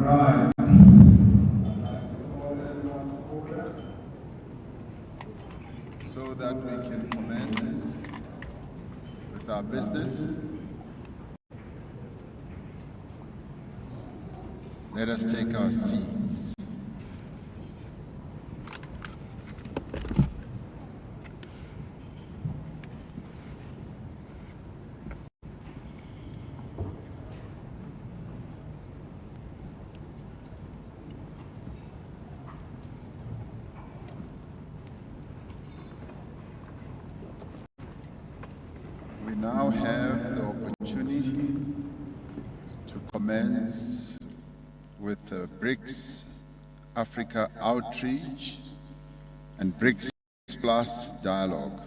Right. So that we can commence with our business, let us take our seats. We now have the opportunity to commence with the BRICS Africa outreach and BRICS Plus dialogue.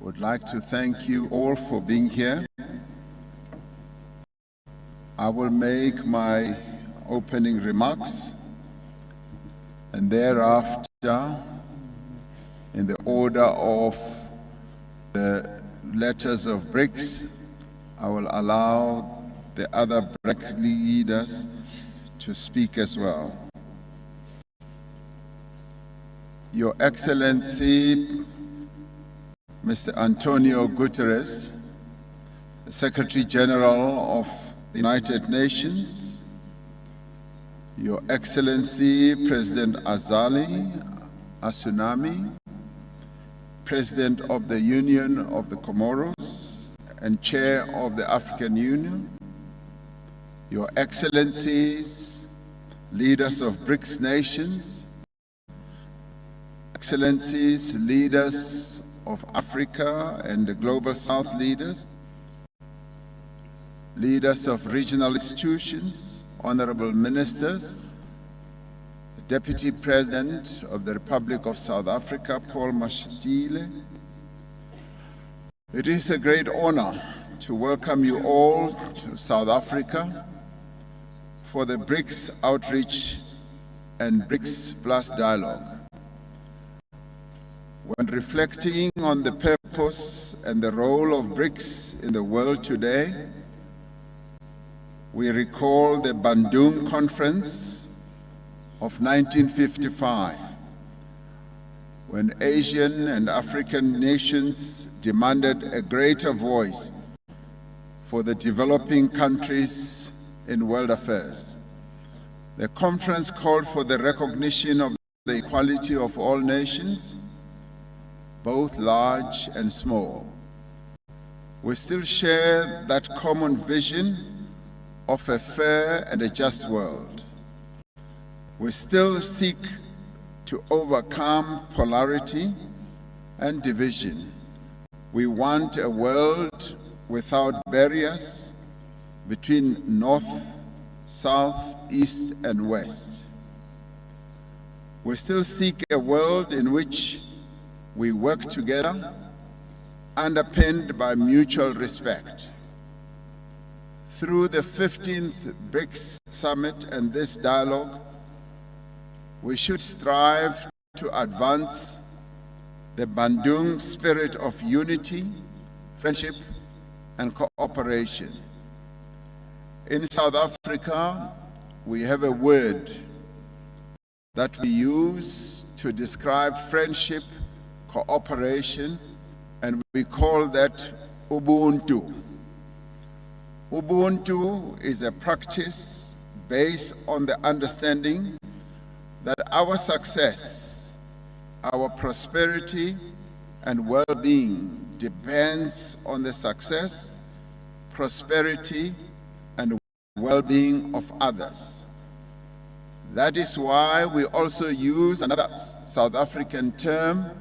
Would like to thank you all for being here. I will make my opening remarks, and thereafter, in the order of the letters of BRICS, I will allow the other BRICS leaders to speak as well. Your Excellency, Mr. Antonio Guterres, the Secretary General of the United Nations, Your Excellency, President Azali Assoumani, President of the Union of the Comoros and Chair of the African Union, Your Excellencies, leaders of BRICS nations, Excellencies, leaders of Africa and the Global South leaders, leaders of regional institutions, honorable ministers, the Deputy President of the Republic of South Africa, Paul Mashatile. It is a great honor to welcome you all to South Africa for the BRICS outreach and BRICS Plus dialogue. When reflecting on the purpose and the role of BRICS in the world today, we recall the Bandung Conference of 1955, when Asian and African nations demanded a greater voice for the developing countries in world affairs. The conference called for the recognition of the equality of all nations, both large and small. We still share that common vision of a fair and a just world. We still seek to overcome polarity and division. We want a world without barriers between North, South, East, and West. We still seek a world in which we work together, underpinned by mutual respect. Through the 15th BRICS Summit and this dialogue, we should strive to advance the Bandung spirit of unity, friendship, and cooperation. In South Africa, we have a word that we use to describe friendship, cooperation, and we call that Ubuntu. Ubuntu is a practice based on the understanding that our success, our prosperity, and well-being depends on the success, prosperity, and well-being of others. That is why we also use another South African term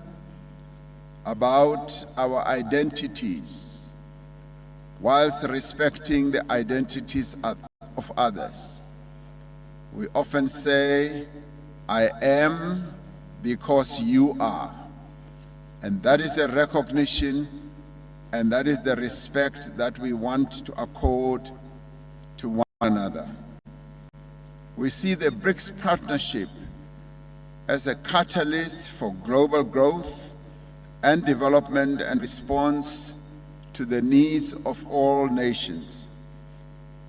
about our identities, whilst respecting the identities of others. We often say, I am because you are. And that is a recognition, and that is the respect that we want to accord to one another. We see the BRICS partnership as a catalyst for global growth and development and response to the needs of all nations.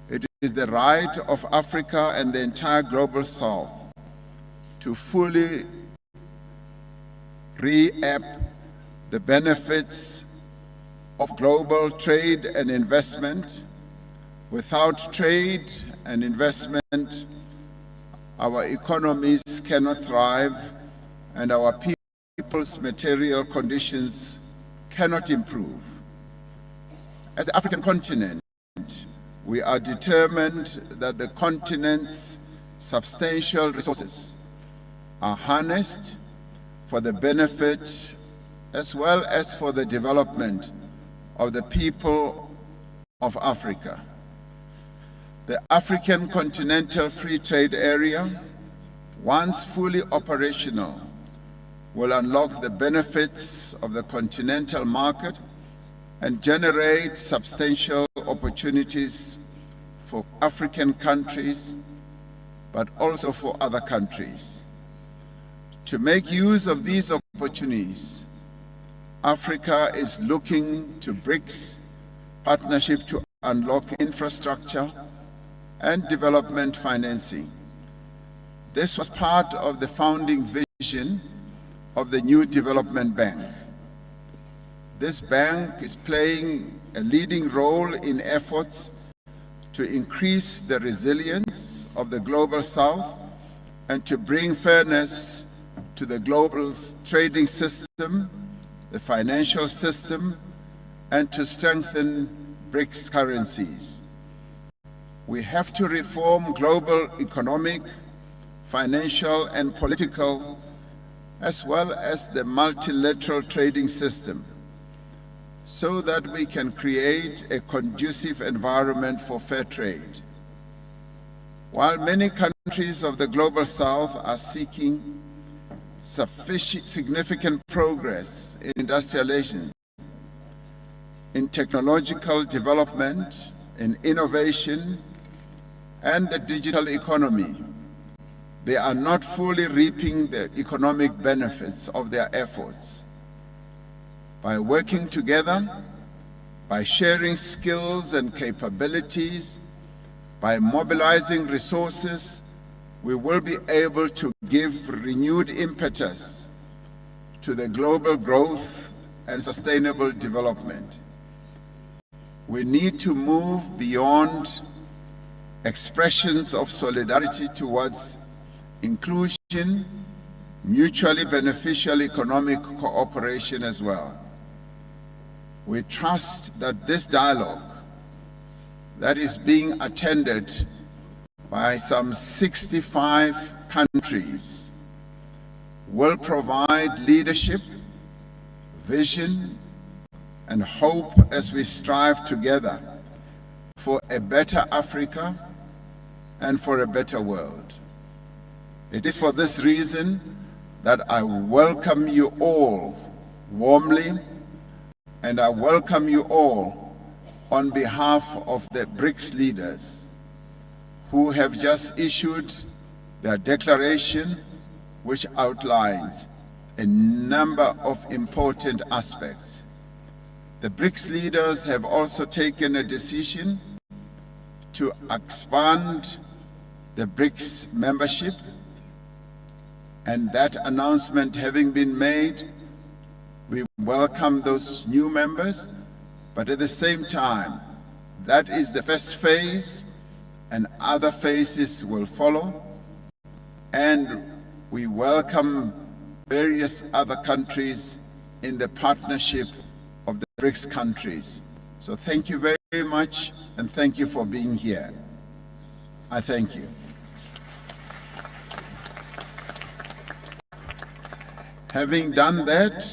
It is the right of Africa and the entire global South to fully reap the benefits of global trade and investment. Without trade and investment, our economies cannot thrive and our people's material conditions cannot improve. As the African continent, we are determined that the continent's substantial resources are harnessed for the benefit as well as for the development of the people of Africa. The African Continental Free Trade Area, once fully operational, will unlock the benefits of the continental market and generate substantial opportunities for African countries, but also for other countries. To make use of these opportunities, Africa is looking to BRICS partnership to unlock infrastructure and development financing. This was part of the founding vision of the new development bank. This bank is playing a leading role in efforts to increase the resilience of the global South and to bring fairness to the global trading system, the financial system, and to strengthen BRICS currencies. We have to reform global economic, financial, and political, as well as the multilateral trading system, so that we can create a conducive environment for fair trade. While many countries of the global South are seeking significant progress in industrialization, in technological development, in innovation, and the digital economy, they are not fully reaping the economic benefits of their efforts. By working together, by sharing skills and capabilities, by mobilizing resources, we will be able to give renewed impetus to the global growth and sustainable development. We need to move beyond expressions of solidarity towards inclusion, mutually beneficial economic cooperation as well. We trust that this dialogue that is being attended by some 65 countries will provide leadership, vision, and hope as we strive together for a better Africa and for a better world. It is for this reason that I welcome you all warmly, and I welcome you all on behalf of the BRICS leaders who have just issued their declaration, which outlines a number of important aspects. The BRICS leaders have also taken a decision to expand the BRICS membership, and that announcement having been made, we welcome those new members, but at the same time, that is the first phase, and other phases will follow, and we welcome various other countries in the partnership of the BRICS countries. So thank you very much, and thank you for being here. I thank you. Having done that,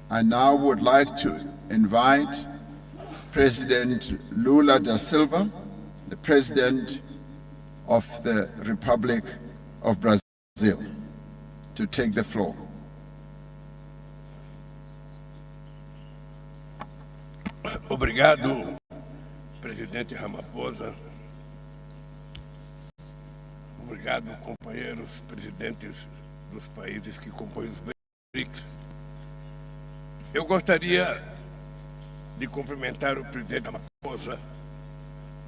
I now would like to invite President Lula da Silva, the President of the Republic of Brazil, to take the floor. Obrigado, Presidente Ramaphosa. Obrigado, companheiros presidentes dos países que compõem os BRICS. Eu gostaria de cumprimentar o presidente Ramaphosa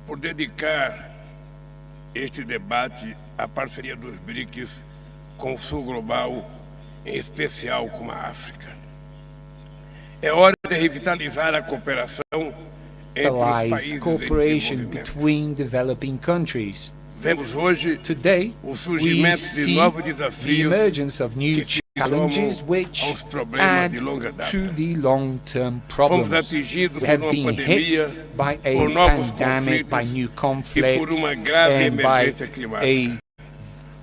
por dedicar este debate à parceria dos BRICS com o Sul Global, em especial com a África. É hora de revitalizar a cooperação entre os países em cooperation desenvolvimento. between developing countries. Vemos hoje Today, o we surgimento de see novos the desafios emergence of new que challenges somam which aos problemas add de longa data. to the long-term Fomos problems. atingidos We have por uma been pandemia, hit by por a novos pandemic, by conflitos new e por conflicts, uma grave and by emergência climática. a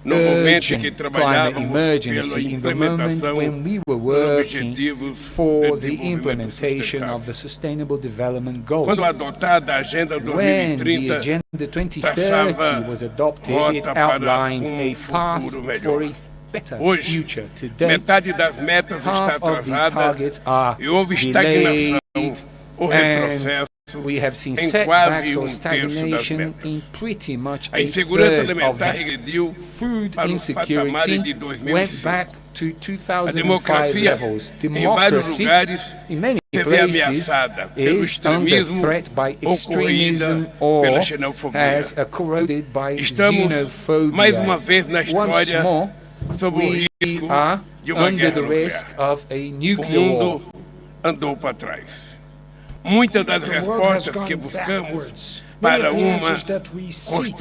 No momento em que urgent climate trabalhávamos pela emergency in the moment implementação when we were dos working objetivos for de the desenvolvimento implementation of sustentável. the Sustainable Development Goals. Quando adotada a Agenda When the 2030, Agenda 2030 traçava was adopted, it rota para outlined a path futuro for melhor. a better Hoje, future. Today, metade das metas está half of the atrasada targets are e houve estagnação delayed, ou retrocesso we have seen em setbacks quase or terço das stagnation metas. in pretty much A a insegurança third of alimentar them. regrediu Food para os patamares de insecurity 2005. went back to A 2005 democracia, levels. em vários Democracy, lugares, in many se vê places, ameaçada pelo is under extremismo threat by ou extremism corroída or pela xenofobia. as corroded by Estamos, xenophobia. mais uma vez na Once história, more, sob o we risco are de uma under guerra the risk nuclear. of a O nuclear war. mundo andou para trás. Muitas das The world has respostas que gone buscamos backwards. Many para of the answers that we seek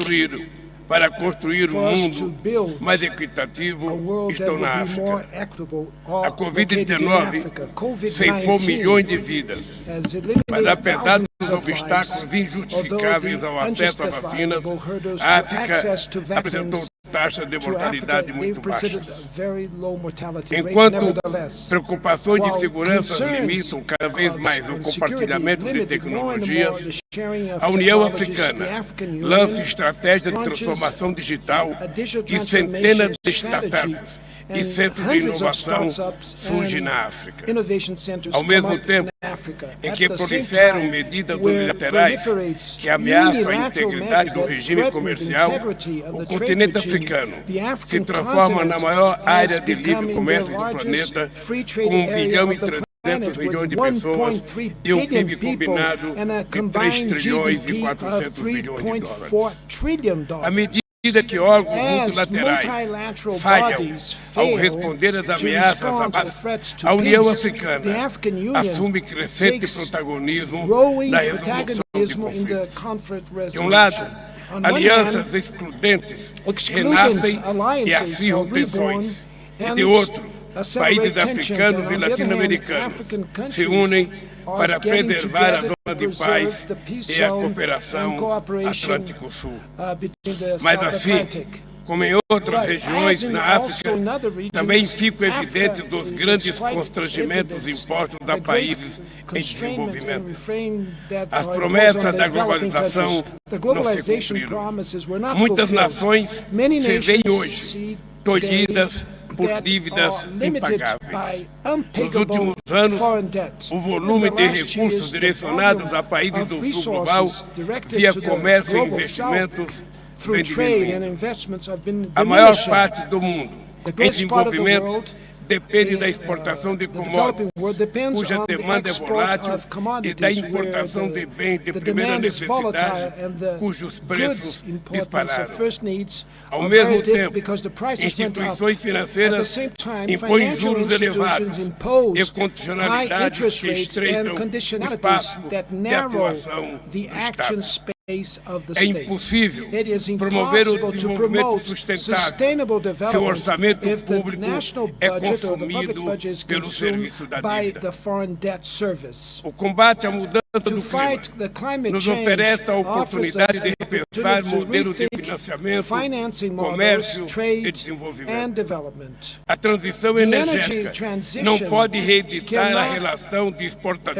construir um for us to mundo build mais a equitativo world that estão will na be more África. equitable A are located in Covid-19 Africa. ceifou milhões de COVID-19 vidas, has mas eliminated apesar dos thousands of obstáculos lives, injustificáveis ao although the acesso a vacinas, unjustifiable hurdles a to África access to apresentou vaccines taxas de to mortalidade Africa, muito they've presented baixas. a very low mortality rate, Enquanto nevertheless. preocupações de While segurança concerns limitam cada vez mais o and compartilhamento de security limited more and more tecnologias, the sharing of a União technologies, Africana the African Union lança estratégia de launches transformação digital a digital e centenas de transformation startups strategy, e and centros de hundreds of inovação startups surgem and na África. innovation centers Ao come mesmo up tempo in Africa. em At que the same proliferam time, medidas where unilaterais proliferates que ameaçam a unilateral integridade do measures that regime threaten the comercial, integrity of o the continente trade regime, africano the se African transforma na continent maior área has de livre become comércio the do largest planeta, free trade com 1 area bilhão e of the 300 planet, milhões with de pessoas 1.3 e um billion PIB people combinado and a de 3 combined trilhões e GDP 400 of bilhões de dólares. $3.4 trillion. À medida que órgãos As multilaterais multilateral falham bodies ao fail responder às to ameaças respond à to paz, threats to a União peace, Africana the African Union assume crescente takes protagonismo growing na resolução de protagonism in the conflitos. conflict De um lado, resolution. On one alianças hand, excludentes excludent renascem e alliances acirram are reborn, tensões. E and de outro, accelerate países tensions, africanos and e on the other hand, latino-americanos African se countries unem are para getting preservar a together zona to de paz preserve the peace e a zone cooperação and cooperation, Atlântico-Sul. Between the Mas South assim, Atlantic. como em outras But regiões as in na also África, in other regions, também ficam Africa evidentes os is grandes quite constrangimentos evident impostos a the great países em constraints and desenvolvimento. refrain that As are promessas imposed on da the developing globalização countries. The não se globalization cumpriram. promises were not Muitas fulfilled. nações Many se veem nations hoje see tolhidas today por that dívidas are limited impagáveis. by Nos unpayable últimos anos, foreign debt. o volume In the de last recursos years, the direcionados volume a países of do sul global resources directed via to the comércio e global investimentos through vem trade and diminuindo. investments have been A maior diminishing. parte do mundo The em greatest part of the desenvolvimento world depende da exportação de the developing world commodities, depends cuja on the demanda é export volátil of e commodities, da where importação de bens de the primeira demand is volatile necessidade, and the cujos goods preços imports dispararam. of first needs Ao are mesmo very different tempo, because the prices went up. instituições At the financeiras same time, impõem financial juros institutions elevados impose e high condicionalidades interest que rates estreitam and o conditionalities espaço that de narrow atuação the do action Estado. space of the É state. impossível It is promover o impossible to desenvolvimento promote sustentável sustainable se o development orçamento if the público national é budget or the public consumido budget is pelo consumed serviço da by dívida. the foreign debt service. O combate à mudança To do fight clima the climate nos change oferece a offers oportunidade us de an repensar opportunity to modelos de rethink financiamento, financing comércio models, e trade and desenvolvimento. development. A transição The energética energy transition não pode reeditar a cannot, relação de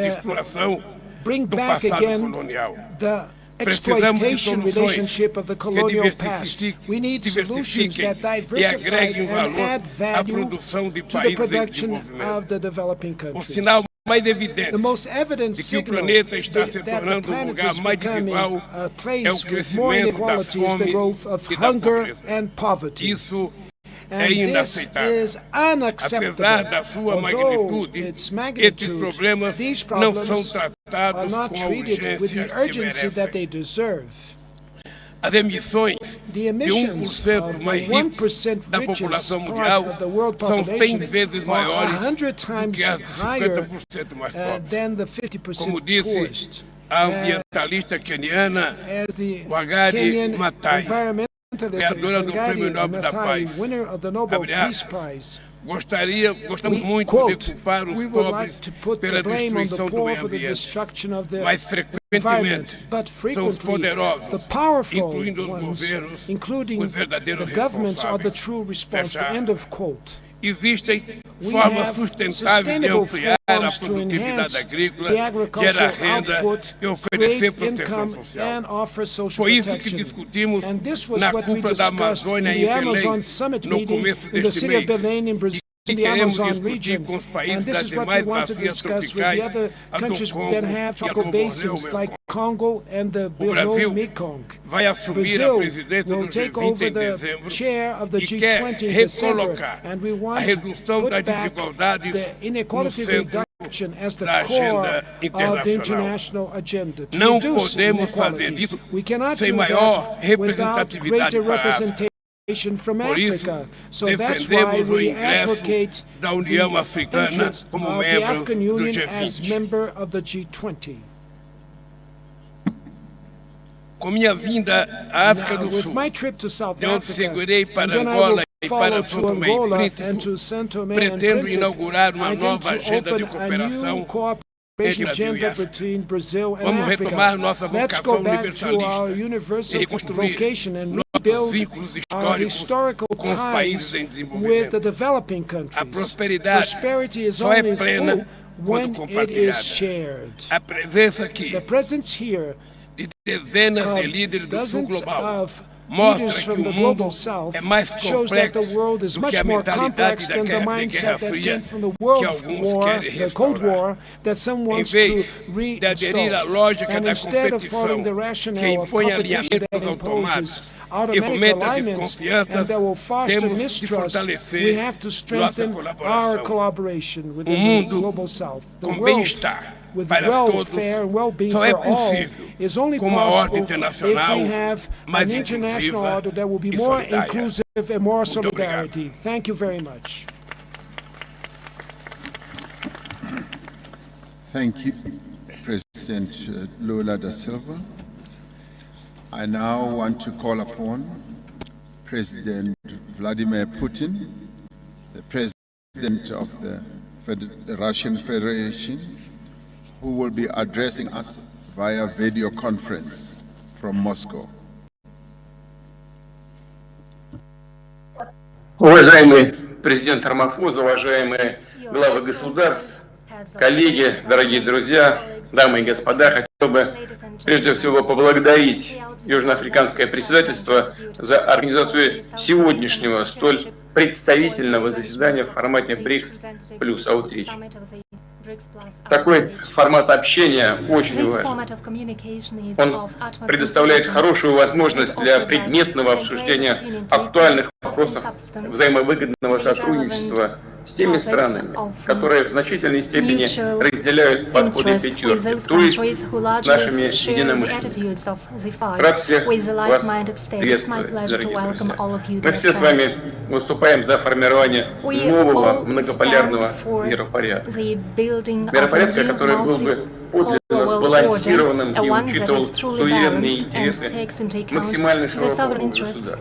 exploração Bring do back passado again colonial. the Precisamos de exploitation soluções relationship of the que colonial past. We need diversifiquem solutions that e diversify agreguem and valor add à value produção de to the países em production of desenvolvimento. the developing O countries. sinal mais evidente The most evident de que o signal planeta está se that the tornando um planet lugar is mais becoming desigual a é o place with more crescimento da inequality is the fome growth of e da hunger pobreza. and poverty. Isso é And this inaceitável. is unacceptable. Apesar da sua Although magnitude, its esses magnitude, problemas these não problems são are not treated with the urgency that they deserve. As emissões The de emissions 1% of the mais rico 1% da richest população part mundial of the world são 100 population vezes are maiores 100 do times que as higher 50% mais pobres. than the Como 50% disse poorest. a ambientalista keniana As the Wangari Kenyan Maathai, environmentalist ganhadora do Wangari Prêmio Nobel da Maathai, Paz, winner of the Nobel abre Peace aspas, Prize, gostamos we muito quote, de culpar os we would like pobres to put pela the blame on the destruição do poor meio for the ambiente, destruction of the mas environment, frequentemente but são os frequently poderosos, the powerful incluindo os ones, governos, including os verdadeiros the governments, are the responsáveis. true responsible. Fecha End of quote. Existem We formas have sustentáveis de sustainable ampliar a forms to produtividade enhance agrícola, the gerar agricultural renda output, e oferecer create proteção income, social. and offer social Foi isso que protection. discutimos And this was na what we cúpula da discussed in Amazônia the em Belém, Amazon Summit no meeting começo in the deste city of mês. Belém in Brazil. E The queremos Amazon discutir region, com os and países this das is what we demais want to bacias discuss with the tropicais, other a do countries Congo that have e a tropical do basins Borneo, like Congo and the Brasil Mekong. vai assumir a Brazil presidência will do take G20 over em the dezembro chair of the e quer G20 in December, recolocar and we a want to redução put das back desigualdades the no inequality centro reduction as the da core agenda of the internacional. international agenda. To Não reduce podemos fazer inequalities. isso We cannot sem do maior that without representatividade greater para a África. representation from Por isso, Africa. So that's why defendemos o we ingresso advocate da União the Africana entrance como of the membro African do Union G20. as member of the G20. Com minha vinda à África Now, do with Sul, my trip to South eu Africa, segurei and para then I Angola will e follow para to São Tomé e Angola and Príncipe, to São Tomé and pretendo Príncipe, inaugurar uma I intend nova to agenda de open a cooperação new cooperation entre Brasil e agenda África. between Brazil and Vamos Africa. retomar nossa Let's vocação go back to our universalista universal e reconstruir vocation and nossos rebuild vínculos our históricos historical com os países ties em with the desenvolvimento. developing A countries. prosperidade Prosperity is só é only plena full when quando it is compartilhada. shared. A presença aqui The presence here de dezenas de of líderes do Sul dozens global of mostra leaders que from o the mundo global south é mais shows that the complexo world is do que much a more mentalidade complex da than the Guerra mindset that Fria came from the que World alguns War, querem the Cold restaurar. War, that some Em wants vez to de aderir à reinstall. lógica And da instead of following competição the que rationale of impõe competition alinhamentos that automáticos imposes e automatic fomenta alignments desconfianças, and that will foster temos de mistrust, fortalecer we have to strengthen nossa our colaboração. collaboration within the mundo global south. The com world bem-estar with para todos welfare and well-being só for é all possível is only com uma ordem possible if internacional we have mais an international inclusiva order that will be e more solidária. inclusive and more Muito obrigado. solidarity. Thank you very much. Thank you, President Lula da Silva. I now want to call upon President Vladimir Putin, the President of the Russian Federation, who will be addressing us via video conference from Moscow. Уважаемый президент Рамафоза, уважаемые главы государств, коллеги, дорогие друзья, дамы и господа, хотел бы прежде всего поблагодарить Южноафриканское председательство за организацию сегодняшнего столь представительного заседания в формате БРИКС плюс Outreach. Такой формат общения очень важен. Он предоставляет хорошую возможность для предметного обсуждения актуальных вопросов взаимовыгодного сотрудничества с теми странами, которые в значительной степени разделяют подходы пятерки, то есть с нашими единомышленниками. Рад всех вас приветствовать, дорогие друзья. Мы все с вами выступаем за формирование нового многополярного миропорядка. Миропорядка, который был бы подлинно сбалансированным и учитывал суверенные интересы максимально широкого государства.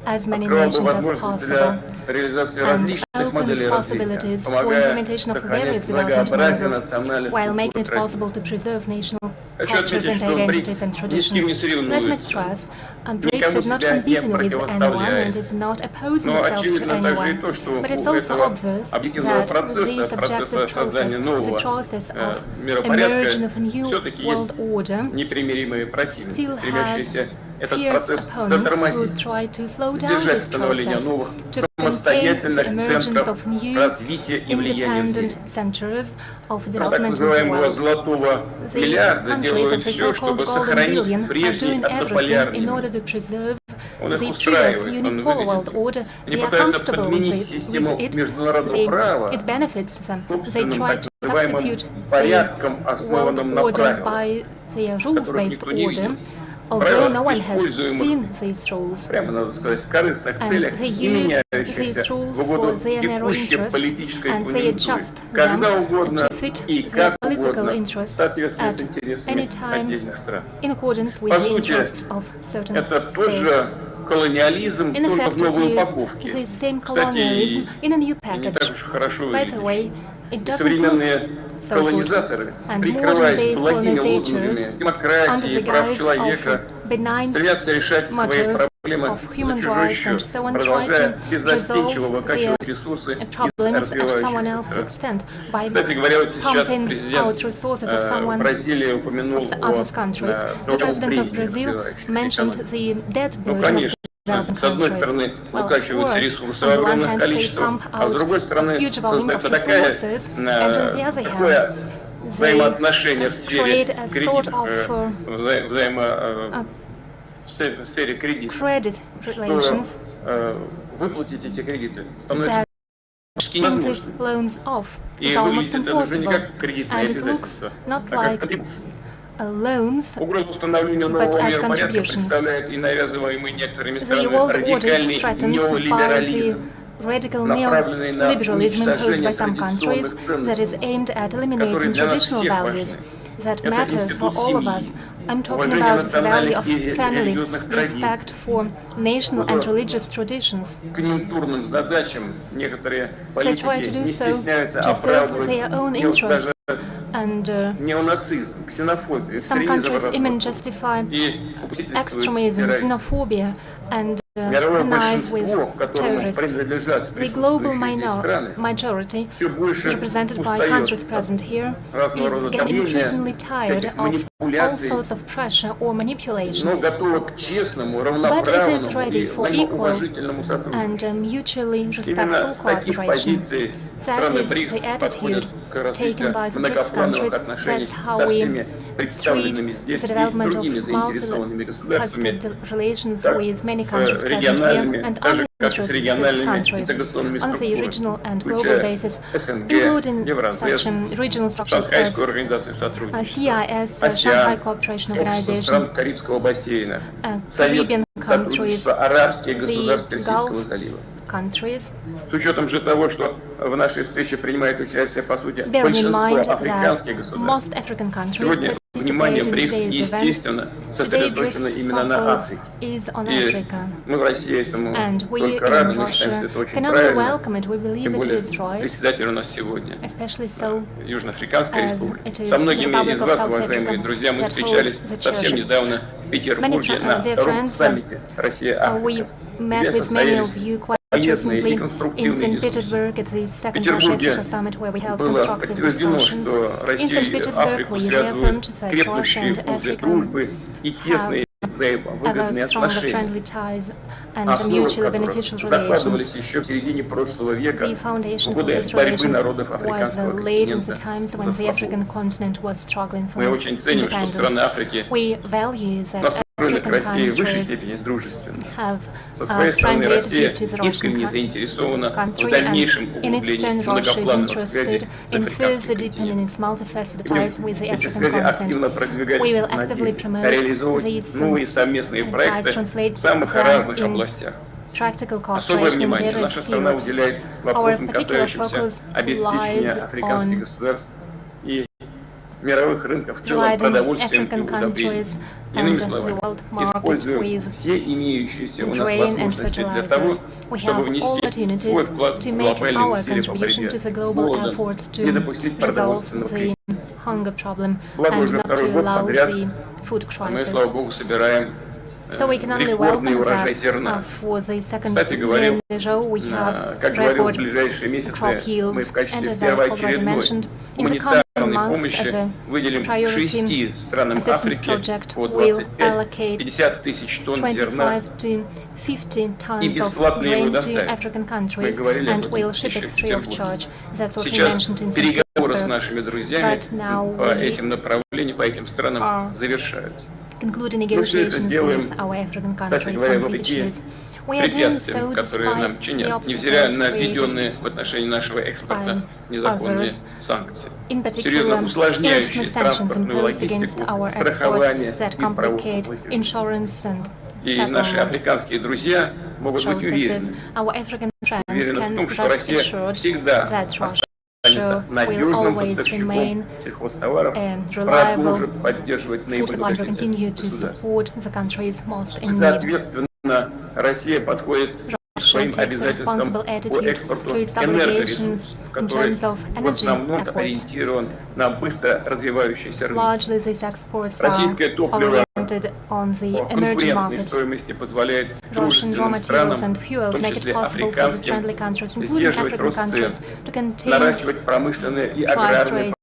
Открывал бы возможность для реализации различных моделей развития, помогая сохранять многообразие национальных культур. Хочу отметить, что БРИКС ни с кем не соревнуется, никому себя не противоставляет. Но очевидно также и то, что у этого объективного процесса создания нового миропорядка, все-таки есть непримиримые противники, стремящиеся этот процесс затормозить, сдержать становление новых самостоятельных центров развития и влияния в мире. Так называемого золотого миллиарда делают все, чтобы сохранить прежний однополярный мир. Он их the previous устраивает, он unipolar world выгоден. order. Они They are пытаются comfortable with подменить систему it. международного права It benefits them. They собственным try так to называемым substitute порядком, the world основанным на order правилах, by their которых rules-based никто не order. видел. Although Правила, no one has используемых seen these rules, прямо, надо сказать, в корыстных and целях they и use меняющихся these rules в угоду for their narrow текущей interests, политической and they конъюнктуре, adjust когда them угодно to fit и their как political угодно, в interests соответствии с at интересами any time отдельных стран. in accordance with По the сути, interests of certain это тот states. же колониализм, In только effect, в it новой is упаковке. the same Кстати, colonialism in a new и не так package. уж хорошо By the way, выглядишь. it И doesn't look современные so good. колонизаторы, And прикрываясь modern-day благими colonizers, лозунгами under демократии, the прав guise человека, of benign стремятся решать свои matters проблемы of за human чужой rights счет, and so on, try продолжая to беззастенчиво resolve выкачивать ресурсы из problems at someone развивающихся else's стран. extent by Кстати говоря, вот сейчас pumping out президент resources of someone Бразилии упомянул of о others countries. The долгом president of времени Brazil развивающихся mentioned экономик. the debt Ну, burden of конечно, developing с одной countries. стороны Well, of выкачиваются course, ресурсы в on the one огромных hand, they количествах, pump а с out другой a стороны huge volume создается of такое resources, and on the other hand, взаимоотношения в сфере create a sort в сфере кредитов, credit relations что выплатить эти кредиты становится that практически paying невозможно. these loans off И is almost выглядит это уже не impossible, как кредитное and it looks обязательство, not а как like контрибуция. loans. Угрозу установления but нового as миропорядка contributions. представляет и навязываемый некоторыми The странами world order is радикальный threatened by the неолиберализм, radical направленный на neoliberalism imposed уничтожение by some countries традиционных that is ценностей, aimed at которые eliminating для нас traditional всех values важны. that Это matter for институт all of us. семьи, I'm talking уважение about the value национальных of и family, религиозных respect традиций. for national and religious traditions. Конъюнктурным задачам некоторые They try to политики do не so стесняются to serve оправдывать their own даже interests, and неонацизм, ксенофобию, some экстремизм countries even разных justify и попустительствуют extremism, терроризму. xenophobia, and Мировое connive большинство, with которому terrorists. принадлежат The global присутствующие здесь страны, majority, все больше represented by устает countries от present here, разного is рода getting increasingly давления, tired всяких of all манипуляций, sorts of pressure or но manipulations, готова к честному, but it is равноправному ready и for equal взаимоуважительному and сотрудничеству. mutually Именно respectful с таких cooperation. позиций That страны is БРИКС the подходят attitude к развитию taken by the BRICS многоплановых countries. отношений That's how со we всеми представленными treat здесь the и development другими of заинтересованными государствами, multifaceted relations так with many с countries present here региональными, and так же other как и с interested региональными countries интеграционными on the структурами, regional and global включая basis, СНГ, including Евразес, such regional structures as Шанхайскую организацию сотрудничества, CIS, Shanghai АСЕАН, Cooperation сообщество Organization, стран Карибского бассейна, Caribbean Совет сотрудничества арабских the государств Персидского Gulf залива. countries. С учетом же того, что в нашей встрече принимает участие, по сути, Bearing in большинство mind африканских that государств. most African countries Сегодня внимание participate in БРИКС, today's event. естественно, Today сосредоточено BRICS именно на focus Африке. is on И Africa. мы в России этому And we только рады, in мы считаем, что Russia это очень can only правильно. welcome it. We believe Тем it более is right, председатель у нас сегодня especially so Южноафриканская as республика. it is Со the многими Republic из of вас, South уважаемые Africa, друзья, мы that встречались holds the совсем chairship. недавно в Петербурге на dear втором friends, саммите we Россия-Африка, met где with many состоялись of you quite полезные recently и in конструктивные St. дискуссии. Petersburg at the В second Петербурге Russia-Africa summit where we held было constructive подтверждено, discussions. что In Россию St. и Petersburg Африку we связывают reaffirmed that Russia крепнущие and узы Africa дружбы и тесные ever взаимовыгодные stronger отношения, friendly ties and основы mutually которых beneficial relations. закладывались еще в середине прошлого века The в foundation for годы these борьбы relations народов was африканского laid in the континента times за when the свободу. African continent was struggling for Мы its очень ценим, что страны independence. Африки We value that настроены к African России в высшей countries степени дружественно. have Со своей стороны friendly Россия attitude to the искренне Russian заинтересована в country, дальнейшем and in its углублении turn Russia is многоплановых связей interested с in further африканским deepening континентом. its multifaceted Будем ties with the эти African связи активно continent. продвигать We will на actively деле, promote реализовывать these новые совместные ties, проекты translate в самых them разных in областях. practical Особое cooperation in внимание various наша страна fields. уделяет Our вопросам, particular касающимся focus обеспечения lies африканских on государств и мировых рынков в целом providing продовольствием и African удобрением. countries Иными and the словами, world market используем with все имеющиеся у нас grain and возможности для того, fertilizers. We чтобы have all внести opportunities свой вклад to в make глобальные our усилия по contribution борьбе to the с global голодом, efforts не to допустить resolve продовольственного the кризиса. hunger problem Благо and уже not второй to год allow подряд the food мы, слава crisis. Богу, собираем So we can only рекордный welcome урожай that зерна. for the second Кстати year говоря, in a row we have как говорил, в record ближайшие месяцы crop yields, мы в and качестве as I already первоочередной mentioned, in the coming гуманитарной months as помощи a выделим priority 6 странам assistance Африки project по will allocate 25-50 тысяч тонн зерна 25 to 50 tons of бесплатно его grain to доставим. African Мы countries говорили об and этом we'll ship еще it в free of Петербурге. charge. That's what we Сейчас mentioned in St. переговоры с Petersburg. нашими друзьями Right now по we этим направлениям, по этим странам are завершаются. conclude Мы все это negotiations делаем, with our African кстати countries говоря, on these вопреки issues. We are doing препятствиям, so которые нам despite the чинят, невзирая obstacles на created введенные в отношении нашего экспорта by незаконные others, санкции, in серьезно particular усложняющие illegitimate sanctions транспортную imposed against логистику, our страхование exports that и правовых complicate платежей. insurance and И наши settlement африканские друзья могут быть processes. уверены, Our African friends уверены в can том, что rest Россия assured всегда that Russia останется will надежным always поставщиком remain сельхозтоваров, reliable продолжит поддерживать food supplier, наиболее continue to государств. support the countries most in need. Соответственно, Россия подходит к Russia своим takes a обязательствам responsible по attitude экспорту to its энергоресурсов, obligations in который terms of в energy основном exports. ориентирован на быстро развивающиеся рынки. Largely, these exports Российское are топливо oriented on the по emerging конкурентной markets. стоимости позволяет Russian raw дружественным materials странам, and в fuels том make it числе possible for the африканским, friendly countries, including сдерживать African рост цен, countries, to contain наращивать промышленное и price аграрное rates and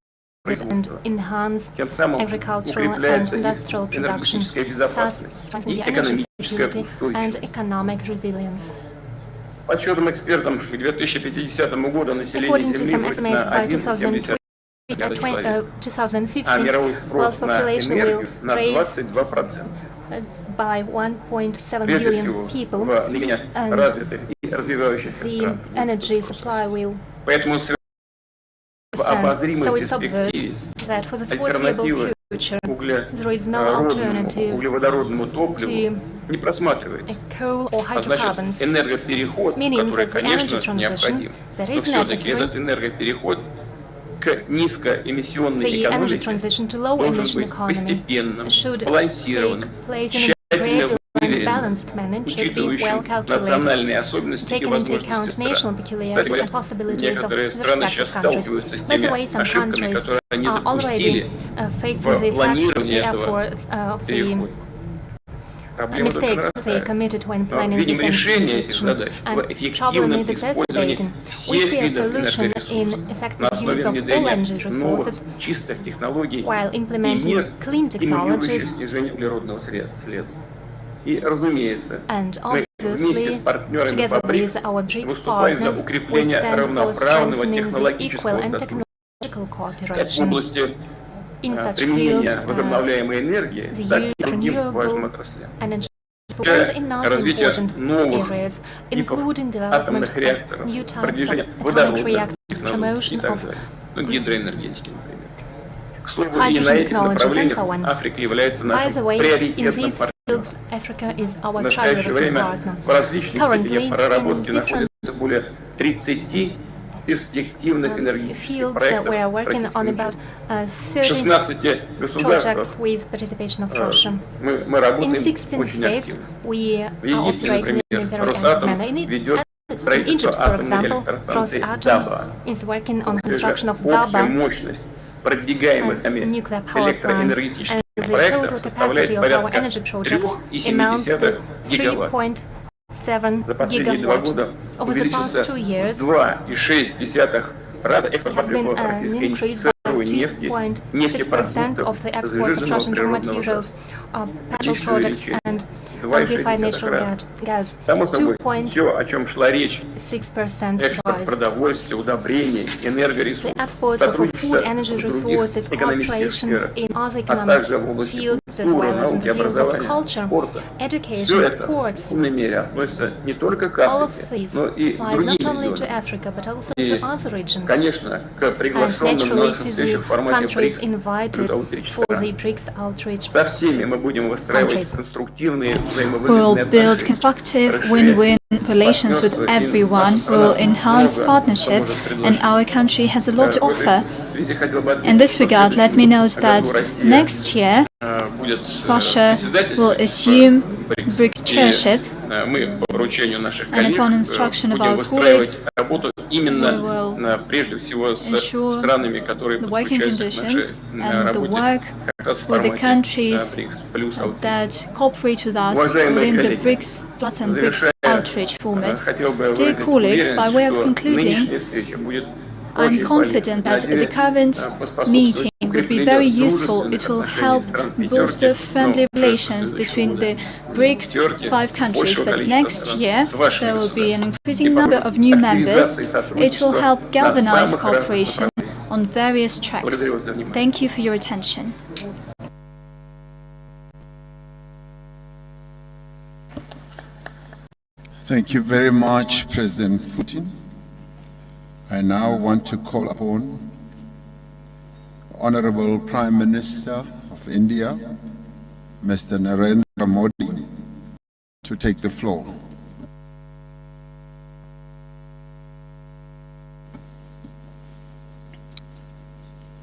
производство. enhance Тем самым agricultural and укрепляется их industrial production, энергетическая thus безопасность strengthening и the energy экономическая security and устойчивость. economic resilience. По подсчетам экспертам, к 2050 году население According to Земли some вырастет estimates, на by 1,7 миллиарда человек, 2050, а мировой world спрос на population will энергию на raise 22%. by 1.7 Прежде billion всего, people, в наименее and развитых и развивающихся the странах. energy supply will Поэтому в обозримой so it's obvious перспективе that for the альтернативы foreseeable future there is no углеродному, alternative углеводородному топливу to не просматривается. coal or А значит, hydrocarbons, энергопереход, meaning который, that the конечно, energy transition необходим, that но is все-таки necessary, этот энергопереход к низкоэмиссионной the energy экономике transition to low должен emission быть economy постепенным, should сбалансированным, take place in a тщательно gradual and выверенным, balanced manner, should be well учитывающим calculated, национальные особенности и taking into account возможности national стран. Кстати peculiarities говоря, and possibilities of некоторые the страны сейчас respective countries. сталкиваются с By the теми way, some ошибками, countries которые они are допустили already facing в the effects of планировании the этого efforts of the перехода. Проблема только mistakes they нарастает. committed when Но planning видим this energy решение этих transition, задач в and problem эффективном is использовании exacerbating. We всех see a видов solution in энергоресурсов effective на use основе of all внедрения energy новых resources чистых технологий while и implementing мер, clean стимулирующих technologies, снижение углеродного следа. И, разумеется, and мы вместе с obviously, партнерами по together with BRICS our BRICS выступаем за partners, we укрепление stand for равноправного strengthening the технологического equal and сотрудничества technological как в cooperation области in such применения fields as возобновляемой энергии, the так и use of другим важным renewable отраслям. energy and in other Развитие important новых areas, типов including development атомных of реакторов, new types of продвижение atomic водородных reactors, технологий и promotion так of далее. Ну, гидроэнергетики, например. К слову, и hydrogen на этих technologies and направлениях so on. Африка является By нашим the way, in приоритетным these партнером. fields, Africa is our В настоящее priority время partner. в различных Currently, степенях проработки in different находятся более 30 перспективных энергетических fields проектов we are с working on российским about участием. В 30 16 projects государствах with participation of Russia. мы In работаем 16 очень states, активно. we В are Египте, operating in a например, very active Росатом manner. ведет In строительство Egypt, for атомной example, электростанции Rosatom Даба. is working on Также construction of общая Daba мощность продвигаемых нами nuclear power plant, электроэнергетических and the проектов total составляет capacity of our порядка energy projects 3,7 amounts to гигаватт. 3.7 За последние 2 gigawatt. года Over the увеличился past 2 years, в 2,6 раза экспорт has been по российской increased by сырой нефти, 2.6% нефтепродуктов, of the exports of сжиженного Russian raw природного materials, газа. petrol products and liquefied natural gas. Само собой, все, о чем шла речь, 2.6% экспорт rise. продовольствия, удобрений, энергоресурсов, The exports of сотрудничество food, energy в других resources, экономических cooperation сферах, in other а economic также в области fields as культуры, well as in науки, the fields of образования, culture, спорта. Все education, это sports. в полной мере относится не только к All of Африке, this но и к applies другим not only to регионам. Africa but also И, to other regions. конечно, к And приглашенным на naturally нашу to встречу the в формате countries BRICS invited будут три for страны. the BRICS outreach. Со всеми мы будем выстраивать countries. конструктивные We will взаимовыгодные build отношения. constructive win-win relations with everyone. We will enhance partnership, and our country has a lot to В этой offer. связи хотел бы In отметить, this что в regard, let me note that следующем году Россия next year будет Russia will председательствовать assume BRICS. BRICS chairship, И мы по поручению наших and коллег upon instruction of будем our выстраивать colleagues, работу we именно will прежде всего с ensure странами, которые the working подключаются к conditions нашей and the работе work как раз в with the формате countries BRICS плюс that cooperate with us Уважаемые within the коллеги, BRICS Plus and BRICS завершая, outreach formats. хотел бы Dear выразить colleagues, by way of уверенность, что concluding, нынешняя встреча будет I'm очень confident that полезной. the current Поспособствует meeting would be very укреплению useful. It will дружественных help отношений стран boost пятерки, the friendly но relations в between следующем the BRICS Пятерки 5 countries. большего But количества next стран year, с вашими there will be an государствами. increasing И number поможет of new members. активизации It will сотрудничества help на galvanize самых разных cooperation направлениях. on various tracks. Благодарю вас за внимание. Thank you for your attention. Thank you very much, President Putin. I now want to call upon Honorable Prime Minister of India, Mr. Narendra Modi, to take the floor.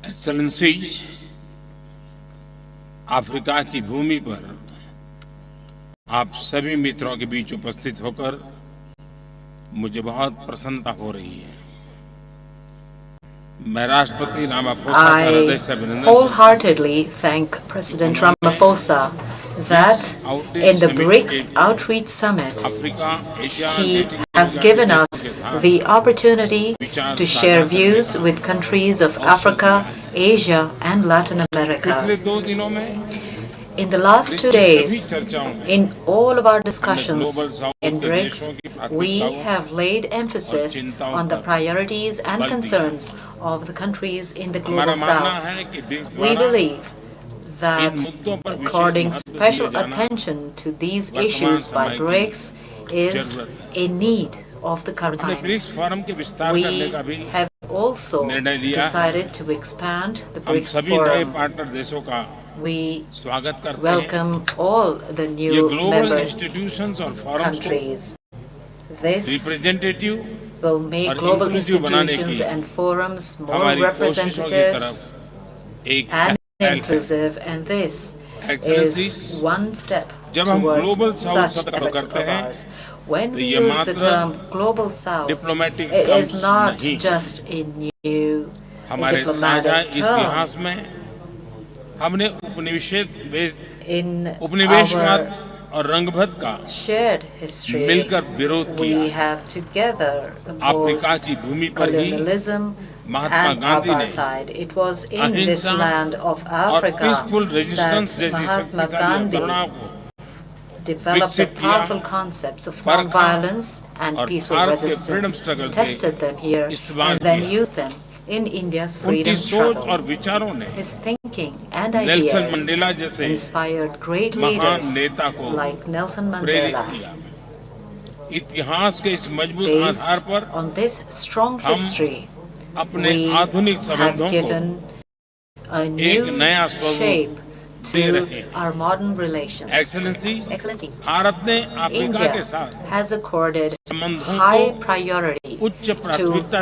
Excellency, Africa की भूमि पर आप सभी मित्रों के बीच उपस्थित होकर मुझे बहुत प्रसन्नता हो रही है। मैं राष्ट्रपति रामाफोसा का हृदय से अभिनंदन करता हूं। wholeheartedly thank President Ramaphosa that in the BRICS Outreach Summit, he has given us the opportunity to share views with countries of Africa, Asia, and Latin America. In the last 2 days, in all of our discussions in BRICS, we have laid emphasis on the priorities and concerns of the countries in the Global South. We believe that according special attention to these issues by BRICS is a need of the current times. We have also decided to expand the BRICS Forum. We welcome all the new member countries. This will make global institutions and forums more representatives and inclusive, and this is one step towards such efforts of ours. When we use the term Global South, it is not just a new diplomatic term. In our shared history, we have together opposed colonialism and apartheid. It was in this land of Africa that Mahatma Gandhi developed the powerful concepts of non-violence and peaceful resistance, tested them here, and then used them in India's freedom struggle. His thinking and ideas inspired great leaders like Nelson Mandela. Based on this strong history, we have given a new shape to our modern relations. Excellencies, India has accorded high priority to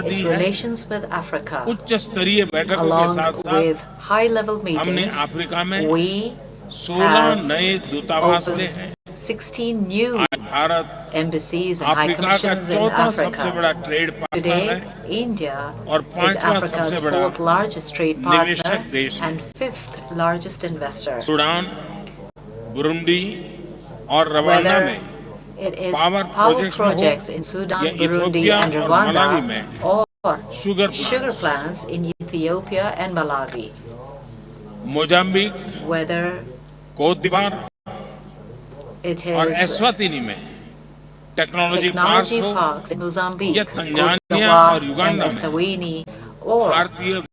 its relations with Africa. Along with high-level meetings, we have opened 16 new embassies and high commissions in Africa. Today, India is Africa's fourth largest trade partner and fifth largest investor. Burundi or Rwanda, whether it is power projects in Sudan, Burundi, and Rwanda, or sugar plants in Ethiopia and Malawi, Mozambique, whether it is technology parks in Mozambique, Cote d'Ivoire, and Eswatini, or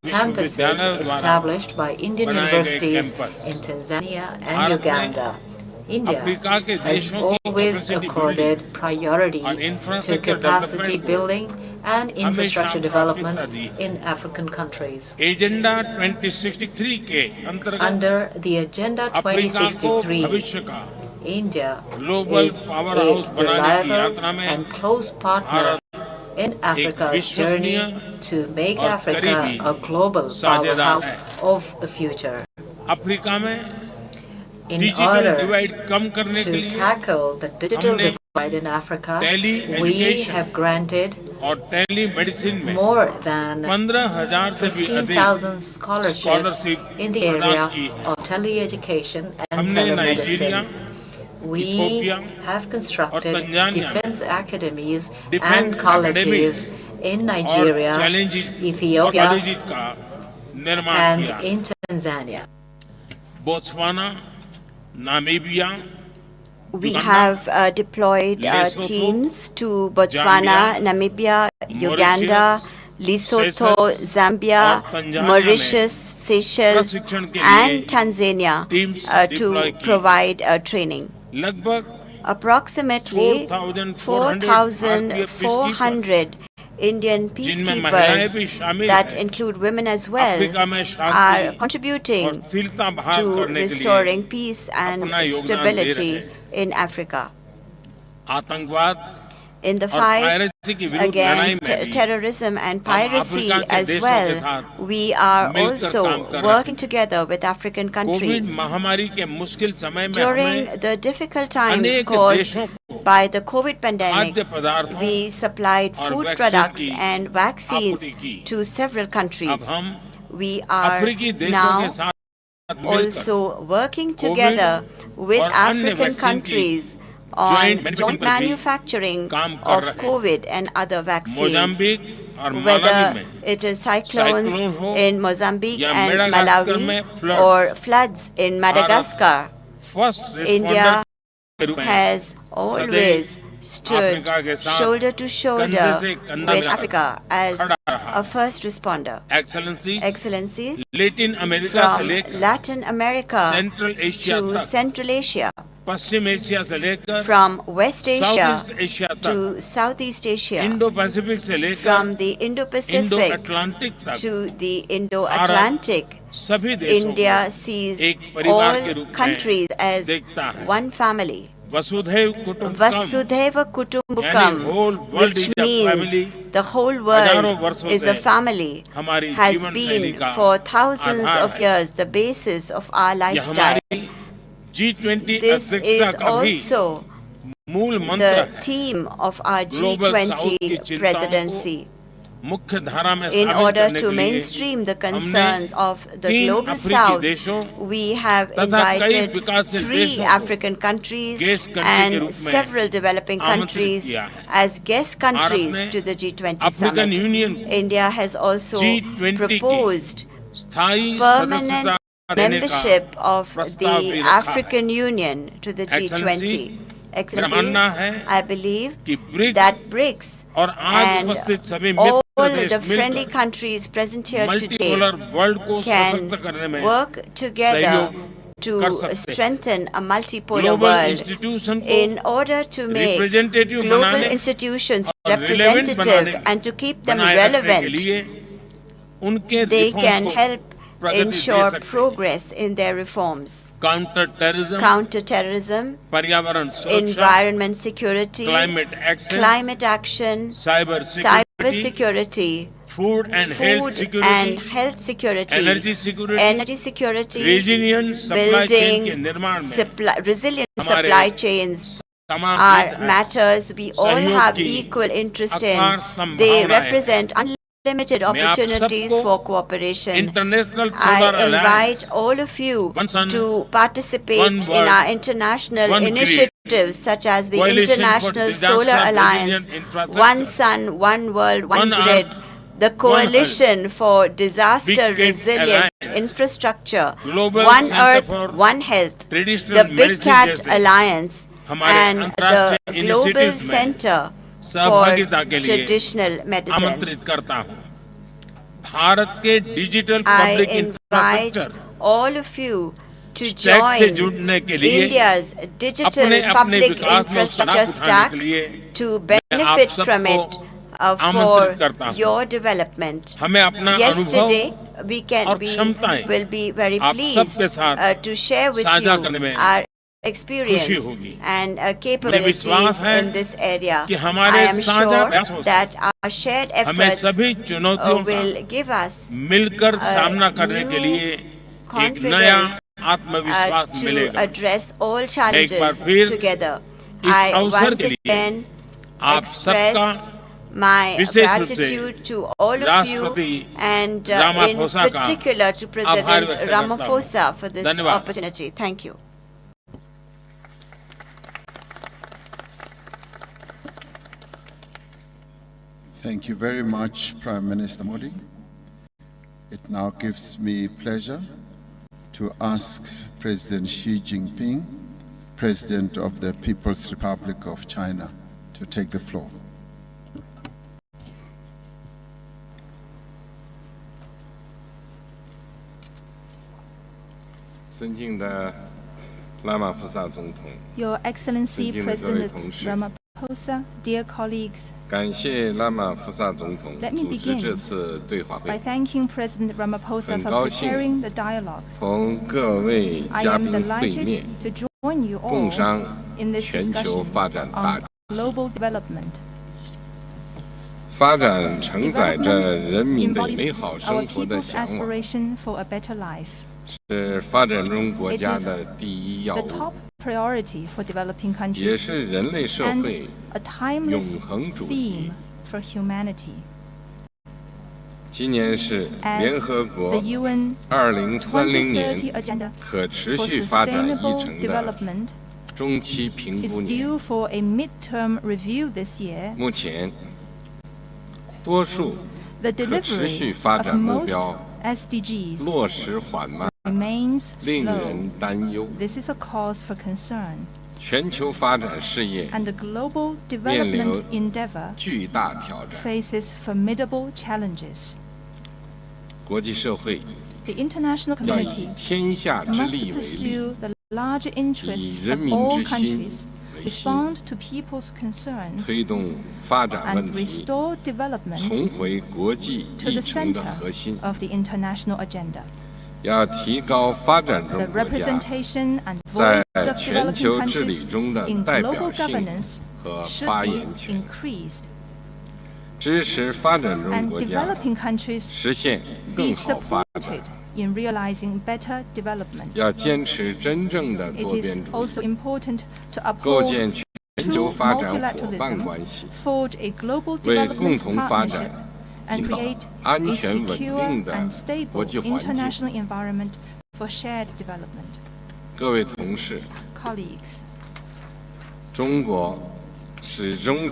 campuses established by Indian universities in Tanzania and Uganda. India has always accorded priority to capacity building and infrastructure development in African countries. Under the Agenda 2063, India is a reliable and close partner in Africa's journey to make Africa a global powerhouse of the future. In order to tackle the digital divide in Africa, we have granted more than 15,000 scholarships in the area of teleeducation and telemedicine. We have constructed defense academies and colleges in Nigeria, Ethiopia, and in Tanzania. We have deployed teams to Botswana, Namibia, Uganda, Lesotho, Zambia, Mauritius, Seychelles, and Tanzania to provide training. approximately 4,400 Indian peacekeepers that include women as well are contributing to restoring peace and stability in Africa. In the fight against terrorism and piracy as well, we are also working together with African countries. During the difficult times caused by the COVID pandemic, we supplied food products and vaccines to several countries. We are now also working together with African countries on joint manufacturing of COVID and other vaccines. Whether it is cyclones in Mozambique and Malawi or floods in Madagascar, India has always stood shoulder to shoulder with Africa as a first responder. Excellencies, from Latin America to Central Asia, from West Asia to Southeast Asia, from the Indo-Pacific to the Indo-Atlantic, India sees all countries as one family. Vasudhaiva Kutumbakam, which means the whole world is a family, has been for thousands of years the basis of our lifestyle. This is also the theme of our G20 presidency. In order to mainstream the concerns of the Global South, we have invited 3 African countries and several developing countries as guest countries to the G20 summit. India has also proposed permanent membership of the African Union to the G20. Excellencies, I believe that BRICS and all the friendly countries present here today can work together to strengthen a multipolar world in order to make global institutions representative and to keep them relevant. They can help ensure progress in their reforms. Counter-terrorism, environment security, climate action, cyber-security, food and health security, energy security, building resilient supply chains are matters we all have equal interest in. They represent limited opportunities for cooperation. I invite all of you to participate in our international initiatives such as the International Solar Alliance, One Sun, One World, One Grid, the Coalition for Disaster Resilient Infrastructure, One Earth, One Health, the Big Cat Alliance, and the Global Center for Traditional Medicine. I invite all of you to join India's digital public infrastructure stack to benefit from it for your development. Yesterday, we will be very pleased to share with you our experience and capabilities in this area. I am sure that our shared efforts will give us new confidence to address all challenges together. I once again express my gratitude to all of you and in particular to President Ramaphosa for this opportunity. Thank you. Thank you very much, Prime Minister Modi. It now gives me pleasure to ask President Xi Jinping, President of the People's Republic of China, to take the floor. Your Excellency President Ramaphosa, dear colleagues, let me begin by thanking President Ramaphosa for preparing the dialogues. I am delighted to join you all in this discussion on global development. Development embodies our people's aspiration for a better life. It is the top priority for developing countries and a timeless theme for humanity. As the UN 2030 Agenda for Sustainable Development is due for a midterm review this year, the delivery of most SDGs remains slow. This is a cause for concern. And the global development endeavor faces formidable challenges. The international community must pursue the larger interests of all countries, respond to people's concerns, and restore development to the center of the international agenda. The representation and voice of developing countries in global governance should be increased, and developing countries be supported in realizing better development. It is also important to uphold true multilateralism, forge a global development partnership, and create a secure and stable international environment for shared development. Colleagues,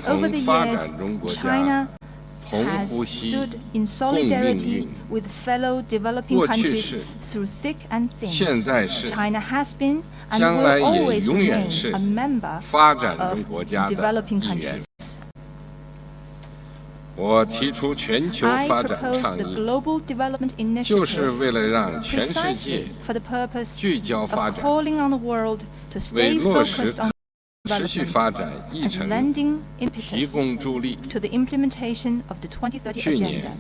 over the years, China has stood in solidarity with fellow developing countries through thick and thin. China has been and will always remain a member of developing countries. I propose the Global Development Initiative precisely for the purpose of calling on the world to stay focused on development and lending impetus to the implementation of the 2030 Agenda.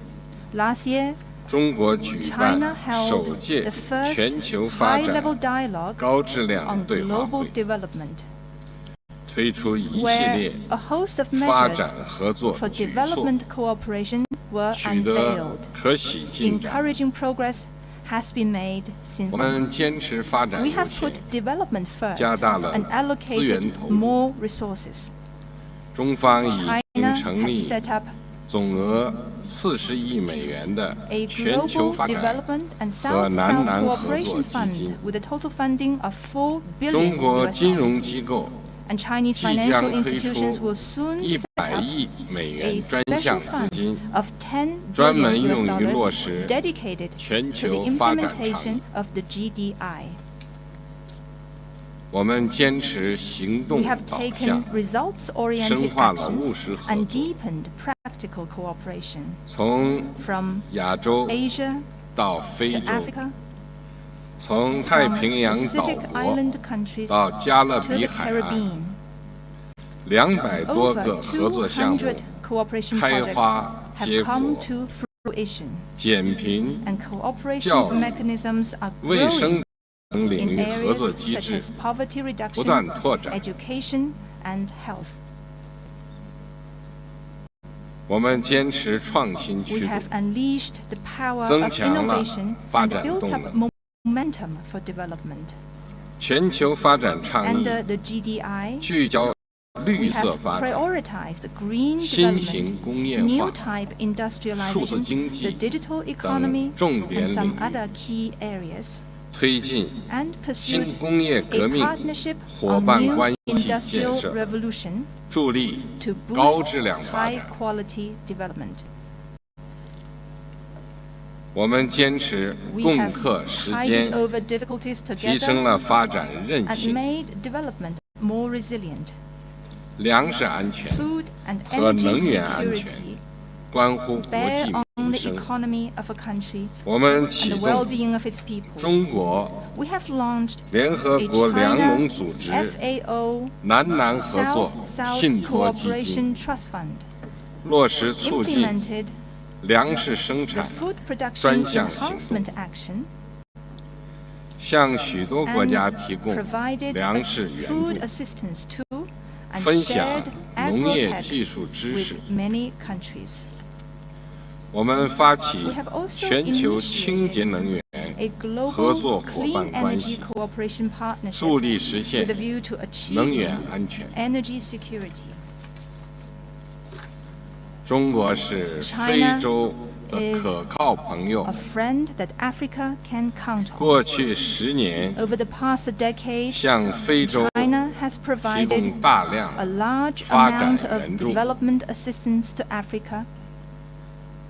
Last year, China held the first high-level dialogue on global development, where a host of measures for development cooperation were unveiled. Encouraging progress has been made since then. We have put development first and allocated more resources. China has set up a global development and South-South cooperation fund with a total funding of $4 billion. And Chinese financial institutions will soon set up a special fund of $10 billion dedicated to the implementation of the GDI. We have taken results-oriented actions and deepened practical cooperation from Asia to Africa, from Pacific Island countries to the Caribbean. Over 200 cooperation projects have come to fruition, and cooperation mechanisms are growing in areas such as poverty reduction, education, and health. We have unleashed the power of innovation and built up momentum for development. Under the GDI, we have prioritized green development, new type industrialization, the digital economy, and some other key areas, and pursued a partnership on new industrial revolution to boost high-quality development. We have tided over difficulties together and made development more resilient. Food and energy security bear on 出 the 生。 economy of a country 我们 and 启 the 动 well-being of its people. 中国 We have launched 联合 a 国粮 China 农组织 FAO 南南合作 South-South 信托基金， Cooperation Trust Fund, 落实促进 implemented 粮食生 the 产 Food 专 Production 项行 Enhancement 动， Action, 向许多国 and 家提供 provided 粮食 food 援助， assistance to and 分享 shared 农业 agrotech 技术知识。 with many countries. 我们发起 We have also 全球清洁能源 A 合 global 作伙 clean 伴关 energy 系， cooperation partnership 助力实现 with a view to 能源 achieving 安全。 energy security. 中国是 China 非洲的 is 可靠朋友 A。friend that Africa can count on. 过去10年， Over the past decade, 向非洲 China has 提 provided 供大量 a large 发展 amount of 援助， development assistance to Africa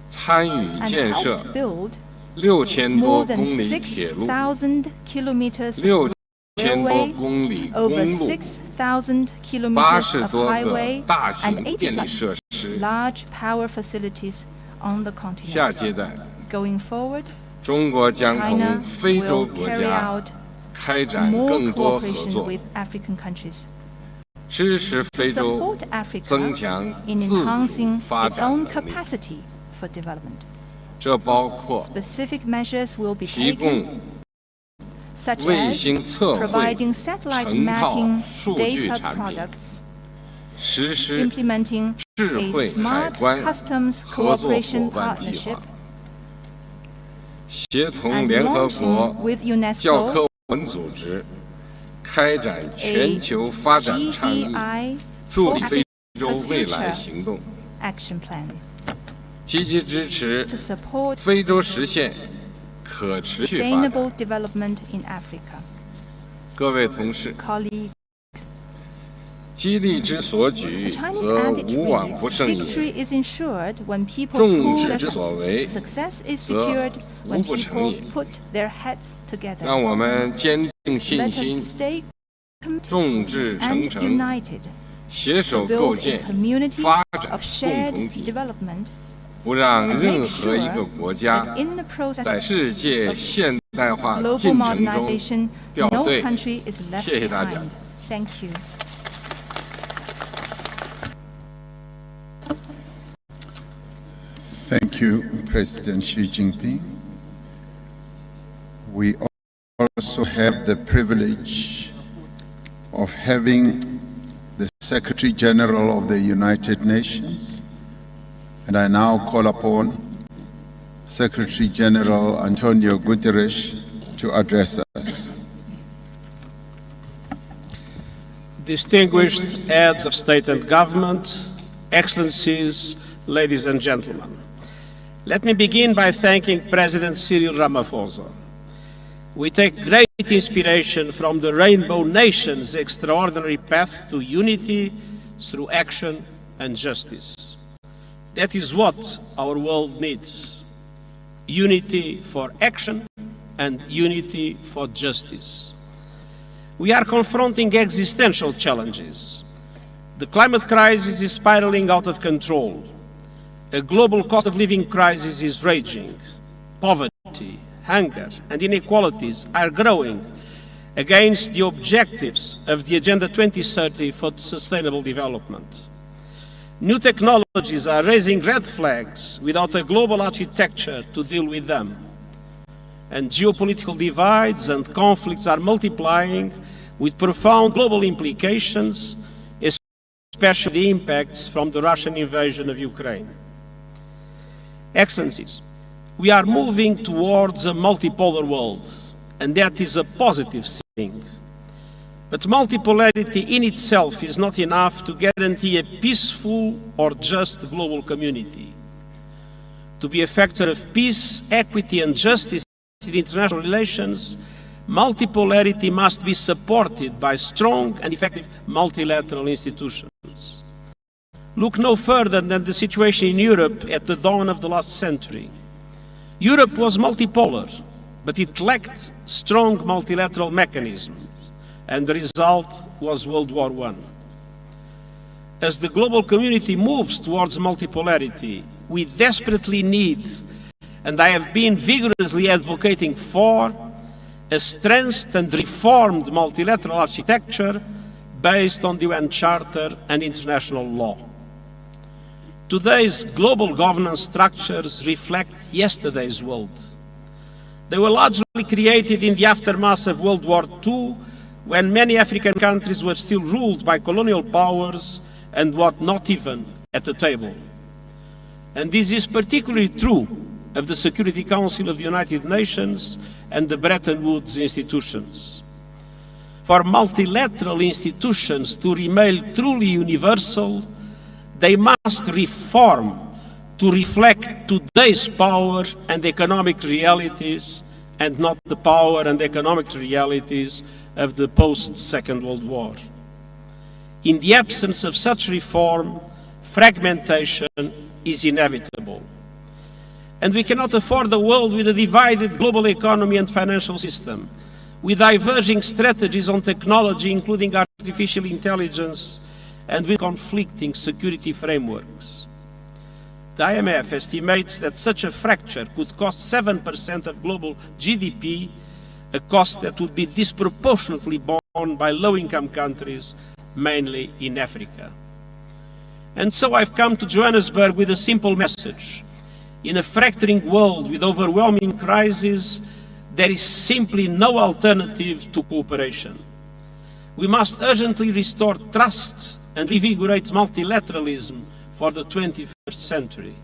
参与 and 建设 helped build 6000多 more than 公里铁路、 6,000 kilometers 6000多公里公 over 路、 6,000 kilometers 80 of 多个 highway 大 and 型 80 电力 plus 设施。 large power facilities on the 下 continent. 阶段， Going forward, 中国将 China 同非洲 will 国 carry 家 out 开展 more 更多合 cooperation 作， with African countries 支持 to 非洲 support Africa 增强 in 自主 enhancing 发 its 展 own 能力。 capacity for development. 这包括 Specific measures will be 提 taken, 供 such 卫 as 星测绘 providing satellite 成套 mapping 数据 data 产品， products, 实施 implementing 智 a 慧海 smart 关 customs 合作 cooperation 伙伴计 partnership, 划，协同 and 联合 launching 国 with 教 UNESCO 科文组织开展全球发展倡议， GDI 助 for 力非洲 Africa's 未来 future 行动， action plan 积极支持 to support 非洲实现可持续发展。 sustainable development in Africa. 各位同事， Colleagues, 激励之所举， the Chinese 则 adage 无往不 reads, 胜也。 victory is ensured when people 众 pull 志 their 之所为， success is 则 secured 无 when 不成 people 也。 put their heads together. 让我们坚定信 Let 心， us stay committed 众志成 and 城， united 携 to 手构 build a 建 community 发展 of 共 shared 同体， development 不让 and 任 make 何一个 sure 国家 that in the 在 process 世界现代化 global 进程中 modernization, 掉 no 队。 country is left 谢谢大家。 behind. Thank you. Thank you, President Xi Jinping. We also have the privilege of having the Secretary General of the United Nations, and I now call upon Secretary General Antonio Guterres to address us. Distinguished heads of state and government, excellencies, ladies and gentlemen. Let me begin by thanking President Cyril Ramaphosa. We take great inspiration from the Rainbow Nation's extraordinary path to unity through action and justice. That is what our world needs: unity for action and unity for justice. We are confronting existential challenges. The climate crisis is spiraling out of control. A global cost of living crisis is raging. Poverty, hunger, and inequalities are growing against the objectives of the Agenda 2030 for Sustainable Development. New technologies are raising red flags without a global architecture to deal with them. And geopolitical divides and conflicts are multiplying with profound global implications, especially the impacts from the Russian invasion of Ukraine. Excellencies, we are moving towards a multipolar world, and that is a positive thing. But multipolarity in itself is not enough to guarantee a peaceful or just global community. To be a factor of peace, equity, and justice in international relations, multipolarity must be supported by strong and effective multilateral institutions. Look no further than the situation in Europe at the dawn of the last century. Europe was multipolar, but it lacked strong multilateral mechanisms, and the result was World War I. As the global community moves towards multipolarity, we desperately need, and I have been vigorously advocating for, a strengthened and reformed multilateral architecture based on the UN Charter and international law. Today's global governance structures reflect yesterday's world. They were largely created in the aftermath of World War II, when many African countries were still ruled by colonial powers and were not even at the table. And this is particularly true of the Security Council of the United Nations and the Bretton Woods institutions. For multilateral institutions to remain truly universal, they must reform to reflect today's power and economic realities, and not the power and economic realities of the post-Second World War. In the absence of such reform, fragmentation is inevitable. And we cannot afford a world with a divided global economy and financial system, with diverging strategies on technology, including artificial intelligence, and with conflicting security frameworks. The IMF estimates that such a fracture could cost 7% of global GDP, a cost that would be disproportionately borne by low-income countries, mainly in Africa. And so I've come to Johannesburg with a simple message. In a fracturing world with overwhelming crises, there is simply no alternative to cooperation. We must urgently restore trust and revigorate multilateralism for the 21st century.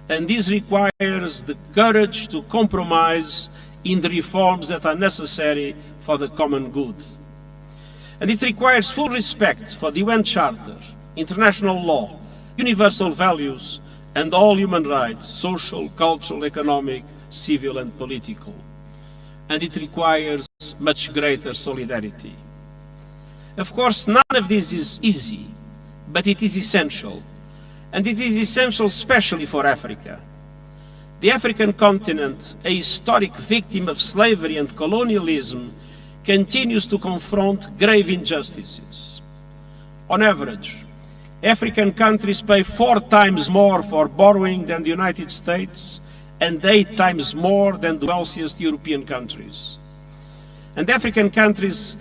And this requires the courage to compromise in the reforms that are necessary for the common good. And it requires full respect for the UN Charter, international law, universal values, and all human rights, social, cultural, economic, civil, and political. And it requires much greater solidarity. Of course, none of this is easy, but it is essential. And it is essential especially for Africa. The African continent, a historic victim of slavery and colonialism, continues to confront grave injustices. On average, African countries pay 4 times more for borrowing than the United States and 8 times more than the wealthiest European countries. And African countries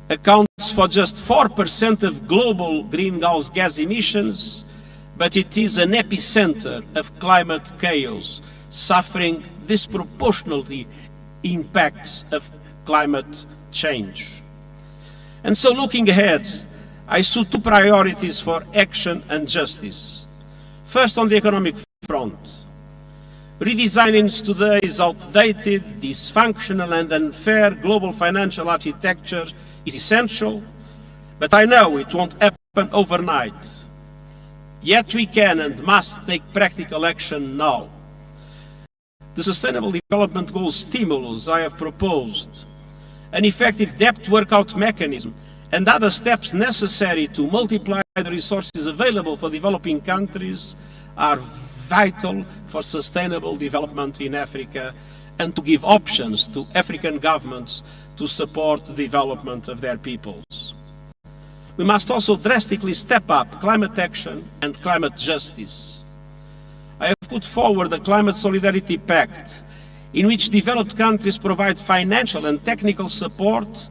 accounts for just 4% of global greenhouse gas emissions, but it is an epicenter of climate chaos, suffering disproportionately impacts of climate change. And so looking ahead, I saw 2 priorities for action and justice. First, on the economic front. Redesigning today's outdated, dysfunctional and unfair global financial architecture is essential, but I know it won't happen overnight. Yet we can and must take practical action now. The Sustainable Development Goals stimulus I have proposed, an effective debt workout mechanism, and other steps necessary to multiply the resources available for developing countries are vital for sustainable development in Africa and to give options to African governments to support the development of their peoples. We must also drastically step up climate action and climate justice. I have put forward a Climate Solidarity Pact in which developed countries provide financial and technical support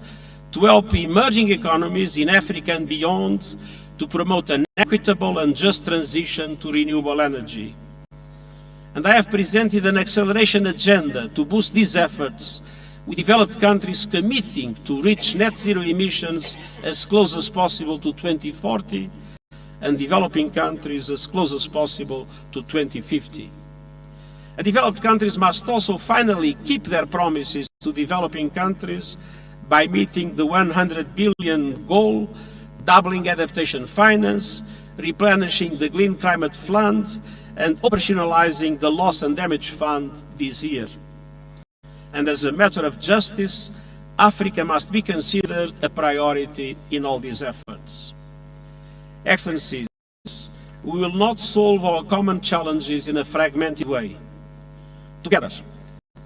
to help emerging economies in Africa and beyond to promote an equitable and just transition to renewable energy. And I have presented an acceleration agenda to boost these efforts, with developed countries committing to reach net zero emissions as close as possible to 2040, and developing countries as close as possible to 2050. And developed countries must also finally keep their promises to developing countries by meeting the 100 billion goal, doubling adaptation finance, replenishing the Green Climate Fund, and operationalizing the Loss and Damage Fund this year. And as a matter of justice, Africa must be considered a priority in all these efforts. Excellencies, we will not solve our common challenges in a fragmented way. Together,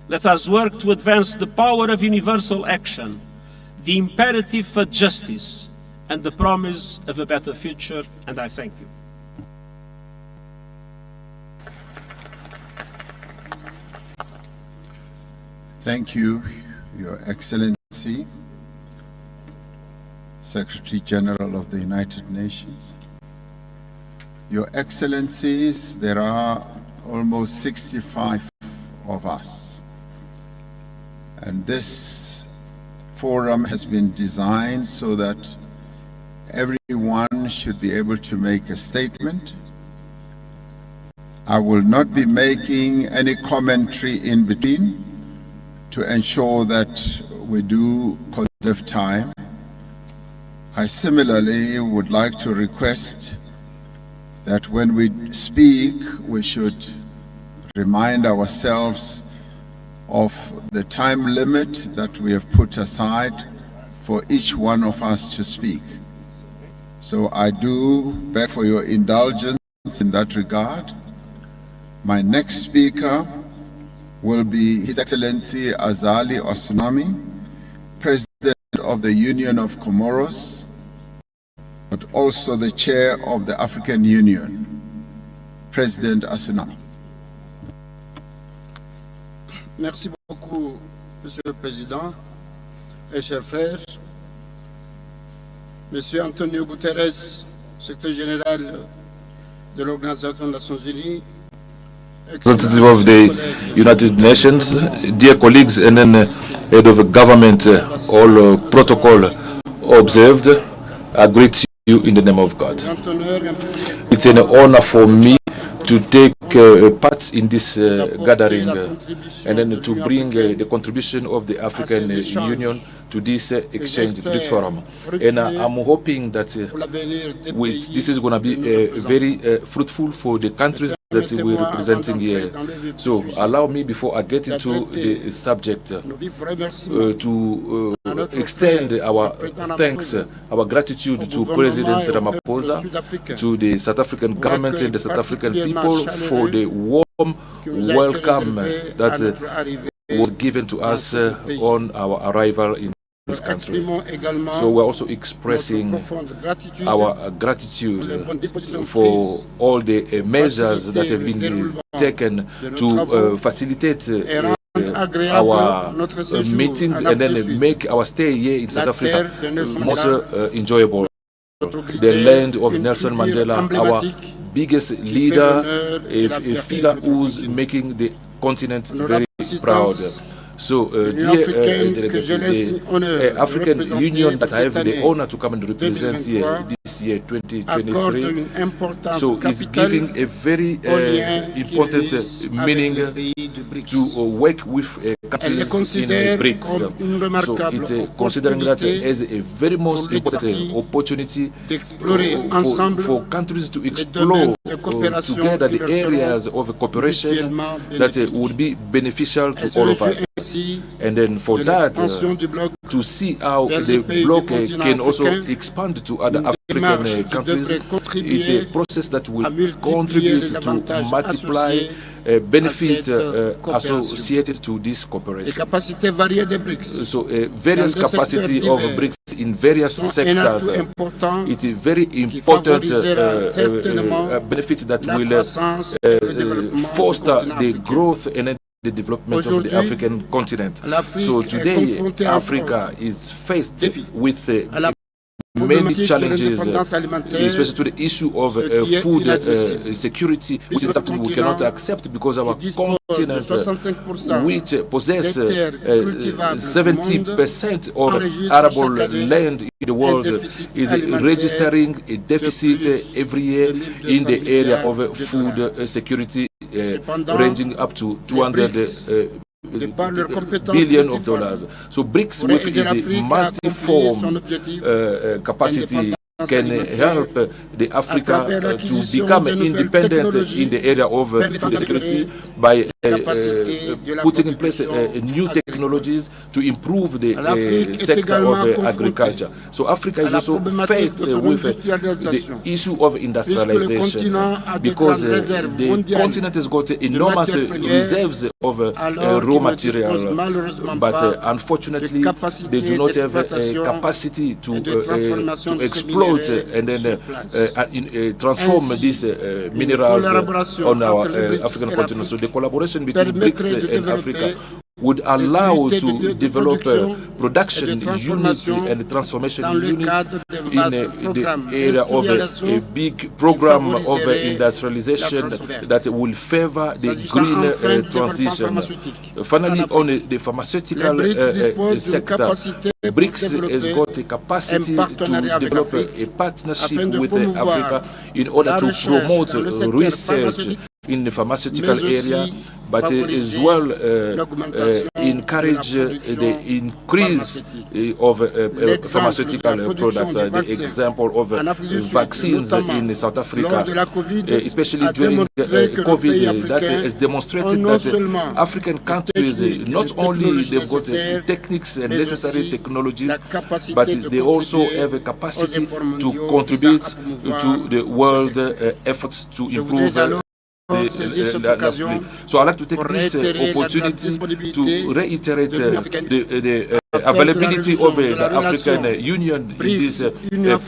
let us work to advance the power of universal action, the imperative for justice, and the promise of a better future, and I thank you. Thank you, Your Excellency, Secretary General of the United Nations. Your Excellencies, there are almost 65 of us, and this forum has been designed so that everyone should be able to make a statement. I will not be making any commentary in between to ensure that we do conserve time. I similarly would like to request that when we speak, we should remind ourselves of the time limit that we have put aside for each one of us to speak. So I do beg for your indulgence in that regard. My next speaker will be His Excellency Azali Osunami, President of the Union of Comoros, but also the Chair of the African Union. President Osunami. Merci beaucoup, Monsieur le Président et chers frères. Monsieur Antonio Guterres, Secrétaire général de l'Organisation des Nations Unies, representative of the United Nations, dear colleagues, and then head of government, all protocol observed, I greet you in the name of God. It's an honor for me to take part in this gathering and then to bring the contribution of the African Union to this exchange, to this forum. And I'm hoping that this is going to be very fruitful for the countries that we're representing here. So allow me, before I get into the subject, to extend our thanks, our gratitude to President Ramaphosa, to the South African government and the South African people for the warm welcome that was given to us on our arrival in this country. So we're also expressing our gratitude for all the measures that have been taken to facilitate our meetings and then make our stay here in South Africa more enjoyable. The land of Nelson Mandela, our biggest leader, a figure who's making the continent very proud. So, dear delegation, the African Union that I have the honor to come and represent here this year, 2023, so is giving a very important meaning to work with countries in the BRICS. So, it's considering that as a very most important opportunity for countries to explore together the areas of cooperation that would be beneficial to all of us. And then for that, to see how the bloc can also expand to other African countries, it's a process that will contribute to multiply benefits associated to this cooperation. So various capacity of BRICS in various sectors, it's a very important benefit that will foster the growth and the development of the African continent. So today, Africa is faced with many challenges, especially to the issue of food security, which is something we cannot accept because our continent, which possess 70% of arable land in the world, is registering a deficit every year in the area of food security, ranging up to $200 billion. So BRICS, with its multi-form capacity, can help the Africa to become independent in the area of food security by putting in place new technologies to improve the sector of agriculture. So Africa is also faced with the issue of industrialization because the continent has got enormous reserves of raw material, but unfortunately they do not have a capacity to exploit and then transform these minerals on our African continent. So the collaboration between BRICS and Africa would allow to develop production units and transformation units in the area of a big program of industrialization that will favor the green transition. Finally, on the pharmaceutical sector, BRICS has got a capacity to develop a partnership with Africa in order to promote research in the pharmaceutical area, but as well encourage the increase of pharmaceutical products. The example of vaccines in South Africa, especially during COVID, that has demonstrated that African countries, not only they've got techniques and necessary technologies, but they also have a capacity to contribute to the world efforts to improve. So I'd like to take this opportunity to reiterate the availability of the African Union in this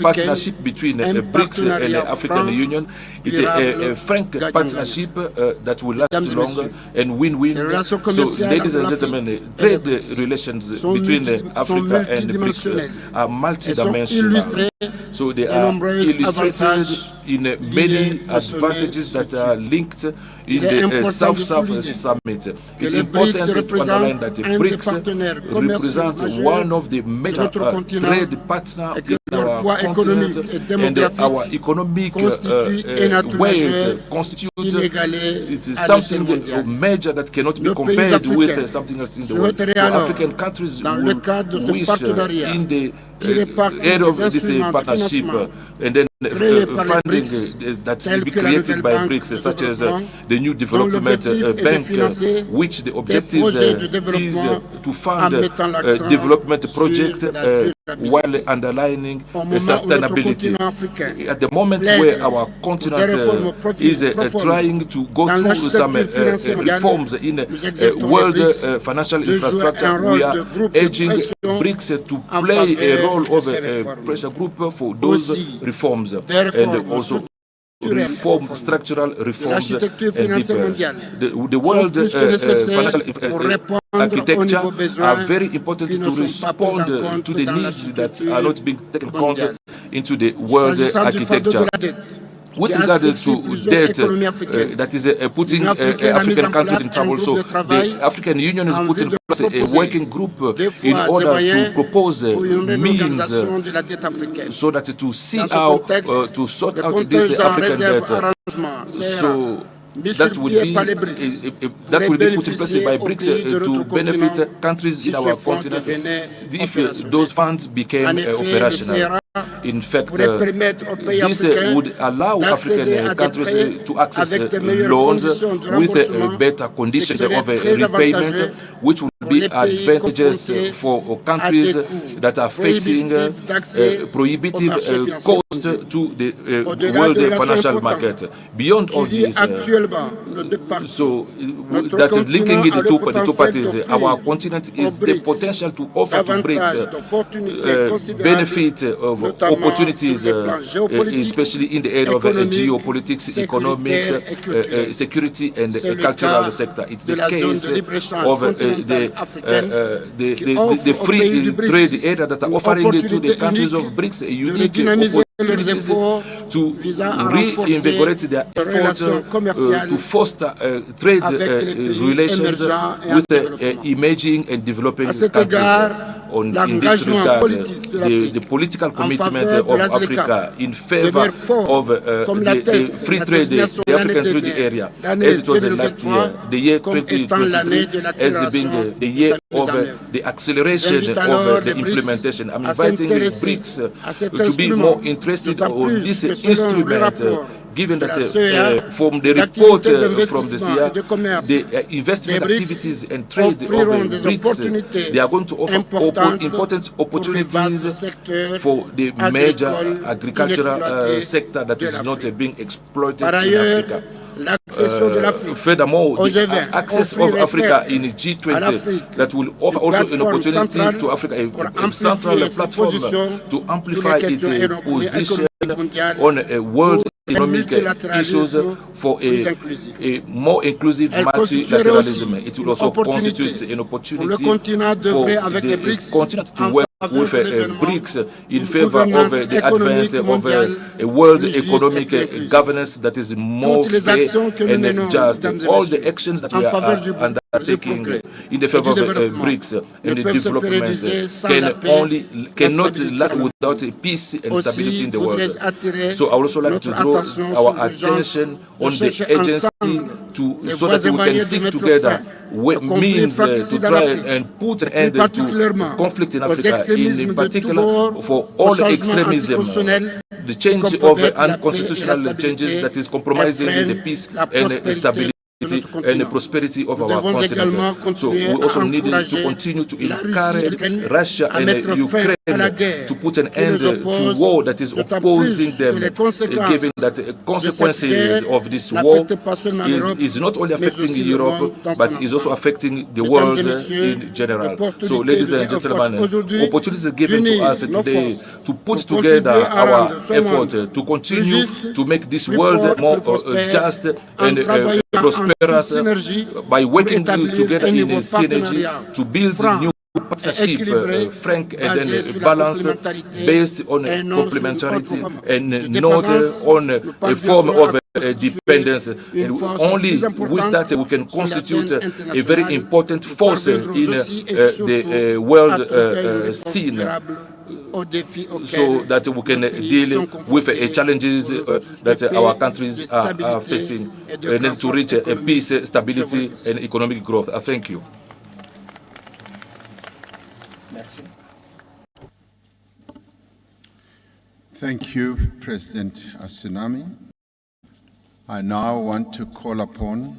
partnership between BRICS and the African Union. It's a frank partnership that will last longer and win-win. So, ladies and gentlemen, trade relations between Africa and BRICS are multidimensional. So they are illustrated in many advantages that are linked in the South-South Summit. It's important to underline that the BRICS represents one of the major trade partners in our continent, and our economic weight constitutes it's something major that cannot be compared with something else in the world. So African countries will wish in the area of this partnership and then funding that will be created by BRICS, such as the new development bank, which the objective is to fund development projects while underlining sustainability. At the moment where our continent is trying to go through some reforms in world financial infrastructure, we are urging BRICS to play a role of a pressure group for those reforms and also reform, structural reforms, and the world financial architecture are very important to respond to the needs that are not being taken account into the world architecture. With regard to debt that is putting African countries in trouble, so the African Union is putting in place a working group in order to propose means so that to see how to sort out this African debt. So that will be put in place by BRICS to benefit countries in our continent if those funds became operational. In fact, this would allow African countries to access loans with better conditions of repayment, which will be advantageous for countries that are facing prohibitive cost to the world financial market. Beyond all this, so that is linking the two parties, our continent is the potential to offer to BRICS benefit of opportunities, especially in the area of geopolitics, economics, security, and cultural sector. It's the case of the free trade area that are offering to the countries of BRICS a unique opportunities to reinvigorate their efforts to foster trade relations with emerging and developing countries. In this regard, the political commitment of Africa in favor of the free trade, the African trade area, as it was last year, the year 2023 has been the year of the acceleration of the implementation. I'm inviting the BRICS to be more interested on this instrument, given that from the report from this year, the investment activities and trade of BRICS, they are going to offer important opportunities for the major agricultural sector that is not being exploited in Africa. Furthermore, the access of Africa in G20 that will offer also an opportunity to Africa, a central platform to amplify its position on a world economic issues for a more inclusive multilateralism. It will also constitute an opportunity for the continent to work with BRICS in favor of the advent of a world economic governance that is more fair and just. All the actions that we are undertaking in the favor of BRICS and the development cannot last without peace and stability in the world. So I would also like to draw our attention on the agency so that we can seek together means to try and put an end to conflict in Africa, in particular for all extremism, the change of unconstitutional changes that is compromising the peace and stability and the prosperity of our continent. So we also need to continue to encourage Russia and Ukraine to put an end to war that is opposing them, given that the consequences of this war is not only affecting Europe, but is also affecting the world in general. So, ladies and gentlemen, opportunities given to us today to put together our effort to continue to make this world more just and prosperous by working together in a synergy to build new partnership, frank and then balance based on complementarity and not on a form of dependence. And only with that we can constitute a very important force in the world scene, so that we can deal with challenges that our countries are facing and to reach peace, stability and economic growth. Thank you. Thank you, President Asunami. I now want to call upon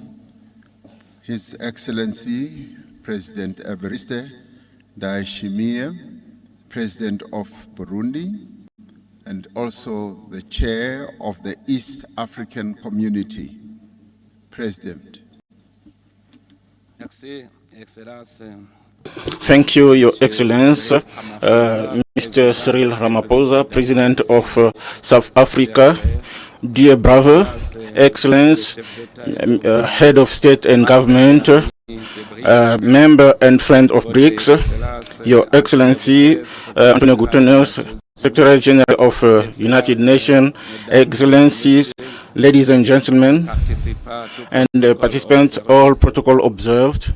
His Excellency President Evariste Ndayishimiye, President of Burundi, and also the Chair of the East African Community. President. Merci, Excellence. Thank you, Your Excellence, Mr. Cyril Ramaphosa, President of South Africa. Dear brother, Excellence, Head of State and Government, member and friend of BRICS, Your Excellency, Antonio Guterres, Secretary General of United Nations, Excellencies, ladies and gentlemen, and participants, all protocol observed.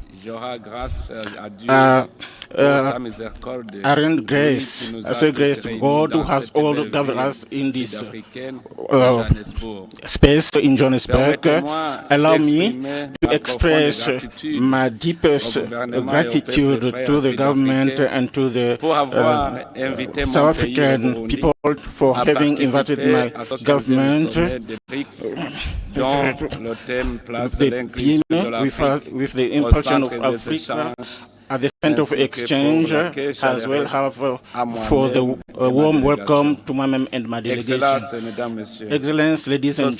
Arrend grace, I say grace to God who has all gathered us in this space in Johannesburg. Allow me to express my deepest gratitude to the government and to the South African people for having invited my government. The theme with the impulsion of Africa at the center of exchange, as well have for the warm welcome to my mem and my delegation. Excellence, ladies and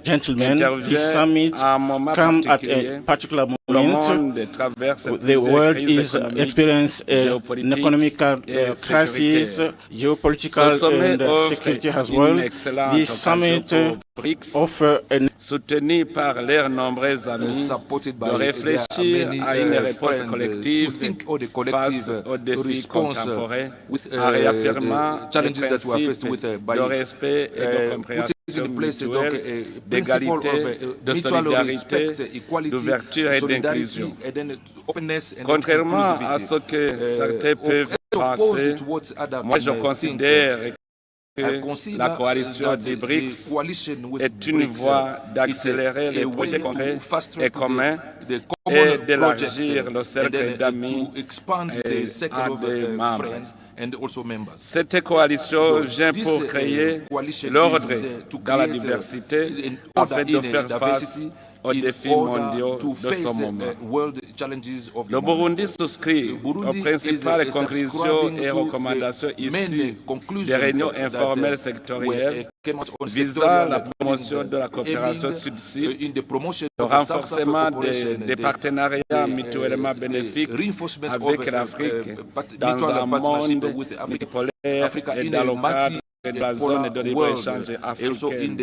gentlemen, this summit comes at a particular moment. The world is experiencing an economic crisis, geopolitical and security as well. This summit offre soutenu par leurs nombreux amis, de réfléchir à une réponse collective face aux défis contemporains, en réaffirmant les principes de respect et de compréhension mutuelle, d'égalité, de solidarité, d'ouverture et d'inclusion. Contrairement à ce que certains peuvent penser, moi je considère que la coalition des BRICS est une voie d'accélérer les projets concrets et communs et d'élargir le cercle d'amis à des membres. Cette coalition vient pour créer l'ordre dans la diversité afin de faire face aux défis mondiaux de ce moment. Le Burundi souscrit aux principales conclusions et recommandations issues des réunions informelles sectorielles visant la promotion de la coopération sud-sud, le renforcement des partenariats mutuellement bénéfiques avec l'Afrique dans un monde multipolaire et dans le cadre de la zone de libre-échange africaine.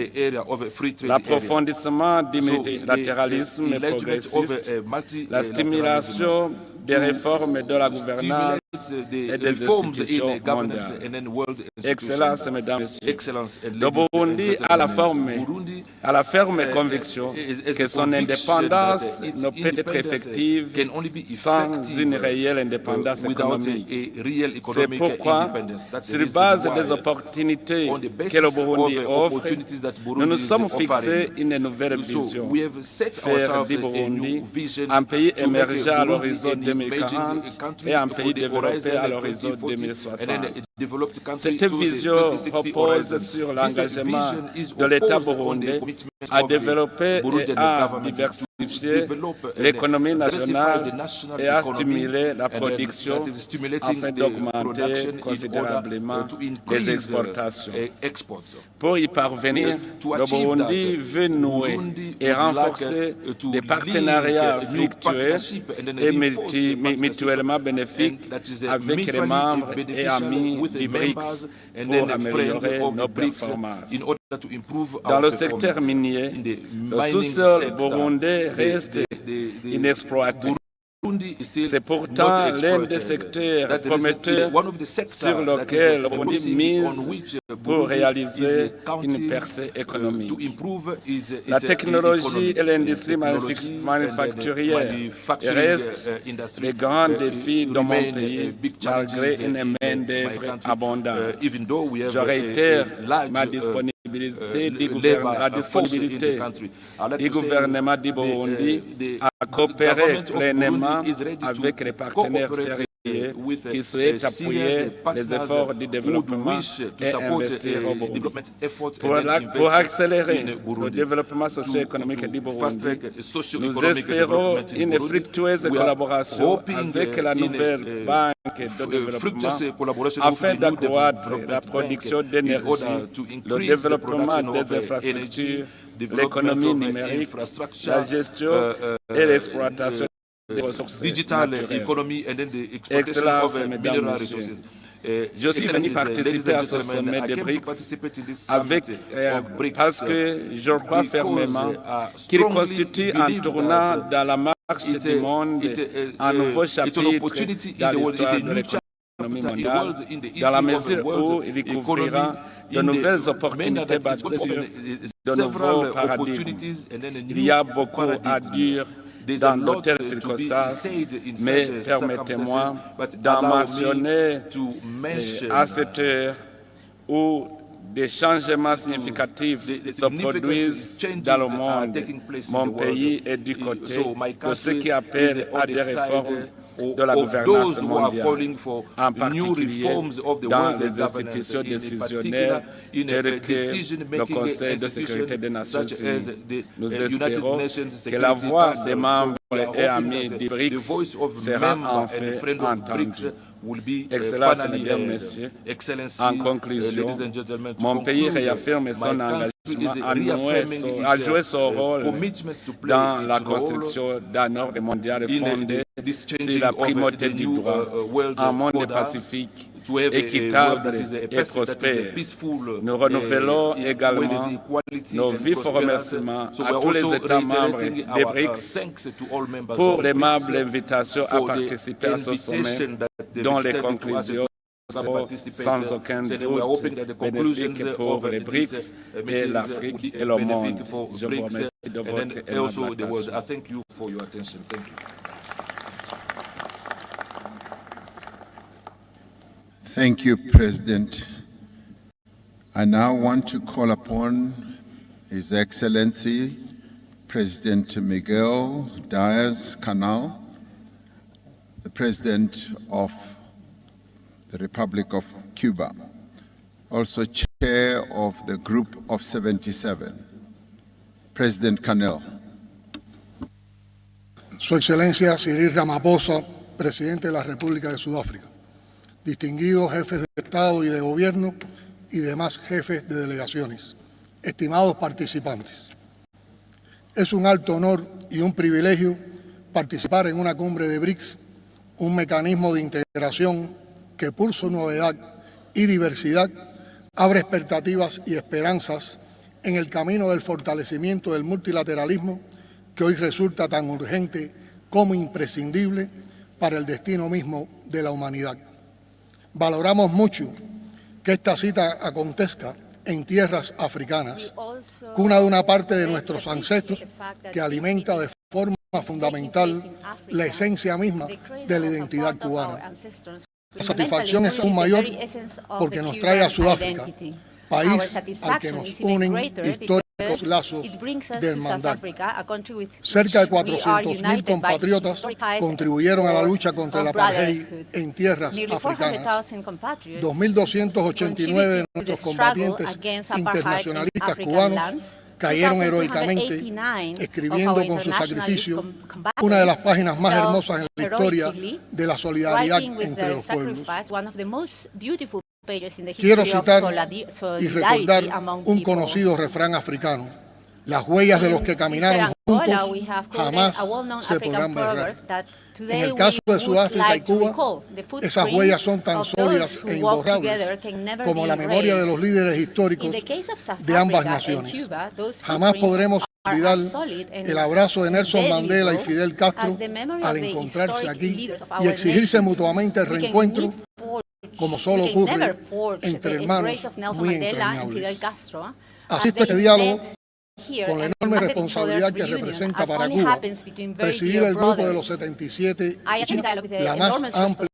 L'approfondissement du multilatéralisme progressiste, la stimulation des réformes de la gouvernance et des institutions mondiales. Excellences, mesdames et messieurs, le Burundi a la ferme conviction que son indépendance ne peut être effective sans une réelle indépendance économique. C'est pourquoi, sur base des opportunités que le Burundi offre, nous nous sommes fixés une nouvelle vision, faire du Burundi un pays émergent à l'horizon 2040 et un pays développé à l'horizon 2060. Cette vision repose sur l'engagement de l'État burundais à développer et à diversifier l'économie nationale et à stimuler la production afin d'augmenter considérablement les exportations. Pour y parvenir, le Burundi veut nouer et renforcer des partenariats fructueux et mutuellement bénéfiques avec les membres et amis du BRICS pour améliorer nos performances. Dans le secteur minier, le sous-sol burundais reste inexploité. C'est pourtant l'un des secteurs prometteurs sur lequel le Burundi mise pour réaliser une percée économique. La technologie et l'industrie manufacturière restent les grands défis de mon pays, malgré une main-d'œuvre abondante. Je réitère ma disponibilité du gouvernement du Burundi à coopérer pleinement avec les partenaires sérieux qui souhaitent appuyer les efforts du développement et investir au Burundi. Pour accélérer le développement socio-économique du Burundi, nous espérons une fructueuse collaboration avec la nouvelle banque de développement afin d'accroître la production d'énergie, le développement des infrastructures, l'économie numérique, la gestion et l'exploitation des ressources naturelles. Excellences, mesdames et messieurs, je suis venu participer à ce sommet des BRICS parce que je crois fermement qu'il constitue un tournant dans la marche du monde, un nouveau chapitre dans l'histoire de l'économie mondiale, dans la mesure où il couvrira de nouvelles opportunités basées sur de nouveaux paradigmes. Il y a beaucoup à dire dans d'autres circonstances, mais permettez-moi d'en mentionner à cette heure où des changements significatifs se produisent dans le monde. Mon pays est du côté de ceux qui appellent à des réformes de la gouvernance mondiale, en particulier dans les institutions décisionnaires telles que le Conseil de sécurité des Nations Unies. Nous espérons que la voix des membres et amis du BRICS sera enfin entendue. Excellences, mesdames et messieurs, en conclusion, mon pays réaffirme son engagement à jouer son rôle dans la construction d'un ordre mondial fondé sur la primauté du droit, un monde pacifique, équitable et prospère. Nous renouvelons également nos vifs remerciements à tous les États membres des BRICS pour l'aimable invitation à participer à ce sommet dont les conclusions seront sans aucun doute bénéfiques pour les BRICS et l'Afrique et le monde. Je vous remercie de votre aimable attention. Thank you, President. I now want to call upon His Excellency President Miguel Diaz-Canel, the President of the Republic of Cuba, also Chair of the Group of 77. President Canel. Su Excelencia Cyril Ramaphosa, Presidente de la República de Sudáfrica, distinguidos jefes de Estado y de Gobierno y demás jefes de delegaciones, estimados participantes. Es un alto honor y un privilegio participar en una cumbre de BRICS, un mecanismo de integración que por su novedad y diversidad abre expectativas y esperanzas en el camino del fortalecimiento del multilateralismo que hoy resulta tan urgente como imprescindible para el destino mismo de la humanidad. Valoramos mucho que esta cita acontezca en tierras africanas, cuna de una parte de nuestros ancestros que alimenta de forma fundamental la esencia misma de la identidad cubana. La satisfacción es aún mayor porque nos trae a Sudáfrica, país al que nos unen históricos lazos de hermandad. Cerca de 400.000 compatriotas contribuyeron a la lucha contra el apartheid en tierras africanas. 2.289 de nuestros combatientes internacionalistas cubanos cayeron heroicamente, escribiendo con su sacrificio una de las páginas más hermosas en la historia de la solidaridad entre los pueblos. Quiero citar y recordar un conocido refrán africano: las huellas de los que caminaron juntos jamás se podrán borrar. En el caso de Sudáfrica y Cuba, esas huellas son tan sólidas e imborrables como la memoria de los líderes históricos de ambas naciones. Jamás podremos olvidar el abrazo de Nelson Mandela y Fidel Castro al encontrarse aquí y exigirse mutuamente el reencuentro, como solo ocurre entre hermanos muy entrañables. Asisto a este diálogo con la enorme responsabilidad que representa para Cuba presidir el grupo de los 77, la más amplia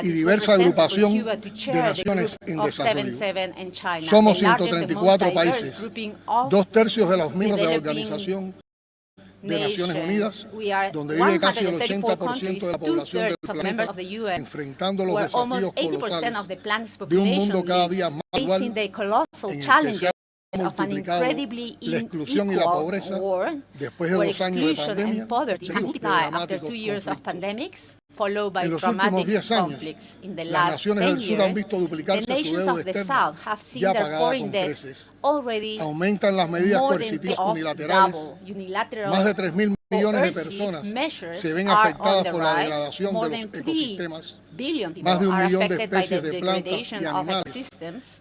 y diversa agrupación de naciones en desarrollo. Somos 134 países, 2/3 de los miembros de la Organización de Naciones Unidas, donde vive casi el 80% de la población del planeta, enfrentando los desafíos colosales de un mundo cada día más igual, en el que se ha multiplicado la exclusión y la pobreza después de 2 años de pandemia, seguidos de dramáticos conflictos. En los últimos 10 años, las naciones del sur han visto duplicarse su deuda externa, ya pagada con creces. Aumentan las medidas coercitivas unilaterales. Más de 3.000 millones de personas se ven afectadas por la degradación de los ecosistemas. Más de 1 millón de especies de plantas y animales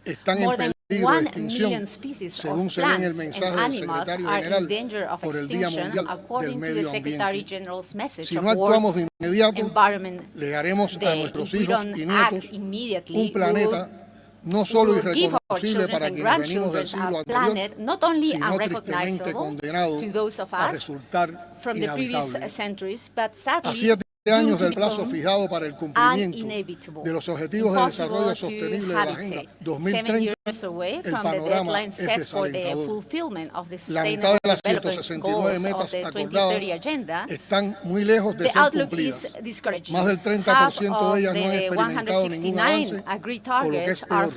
están en peligro de extinción, según se lee en el mensaje del secretario general por el Día Mundial del Medio Ambiente. Si no actuamos de inmediato, legaremos a nuestros hijos y nietos un planeta no solo irreconocible para quienes venimos del siglo anterior, sino tristemente condenado a resultar inhabitable. A 7 años del plazo fijado para el cumplimiento de los Objetivos de Desarrollo Sostenible de la Agenda 2030, el panorama es desalentador. La mitad de las 169 metas acordadas están muy lejos de ser cumplidas. Más del 30% de ellas no han experimentado ningún avance, o lo que es peor,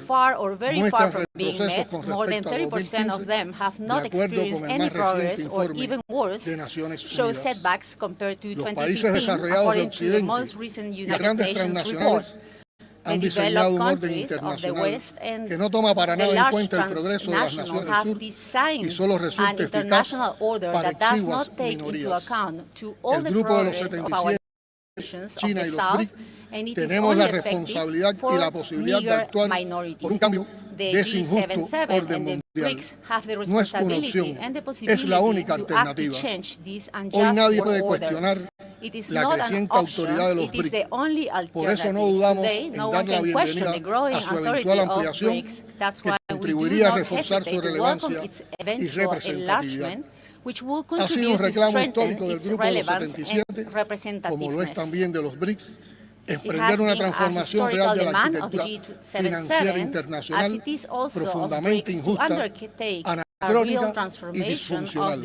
muestran retrocesos con respecto a 2015, de acuerdo con el más reciente informe de Naciones Unidas. Los países desarrollados de Occidente y grandes transnacionales han diseñado un orden internacional que no toma para nada en cuenta el progreso de las naciones del sur y solo resulta eficaz para exiguas minorías. El grupo de los 77, China y los BRICS, tenemos la responsabilidad y la posibilidad de actuar por un cambio de ese injusto orden mundial. No es una opción, es la única alternativa. Hoy nadie puede cuestionar la creciente autoridad de los BRICS. Por eso no dudamos en dar la bienvenida a su eventual ampliación, que contribuiría a reforzar su relevancia y representatividad. Ha sido un reclamo histórico del grupo de los 77, como lo es también de los BRICS, emprender una transformación real de la arquitectura financiera internacional profundamente injusta, anacrónica y disfuncional.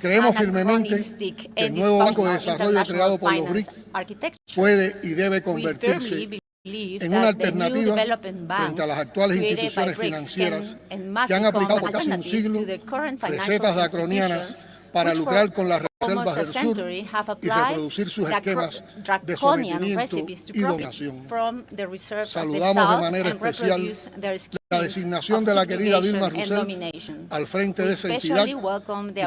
Creemos firmemente que el nuevo Banco de Desarrollo creado por los BRICS puede y debe convertirse en una alternativa frente a las actuales instituciones financieras que han aplicado por casi un siglo recetas draconianas para lucrar con las reservas del sur y reproducir sus esquemas de sometimiento y dominación. Saludamos de manera especial la designación de la querida Dilma Rousseff al frente de esa entidad y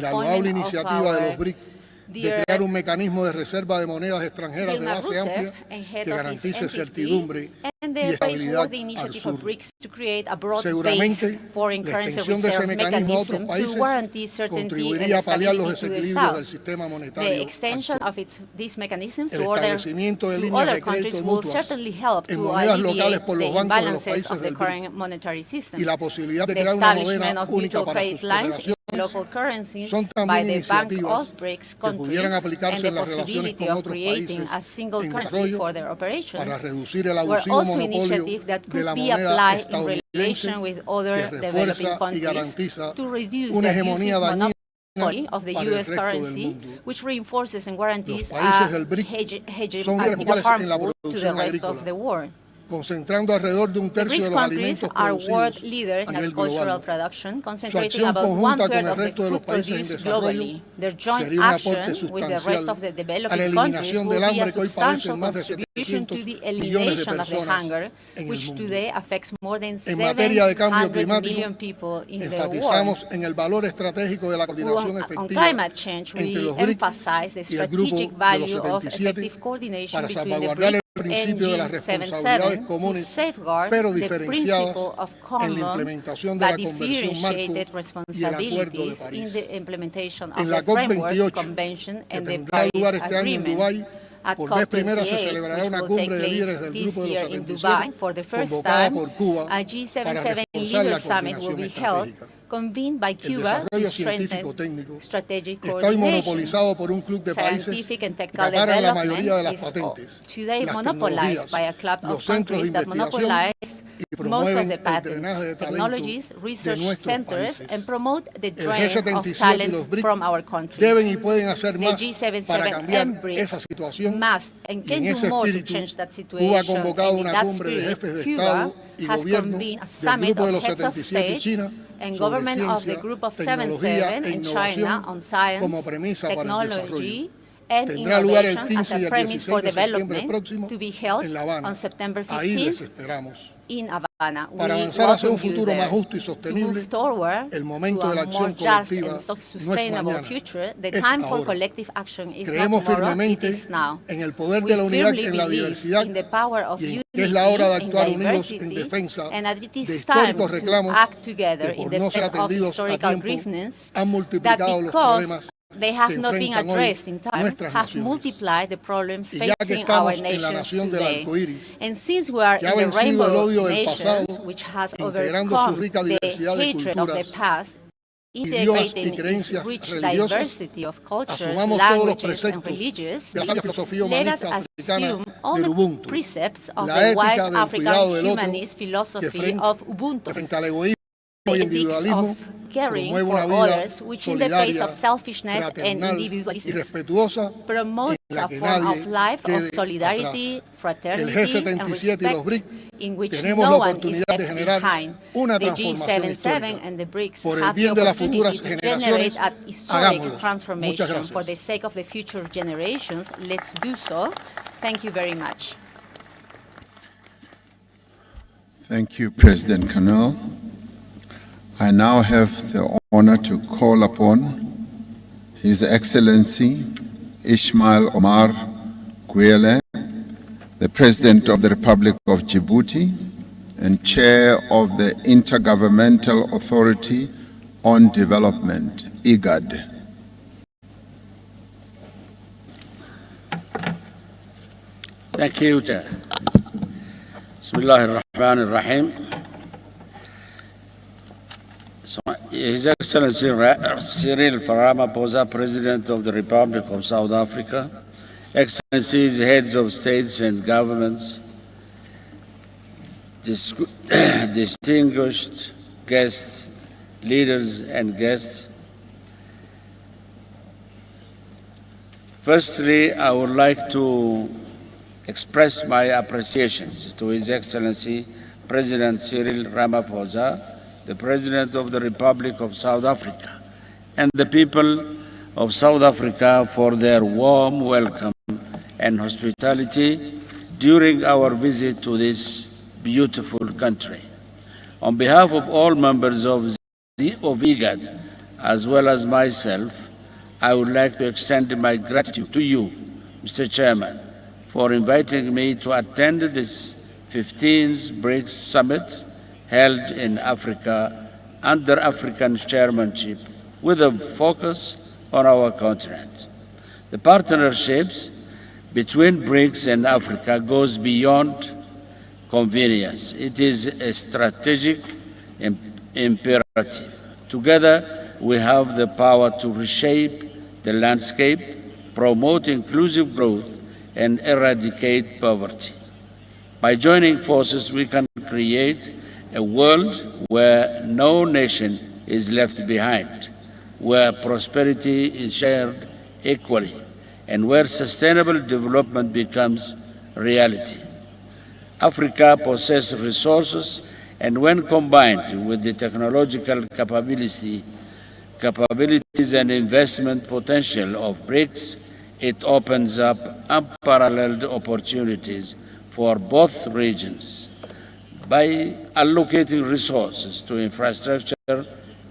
la loable iniciativa de los BRICS de crear un mecanismo de reserva de monedas extranjeras de base amplia que garantice certidumbre y estabilidad al sur. Seguramente, la extensión de ese mecanismo a otros países contribuiría a paliar los desequilibrios del sistema monetario actual. El establecimiento de líneas de crédito mutuas en monedas locales por los bancos de los países del BRICS y la posibilidad de crear una moneda única para sus operaciones son también iniciativas que pudieran aplicarse en las relaciones con otros países en desarrollo para reducir el abusivo monopolio de la moneda estadounidense que refuerza y garantiza una hegemonía dañina of the para el US resto del currency, mundo. which reinforces and guarantees Los países a del BRICS hedge son líderes en la harmful to the producción rest agrícola, of the world. concentrando alrededor de un The tercio BRICS de los countries alimentos are world producidos leaders a in nivel agricultural global. production, Su concentrating acción about conjunta con one-third el of the resto de los food países en produced desarrollo globally. Their joint sería un action aporte with the rest sustancial of the a la developing countries eliminación will del be a hambre que hoy substantial padecen más de contribution to 700 the millones de elimination of the personas hunger, en el which mundo. today affects more than En materia de cambio 700 climático, million people in the world. enfatizamos en el valor estratégico de la coordinación On efectiva climate change, entre we los BRICS emphasize the y el grupo strategic de value los of 77 effective coordination para between the salvaguardar el BRICS and principio de las responsabilidades G77 to comunes, safeguard pero the diferenciadas principle of en la common implementación de but la Convención Marco differentiated y el Acuerdo de responsibilities in París. the implementation of En la the Framework COP28, Convention que and the tendrá Paris lugar este año en Agreement. Dubái, At por vez primera se COP28, celebrará which una will cumbre take de líderes place del this Grupo de year los in 77, Dubai for the first convocada time. por Cuba A para G77 reforzar Leader la Summit will coordinación be held, estratégica. convened by El Cuba to desarrollo strengthen científico-técnico strategic está hoy coordination. monopolizado por un club de países Scientific and que technical acaparan la development mayoría de las is patentes, today las monopolized tecnologías, by a club of los centros de countries that investigación monopolize y most of promueven the el drenaje patents, de talento technologies, de research nuestros centers, países. and promote the El drain of G77 y talent los BRICS from our countries. deben y pueden hacer The más G77 para cambiar and BRICS esa situación, must and y en can ese do more to espíritu change that Cuba ha situation. convocado And in una that cumbre de spirit, jefes de Cuba Estado y has gobierno convened a del summit Grupo de of los heads of 77 y state China and sobre government of the ciencia, Group of tecnología 77 e in China innovación on science, como premisa para el desarrollo. technology, and Tendrá lugar el innovation as 15 y a el premise 16 for de septiembre development próximo to be held en La Habana. on September Ahí les 15 esperamos. in Havana. Para We avanzar hacia un welcome you futuro there. más justo y To sostenible, move toward el to momento de la a acción more just colectiva and no es sustainable mañana, future, the es time for ahora. collective action is not Creemos tomorrow, it firmemente is now. en el poder We de la unidad firmly en la believe diversidad in the power of y en unity que es la hora de in actuar unidos en diversity, defensa and that it de is time históricos to reclamos act together que in por no ser defense of atendidos a historical tiempo grievances han that multiplicado los because problemas they have que not been enfrentan hoy addressed in time, nuestras have naciones. multiplied the problems Y ya que facing our estamos en la nations nación del today. arco iris, And since we are que ha in the vencido el rainbow odio del nations, pasado, which has integrando su overcome rica the diversidad de hatred of the culturas, past, idiomas y integrating its creencias rich religiosas, diversity of cultures, asumamos todos los languages, and preceptos religions, de la sabia filosofía let us humanista africana assume all del the Ubuntu, precepts of la the ética wise del African cuidado del otro, humanist philosophy frente, of Ubuntu, frente al egoísmo y the ethics individualismo, of caring promueve for una vida others, which in the face solidaria, of selfishness and fraternal y individualism respetuosa, promotes en la a que form nadie of life of quede solidarity, atrás. fraternity, El G77 and y respect, los BRICS in which tenemos no la one is oportunidad de left generar behind. una The transformación G77 histórica. and the BRICS Por el have the bien de las opportunity futuras to generate generaciones, a historic hagámoslo. Muchas transformation gracias. for the sake of the future generations. Let's do so. Thank you very much. Thank you, President Canal. I now have the honor to call upon His Excellency Ismail Omar Guelleh, the President of the Republic of Djibouti and Chair of the Intergovernmental Authority on Development, IGAD. Thank you, Chair. Bismillah ar-Rahman ar-Rahim. His Excellency Cyril Ramaphosa, President of the Republic of South Africa, Excellencies, heads of states and governments, distinguished guests, leaders and guests. Firstly, I would like to express my appreciations to His Excellency President Cyril Ramaphosa, the President of the Republic of South Africa, and the people of South Africa for their warm welcome and hospitality during our visit to this beautiful country. On behalf of all members of IGAD, as well as myself, I would like to extend my gratitude to you, Mr. Chairman, for inviting me to attend this 15th BRICS Summit held in Africa under African chairmanship with a focus on our continent. The partnerships between BRICS and Africa goes beyond convenience. It is a strategic imperative. Together, we have the power to reshape the landscape, promote inclusive growth, and eradicate poverty. By joining forces, we can create a world where no nation is left behind, where prosperity is shared equally, and where sustainable development becomes reality. Africa possesses resources, and when combined with the technological capabilities and investment potential of BRICS, it opens up unparalleled opportunities for both regions. By allocating resources to infrastructure,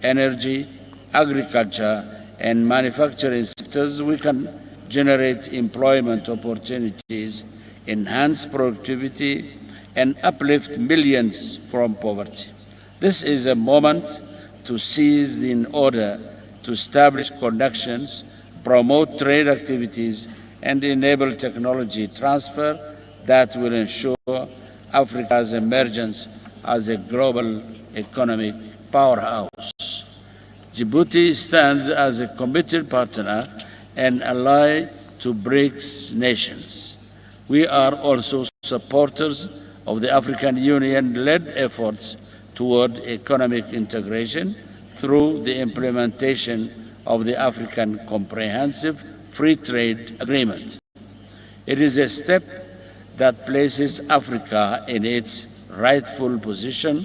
energy, agriculture, and manufacturing sectors, we can generate employment opportunities, enhance productivity, and uplift millions from poverty. This is a moment to seize in order to establish connections, promote trade activities, and enable technology transfer that will ensure Africa's emergence as a global economic powerhouse. Djibouti stands as a committed partner and ally to BRICS nations. We are also supporters of the African Union-led efforts toward economic integration through the implementation of the African Comprehensive Free Trade Agreement. It is a step that places Africa in its rightful position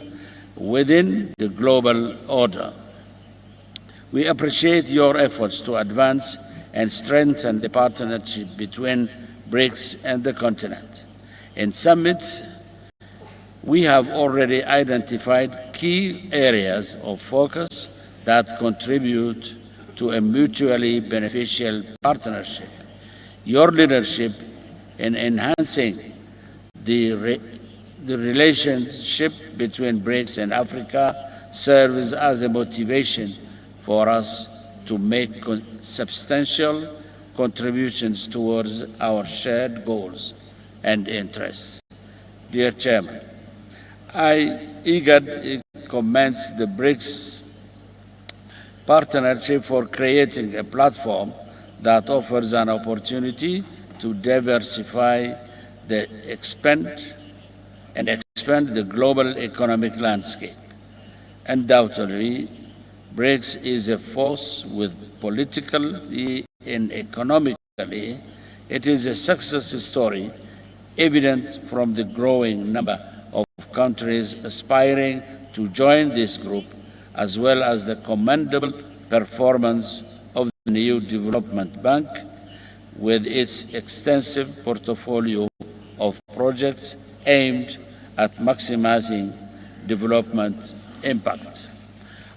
within the global order. We appreciate your efforts to advance and strengthen the partnership between BRICS and the continent. In summits, we have already identified key areas of focus that contribute to a mutually beneficial partnership. Your leadership in enhancing the relationship between BRICS and Africa serves as a motivation for us to make substantial contributions towards our shared goals and interests. Dear Chairman, I eagerly commend the BRICS partnership for creating a platform that offers an opportunity to diversify expand the global economic landscape. Undoubtedly, BRICS is a force with politically and economically. It is a success story evident from the growing number of countries aspiring to join this group, as well as the commendable performance of the new development bank with its extensive portfolio of projects aimed at maximizing development impact.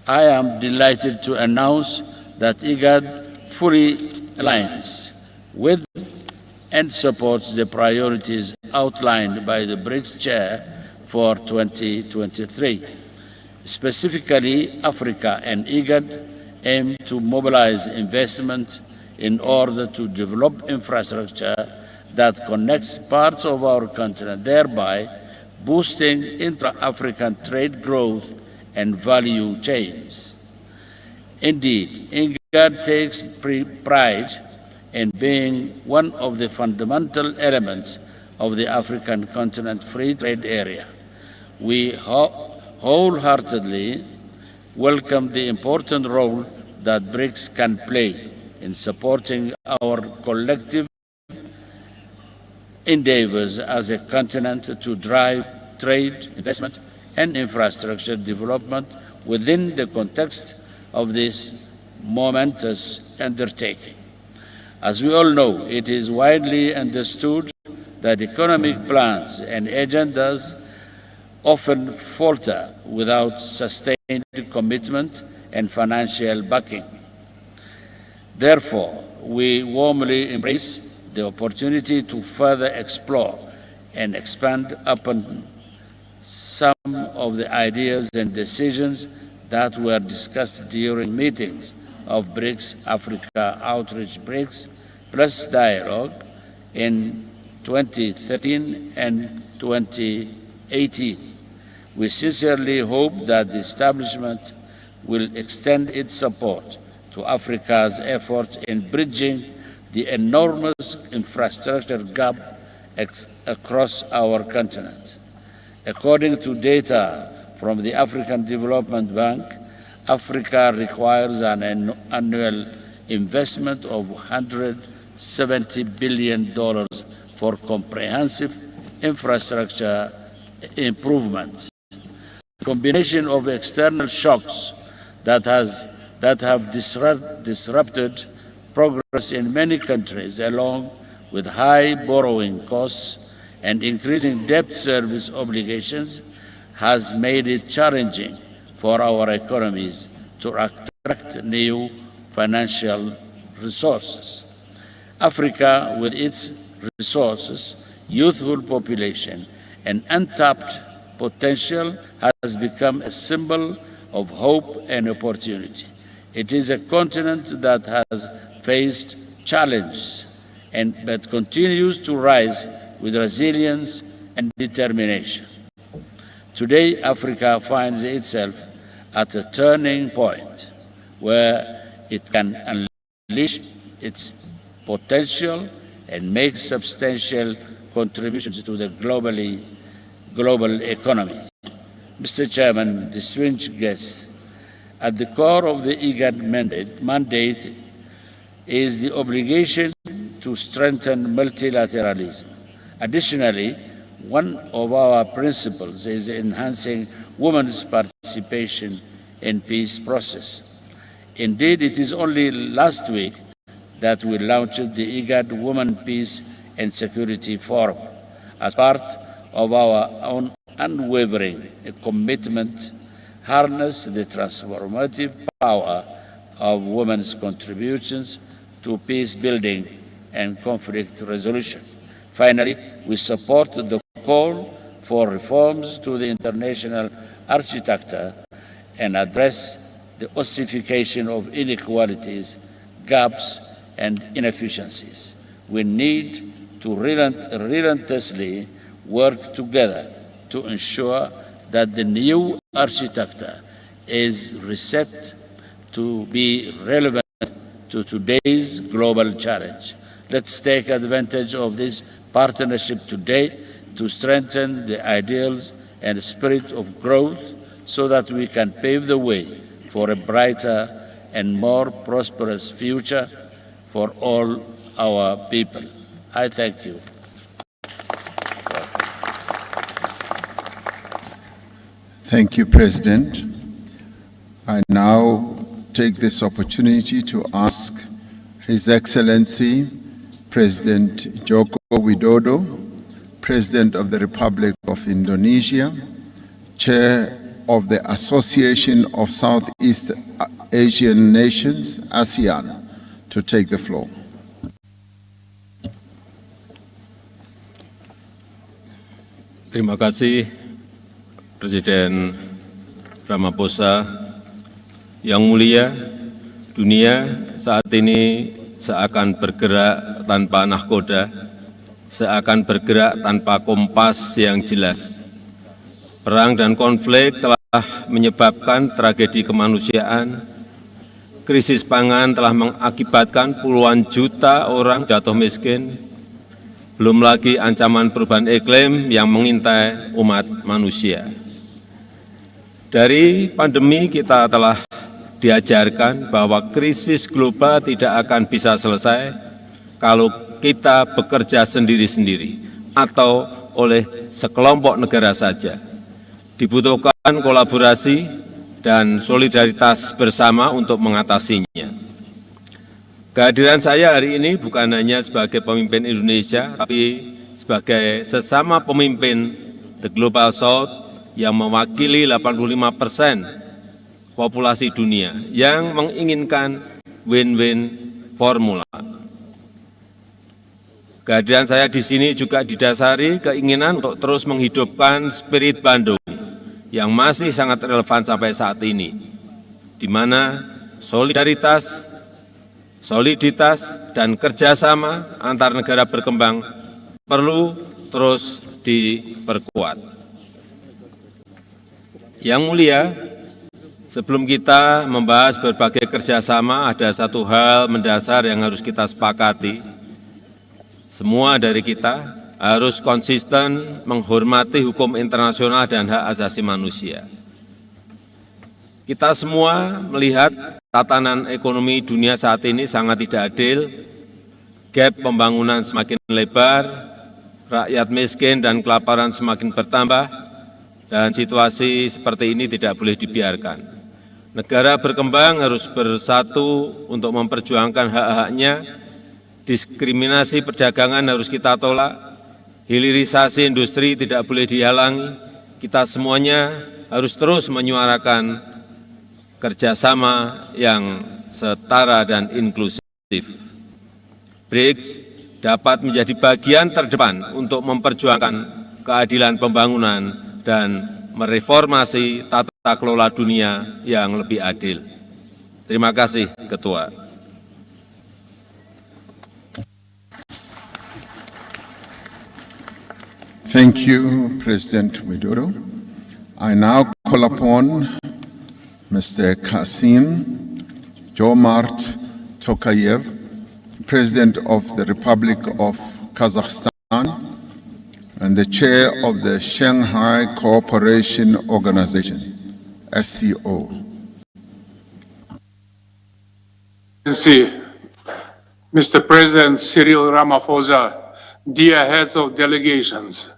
I am delighted to announce that IGAD fully aligns with and supports the priorities outlined by the BRICS Chair for 2023. Specifically, Africa and IGAD aim to mobilize investment in order to develop infrastructure that connects parts of our continent, thereby boosting intra-African trade growth and value chains. Indeed, IGAD takes pride in being one of the fundamental elements of the African continent free trade area. We wholeheartedly welcome the important role that BRICS can play in supporting our collective endeavors as a continent to drive trade, investment, and infrastructure development within the context of this momentous undertaking. As we all know, it is widely understood that economic plans and agendas often falter without sustained commitment and financial backing. Therefore, we warmly embrace the opportunity to further explore and expand upon some of the ideas and decisions that were discussed during meetings of BRICS-Africa Outreach BRICS Plus Dialogue in 2013 and 2018. We sincerely hope that the establishment will extend its support to Africa's effort in bridging the enormous infrastructure gap across our continent. According to data from the African Development Bank, Africa requires an annual investment of $170 billion for comprehensive infrastructure improvements. The combination of external shocks that have disrupted progress in many countries, along with high borrowing costs and increasing debt service obligations, has made it challenging for our economies to attract new financial resources. Africa, with its resources, youthful population, and untapped potential, has become a symbol of hope and opportunity. It is a continent that has faced challenges but continues to rise with resilience and determination. Today, Africa finds itself at a turning point where it can unleash its potential and make substantial contributions to the global economy. Mr. Chairman, distinguished guests, at the core of the IGAD mandate is the obligation to strengthen multilateralism. Additionally, one of our principles is enhancing women's participation in peace process. Indeed, it is only last week that we launched the IGAD Women, Peace and Security Forum as part of our own unwavering commitment harness the transformative power of women's contributions to peace building and conflict resolution. Finally, we support the call for reforms to the international architecture and address the ossification of inequalities, gaps, and inefficiencies. We need to relentlessly work together to ensure that the new architecture is reset to be relevant to today's global challenge. Let's take advantage of this partnership today to strengthen the ideals and spirit of growth so that we can pave the way for a brighter and more prosperous future for all our people. I thank you. Thank you, President. I now take this opportunity to ask His Excellency President Joko Widodo, President of the Republic of Indonesia, Chair of the Association of Southeast Asian Nations, ASEAN, to take the floor. Terima kasih Presiden Ramaphosa. Yang mulia, dunia saat ini seakan bergerak tanpa nahkoda, seakan bergerak tanpa kompas yang jelas. Perang dan konflik telah menyebabkan tragedi kemanusiaan. Krisis pangan telah mengakibatkan puluhan juta orang jatuh miskin. Belum lagi ancaman perubahan iklim yang mengintai umat manusia. Dari pandemi kita telah diajarkan bahwa krisis global tidak akan bisa selesai kalau kita bekerja sendiri-sendiri atau oleh sekelompok negara saja. Dibutuhkan kolaborasi dan solidaritas bersama untuk mengatasinya. Kehadiran saya hari ini bukan hanya sebagai pemimpin Indonesia, tapi sebagai sesama pemimpin The Global South yang mewakili 85% populasi dunia yang menginginkan win-win formula. Kehadiran saya di sini juga didasari keinginan untuk terus menghidupkan spirit Bandung yang masih sangat relevan sampai saat ini, di mana solidaritas, soliditas, dan kerjasama antar negara berkembang perlu terus diperkuat. Yang mulia, sebelum kita membahas berbagai kerjasama, ada satu hal mendasar yang harus kita sepakati. Semua dari kita harus konsisten menghormati hukum internasional dan hak asasi manusia. Kita semua melihat tatanan ekonomi dunia saat ini sangat tidak adil, gap pembangunan semakin lebar, rakyat miskin dan kelaparan semakin bertambah, dan situasi seperti ini tidak boleh dibiarkan. Negara berkembang harus bersatu untuk memperjuangkan hak-haknya. Diskriminasi perdagangan harus kita tolak, hilirisasi industri tidak boleh dihalangi. Kita semuanya harus terus menyuarakan kerjasama yang setara dan inklusif. BRICS dapat menjadi bagian terdepan untuk memperjuangkan keadilan pembangunan dan mereformasi tata kelola dunia yang lebih adil. Terima kasih, Ketua. Thank you, President Widodo. I now call upon Mr. Kasim Jomart Tokayev, President of the Republic of Kazakhstan and the Chair of the Shanghai Cooperation Organization, SCO. Mr. President Cyril Ramaphosa, dear heads of delegations,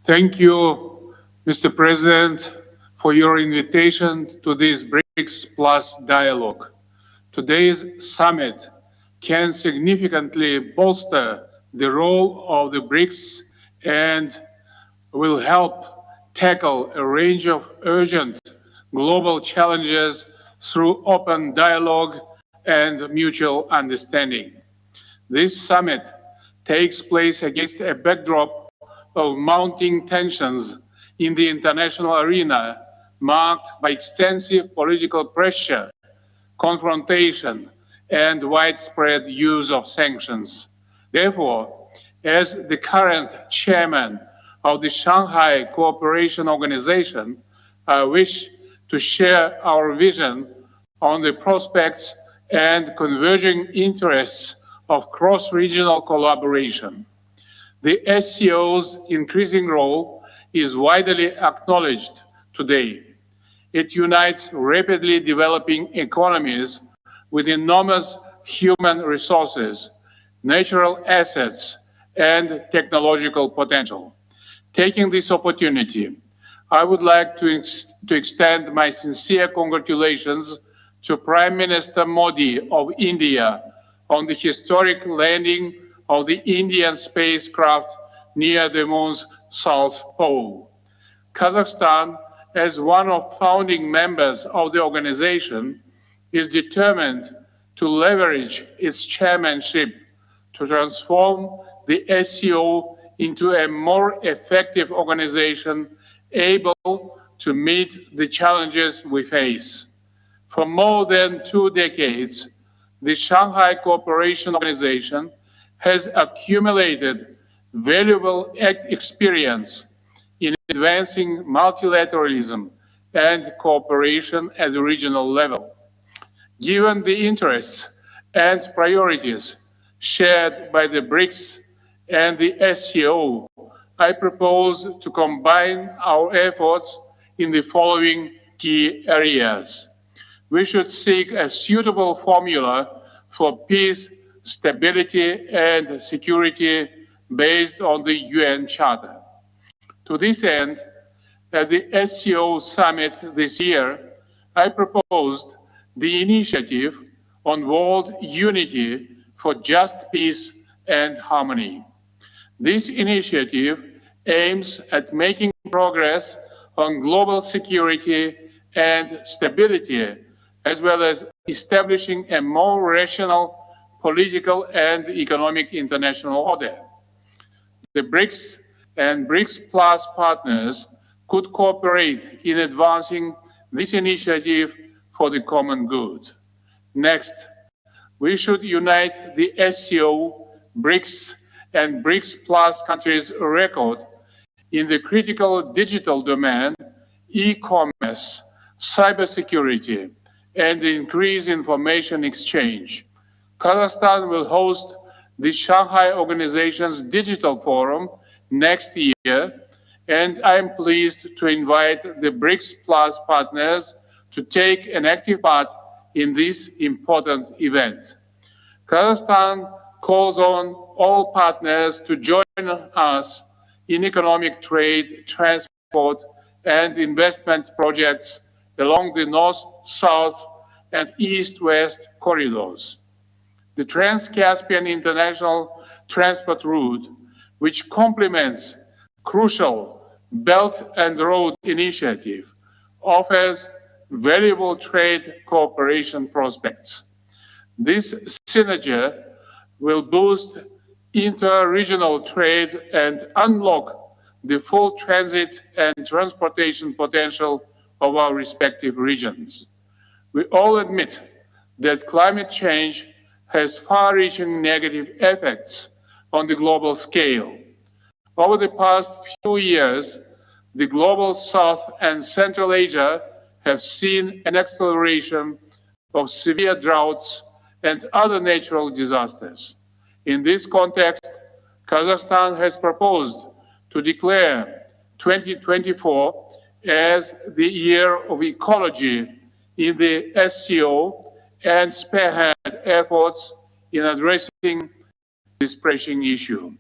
thank you, Mr. President, for your invitation to this BRICS Plus dialogue. Today's summit can significantly bolster the role of the BRICS and will help tackle a range of urgent global challenges through open dialogue and mutual understanding. This summit takes place against a backdrop of mounting tensions in the international arena, marked by extensive political pressure, confrontation, and widespread use of sanctions. Therefore, as the current chairman of the Shanghai Cooperation Organization, I wish to share our vision on the prospects and converging interests of cross-regional collaboration. The SCO's increasing role is widely acknowledged today. It unites rapidly developing economies with enormous human resources, natural assets, and technological potential. Taking this opportunity, I would like to extend my sincere congratulations to Prime Minister Modi of India on the historic landing of the Indian spacecraft near the moon's South Pole. Kazakhstan, as one of founding members of the organization, is determined to leverage its chairmanship to transform the SCO into a more effective organization able to meet the challenges we face. For more than 2 decades, the Shanghai Cooperation Organization has accumulated valuable experience in advancing multilateralism and cooperation at the regional level. Given the interests and priorities shared by the BRICS and the SCO, I propose to combine our efforts in the following key areas. We should seek a suitable formula for peace, stability, and security based on the UN Charter. To this end, at the SCO summit this year, I proposed the initiative on World Unity for Just Peace and Harmony. This initiative aims at making progress on global security and stability, as well as establishing a more rational political and economic international order. The BRICS and BRICS Plus partners could cooperate in advancing this initiative for the common good. Next, we should unite the SCO, BRICS, and BRICS Plus countries' record in the critical digital domain, e-commerce, cybersecurity, and increased information exchange. Kazakhstan will host the Shanghai Organization's Digital Forum next year, and I am pleased to invite the BRICS Plus partners to take an active part in this important event. Kazakhstan calls on all partners to join us in economic trade, transport, and investment projects along the north-south and east-west corridors. The Trans-Caspian International Transport Route, which complements crucial Belt and Road Initiative, offers valuable trade cooperation prospects. This synergy will boost inter-regional trade and unlock the full transit and transportation potential of our respective regions. We all admit that climate change has far-reaching negative effects on the global scale. Over the past few years, the global South and Central Asia have seen an acceleration of severe droughts and other natural disasters. In this context, Kazakhstan has proposed to declare 2024 as the Year of Ecology in the SCO and spearhead efforts in addressing this pressing issue.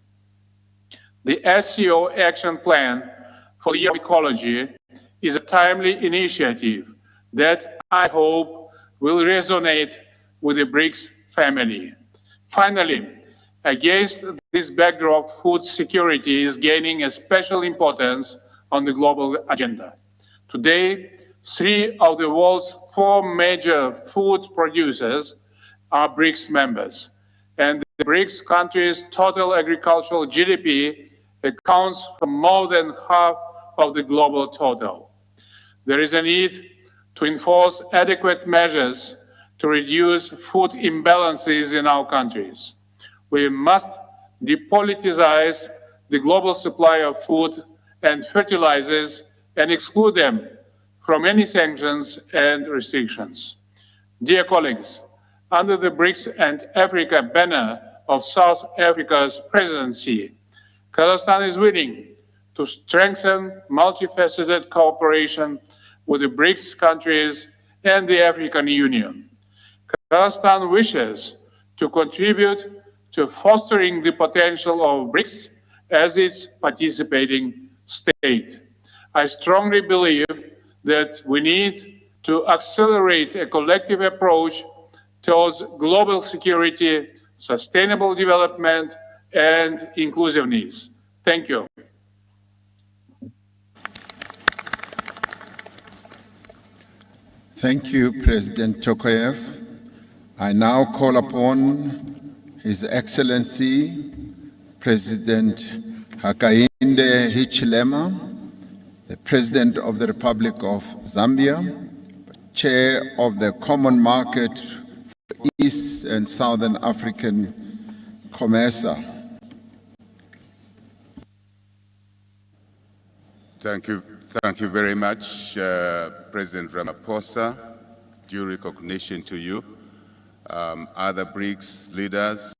The SCO Action Plan for the Year of Ecology is a timely initiative that I hope will resonate with the BRICS family. Finally, against this backdrop, food security is gaining a special importance on the global agenda. Today, 3 of the world's 4 major food producers are BRICS members, and the BRICS countries' total agricultural GDP accounts for more than half of the global total. There is a need to enforce adequate measures to reduce food imbalances in our countries. We must depoliticize the global supply of food and fertilizers and exclude them from any sanctions and restrictions. Dear colleagues, under the BRICS and Africa banner of South Africa's presidency, Kazakhstan is willing to strengthen multifaceted cooperation with the BRICS countries and the African Union. Kazakhstan wishes to contribute to fostering the potential of BRICS as its participating state. I strongly believe that we need to accelerate a collective approach towards global security, sustainable development, and inclusiveness. Thank you. Thank you, President Tokayev. I now call upon His Excellency, President Hakainde Hichilema, the President of the Republic of Zambia, Chair of the Common Market for East and Southern African COMESA. Thank you very much, President Ramaphosa. Due recognition to you. Other BRICS leaders,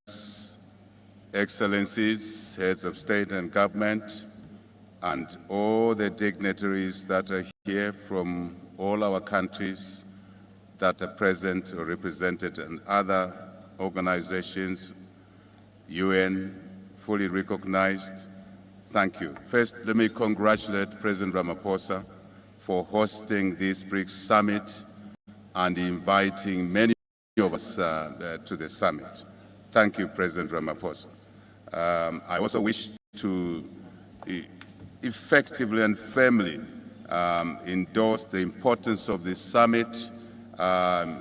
excellencies, heads of state and government, and all the dignitaries that are here from all our countries that are present or represented, and other organizations, UN, fully recognized. Thank you. First, let me congratulate President Ramaphosa for hosting this BRICS summit and inviting many of us to the summit. Thank you, President Ramaphosa. I also wish to effectively and firmly endorse the importance of this summit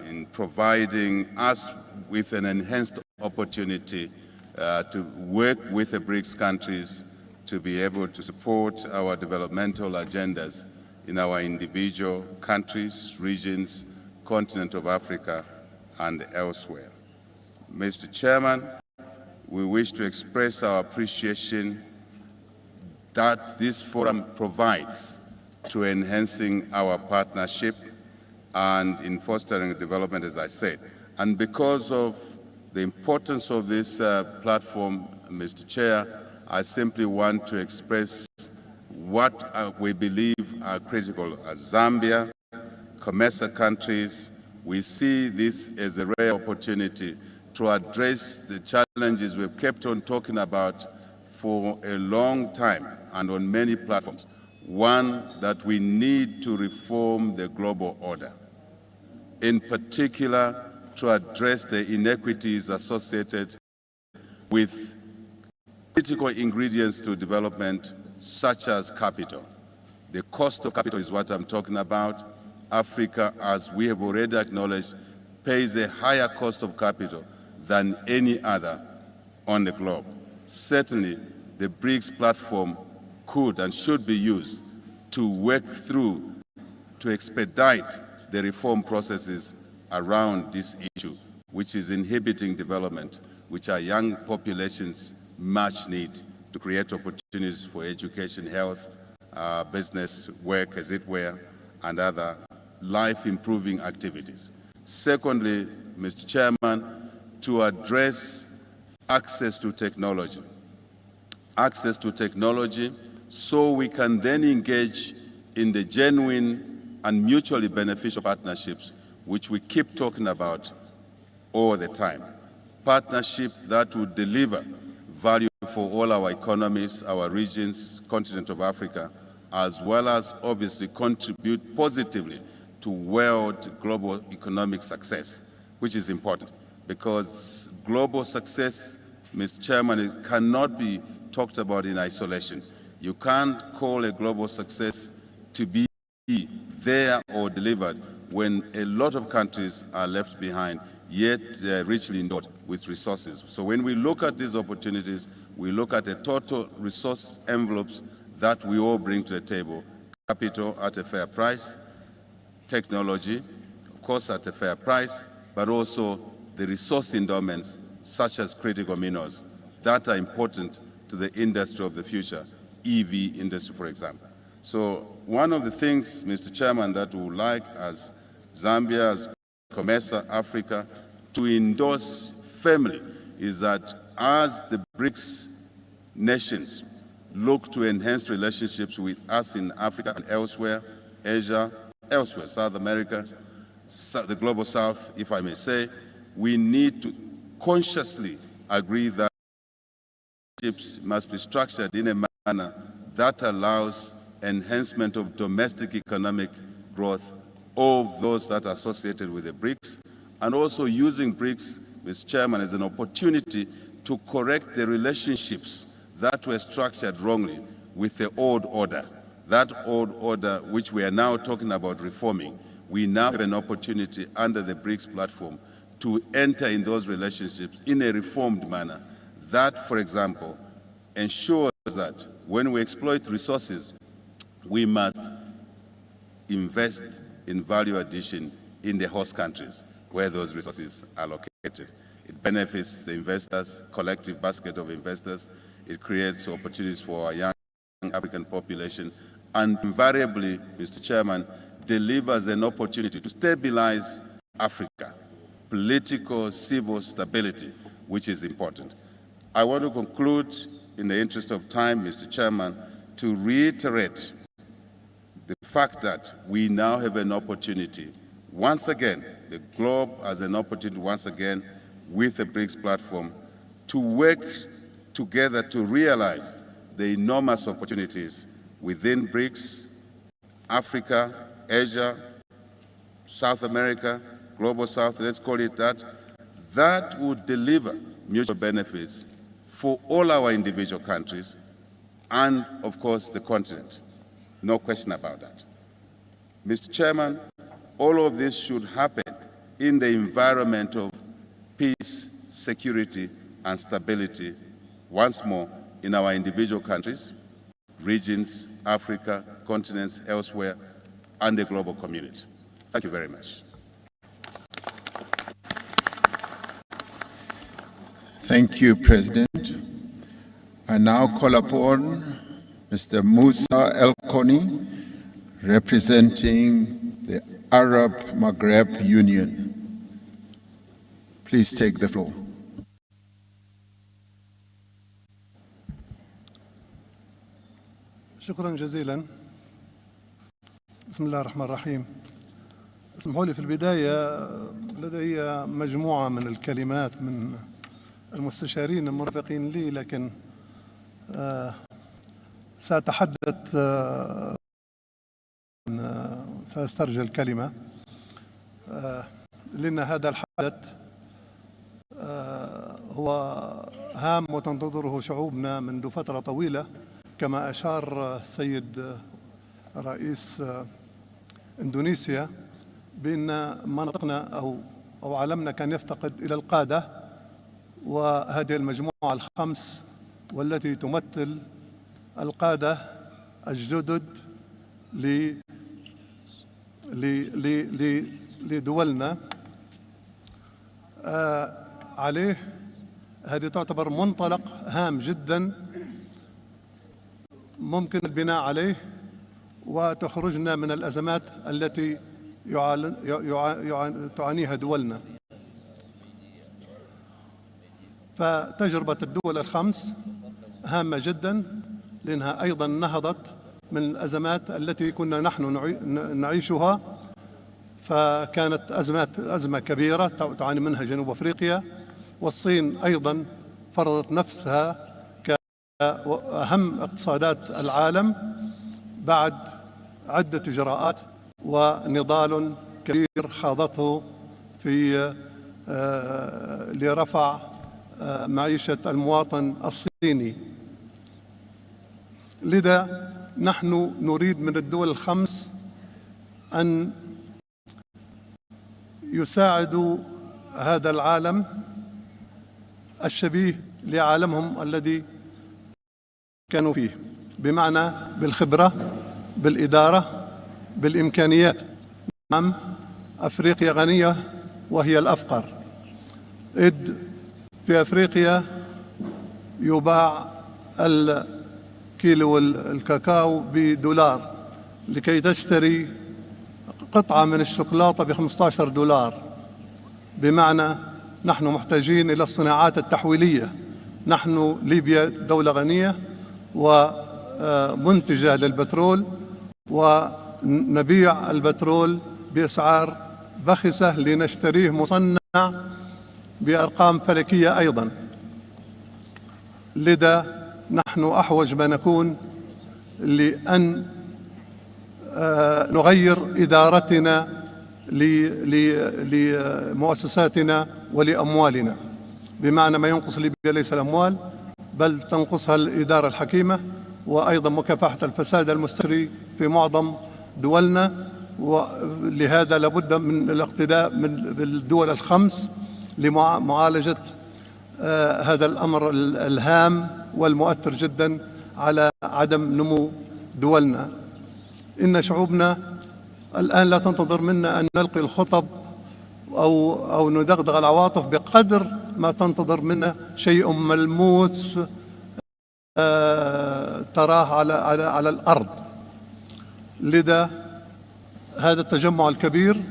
in providing us with an enhanced opportunity to work with the BRICS countries to be able to support our developmental agendas in our individual countries, regions, continent of Africa, and elsewhere. Mr. Chairman, we wish to express our appreciation that this forum provides to enhancing our partnership and in fostering development, as I said. And because of the importance of this platform, Mr. Chair, I simply want to express what we believe are critical. As Zambia, COMESA countries, we see this as a rare opportunity to address the challenges we've kept on talking about for a long time and on many platforms. One, that we need to reform the global order, in particular to address the inequities associated with critical ingredients to development, such as capital. The cost of capital is what I'm talking about. Africa, as we have already acknowledged, pays a higher cost of capital than any other on the globe. Certainly, the BRICS platform could and should be used to work through, to expedite the reform processes around this issue, which is inhibiting development, which our young populations much need to create opportunities for education, health, business, work, as it were, and other life-improving activities. Secondly, Mr. Chairman, to address access to technology. Access to technology so we can then engage in the genuine and mutually beneficial partnerships which we keep talking about all the time. Partnership that would deliver value for all our economies, our regions, continent of Africa, as well as obviously contribute positively to world global economic success, which is important because global success, Mr. Chairman, it cannot be talked about in isolation. You can't call a global success to be there or delivered when a lot of countries are left behind, yet they're richly endowed with resources. So when we look at these opportunities, we look at the total resource envelopes that we all bring to the table: capital at a fair price, technology, of course, at a fair price, but also the resource endowments, such as critical minerals, that are important to the industry of the future, EV industry, for example. So one of the things, Mr. Chairman, that we would like as Zambia, as COMESA Africa, to endorse firmly is that as the BRICS nations look to enhance relationships with us in Africa and elsewhere, Asia, elsewhere, South America, the Global South, if I may say, we need to consciously agree that relationships must be structured in a manner that allows enhancement of domestic economic growth of those that are associated with the BRICS, and also using BRICS, Mr. Chairman, as an opportunity to correct the relationships that were structured wrongly with the old order. That old order, which we are now talking about reforming, we now have an opportunity under the BRICS platform to enter in those relationships in a reformed manner. That, for example, ensures that when we exploit resources, we must invest in value addition in the host countries where those resources are located. It benefits the investors, collective basket of investors. It creates opportunities for our young African population, and invariably, Mr. Chairman, delivers an opportunity to stabilize Africa, political, civil stability, which is important. I want to conclude, in the interest of time, Mr. Chairman, to reiterate the fact that we now have an opportunity, once again, the globe has an opportunity once again with the BRICS platform to work together to realize the enormous opportunities within BRICS, Africa, Asia, South America, Global South, let's call it that, that would deliver mutual benefits for all our individual countries and, of course, the continent. No question about that. Mr. Chairman, all of this should happen in the environment of peace, security, and stability once more in our individual countries, regions, Africa, continents elsewhere, and the global community. Thank you very much. Thank you, President. I now call upon Mr. Musa El-Koni, representing the Arab Maghreb Union. Please take the floor. شكرا جزيلا. بسم الله الرحمن الرحيم. اسمحوا لي في البداية لدي مجموعة من الكلمات من المستشارين المرافقين لي، لكن سأتحدث سأسترجل الكلمة لأن هذا الحدث هو هام وتنتظره شعوبنا منذ فترة طويلة، كما أشار السيد رئيس إندونيسيا بأن مناطقنا أو عالمنا كان يفتقد إلى القادة، وهذه المجموعة الخمس والتي تمثل القادة الجدد لدولنا عليه. هذه تعتبر منطلق هام جدا ممكن البناء عليه وتخرجنا من الأزمات التي تعانيها دولنا. فتجربة الدول الخمس هامة جدا لأنها أيضا نهضت من الأزمات التي كنا نحن نعيشها، فكانت أزمة كبيرة تعاني منها جنوب أفريقيا، والصين أيضا فرضت نفسها كأهم اقتصادات العالم بعد عدة إجراءات ونضال كبير خاضته في لرفع معيشة المواطن الصيني. لذا نحن نريد من الدول الخمس أن يساعدوا هذا العالم الشبيه لعالمهم الذي كانوا فيه، بمعنى بالخبرة، بالإدارة، بالإمكانيات. نعم، أفريقيا غنية وهي الأفقر، إذ في أفريقيا يباع الكيلو الكاكاو بدولار، لكي تشتري قطعة من الشوكولاتة ب$15. بمعنى نحن محتاجين إلى الصناعات التحويلية. نحن ليبيا دولة غنية ومنتجة للبترول، ونبيع البترول بأسعار بخسة لنشتريه مصنع بأرقام فلكية أيضا. لذا نحن أحوج ما نكون لأن نغير إدارتنا لمؤسساتنا ولأموالنا، بمعنى ما ينقص ليبيا ليس الأموال بل تنقصها الإدارة الحكيمة، وأيضا مكافحة الفساد المستمر في معظم دولنا. ولهذا لابد من الاقتداء بالدول الخمس لمعالجة هذا الأمر الهام والمؤثر جدا على عدم نمو دولنا. إن شعوبنا الآن لا تنتظر منا أن نلقي الخطب أو ندغدغ العواطف بقدر ما تنتظر منا شيء ملموس تراه على الأرض. لذا هذا التجمع الكبير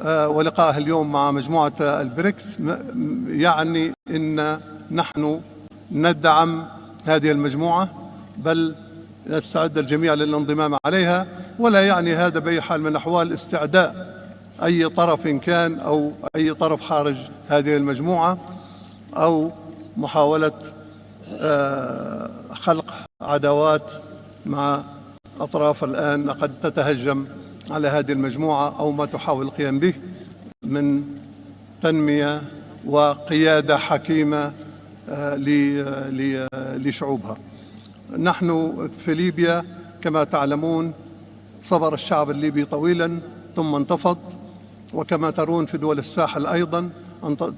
ولقائه اليوم مع مجموعة البريكس يعني إن نحن ندعم هذه المجموعة، بل يستعد الجميع للانضمام عليها، ولا يعني هذا بأي حال من الأحوال استعداء أي طرف كان أو أي طرف خارج هذه المجموعة أو محاولة خلق عداوات مع أطراف الآن قد تتهجم على هذه المجموعة أو ما تحاول القيام به من تنمية وقيادة حكيمة لشعوبها. نحن في ليبيا كما تعلمون صبر الشعب الليبي طويلا ثم انتفض، وكما ترون في دول الساحل أيضا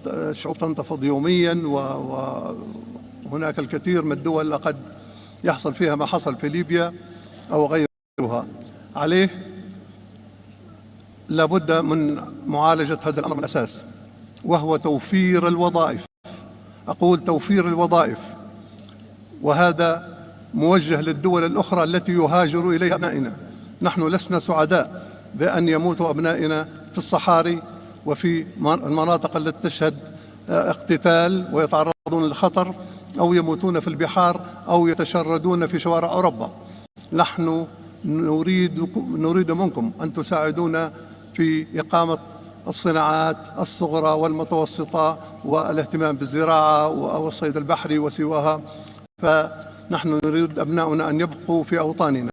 الشعوب تنتفض يوميا، وهناك الكثير من الدول قد يحصل فيها ما حصل في ليبيا أو غيرها. عليه لابد من معالجة هذا الأمر الأساس، وهو توفير الوظائف. أقول توفير الوظائف، وهذا موجه للدول الأخرى التي يهاجر إليها أبنائنا. نحن لسنا سعداء بأن يموت أبنائنا في الصحاري وفي المناطق التي تشهد اقتتال ويتعرضون للخطر، أو يموتون في البحار أو يتشردون في شوارع أوروبا. نحن نريد منكم أن تساعدونا في إقامة الصناعات الصغرى والمتوسطة والاهتمام بالزراعة والصيد البحري وسواها. فنحن نريد أبناؤنا أن يبقوا في أوطاننا.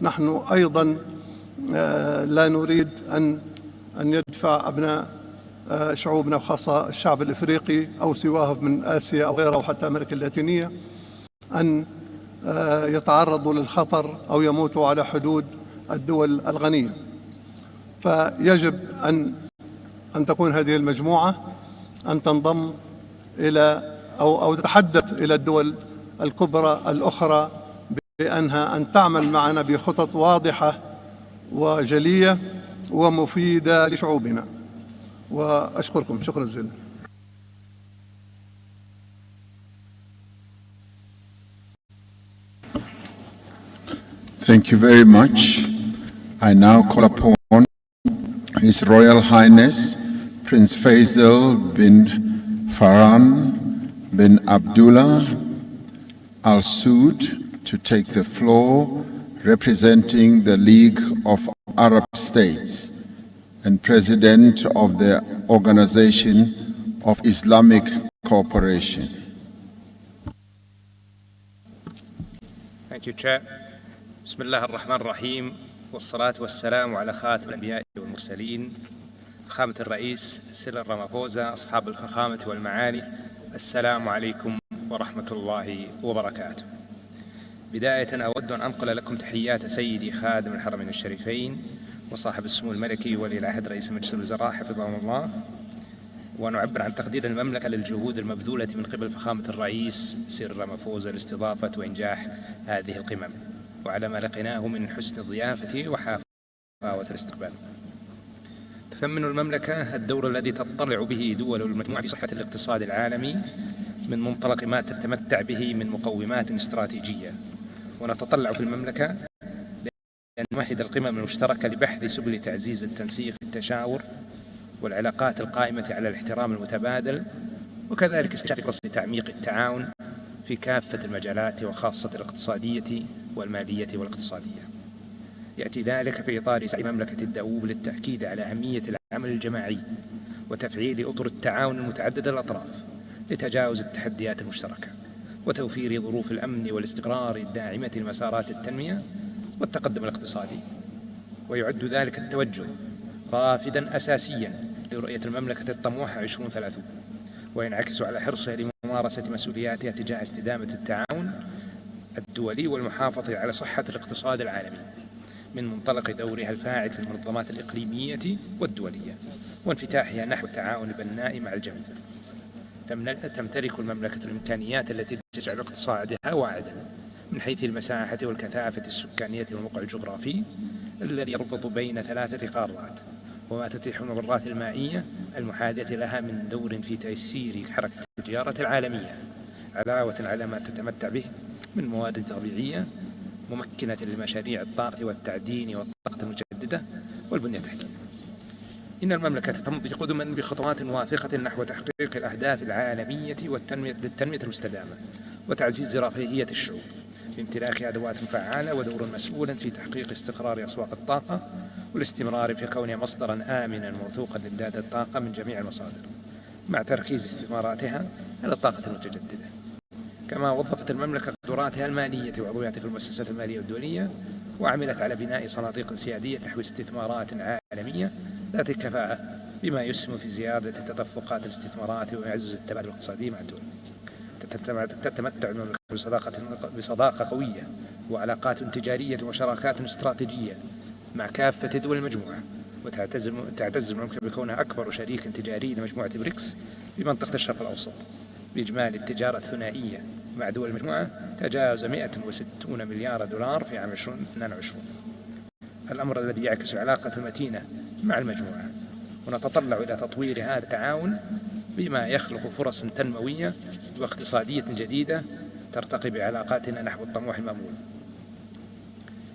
نحن أيضا لا نريد أن يدفع أبناء شعوبنا، وخاصة الشعب الإفريقي أو سواه من آسيا أو غيرها أو حتى أمريكا اللاتينية، أن يتعرضوا للخطر أو يموتوا على حدود الدول الغنية. فيجب أن تكون هذه المجموعة أن تنضم إلى أو تتحدث إلى الدول الكبرى الأخرى بأنها أن تعمل معنا بخطط واضحة وجلية ومفيدة لشعوبنا. وأشكركم شكرا جزيلا. Thank you very much. I now call upon His Royal Highness Prince Faisal bin Farhan bin Abdullah Al Saud to take the floor, representing the League of Arab States and President of the Organization of Islamic Cooperation. Thank you, Chair. بسم الله الرحمن الرحيم، والصلاة والسلام على خاتم الأنبياء والمرسلين، فخامة الرئيس سيريل رامافوزا، أصحاب الفخامة والمعالي، السلام عليكم ورحمة الله وبركاته. بداية أود أن أنقل لكم تحيات سيدي خادم الحرمين الشريفين وصاحب السمو الملكي ولي العهد رئيس مجلس الوزراء حفظهم الله، ونعبر عن تقدير المملكة للجهود المبذولة من قبل فخامة الرئيس سيريل رامافوزا لاستضافة وإنجاح هذه القمم، وعلى ما لقيناه من حسن الضيافة وحفاوة الاستقبال. تثمن المملكة الدور الذي تطلع به دول المجموعة في صحة الاقتصاد العالمي من منطلق ما تتمتع به من مقومات استراتيجية، ونتطلع في المملكة لأن نمهد القمم المشتركة لبحث سبل تعزيز التنسيق التشاور والعلاقات القائمة على الاحترام المتبادل، وكذلك استكشاف فرص تعميق التعاون في كافة المجالات وخاصة الاقتصادية والمالية والاقتصادية. يأتي ذلك في إطار سعي مملكة الدؤوب للتأكيد على أهمية العمل الجماعي وتفعيل أطر التعاون المتعدد الأطراف لتجاوز التحديات المشتركة وتوفير ظروف الأمن والاستقرار الداعمة لمسارات التنمية والتقدم الاقتصادي. ويعد ذلك التوجه رافدا أساسيا لرؤية المملكة الطموحة 2030، وينعكس على حرصها لممارسة مسؤولياتها تجاه استدامة التعاون الدولي والمحافظة على صحة الاقتصاد العالمي من منطلق دورها الفاعل في المنظمات الإقليمية والدولية، وانفتاحها نحو التعاون البناء مع الجميع. تمتلك المملكة الإمكانيات التي تجعل اقتصادها واعدا من حيث المساحة والكثافة السكانية والموقع الجغرافي الذي يربط بين 3 قارات، وما تتيح الممرات المائية المحاذية لها من دور في تيسير حركة التجارة العالمية، علاوة على ما تتمتع به من موارد طبيعية ممكنة لمشاريع الطاقة والتعدين والطاقة المجددة والبنية التحتية. إن المملكة تمضي قدما بخطوات واثقة نحو تحقيق الأهداف العالمية للتنمية المستدامة وتعزيز رفاهية الشعوب بامتلاك أدوات فعالة ودور مسؤول في تحقيق استقرار أسواق الطاقة والاستمرار في كونها مصدرا آمنا موثوقا لإمداد الطاقة من جميع المصادر، مع تركيز استثماراتها على الطاقة المتجددة. كما وظفت المملكة قدراتها المالية وعضوياتها في المؤسسات المالية والدولية، وعملت على بناء صناديق سيادية تحوي استثمارات عالمية ذات كفاءة، بما يسهم في زيادة تدفقات الاستثمارات ويعزز التبادل الاقتصادي مع الدول. تتمتع المملكة بصداقة قوية وعلاقات تجارية وشراكات استراتيجية مع كافة دول المجموعة، وتعتز المملكة بكونها أكبر شريك تجاري لمجموعة بريكس بمنطقة الشرق الأوسط، بإجمالي التجارة الثنائية مع دول المجموعة تجاوز 160 مليار دولار في عام 2022. الأمر الذي يعكس علاقة متينة مع المجموعة، ونتطلع إلى تطوير هذا التعاون بما يخلق فرص تنموية واقتصادية جديدة ترتقي بعلاقاتنا نحو الطموح المأمول.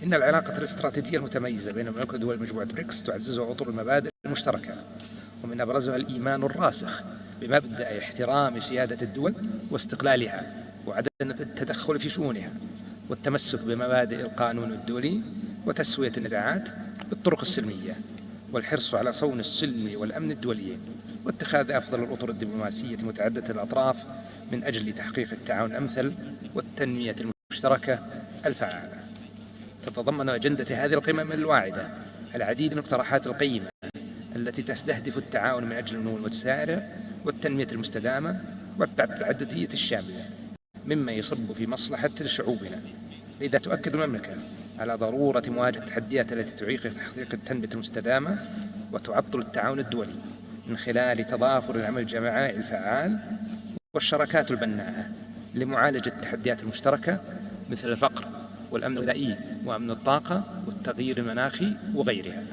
إن العلاقة الاستراتيجية المتميزة بين المملكة ودول مجموعة بريكس تعززها أطر المبادئ المشتركة، ومن أبرزها الإيمان الراسخ بمبدأ احترام سيادة الدول واستقلالها وعدم التدخل في شؤونها، والتمسك بمبادئ القانون الدولي وتسوية النزاعات بالطرق السلمية، والحرص على صون السلم والأمن الدوليين، واتخاذ أفضل الأطر الدبلوماسية متعددة الأطراف من أجل تحقيق التعاون الأمثل والتنمية المشتركة الفعالة. تتضمن أجندة هذه القمم الواعدة العديد من الاقتراحات القيمة التي تستهدف التعاون من أجل النمو المتسارع والتنمية المستدامة والتعددية الشاملة، مما يصب في مصلحة شعوبنا. لذا تؤكد المملكة على ضرورة مواجهة التحديات التي تعيق تحقيق التنمية المستدامة وتعطل التعاون الدولي من خلال تضافر العمل الجماعي الفعال والشراكات البناءة لمعالجة التحديات المشتركة مثل الفقر والأمن الغذائي وأمن الطاقة والتغيير المناخي وغيرها،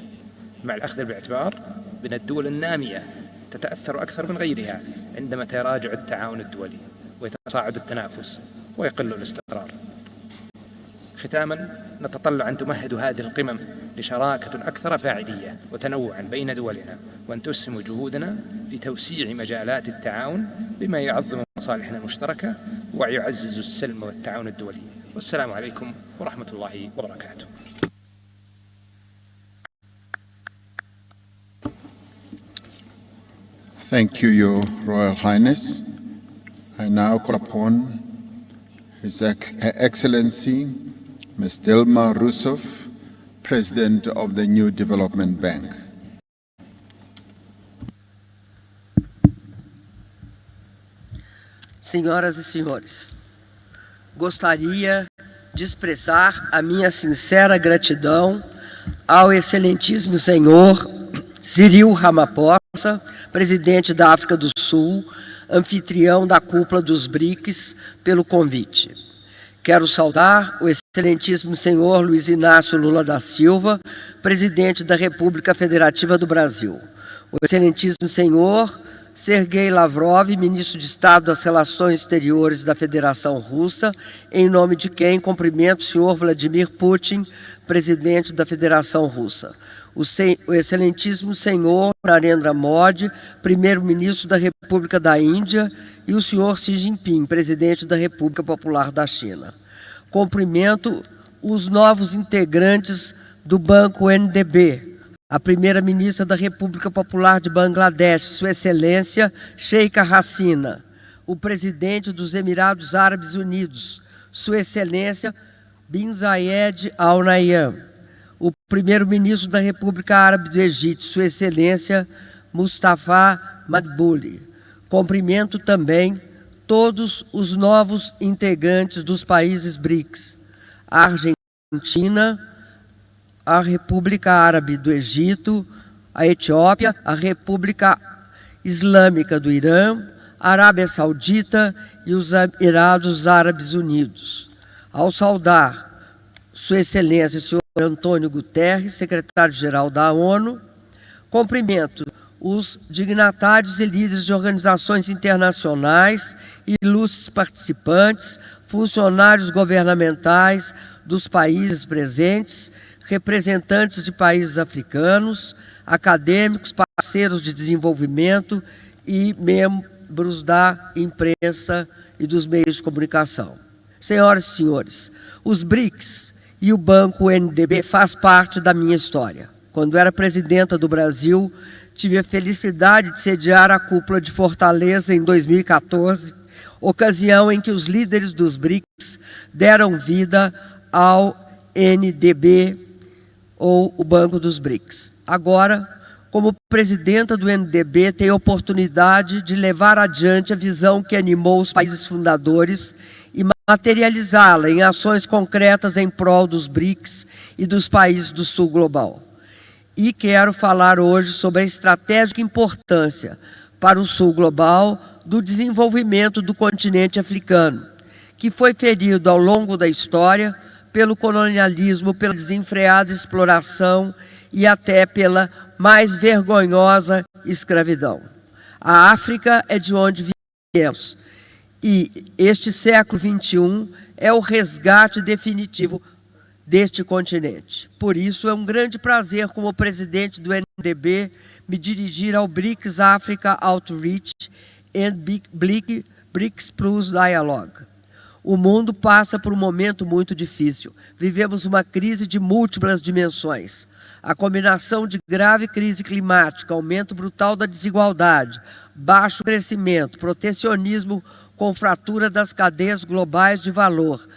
مع الأخذ باعتبار بأن الدول النامية تتأثر أكثر من غيرها عندما يتراجع التعاون الدولي ويتصاعد التنافس ويقل الاستقرار. ختاما، نتطلع أن تمهد هذه القمم لشراكة أكثر فاعلية وتنوعا بين دولنا، وأن تسهم جهودنا في توسيع مجالات التعاون بما يعظم مصالحنا المشتركة ويعزز السلم والتعاون الدولي. والسلام عليكم ورحمة الله وبركاته. Thank you, Your Royal Highness. I now call upon Her Excellency Ms. Dilma Rousseff, President of the New Development Bank. Senhoras e senhores, gostaria de expressar a minha sincera gratidão ao excelentíssimo senhor Cyril Ramaphosa, presidente da África do Sul, anfitrião da cúpula dos BRICS, pelo convite. Quero saudar o excelentíssimo senhor Luiz Inácio Lula da Silva, presidente da República Federativa do Brasil. O excelentíssimo senhor Sergei Lavrov, ministro de Estado das Relações Exteriores da Federação Russa, em nome de quem cumprimento o senhor Vladimir Putin, presidente da Federação Russa. O excelentíssimo senhor Narendra Modi, primeiro-ministro da República da Índia, e o senhor Xi Jinping, presidente da República Popular da China. Cumprimento os novos integrantes do Banco NDB, a primeira-ministra da República Popular de Bangladesh, Sua Excelência Sheikha Hasina, o presidente dos Emirados Árabes Unidos, Sua Excelência Bin Zayed Al Nahyan, o primeiro-ministro da República Árabe do Egito, Sua Excelência Mustafa Madbouli. Cumprimento também todos os novos integrantes dos países BRICS, a Argentina, a República Árabe do Egito, a Etiópia, a República Islâmica do Irã, a Arábia Saudita e os Emirados Árabes Unidos. Ao saudar Sua Excelência, senhor Antônio Guterres, secretário-geral da ONU, cumprimento os dignatários e líderes de organizações internacionais, ilustres participantes, funcionários governamentais dos países presentes, representantes de países africanos, acadêmicos, parceiros de desenvolvimento e membros da imprensa e dos meios de comunicação. Senhoras e senhores, os BRICS e o Banco NDB faz parte da minha história. Quando era presidenta do Brasil, tive a felicidade de sediar a cúpula de Fortaleza em 2014, ocasião em que os líderes dos BRICS deram vida ao NDB, ou o Banco dos BRICS. Agora, como presidenta do NDB, tenho a oportunidade de levar adiante a visão que animou os países fundadores e materializá-la em ações concretas em prol dos BRICS e dos países do Sul Global. E quero falar hoje sobre a estratégica importância para o sul global do desenvolvimento do continente africano, que foi ferido ao longo da história pelo colonialismo, pela desenfreada exploração e até pela mais vergonhosa escravidão. A África é de onde viemos e este século XXI é o resgate definitivo deste continente. Por isso, é um grande prazer, como presidente do NDB, me dirigir ao BRICS-Africa Outreach and BRICS Plus Dialogue. O mundo passa por um momento muito difícil. Vivemos uma crise de múltiplas dimensões. A combinação de grave crise climática, aumento brutal da desigualdade, baixo crescimento, protecionismo com fratura das cadeias globais de valor,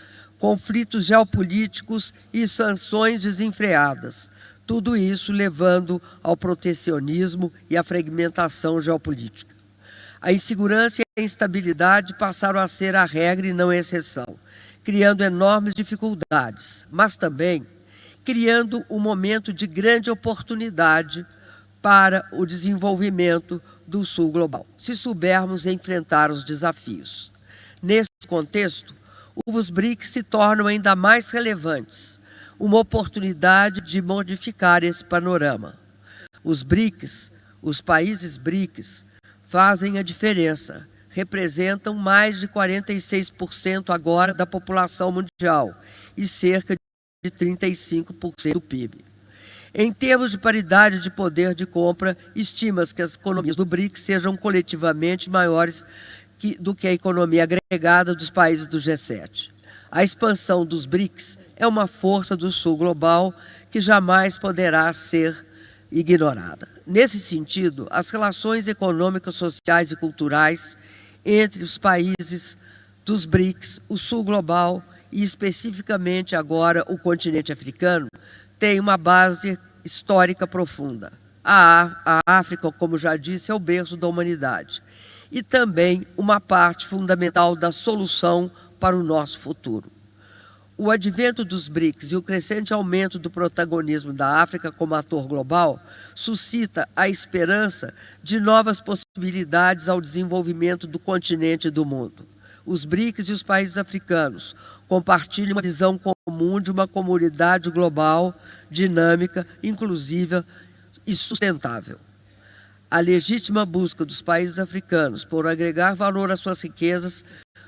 conflitos geopolíticos e sanções desenfreadas. Tudo isso levando ao protecionismo e à fragmentação geopolítica. A insegurança e a instabilidade passaram a ser a regra e não a exceção, criando enormes dificuldades, mas também criando um momento de grande oportunidade para o desenvolvimento do sul global, se soubermos enfrentar os desafios. Nesse contexto, os BRICS se tornam ainda mais relevantes, uma oportunidade de modificar esse panorama. Os BRICS, os países BRICS, fazem a diferença, representam mais de 46% agora da população mundial e cerca de 35% do PIB. Em termos de paridade de poder de compra, estima-se que as economias do BRICS sejam coletivamente maiores do que a economia agregada dos países do G7. A expansão dos BRICS é uma força do sul global que jamais poderá ser ignorada. Nesse sentido, as relações econômicas, sociais e culturais entre os países dos BRICS, o sul global e especificamente agora o continente africano, têm uma base histórica profunda. A África, como já disse, é o berço da humanidade e também uma parte fundamental da solução para o nosso futuro. O advento dos BRICS e o crescente aumento do protagonismo da África como ator global suscita a esperança de novas possibilidades ao desenvolvimento do continente e do mundo. Os BRICS e os países africanos compartilham uma visão comum de uma comunidade global, dinâmica, inclusiva e sustentável. A legítima busca dos países africanos por agregar valor às suas riquezas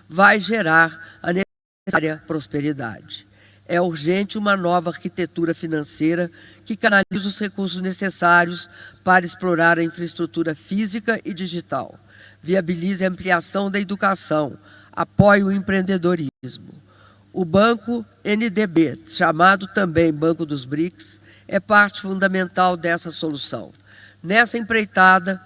vai gerar a necessária prosperidade. É urgente uma nova arquitetura financeira que canalize os recursos necessários para explorar a infraestrutura física e digital, viabilize a ampliação da educação, apoie o empreendedorismo. O Banco NDB, chamado também Banco dos BRICS, é parte fundamental dessa solução. Nessa empreitada,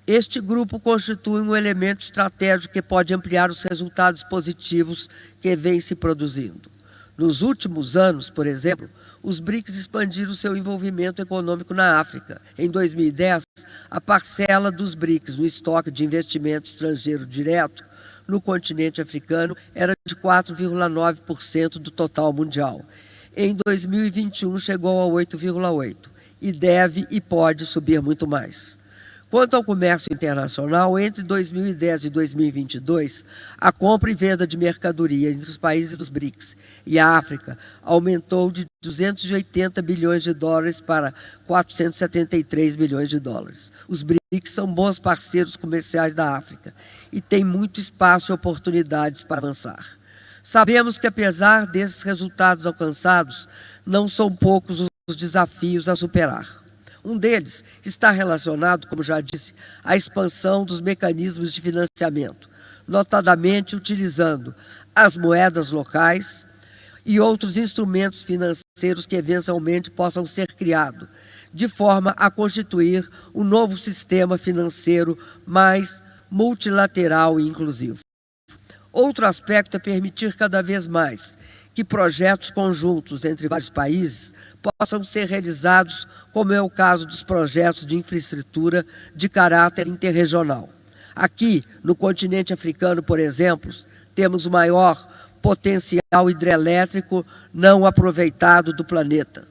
este grupo constitui um elemento estratégico que pode ampliar os resultados positivos que vêm se produzindo. Nos últimos anos, por exemplo, os BRICS expandiram seu envolvimento econômico na África. Em 2010, a parcela dos BRICS no estoque de investimento estrangeiro direto no continente africano era de 4,9% do total mundial. Em 2021, chegou a 8,8% e deve e pode subir muito mais. Quanto ao comércio internacional, entre 2010 e 2022, a compra e venda de mercadoria entre os países dos BRICS e a África aumentou de 280 bilhões de dólares para 473 bilhões de dólares. Os BRICS são bons parceiros comerciais da África e têm muito espaço e oportunidades para avançar. Sabemos que, apesar desses resultados alcançados, não são poucos os desafios a superar. Um deles está relacionado, como já disse, à expansão dos mecanismos de financiamento, notadamente utilizando as moedas locais e outros instrumentos financeiros que eventualmente possam ser criados, de forma a constituir um novo sistema financeiro mais multilateral e inclusivo. Outro aspecto é permitir cada vez mais que projetos conjuntos entre vários países possam ser realizados, como é o caso dos projetos de infraestrutura de caráter interregional. Aqui, no continente africano, por exemplo, temos o maior potencial hidrelétrico não aproveitado do planeta.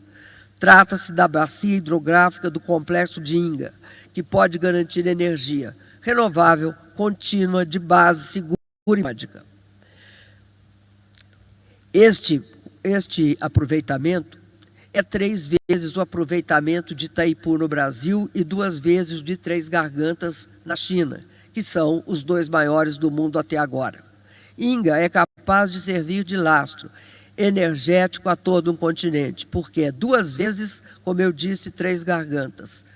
Trata-se da bacia hidrográfica do complexo de Inga, que pode garantir energia renovável, contínua, de base segura e mágica. Este aproveitamento é 3 vezes o aproveitamento de Itaipu no Brasil e 2 vezes o de Três Gargantas na China, que são os 2 maiores do mundo até agora. Inga é capaz de servir de lastro energético a todo um continente, porque é 2 vezes, como eu disse, Três Gargantas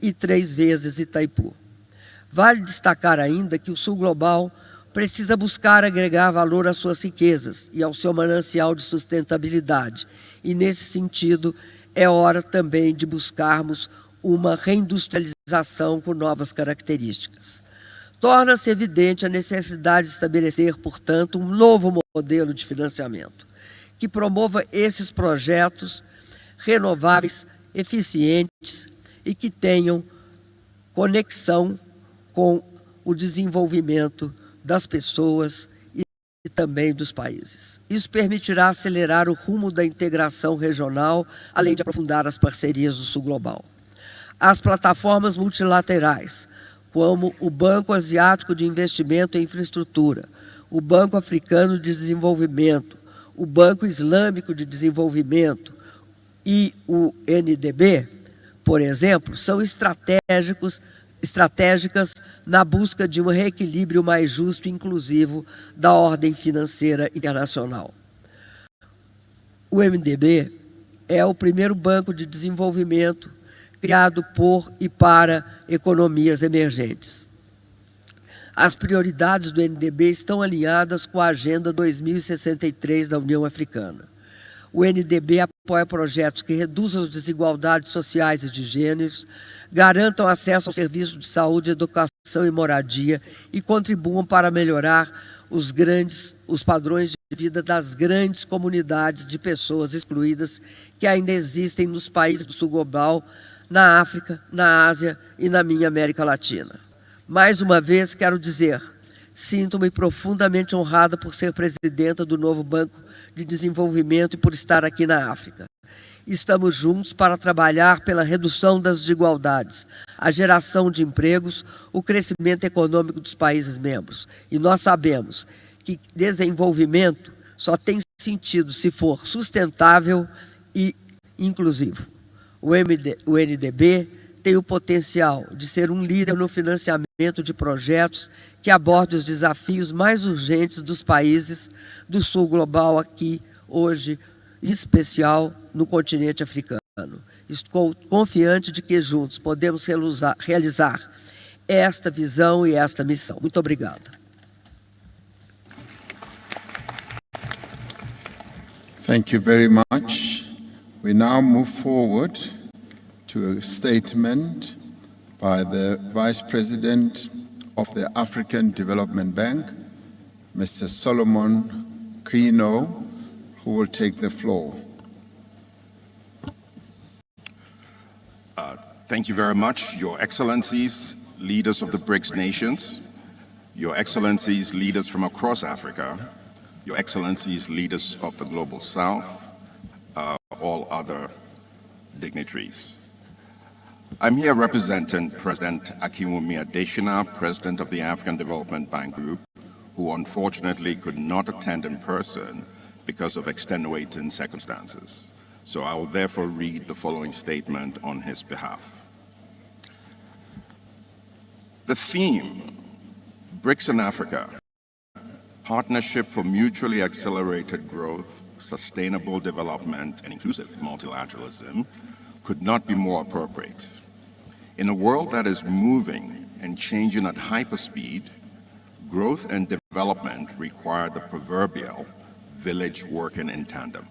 e 3 vezes Itaipu. Vale destacar ainda que o Sul Global precisa buscar agregar valor às suas riquezas e ao seu manancial de sustentabilidade. E, nesse sentido, é hora também de buscarmos uma reindustrialização com novas características. Torna-se evidente a necessidade de estabelecer, portanto, um novo modelo de financiamento que promova esses projetos renováveis, eficientes e que tenham conexão com o desenvolvimento das pessoas e também dos países. Isso permitirá acelerar o rumo da integração regional, além de aprofundar as parcerias do Sul Global. As plataformas multilaterais, como o Banco Asiático de Investimento em Infraestrutura, o Banco Africano de Desenvolvimento, o Banco Islâmico de Desenvolvimento e o NDB, por exemplo, são estratégicas na busca de um reequilíbrio mais justo e inclusivo da ordem financeira internacional. O MDB é o primeiro banco de desenvolvimento criado por e para economias emergentes. As prioridades do NDB estão alinhadas com a Agenda 2063 da União Africana. O NDB apoia projetos que reduzam as desigualdades sociais e de gêneros, garantam acesso ao serviço de saúde, educação e moradia e contribuam para melhorar os padrões de vida das grandes comunidades de pessoas excluídas que ainda existem nos países do Sul Global, na África, na Ásia e na minha América Latina. Mais uma vez, quero dizer, sinto-me profundamente honrada por ser presidenta do novo Banco de Desenvolvimento e por estar aqui na África. Estamos juntos para trabalhar pela redução das desigualdades, a geração de empregos, o crescimento econômico dos países membros. E nós sabemos que desenvolvimento só tem sentido se for sustentável e inclusivo. O NDB tem o potencial de ser um líder no financiamento de projetos que abordem os desafios mais urgentes dos países do Sul Global aqui, hoje, em especial no continente africano. Estou confiante de que juntos podemos realizar esta visão e esta missão. Muito obrigada. Thank you very much. We now move forward to a statement by the Vice President of the African Development Bank, Mr. Solomon Kino, who will take the floor. Thank you very much, Your Excellencies, leaders of the BRICS nations, Your Excellencies, leaders from across Africa, Your Excellencies, leaders of the Global South, all other dignitaries. I'm here representing President Akinwumi Adesina, President of the African Development Bank Group, who unfortunately could not attend in person because of extenuating circumstances. So I will therefore read the following statement on his behalf. The theme, BRICS and Africa, Partnership for Mutually Accelerated Growth, Sustainable Development, and Inclusive Multilateralism, could not be more appropriate. In a world that is moving and changing at hyperspeed, growth and development require the proverbial village working in tandem.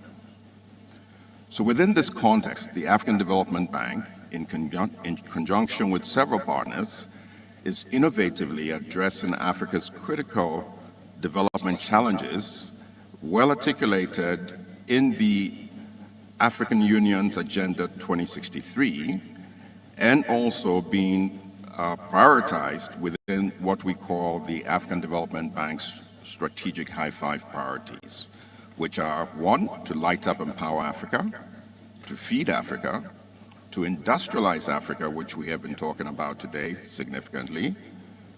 So within this context, the African Development Bank, in conjunction with several partners, is innovatively addressing Africa's critical development challenges, well articulated in the African Union's Agenda 2063, and also being prioritized within what we call the African Development Bank's strategic high five priorities, which are 1, to light up and empower Africa, to feed Africa, to industrialize Africa, which we have been talking about today significantly,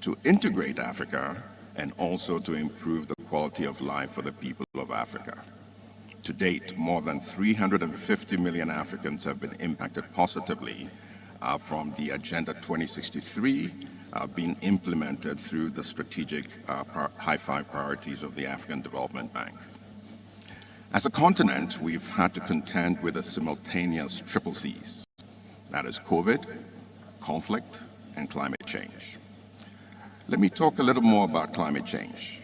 to integrate Africa, and also to improve the quality of life for the people of Africa. To date, more than 350 million Africans have been impacted positively from the Agenda 2063 being implemented through the strategic high five priorities of the African Development Bank. As a continent, we've had to contend with a simultaneous triple C's. That is COVID, conflict, and climate change. Let me talk a little more about climate change.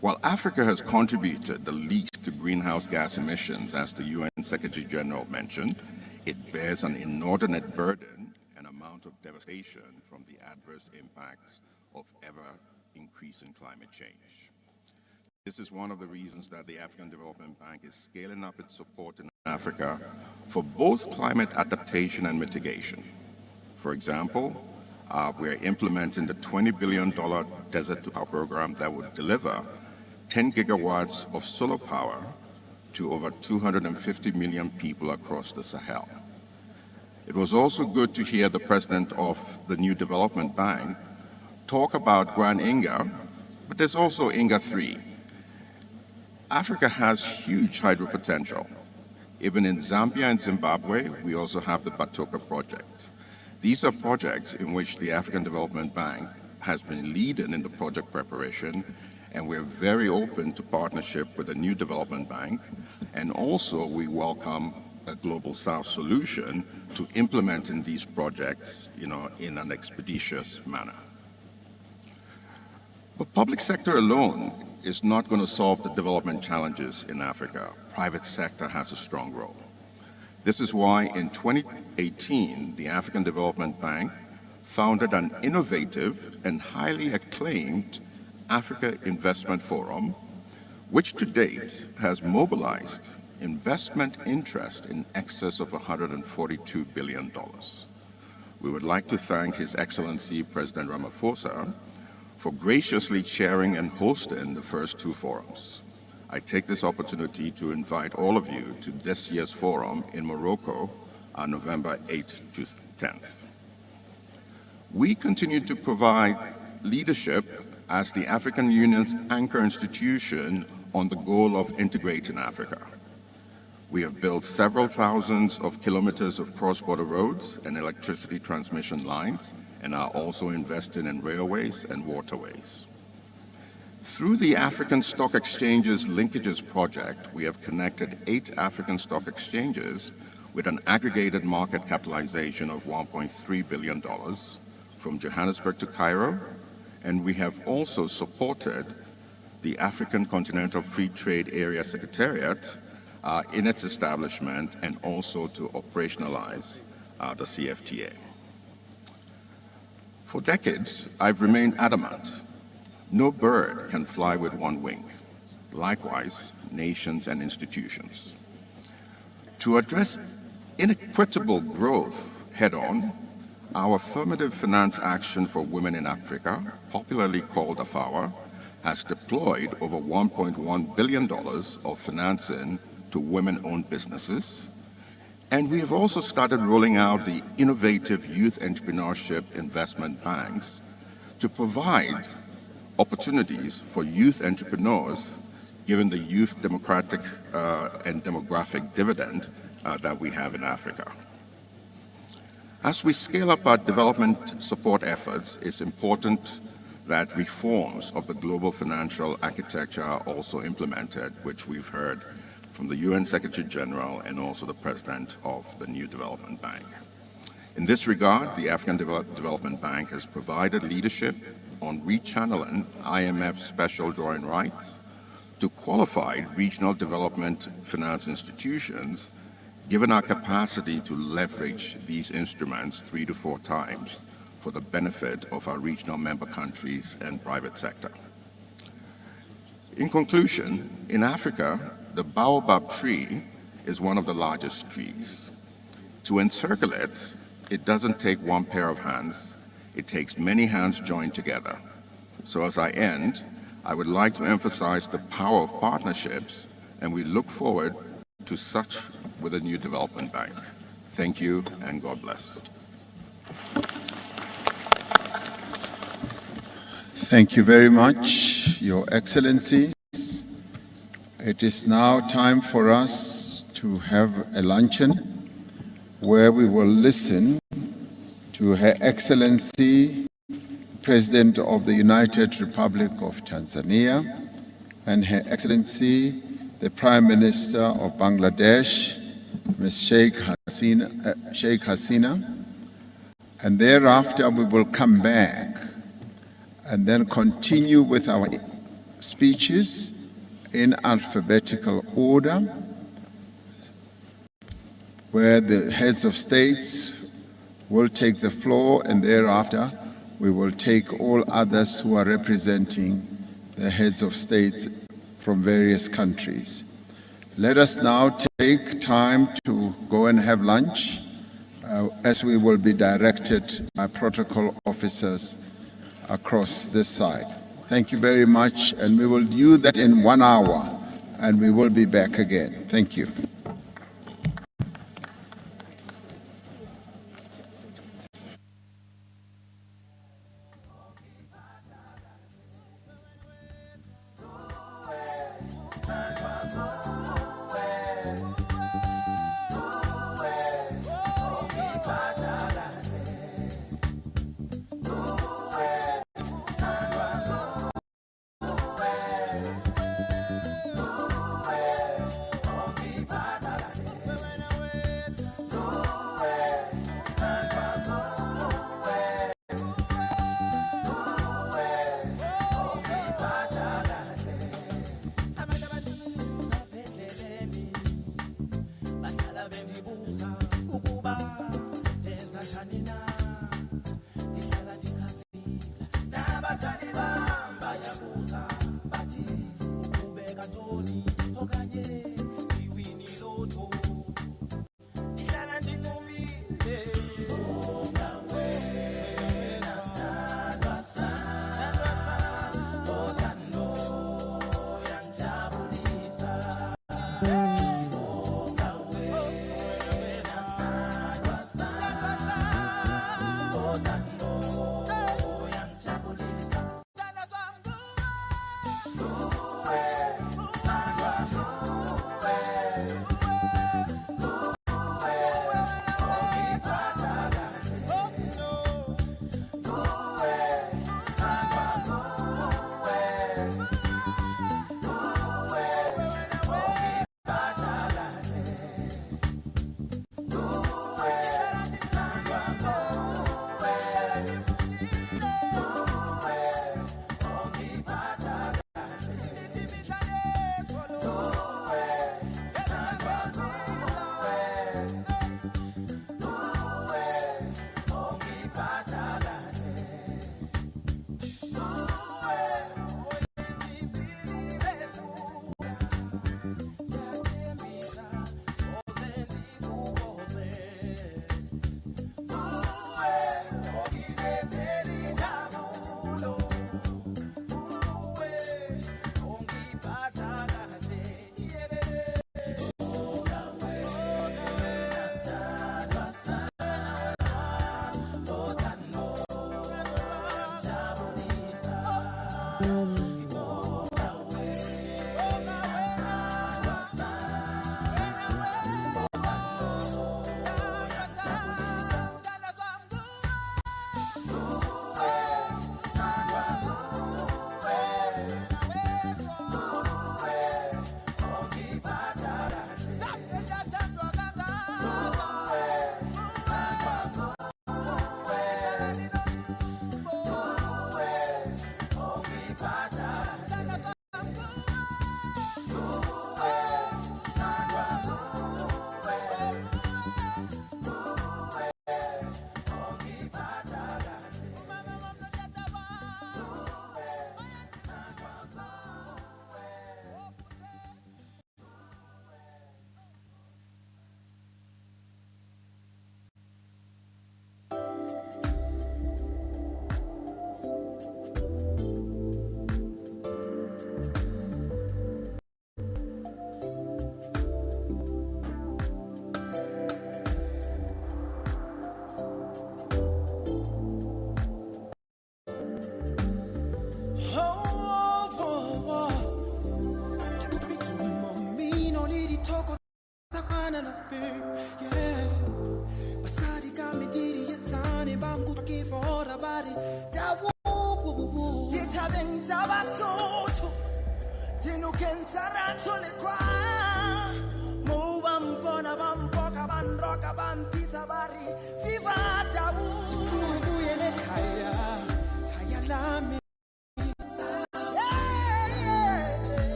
While Africa has contributed the least to greenhouse gas emissions, as the UN Secretary General mentioned, it bears an inordinate burden and amount of devastation from the adverse impacts of ever-increasing climate change. This is one of the reasons that the African Development Bank is scaling up its support in Africa for both climate adaptation and mitigation. For example, we are implementing the $20 billion Desert to Power program that would deliver 10 gigawatts of solar power to over 250 million people across the Sahel. It was also good to hear the president of the new development bank talk about Grand Inga, but there's also Inga 3. Africa has huge hydro potential. Even in Zambia and Zimbabwe, we also have the Batoka projects. These are projects in which the African Development Bank has been leading in the project preparation, and we're very open to partnership with the new development bank, and also we welcome a Global South solution to implementing these projects, in an expeditious manner. But public sector alone is not going to solve the development challenges in Africa. Private sector has a strong role. This is why in 2018, the African Development Bank founded an innovative and highly acclaimed Africa Investment Forum, which to date has mobilized investment interest in excess of $142 billion. We would like to thank His Excellency President Ramaphosa for graciously chairing and hosting the first two forums. I take this opportunity to invite all of you to this year's forum in Morocco on November 8th to 10th. We continue to provide leadership as the African Union's anchor institution on the goal of integrating Africa. We have built several thousands of kilometers of cross-border roads and electricity transmission lines, and are also investing in railways and waterways. Through the African Stock Exchanges Linkages Project, we have connected 8 African stock exchanges with an aggregated market capitalization of $1.3 billion from Johannesburg to Cairo, and we have also supported the African Continental Free Trade Area Secretariat in its establishment, and also to operationalize the CFTA. For decades, I've remained adamant: no bird can fly with one wing. Likewise, nations and institutions. To address inequitable growth head-on, our Affirmative Finance Action for Women in Africa, popularly called AFAWA, has deployed over $1.1 billion of financing to women-owned businesses, and we have also started rolling out the innovative youth entrepreneurship investment banks to provide opportunities for youth entrepreneurs, given the youth democratic and demographic dividend that we have in Africa. As we scale up our development support efforts, it's important that reforms of the global financial architecture are also implemented, which we've heard from the UN Secretary General and also the President of the new Development Bank. In this regard, the African Development Bank has provided leadership on rechanneling IMF special drawing rights to qualified regional development finance institutions, given our capacity to leverage these instruments 3 to 4 times for the benefit of our regional member countries and private sector. In conclusion, in Africa, the baobab tree is one of the largest trees. To encircle it, it doesn't take one pair of hands, it takes many hands joined together. So as I end, I would like to emphasize the power of partnerships, and we look forward to such with a new development bank. Thank you and God bless. Thank you very much, Your Excellencies. It is now time for us to have a luncheon where we will listen to Her Excellency, President of the United Republic of Tanzania, and Her Excellency, the Prime Minister of Bangladesh, Ms. Sheikh Hasina, and thereafter we will come back and then continue with our speeches in alphabetical order, where the heads of states will take the floor, and thereafter we will take all others who are representing the heads of states from various countries. Let us now take time to go and have lunch, as we will be directed by protocol officers across this side. Thank you very much, and we will do that in 1 hour, and we will be back again. Thank you.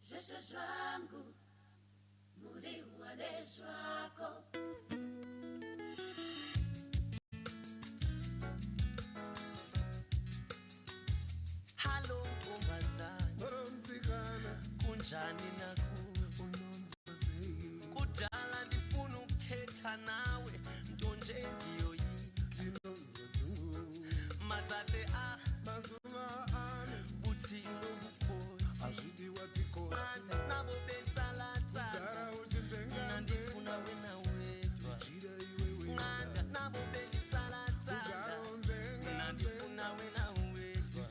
Yesu wangu muri waneshwako. Hello ntombazana kunjani naku kudala ndifuna ukuthetha nawe nto nje ndiyoyika matate a mazuma ane uthi lokukhosi azidi watikhosi nabo bensalatsa mina ndifuna wena wedwa nganda nabo bensalatsa mina ndifuna wena wedwa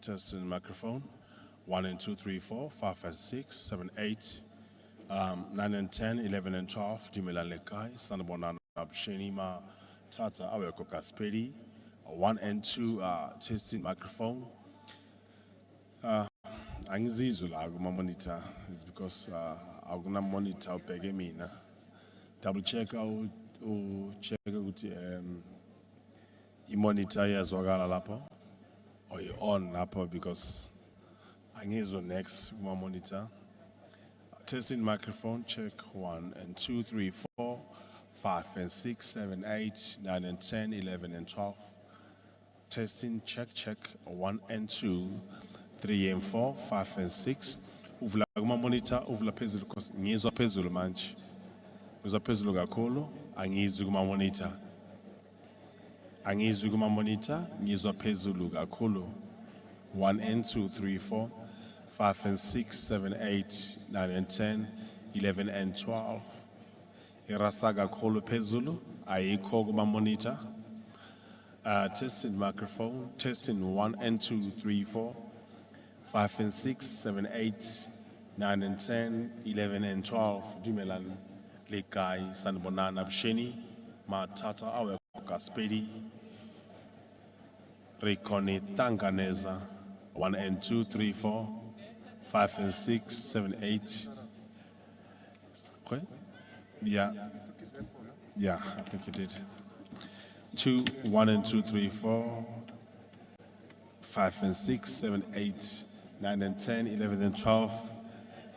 Testing microphone. 1 and 2, 3, 4, 5 and 6, 7, 8, 9 and 10, 11 and 12. Jimela Lekai, Sanabona Absheni Ma Tata Aweko Kasperi. 1 and 2, testing microphone. Angizizula aguma monitor is because aguna monitor upege mina. Double check out check ukuthi i-monitor yazwakala lapho or on lapho because angizwa next kuma monitor. Testing microphone check 1 and 2 3 4 5 and 6 7 8 9 and 10 11 and 12. Testing check 1 and 2 3 and 4 5 and 6. Uvula kuma monitor uvula phezulu because ngizwa phezulu manje. Ngizwa phezulu kakhulu angizwi kuma monitor. Angizwi kuma monitor ngizwa phezulu kakhulu. 1 and 2 3 4 5 and 6 7 8 9 and 10 11 and 12. Irasa kakhulu phezulu ayikho kuma monitor. Testing microphone, testing 1 and 2 3 4 5 and 6 7 8 9 and 10 11 and 12. Dumelan Lekai Sanbonana Bsheni Matata Awe Kaspedi Rekone Tanganeza 1 and 2 3 4 5 and 6 7 8. Okay? Yeah, I think you did. 2 1 and 2 3 4 5 and 6 7 8 9 and 10 11 and 12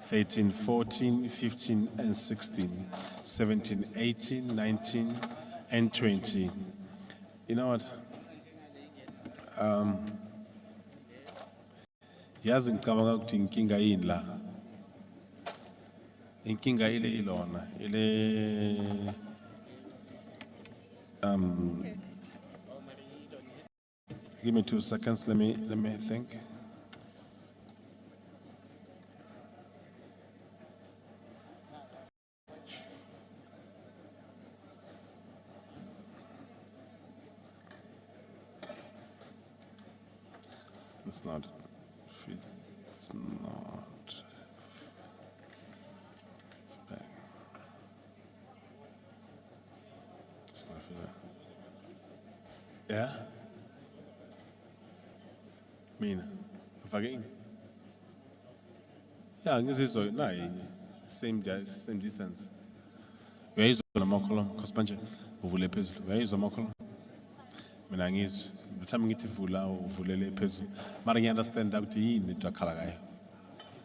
13 14 15 and 16 17 18 19 and 20. You know what? Yazi ngicabanga ukuthi inkinga yini la. Inkinga ile ilona ile give me 2 seconds, let me think. It's not yeah? Mina. Forgetting? Yeah, this is same distance. We are using a mocolum, Cospanche, Uvule Pezu. We are using a mocolum. Menangis, the time you get to Vula or Vulele Pezu. Mari understand that he need to a Kalagai.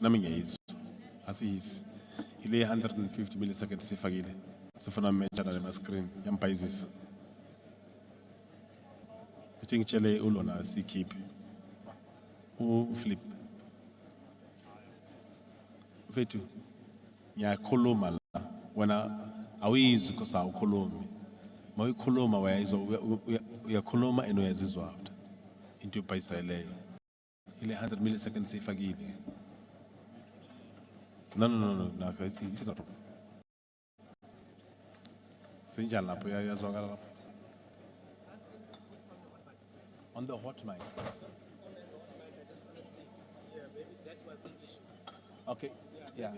Naming is as he is. He lay 150 milliseconds if I get it. So for now, mention on my screen, young Paises. I think Chile Ulona, see keep. Who flip? Vetu. Ya koloma la. Wana awizi kosa ukolomi. Mawi koloma wa ya koloma eno ya zizwa after. Into paisa ile. Ile 100 milliseconds if I get it. No. It's not. So in Jala, on the hot mic. Okay. Yeah.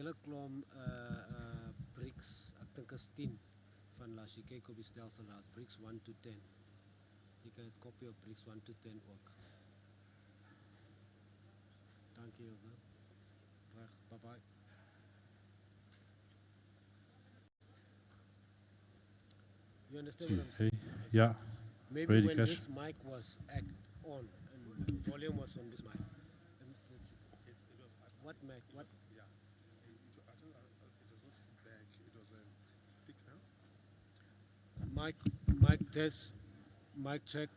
hele klomp BRICS, ek dink is 10 van laat jy kyk op die stelsel daar's BRICS 1 to 10. Jy kan 'n kopie op BRICS 1 to 10 ook. Dankie Ilse. Reg, bye bye. You understand what I'm saying? Yeah. Maybe Ready, when Cash? this mic was on and volume was on this mic. What mic? What? Yeah. I don't know. It was not back. It was a speaker. Mic test. Mic check.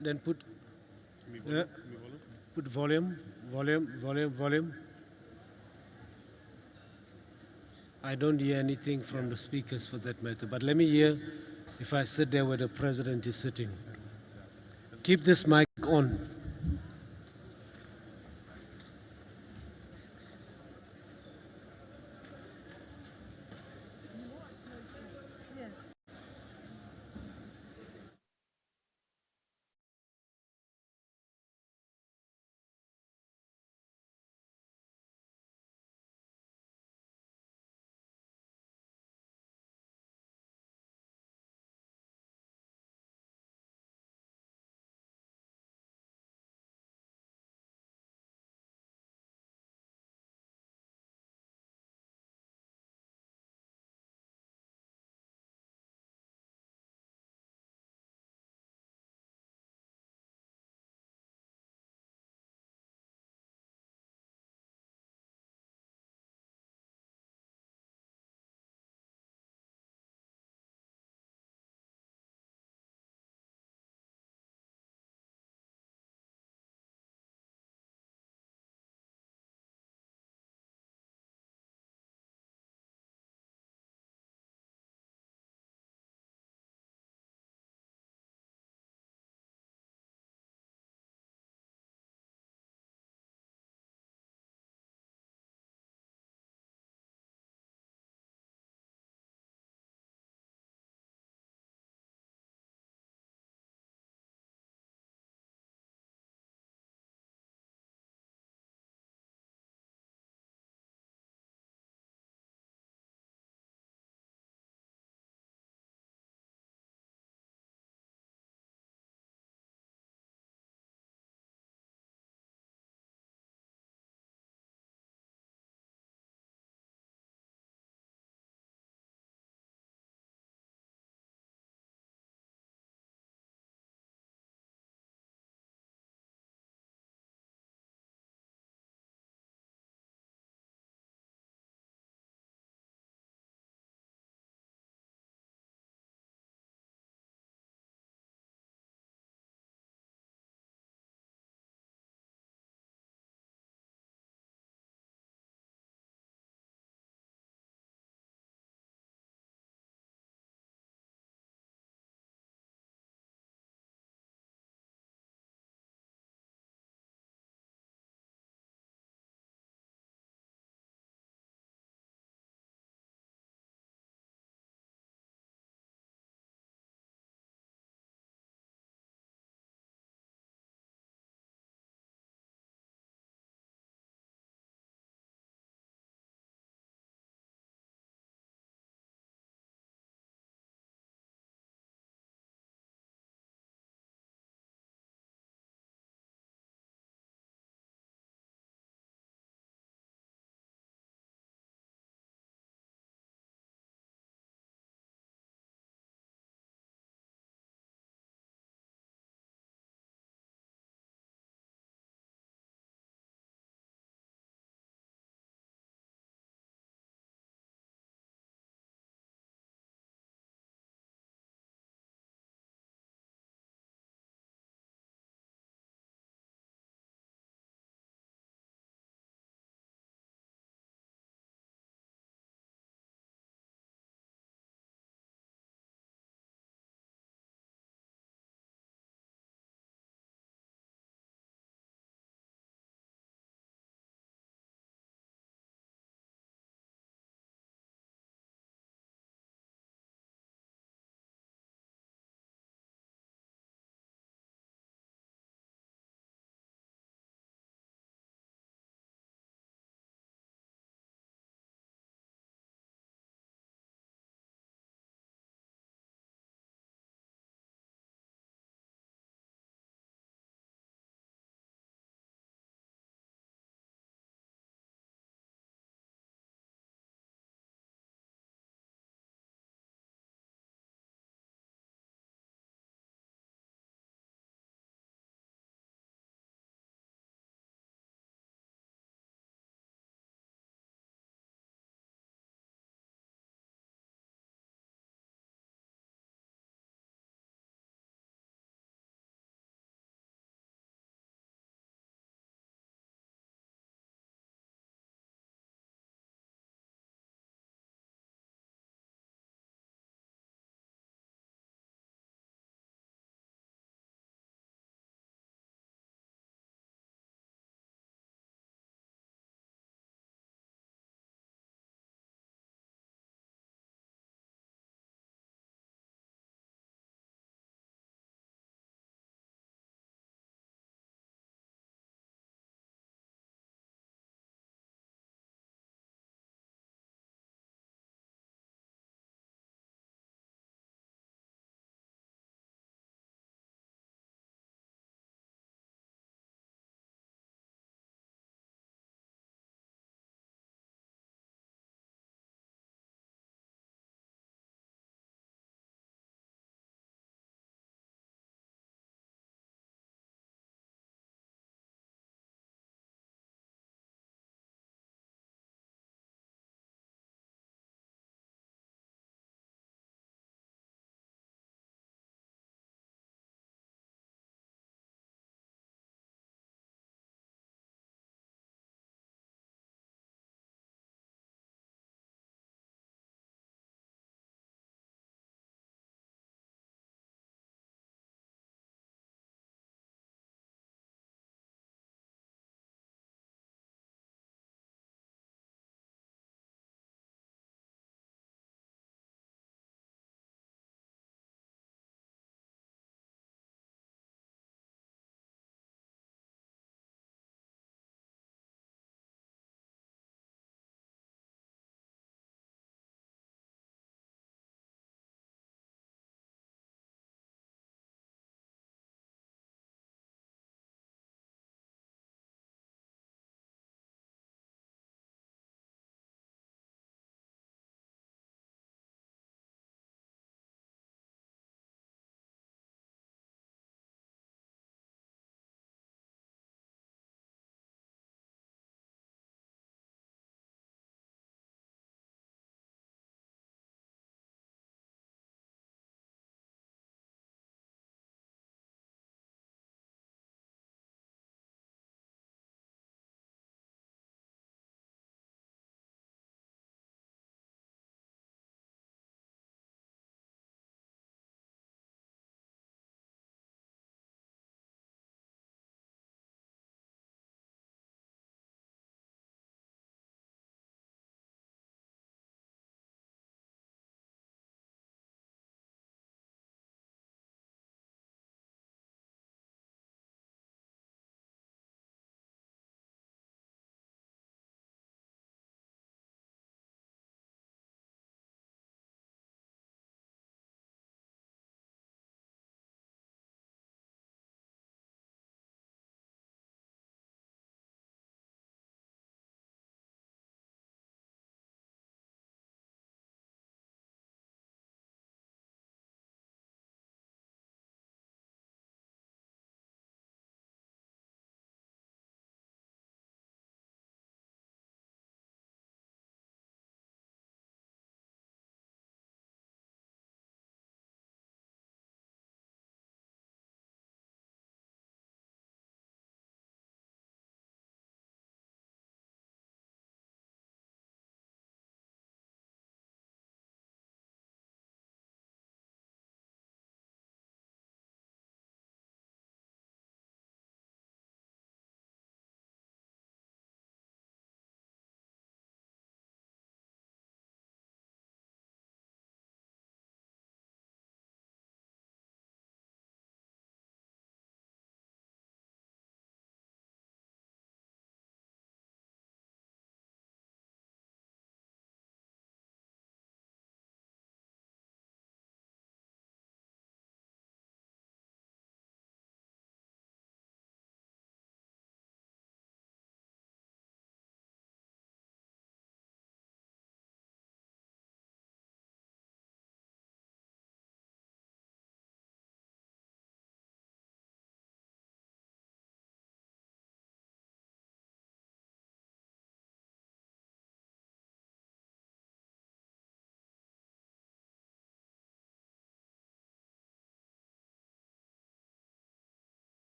Then put. Put volume. I don't hear anything from the speakers for that matter, but let me hear if I sit there where the president is sitting. Keep this mic on.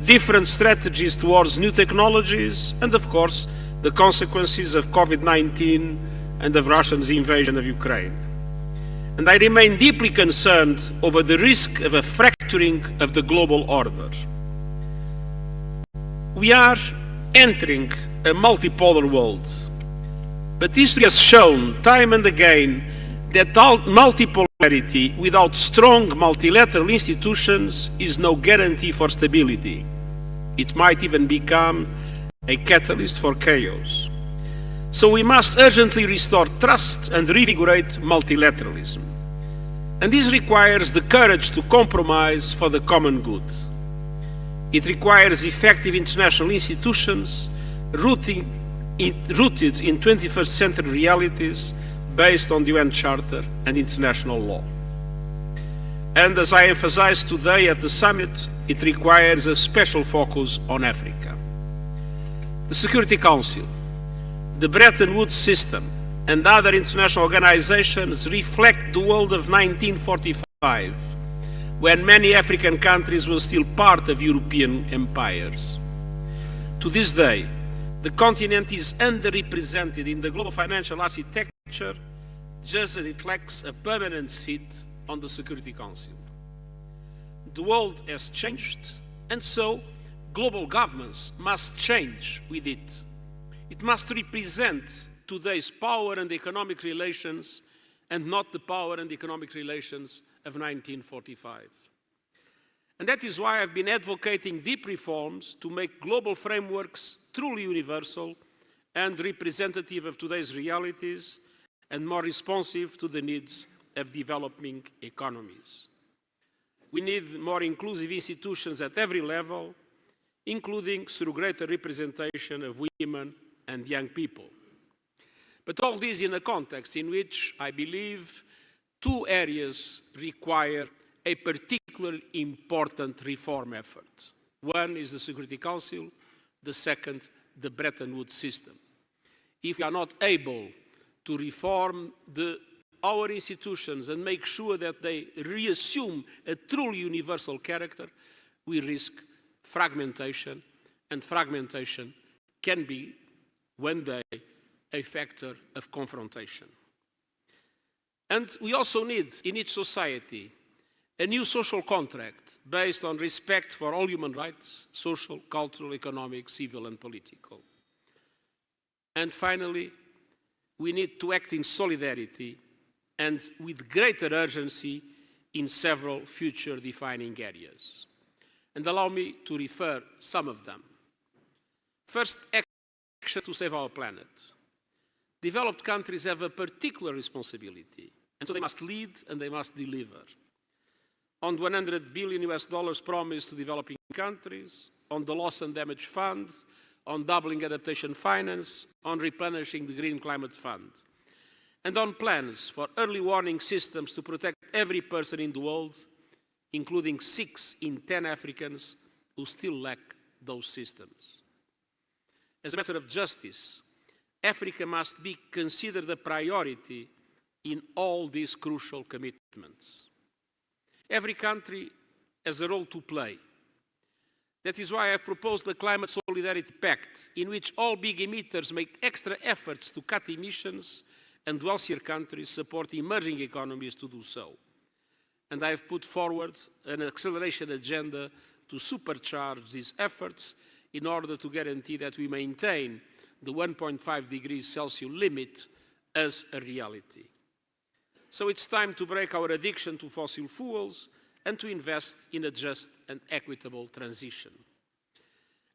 different strategies towards new technologies, and of course, the consequences of COVID-19 and of Russia's invasion of Ukraine. And I remain deeply concerned over the risk of a fracturing of the global order. We are entering a multipolar world, but history has shown time and again that multipolarity without strong multilateral institutions is no guarantee for stability. It might even become a catalyst for chaos. So we must urgently restore trust and reinvigorate multilateralism. And this requires the courage to compromise for the common good. It requires effective international institutions rooted in 21st century realities based on the UN Charter and international law. And as I emphasized today at the summit, it requires a special focus on Africa. The Security Council, the Bretton Woods system, and other international organizations reflect the world of 1945, when many African countries were still part of European empires. To this day, the continent is underrepresented in the global financial architecture, just as it lacks a permanent seat on the Security Council. The world has changed, and so global governments must change with it. It must represent today's power and economic relations and not the power and economic relations of 1945. And that is why I've been advocating deep reforms to make global frameworks truly universal and representative of today's realities and more responsive to the needs of developing economies. We need more inclusive institutions at every level, including through greater representation of women and young people. But all this in a context in which I believe two areas require a particularly important reform effort. One is the Security Council, the second, the Bretton Woods system. If we are not able to reform our institutions and make sure that they reassume a truly universal character, we risk fragmentation, and fragmentation can be, one day, a factor of confrontation. And we also need, in each society, a new social contract based on respect for all human rights, social, cultural, economic, civil, and political. And finally, we need to act in solidarity and with greater urgency in several future defining areas. And allow me to refer some of them. First, action to save our planet. Developed countries have a particular responsibility, and so they must lead and they must deliver. On $100 billion promised to developing countries, on the Loss and Damage Fund, on doubling adaptation finance, on replenishing the Green Climate Fund, and on plans for early warning systems to protect every person in the world, including 6 in 10 Africans who still lack those systems. As a matter of justice, Africa must be considered a priority in all these crucial commitments. Every country has a role to play. That is why I have proposed the Climate Solidarity Pact, in which all big emitters make extra efforts to cut emissions and wealthier countries support emerging economies to do so. And I have put forward an acceleration agenda to supercharge these efforts in order to guarantee that we maintain the 1.5 degrees Celsius limit as a reality. So it's time to break our addiction to fossil fuels and to invest in a just and equitable transition.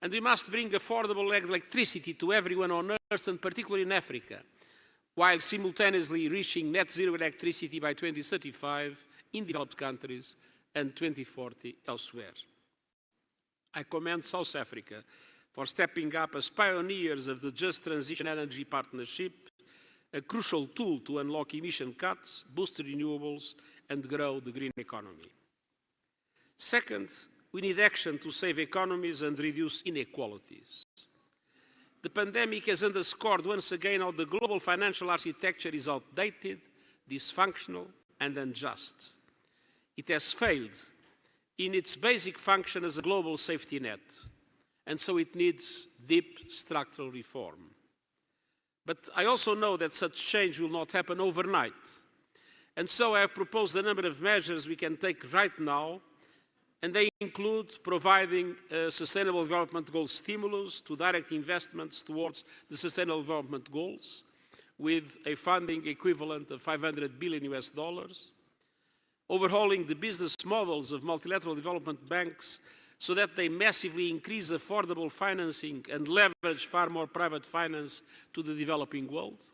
And we must bring affordable electricity to everyone on Earth, and particularly in Africa, while simultaneously reaching net zero electricity by 2035 in developed countries and 2040 elsewhere. I commend South Africa for stepping up as pioneers of the Just Transition Energy Partnership, a crucial tool to unlock emission cuts, boost renewables, and grow the green economy. Second, we need action to save economies and reduce inequalities. The pandemic has underscored once again how the global financial architecture is outdated, dysfunctional, and unjust. It has failed in its basic function as a global safety net, and so it needs deep structural reform. But I also know that such change will not happen overnight, and so I have proposed a number of measures we can take right now, and they include providing a Sustainable Development Goals stimulus to direct investments towards the Sustainable Development Goals, with a funding equivalent of $500 billion US, overhauling the business models of multilateral development banks so that they massively increase affordable financing and leverage far more private finance to the developing world,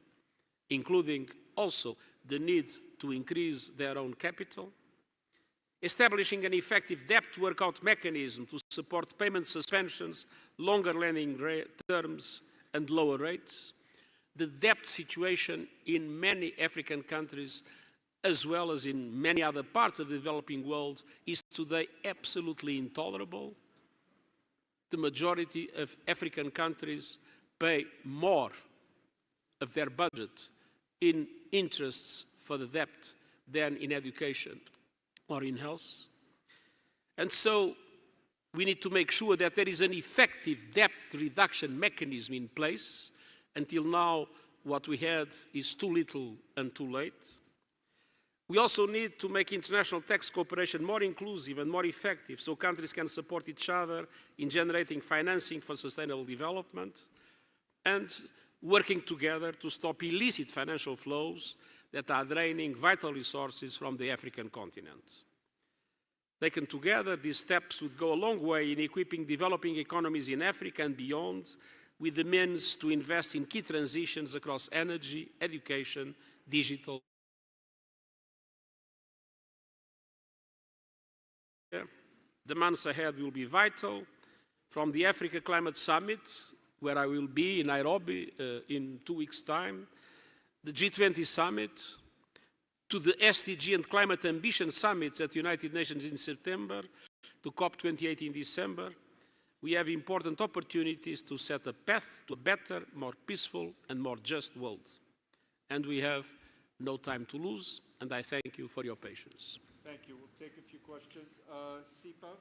including also the need to increase their own capital, establishing an effective debt workout mechanism to support payment suspensions, longer lending terms, and lower rates. The debt situation in many African countries, as well as in many other parts of the developing world, is today absolutely intolerable. The majority of African countries pay more of their budget in interests for the debt than in education or in health. And so we need to make sure that there is an effective debt reduction mechanism in place. Until now, what we had is too little and too late. We also need to make international tax cooperation more inclusive and more effective so countries can support each other in generating financing for sustainable development and working together to stop illicit financial flows that are draining vital resources from the African continent. Taken together, these steps would go a long way in equipping developing economies in Africa and beyond with the means to invest in key transitions across energy, education, digital. The months ahead will be vital, from the Africa Climate Summit, where I will be in Nairobi in 2 weeks' time, the G20 Summit, to the SDG and Climate Ambition Summits at the United Nations in September, to COP28 in December. We have important opportunities to set a path to a better, more peaceful and more just world. And we have no time to lose, and I thank you for your patience. Thank you. We'll take a few questions. SIPA,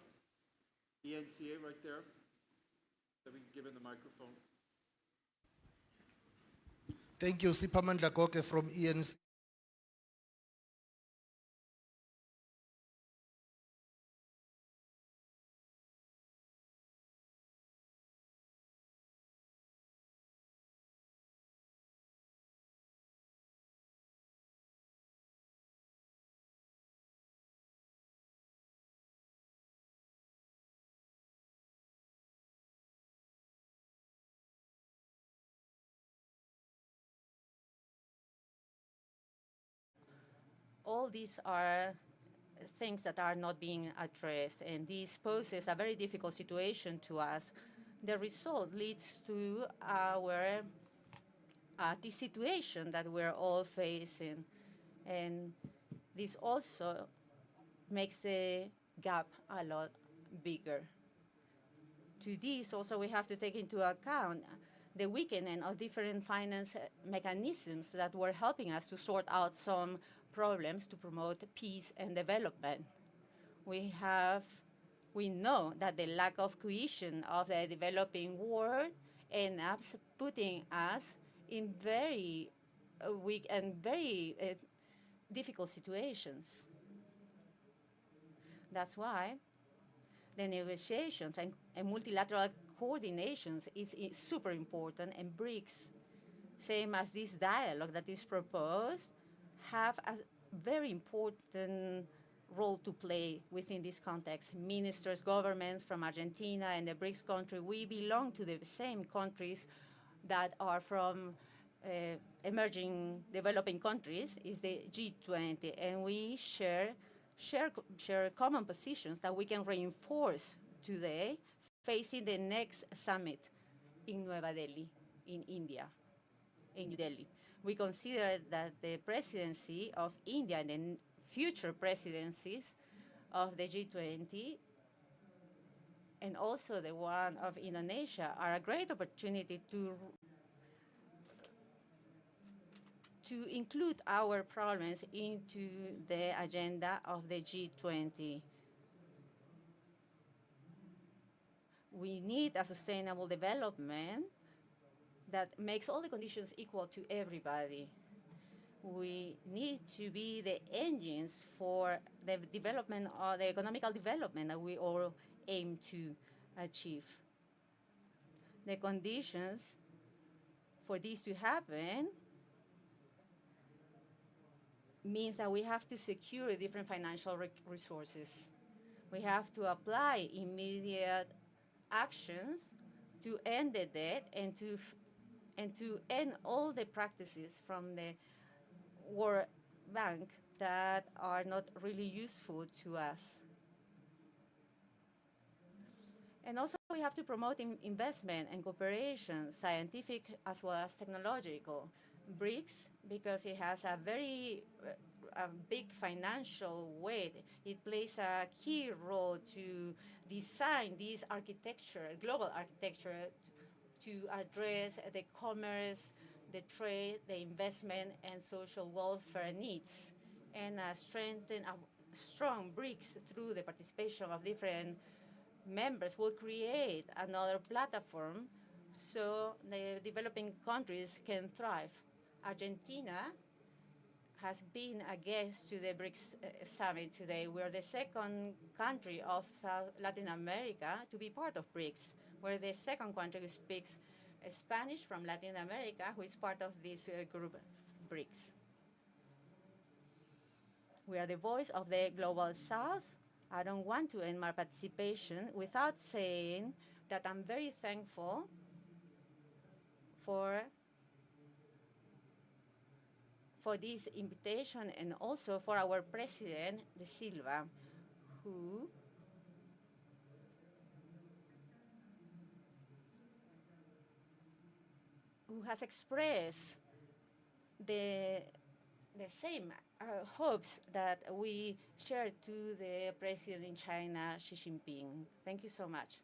ENCA right there. So we can give him the microphone. Thank you. SIPA Mandlakoke from ENCA. All these are things that are not being addressed, and this poses a very difficult situation to us. The result leads to the situation that we're all facing, and this also makes the gap a lot bigger. To this also we have to take into account the weakening of different finance mechanisms that were helping us to sort out some problems to promote peace and development. We know that the lack of cohesion of the developing world ends up putting us in very weak and very difficult situations. That's why the negotiations and multilateral coordinations is super important, and BRICS, same as this dialogue that is proposed, have a very important role to play within this context. Ministers, governments from Argentina and the BRICS country, we belong to the same countries that are from emerging developing countries, is the G20, and we share common positions that we can reinforce today facing the next summit in New Delhi, in India, in New Delhi. We consider that the presidency of India and the future presidencies of the G20 and also the one of Indonesia are a great opportunity to include our problems into the agenda of the G20. We need a sustainable development that makes all the conditions equal to everybody. We need to be the engines for the development or the economical development that we all aim to achieve. The conditions for this to happen means that we have to secure different financial resources. We have to apply immediate actions to end the debt and to end all the practices from the World Bank that are not really useful to us. And also we have to promote investment and cooperation, scientific as well as technological. BRICS, because it has a very big financial weight, it plays a key role to design this architecture, global architecture, to address the commerce, the trade, the investment, and social welfare needs, and strengthen a strong BRICS through the participation of different members will create another platform so the developing countries can thrive. Argentina has been a guest to the BRICS summit today. We're the second country of South Latin America to be part of BRICS. We're the second country who speaks Spanish from Latin America, who is part of this group, BRICS. We are the voice of the Global South. I don't want to end my participation without saying that I'm very thankful for this invitation and also for our president, De Silva, who has expressed the same hopes that we share to the president in China, Xi Jinping. Thank you so much.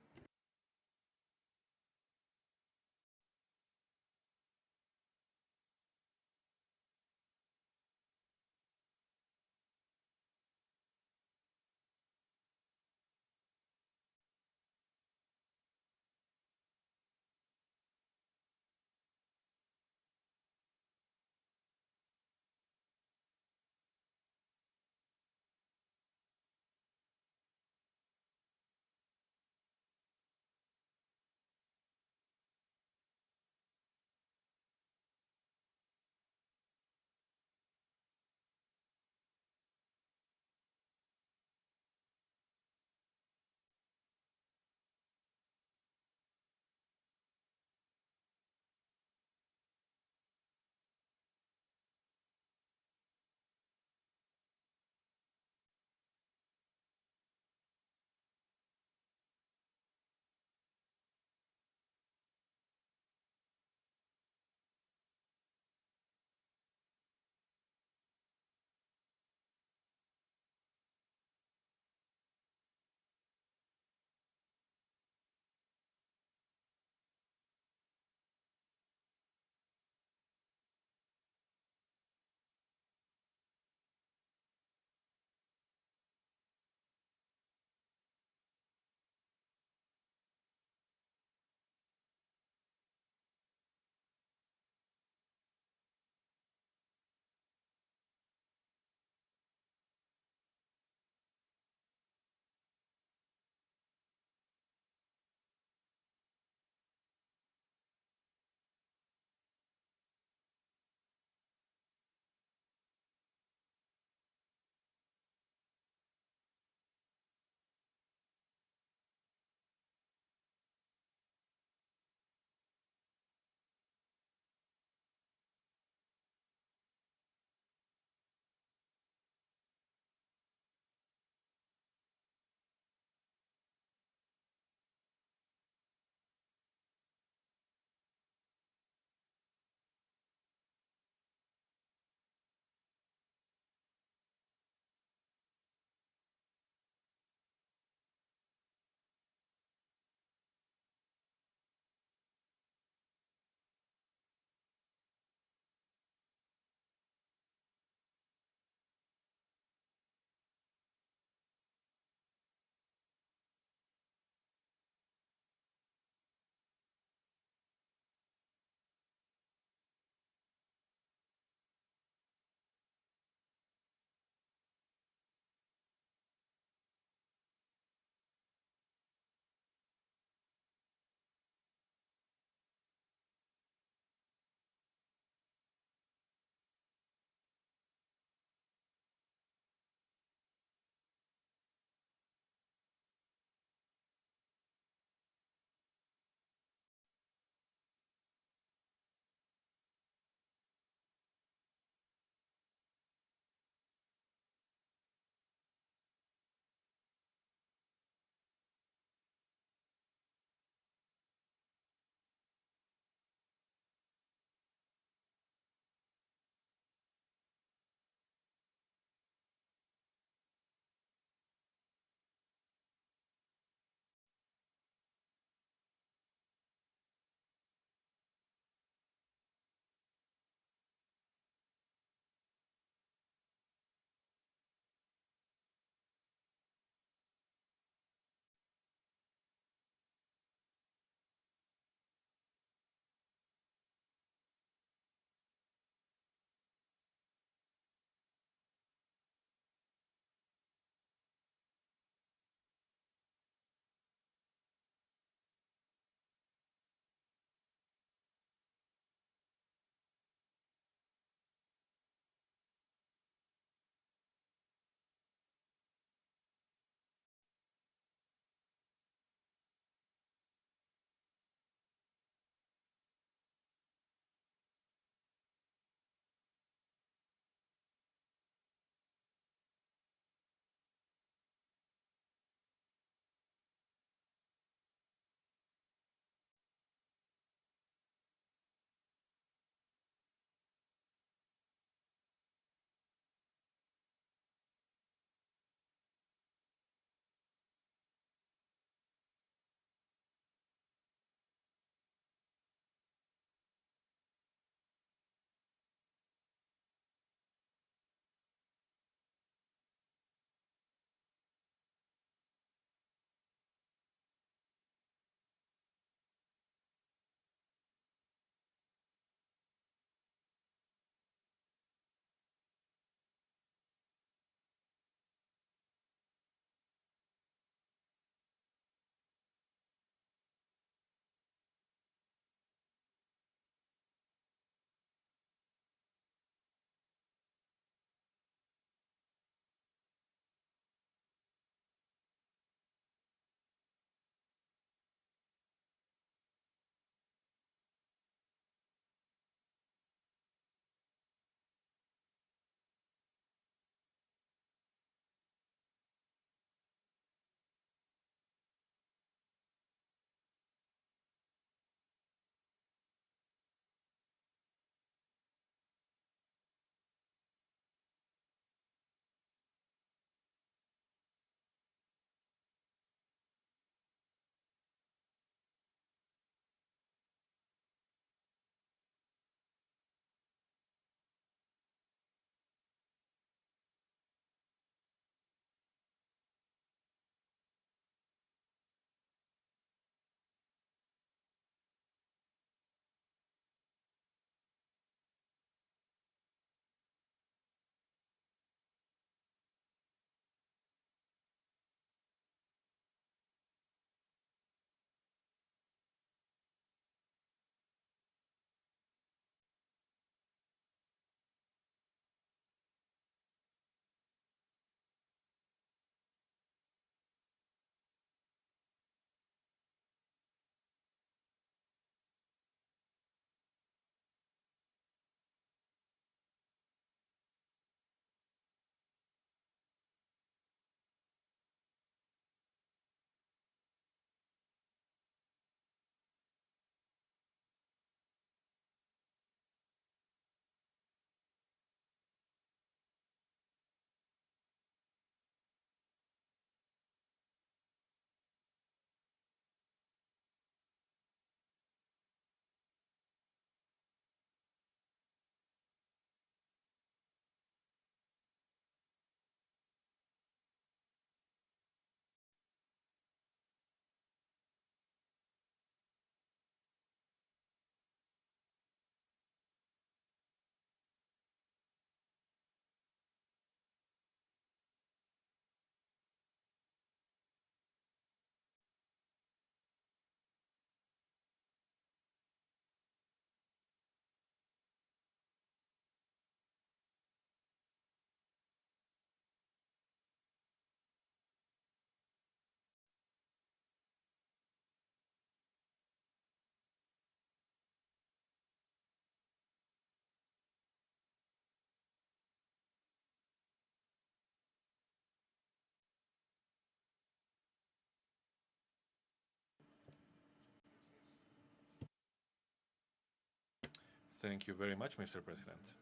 Thank you very much, Mr. President.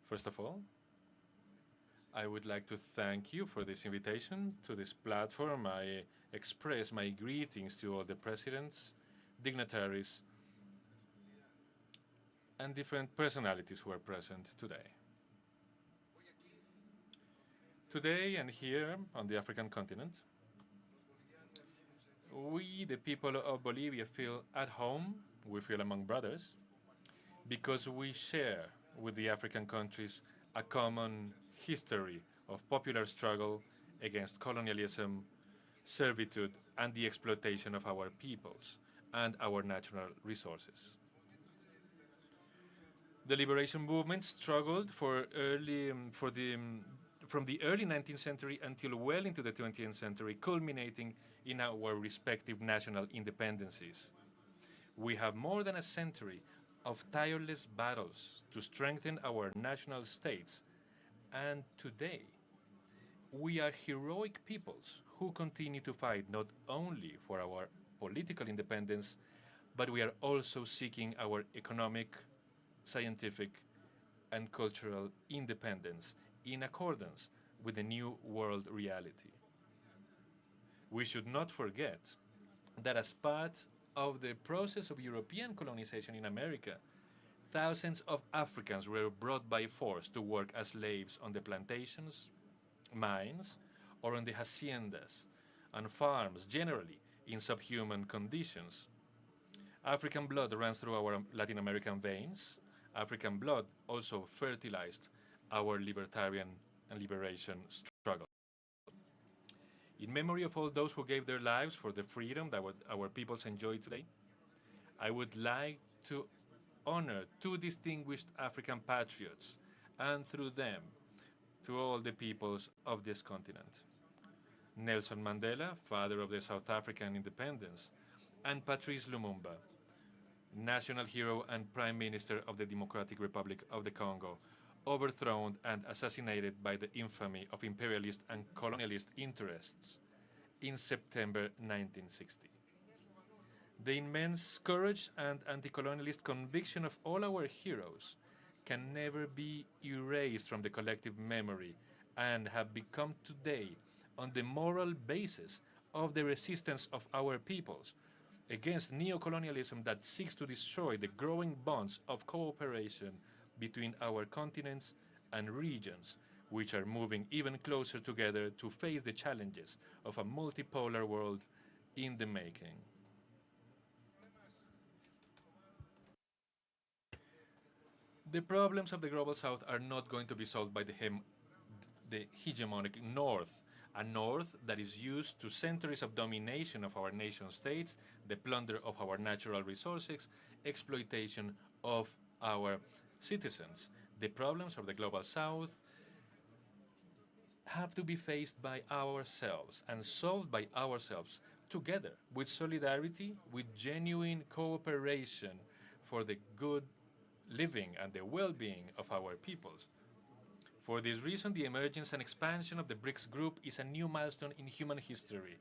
First of all, I would like to thank you for this invitation to this platform. I express my greetings to all the presidents, dignitaries, and different personalities who are present today. Today and here on the African continent, we, the people of Bolivia, feel at home, we feel among brothers, because we share with the African countries a common history of popular struggle against colonialism, servitude, and the exploitation of our peoples and our natural resources. The liberation movement struggled from the early 19th century until well into the 20th century, culminating in our respective national independencies. We have more than a century of tireless battles to strengthen our national states, and today we are heroic peoples who continue to fight not only for our political independence, but we are also seeking our economic, scientific, and cultural independence in accordance with the new world reality. We should not forget that as part of the process of European colonization in America, thousands of Africans were brought by force to work as slaves on the plantations, mines, or on the haciendas and farms, generally in subhuman conditions. African blood runs through our Latin American veins. African blood also fertilized our libertarian and liberation struggle. In memory of all those who gave their lives for the freedom that our peoples enjoy today, I would like to honor two distinguished African patriots, and through them, to all the peoples of this continent. Nelson Mandela, father of the South African independence, and Patrice Lumumba, national hero and Prime Minister of the Democratic Republic of the Congo, overthrown and assassinated by the infamy of imperialist and colonialist interests in September 1960. The immense courage and anti-colonialist conviction of all our heroes can never be erased from the collective memory and have become today on the moral basis of the resistance of our peoples against neocolonialism that seeks to destroy the growing bonds of cooperation between our continents and regions, which are moving even closer together to face the challenges of a multipolar world in the making. The problems of the Global South are not going to be solved by the hegemonic North, a North that is used to centuries of domination of our nation states, the plunder of our natural resources, exploitation of our citizens. The problems of the Global South have to be faced by ourselves and solved by ourselves together, with solidarity, with genuine cooperation for the good living and the well-being of our peoples. For this reason, the emergence and expansion of the BRICS group is a new milestone in human history,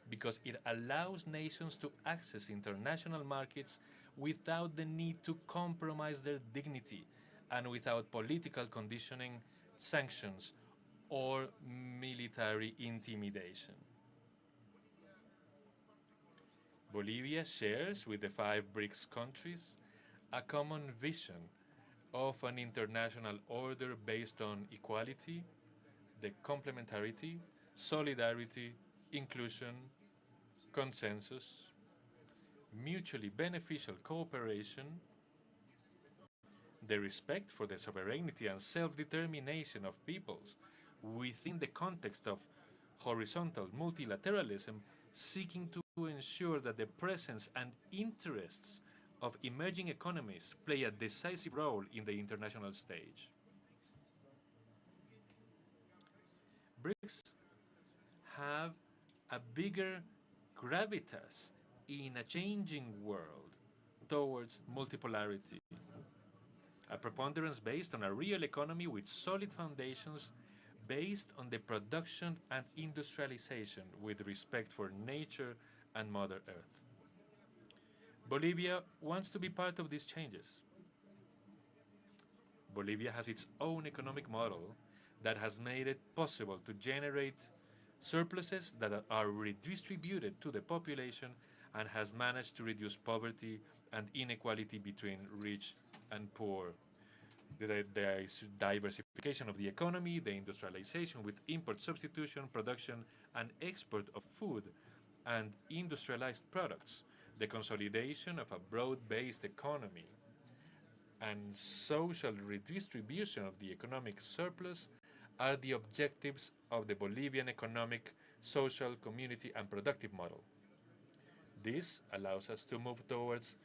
because it allows nations to access international markets without the need to compromise their dignity and without political conditioning, sanctions, or military intimidation. Bolivia shares with the 5 BRICS countries a common vision of an international order based on equality, the complementarity, solidarity, inclusion, consensus, mutually beneficial cooperation, the respect for the sovereignty and self-determination of peoples within the context of horizontal multilateralism, seeking to ensure that the presence and interests of emerging economies play a decisive role in the international stage. BRICS have a bigger gravitas in a changing world towards multipolarity, a preponderance based on a real economy with solid foundations based on the production and industrialization with respect for nature and Mother Earth. Bolivia wants to be part of these changes. Bolivia has its own economic model that has made it possible to generate surpluses that are redistributed to the population and has managed to reduce poverty and inequality between rich and poor. The diversification of the economy, the industrialization with import substitution, production and export of food and industrialized products, the consolidation of a broad-based economy, and social redistribution of the economic surplus are the objectives of the Bolivian economic, social, community, and productive model. This allows us to move towards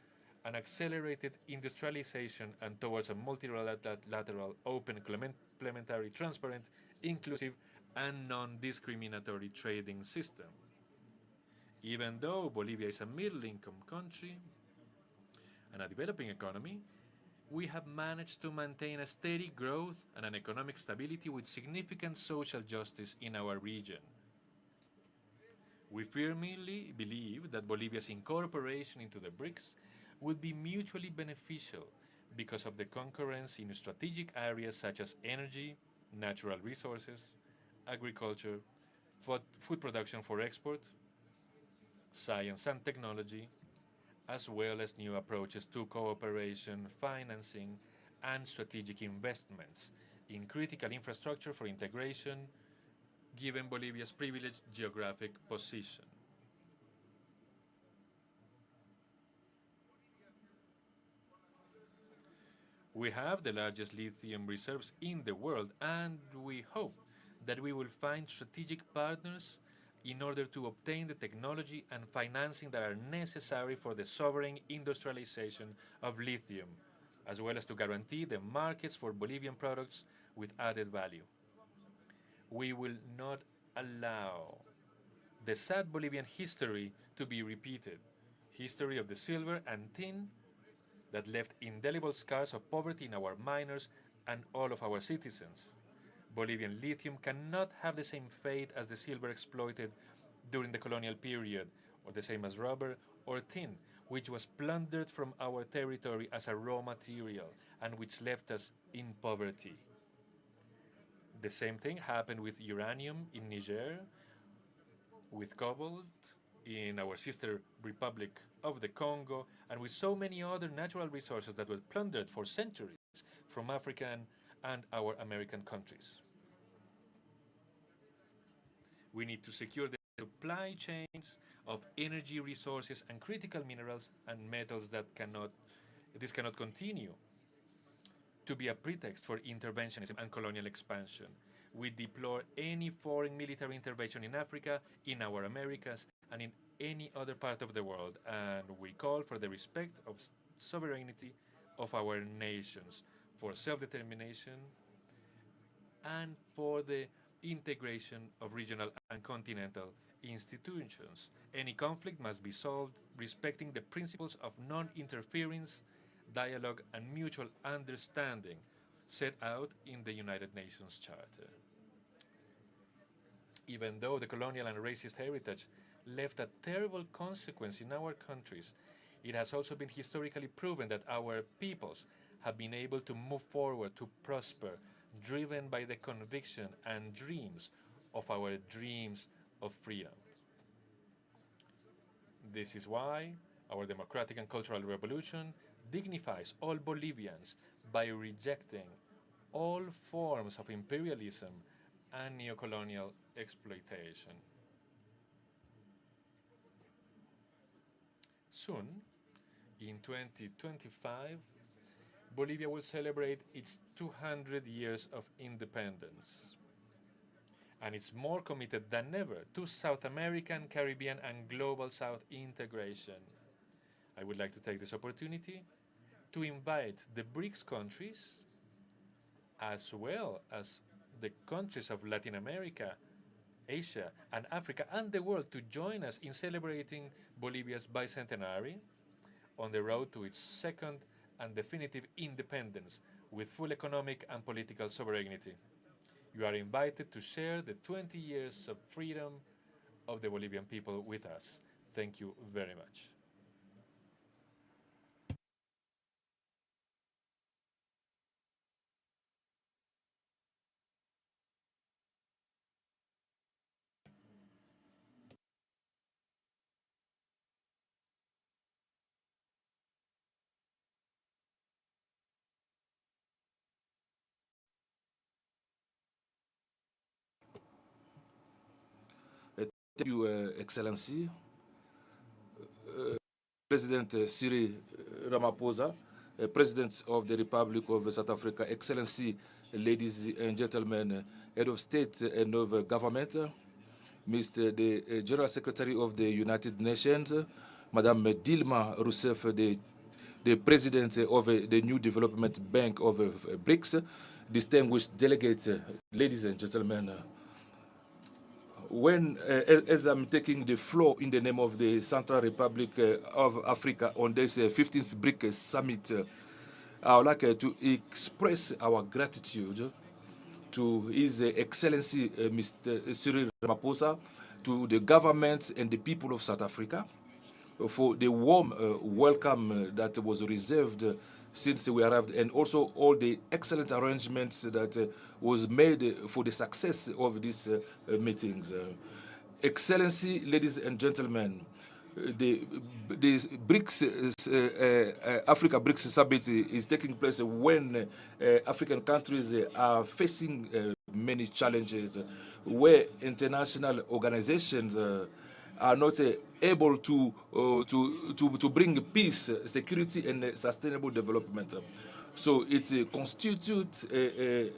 an accelerated industrialization and towards a multilateral, open, complementary, transparent, inclusive, and non-discriminatory trading system. Even though Bolivia is a middle-income country and a developing economy, we have managed to maintain a steady growth and an economic stability with significant social justice in our region. We firmly believe that Bolivia's incorporation into the BRICS would be mutually beneficial because of the concurrence in strategic areas such as energy, natural resources, agriculture, food production for export, science and technology, as well as new approaches to cooperation, financing, and strategic investments in critical infrastructure for integration, given Bolivia's privileged geographic position. We have the largest lithium reserves in the world, and we hope that we will find strategic partners in order to obtain the technology and financing that are necessary for the sovereign industrialization of lithium, as well as to guarantee the markets for Bolivian products with added value. We will not allow the sad Bolivian history to be repeated, history of the silver and tin that left indelible scars of poverty in our miners and all of our citizens. Bolivian lithium cannot have the same fate as the silver exploited during the colonial period, or the same as rubber or tin, which was plundered from our territory as a raw material and which left us in poverty. The same thing happened with uranium in Niger, with cobalt in our sister Republic of the Congo, and with so many other natural resources that were plundered for centuries from African and our American countries. We need to secure the supply chains of energy resources and critical minerals and metals that this cannot continue to be a pretext for interventionism and colonial expansion. We deplore any foreign military intervention in Africa, in our Americas, and in any other part of the world, and we call for the respect of sovereignty of our nations, for self-determination, and for the integration of regional and continental institutions. Any conflict must be solved respecting the principles of non-interference, dialogue, and mutual understanding set out in the United Nations Charter. Even though the colonial and racist heritage left a terrible consequence in our countries, it has also been historically proven that our peoples have been able to move forward, to prosper, driven by the conviction and dreams of our dreams of freedom. This is why our democratic and cultural revolution dignifies all Bolivians by rejecting all forms of imperialism and neocolonial exploitation. Soon, in 2025, Bolivia will celebrate its 200 years of independence. And it's more committed than ever to South American, Caribbean, and Global South integration. I would like to take this opportunity to invite the BRICS countries, as well as the countries of Latin America, Asia, and Africa, and the world to join us in celebrating Bolivia's bicentenary on the road to its second and definitive independence with full economic and political sovereignty. You are invited to share the 20 years of freedom of the Bolivian people with us. Thank you very much. Thank you, Excellency. President Cyril Ramaphosa, President of the Republic of South Africa, Excellency, ladies and gentlemen, Head of State and of Government, Mr. the General Secretary of the United Nations, Madame Dilma Rousseff, the President of the New Development Bank of BRICS, distinguished delegates, ladies and gentlemen, as I'm taking the floor in the name of the Central Republic of Africa on this 15th BRICS Summit, I would like to express our gratitude to His Excellency Mr. Cyril Ramaphosa, to the government and the people of South Africa for the warm welcome that was reserved since we arrived, and also all the excellent arrangements that was made for the success of these meetings. Excellency, ladies and gentlemen, the BRICS Africa BRICS Summit is taking place when African countries are facing many challenges, where international organizations are not able to bring peace, security, and sustainable development. So it constitutes a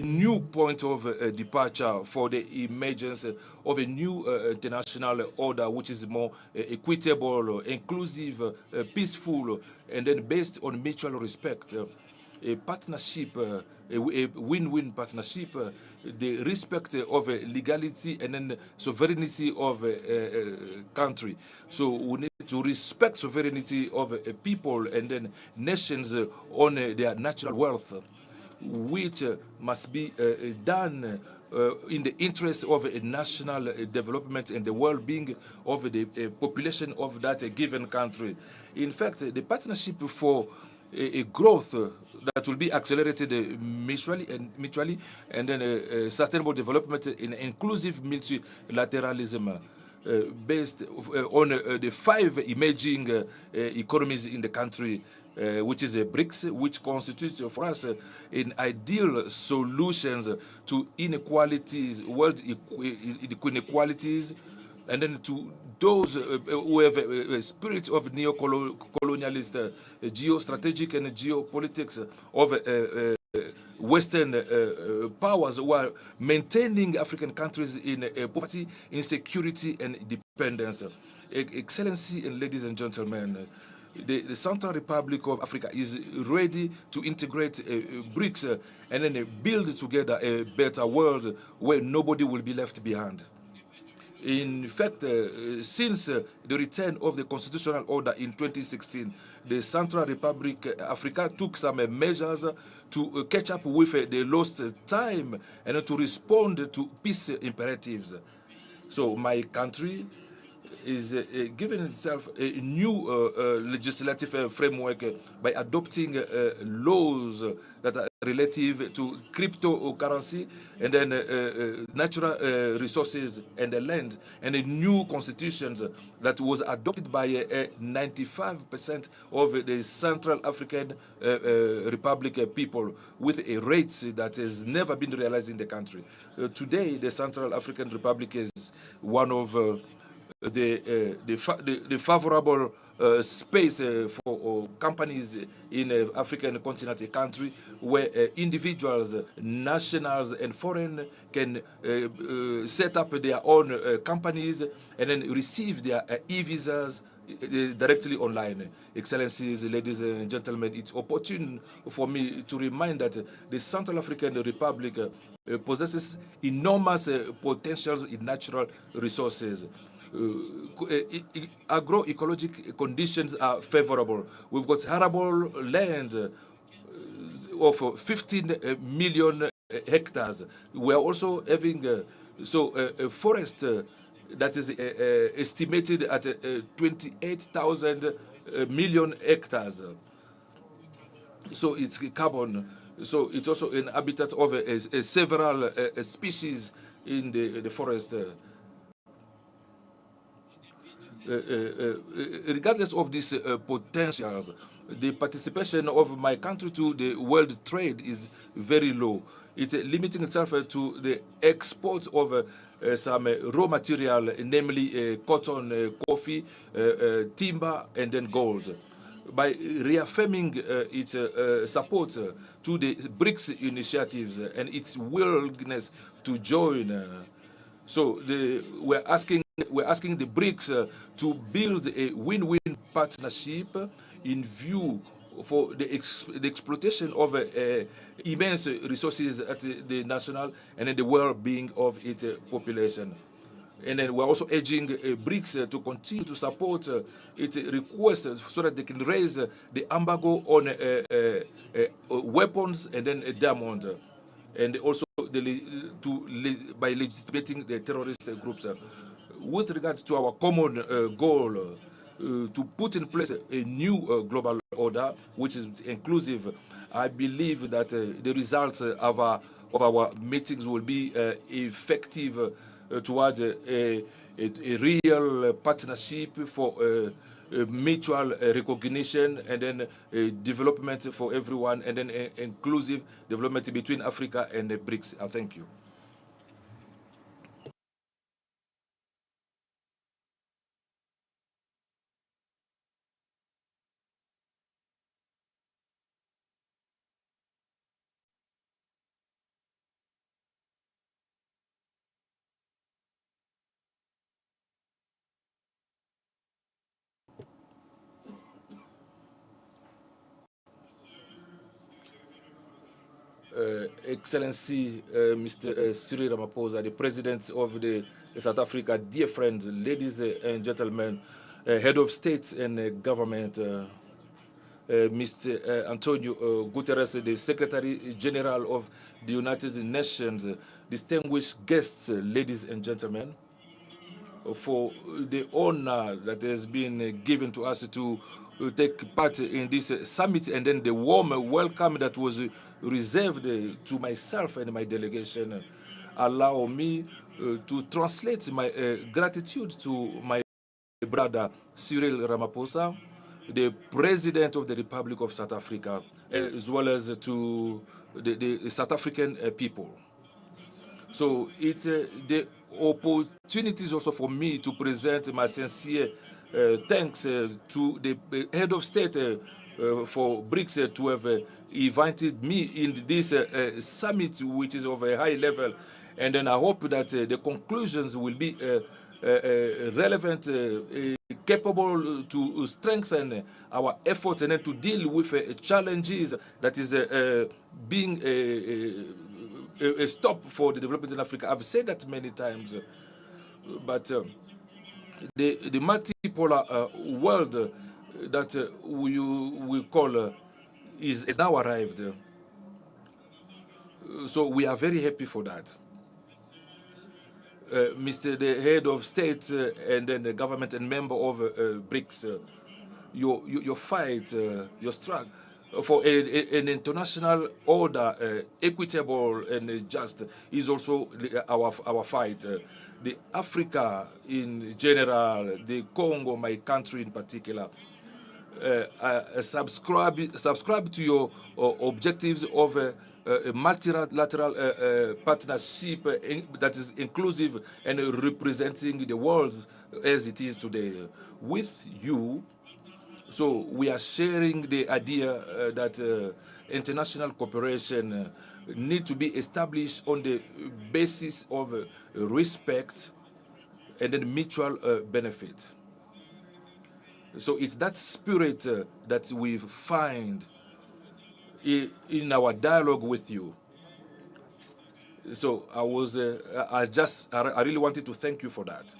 new point of departure for the emergence of a new international order, which is more equitable, inclusive, peaceful, and then based on mutual respect. A partnership, a win-win partnership, the respect of legality and then sovereignty of a country. So we need to respect sovereignty of a people and then nations on their natural wealth, which must be done in the interest of a national development and the well-being of the population of that given country. In fact, the partnership for a growth that will be accelerated mutually, and then sustainable development in inclusive multilateralism based on the 5 emerging economies in the country, which is a BRICS, which constitutes for us an ideal solutions to inequalities, world inequalities, and then to those who have a spirit of neo-colonialist geostrategic and geopolitics of Western powers who are maintaining African countries in poverty, insecurity, and dependence. Excellency and ladies and gentlemen, the Central Republic of Africa is ready to integrate BRICS and then build together a better world where nobody will be left behind. In fact, since the return of the constitutional order in 2016, the Central Republic of Africa took some measures to catch up with the lost time and to respond to peace imperatives. So my country is giving itself a new legislative framework by adopting laws that are relative to cryptocurrency and then natural resources and the land, and a new constitution that was adopted by 95% of the Central African Republic people with a rate that has never been realized in the country. Today, the Central African Republic is one of the favorable space for companies in African continent, a country where individuals, nationals, and foreign can set up their own companies and then receive their e-visas directly online. Excellencies, ladies and gentlemen, it's opportune for me to remind that the Central African Republic possesses enormous potentials in natural resources. Agroecologic conditions are favorable. We've got arable land of 15 million hectares. We are also having a forest that is estimated at 28,000 million hectares. So it's carbon. So it's also an habitat of several species in the forest. Regardless of these potentials, the participation of my country to the world trade is very low. It's limiting itself to the export of some raw material, namely cotton, coffee, timber, and then gold. By reaffirming its support to the BRICS initiatives and its willingness to join. We're asking the BRICS to build a win-win partnership in view for the exploitation of immense resources at the national and in the well-being of its population. And then we're also urging BRICS to continue to support its requests so that they can raise the embargo on weapons and then diamond, and also by legitimating the terrorist groups. With regards to our common goal to put in place a new global order, which is inclusive, I believe that the results of our meetings will be effective towards a real partnership for mutual recognition and then development for everyone, and then inclusive development between Africa and the BRICS. Thank you. Excellency Mr. Cyril Ramaphosa, the President of the South Africa, dear friends, ladies and gentlemen, Head of State and Government, Mr. Antonio Guterres, the Secretary General of the United Nations, distinguished guests, ladies and gentlemen, for the honor that has been given to us to take part in this summit, and then the warm welcome that was reserved to myself and my delegation. Allow me to translate my gratitude to my brother Cyril Ramaphosa, the President of the Republic of South Africa, as well as to the South African people. So it's the opportunities also for me to present my sincere thanks to the head of state for BRICS to have invited me in this summit, which is of a high level. And then I hope that the conclusions will be relevant, capable to strengthen our efforts and then to deal with challenges that is being a stop for the development in Africa. I've said that many times, but the multipolar world that we call is now arrived. So we are very happy for that. Mr. the Head of State and then the government and member of BRICS, your fight, your struggle for an international order, equitable and just, is also our fight. The Africa in general, the Congo, my country in particular, subscribe to your objectives of a multilateral partnership that is inclusive and representing the world as it is today. With you, so we are sharing the idea that international cooperation need to be established on the basis of respect and then mutual benefit. So it's that spirit that we find in our dialogue with you. So I really wanted to thank you for that.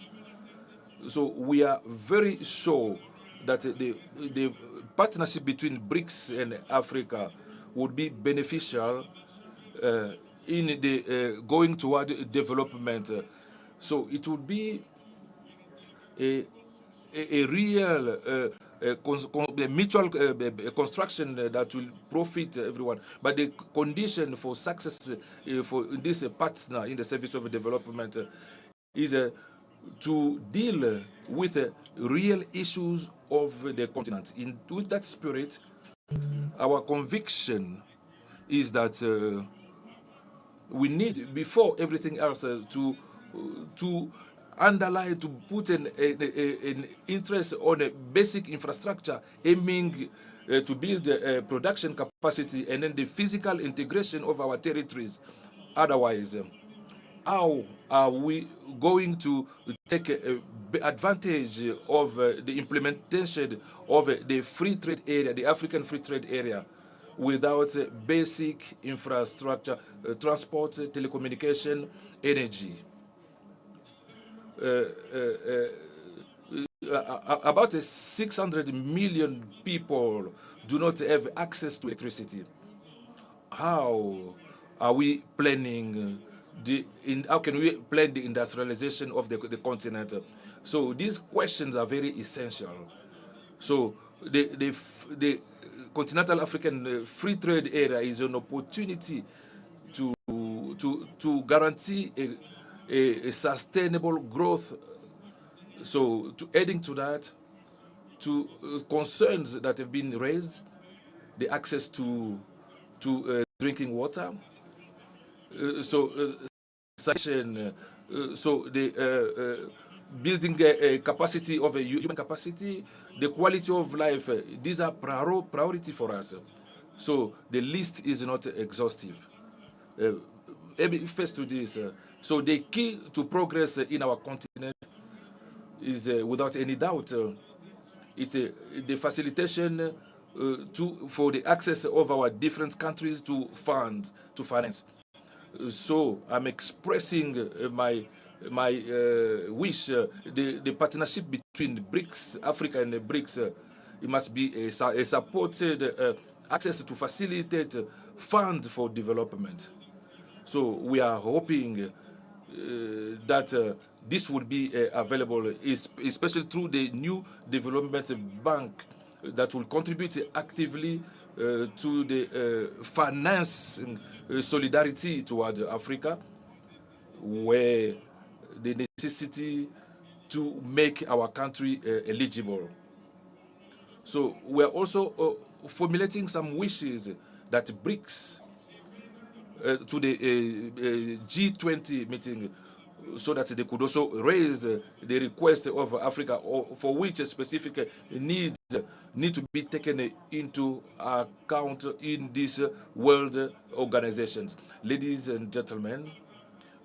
So we are very sure that the partnership between BRICS and Africa would be beneficial in the going toward development. So it would be a real mutual construction that will profit everyone. But the condition for success for this partner in the service of development is to deal with real issues of the continent. With that spirit, our conviction is that we need, before everything else, to to underline, to put an interest on a basic infrastructure aiming to build production capacity and then the physical integration of our territories. Otherwise, how are we going to take advantage of the implementation of the free trade area, the African free trade area, without basic infrastructure, transport, telecommunication, energy? About 600 million people do not have access to electricity. How are we planning how can we plan the industrialization of the continent? So these questions are very essential. So the continental African free trade area is an opportunity to guarantee a sustainable growth. So adding to that, to concerns that have been raised, the access to drinking water, sanitation, so the building a capacity of a human capacity, the quality of life, these are priority for us. So the list is not exhaustive. First to this, so the key to progress in our continent is without any doubt, it's the facilitation for the access of our different countries to finance. So I'm expressing my wish, the partnership between BRICS Africa and the BRICS, it must be a supported access to facilitate fund for development. So we are hoping that this will be available, especially through the new development bank that will contribute actively to the financing solidarity toward Africa, where the necessity to make our country eligible. So we are also formulating some wishes that BRICS to the G20 meeting, so that they could also raise the request of Africa, for which specific needs need to be taken into account in these world organizations. Ladies and gentlemen,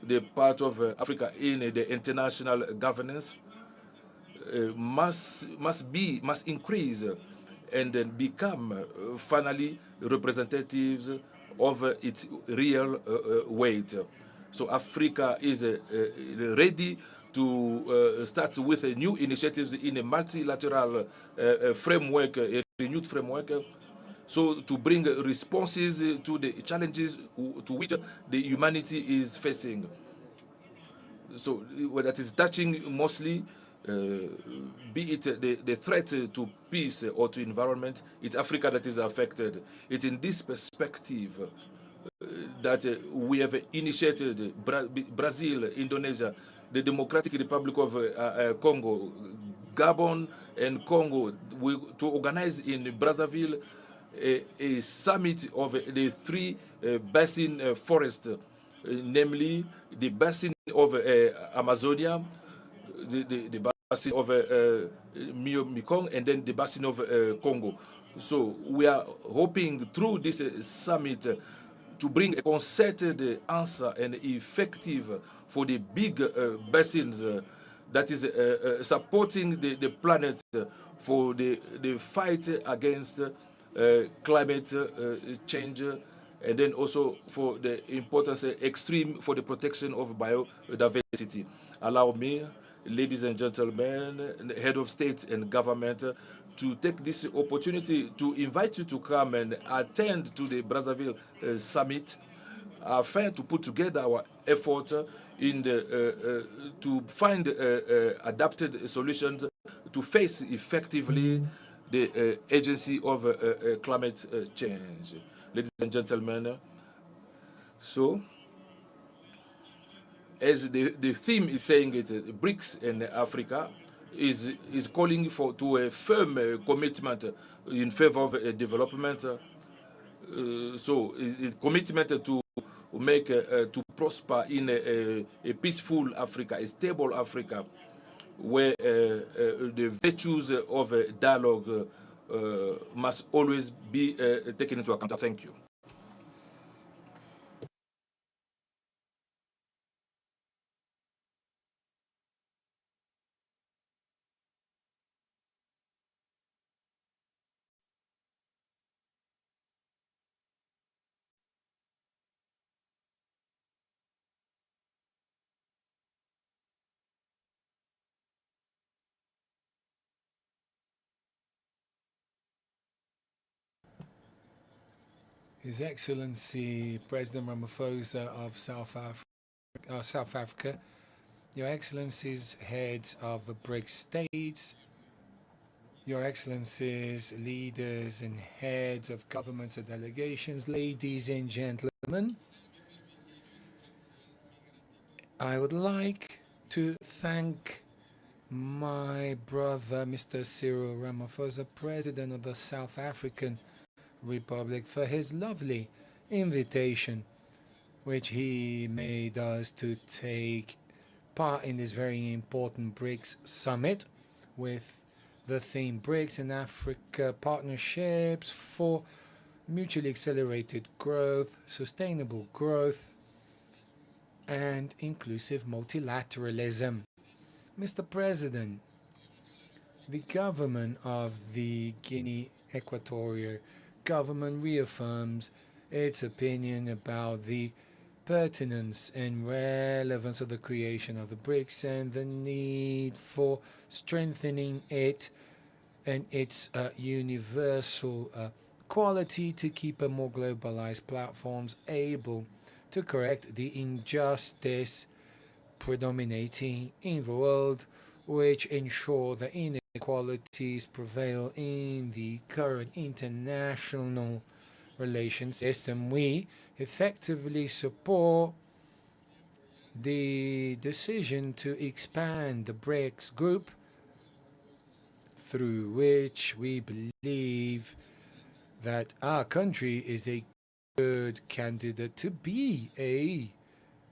the part of Africa in the international governance must increase and then become finally representatives of its real weight. So Africa is ready to start with new initiatives in a multilateral framework, a renewed framework, so to bring responses to the challenges to which the humanity is facing. So that is touching mostly, be it the threat to peace or to environment, it's Africa that is affected. It's in this perspective that we have initiated Brazil, Indonesia, the Democratic Republic of Congo, Gabon and Congo, to organize in Brazzaville a summit of the three basin forests, namely the basin of Amazonia, the basin of Mekong, and then the basin of Congo. So we are hoping through this summit to bring a concerted answer and effective for the big basins that is supporting the planet for the fight against climate change, and then also for the importance extreme for the protection of biodiversity. Allow me, ladies and gentlemen, head of state and government, to take this opportunity to invite you to come and attend to the Brazzaville summit, afin to put together our effort in to find adapted solutions to face effectively the agency of climate change. Ladies and gentlemen, so as the theme is saying, it BRICS and Africa is calling to a firm commitment in favor of development. So commitment to make to prosper in a peaceful Africa, a stable Africa, where the virtues of dialogue must always be taken into account. Thank you. His Excellency President Ramaphosa of South Africa, Your Excellencies, heads of the BRICS states, Your Excellencies, leaders and heads of governments and delegations, ladies and gentlemen, I would like to thank my brother, Mr. Cyril Ramaphosa, President of the South African Republic, for his lovely invitation which he made us to take part in this very important BRICS summit with the theme BRICS and Africa Partnerships for Mutually Accelerated Growth, Sustainable Growth and Inclusive Multilateralism. Mr. President, the government of the Guinea Equatorial government reaffirms its opinion about the pertinence and relevance of the creation of the BRICS and the need for strengthening it and its universal quality to keep a more globalized platforms able to correct the injustice predominating in the world, which ensure that inequalities prevail in the current international relations system. We effectively support the decision to expand the BRICS group, through which we believe that our country is a good candidate to be a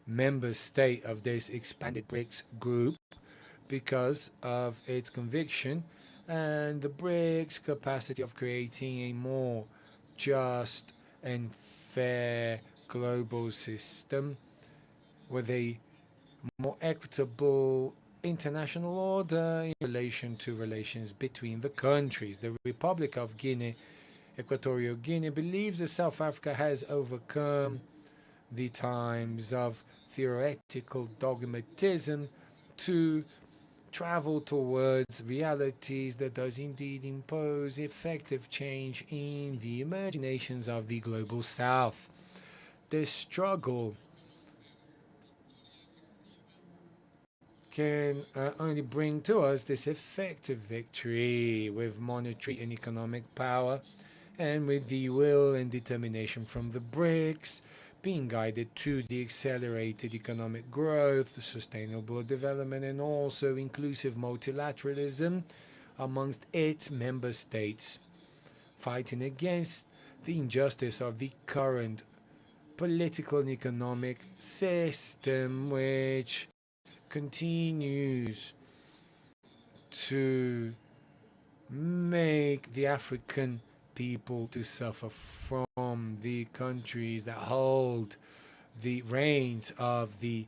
member state of this expanded BRICS group because of its conviction and the BRICS capacity of creating a more just and fair global system with a more equitable international order in relation to relations between the countries. The Republic of Guinea, Equatorial Guinea, believes that South Africa has overcome the times of theoretical dogmatism to travel towards realities that does indeed impose effective change in the imaginations of the global South. This struggle can only bring to us this effective victory with monetary and economic power and with the will and determination from the BRICS being guided to the accelerated economic growth, sustainable development, and also inclusive multilateralism amongst its member states, fighting against the injustice of the current political and economic system, which continues to make the African people to suffer from the countries that hold the reins of the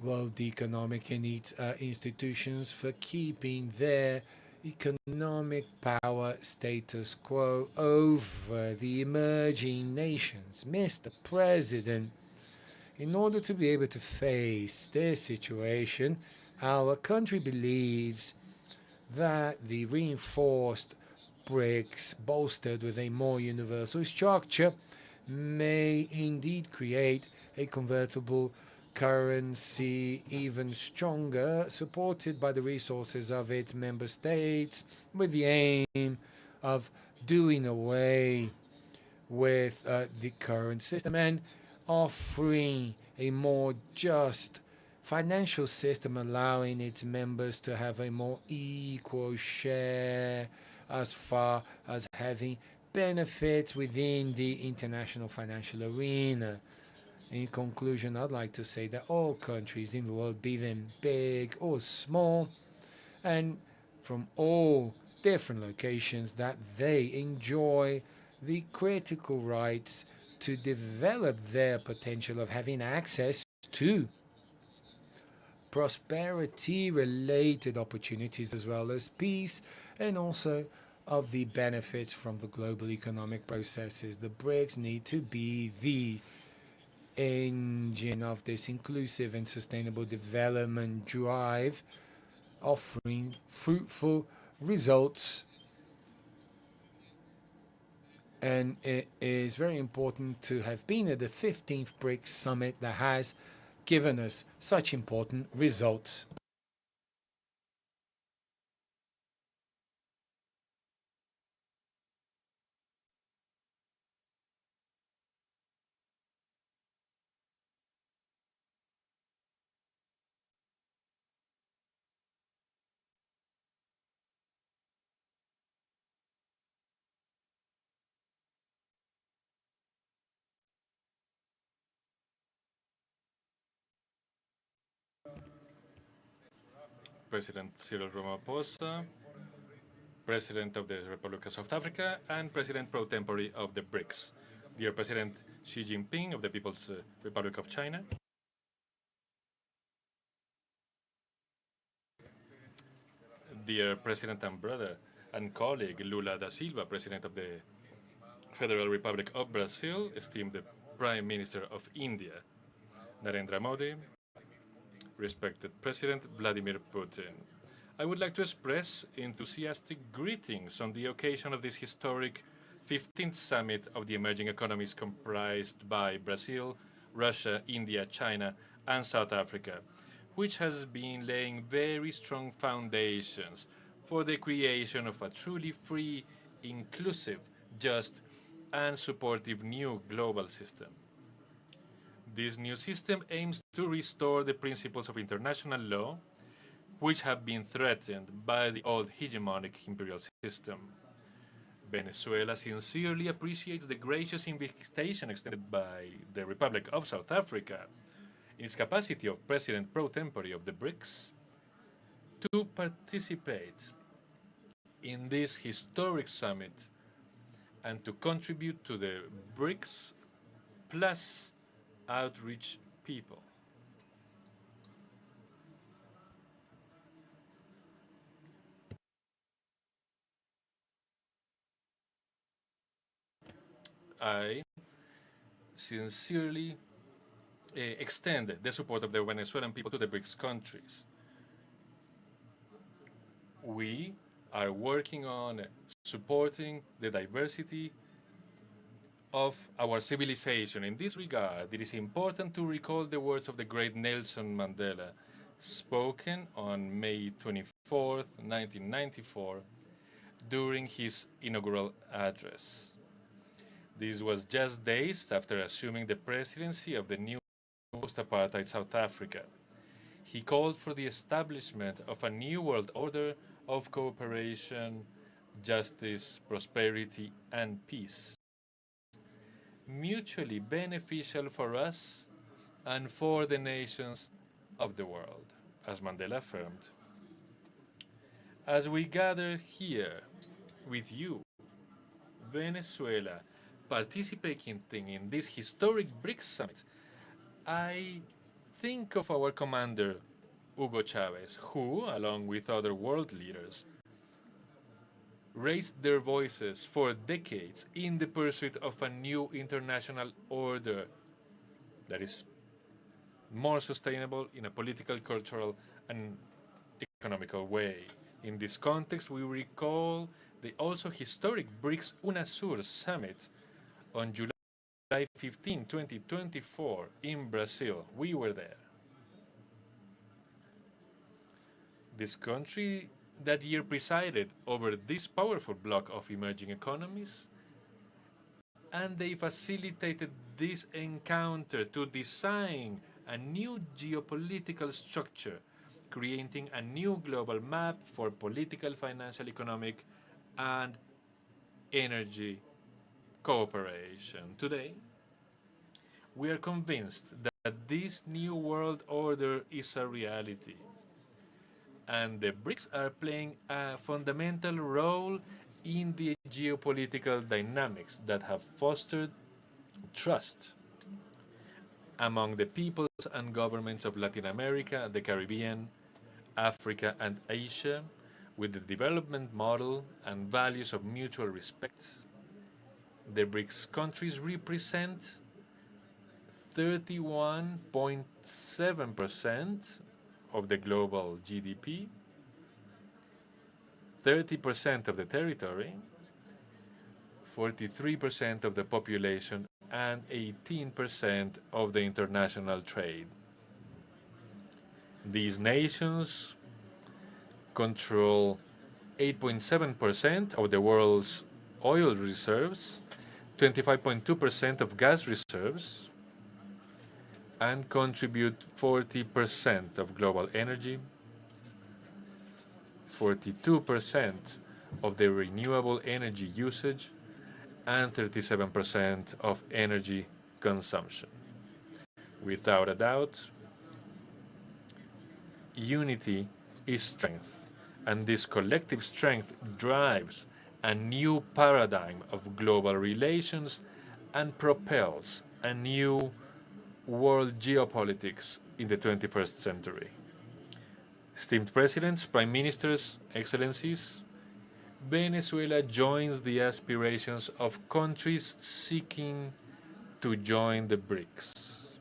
world economic and its institutions for keeping their economic power status quo over the emerging nations. Mr. President, in order to be able to face this situation, our country believes that the reinforced BRICS, bolstered with a more universal structure, may indeed create a convertible currency even stronger, supported by the resources of its member states, with the aim of doing away with the current system and offering a more just financial system, allowing its members to have a more equal share as far as having benefits within the international financial arena. In conclusion, I'd like to say that all countries in the world, be them big or small, and from all different locations, that they enjoy the critical rights to develop their potential of having access to prosperity-related opportunities as well as peace, and also of the benefits from the global economic processes. The BRICS need to be the engine of this inclusive and sustainable development drive, offering fruitful results. And it is very important to have been at the 15th BRICS Summit that has given us such important results. President Cyril Ramaphosa, President of the Republic of South Africa, and President pro tempore of the BRICS. Dear President Xi Jinping of the People's Republic of China, dear President and brother and colleague Lula da Silva, President of the Federal Republic of Brazil, esteemed Prime Minister of India, Narendra Modi, respected President Vladimir Putin. I would like to express enthusiastic greetings on the occasion of this historic 15th Summit of the Emerging Economies comprised by Brazil, Russia, India, China, and South Africa, which has been laying very strong foundations for the creation of a truly free, inclusive, just, and supportive new global system. This new system aims to restore the principles of international law, which have been threatened by the old hegemonic imperial system. Venezuela sincerely appreciates the gracious invitation extended by the Republic of South Africa in its capacity of President pro tempore of the BRICS to participate in this historic summit and to contribute to the BRICS Plus outreach people. I sincerely extend the support of the Venezuelan people to the BRICS countries. We are working on supporting the diversity of our civilization. In this regard, it is important to recall the words of the great Nelson Mandela, spoken on May 24, 1994, during his inaugural address. This was just days after assuming the presidency of the new post-apartheid South Africa. He called for the establishment of a new world order of cooperation, justice, prosperity, and peace, mutually beneficial for us and for the nations of the world, as Mandela affirmed. As we gather here with you, Venezuela, participating in this historic BRICS summit, I think of our commander, Hugo Chavez, who, along with other world leaders, raised their voices for decades in the pursuit of a new international order that is more sustainable in a political, cultural, and economical way. In this context, we recall the also historic BRICS UNASUR summit on July 15, 2024 in Brazil. We were there. This country that year presided over this powerful bloc of emerging economies, and they facilitated this encounter to design a new geopolitical structure, creating a new global map for political, financial, economic, and energy cooperation. Today, We are convinced that this new world order is a reality, and the BRICS are playing a fundamental role in the geopolitical dynamics that have fostered trust among the peoples and governments of Latin America, the Caribbean, Africa, and Asia, with the development model and values of mutual respect. The BRICS countries represent 31.7% of the global GDP, 30% of the territory, 43% of the population, and 18% of the international trade. These nations control 8.7% of the world's oil reserves, 25.2% of gas reserves, and contribute 40% of global energy, 42% of the renewable energy usage, and 37% of energy consumption. Without a doubt, unity is strength, and this collective strength drives a new paradigm of global relations and propels a new world geopolitics in the 21st century. Esteemed Presidents, Prime Ministers, Excellencies, Venezuela joins the aspirations of countries seeking to join the BRICS.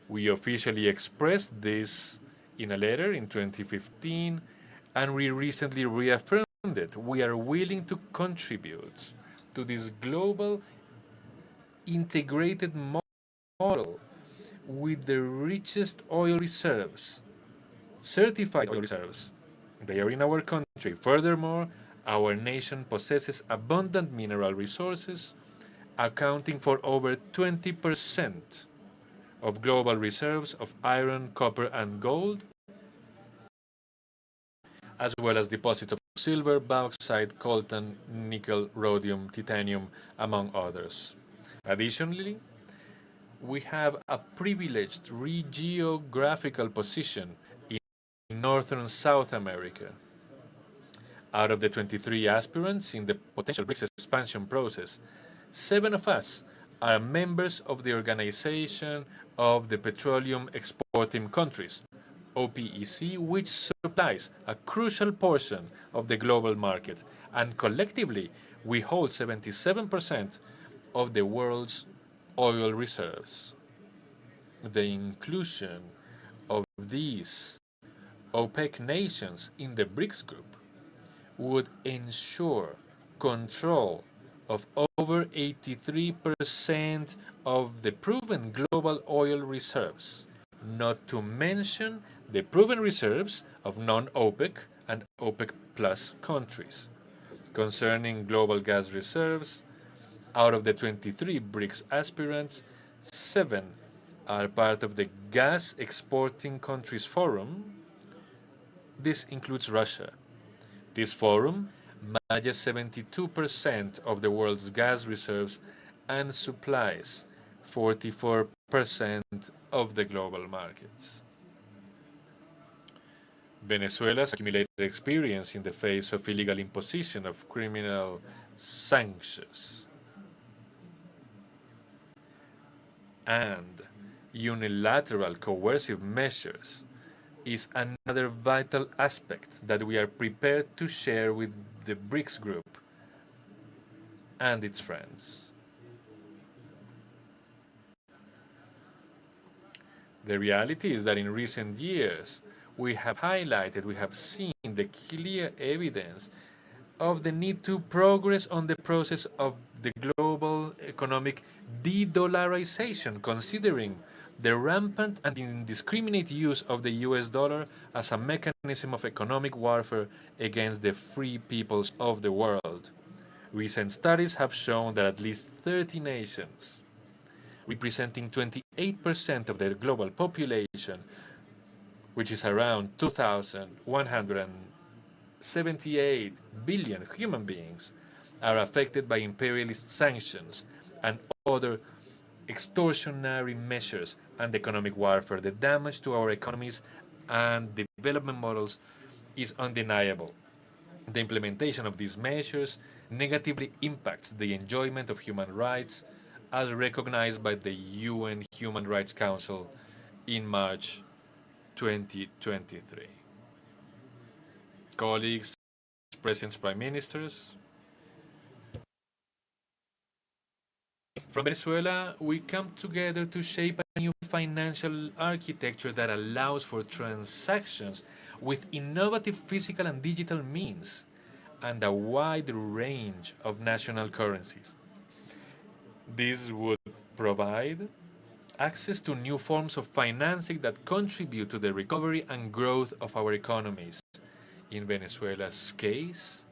We officially expressed this in a letter in 2015, and we recently reaffirmed it. We are willing to contribute to this global integrated model with the richest oil reserves, certified oil reserves. They are in our country. Furthermore, our nation possesses abundant mineral resources, accounting for over 20% of global reserves of iron, copper, and gold, as well as deposits of silver, bauxite, coltan, nickel, rhodium, titanium, among others. Additionally, we have a privileged geographical position in northern South America. Out of the 23 aspirants in the potential BRICS expansion process, 7 of us are members of the Organization of the Petroleum Exporting Countries, OPEC, which supplies a crucial portion of the global market, and collectively we hold 77% of the world's oil reserves. The inclusion of these OPEC nations in the BRICS group would ensure control of over 83% of the proven global oil reserves, not to mention the proven reserves of non-OPEC and OPEC plus countries. Concerning global gas reserves, out of the 23 BRICS aspirants, 7 are part of the Gas Exporting Countries Forum. This includes Russia. This forum manages 72% of the world's gas reserves and supplies 44% of the global markets. Venezuela's accumulated experience in the face of illegal imposition of criminal sanctions and unilateral coercive measures is another vital aspect that we are prepared to share with the BRICS group and its friends. The reality is that in recent years, we have seen the clear evidence of the need to progress on the process of the global economic de-dollarization, considering the rampant and indiscriminate use of the US dollar as a mechanism of economic warfare against the free peoples of the world. Recent studies have shown that at least 30 nations, representing 28% of their global population, which is around 2,178 billion human beings, are affected by imperialist sanctions and other extortionary measures, and economic warfare. The damage to our economies and development models is undeniable. The implementation of these measures negatively impacts the enjoyment of human rights as recognized by the UN Human Rights Council in March 2023. Colleagues, presidents, prime ministers, from Venezuela, we come together to shape a new financial architecture that allows for transactions with innovative physical and digital means and a wide range of national currencies. This would provide access to new forms of financing that contribute to the recovery and growth of our economies. In Venezuela's case,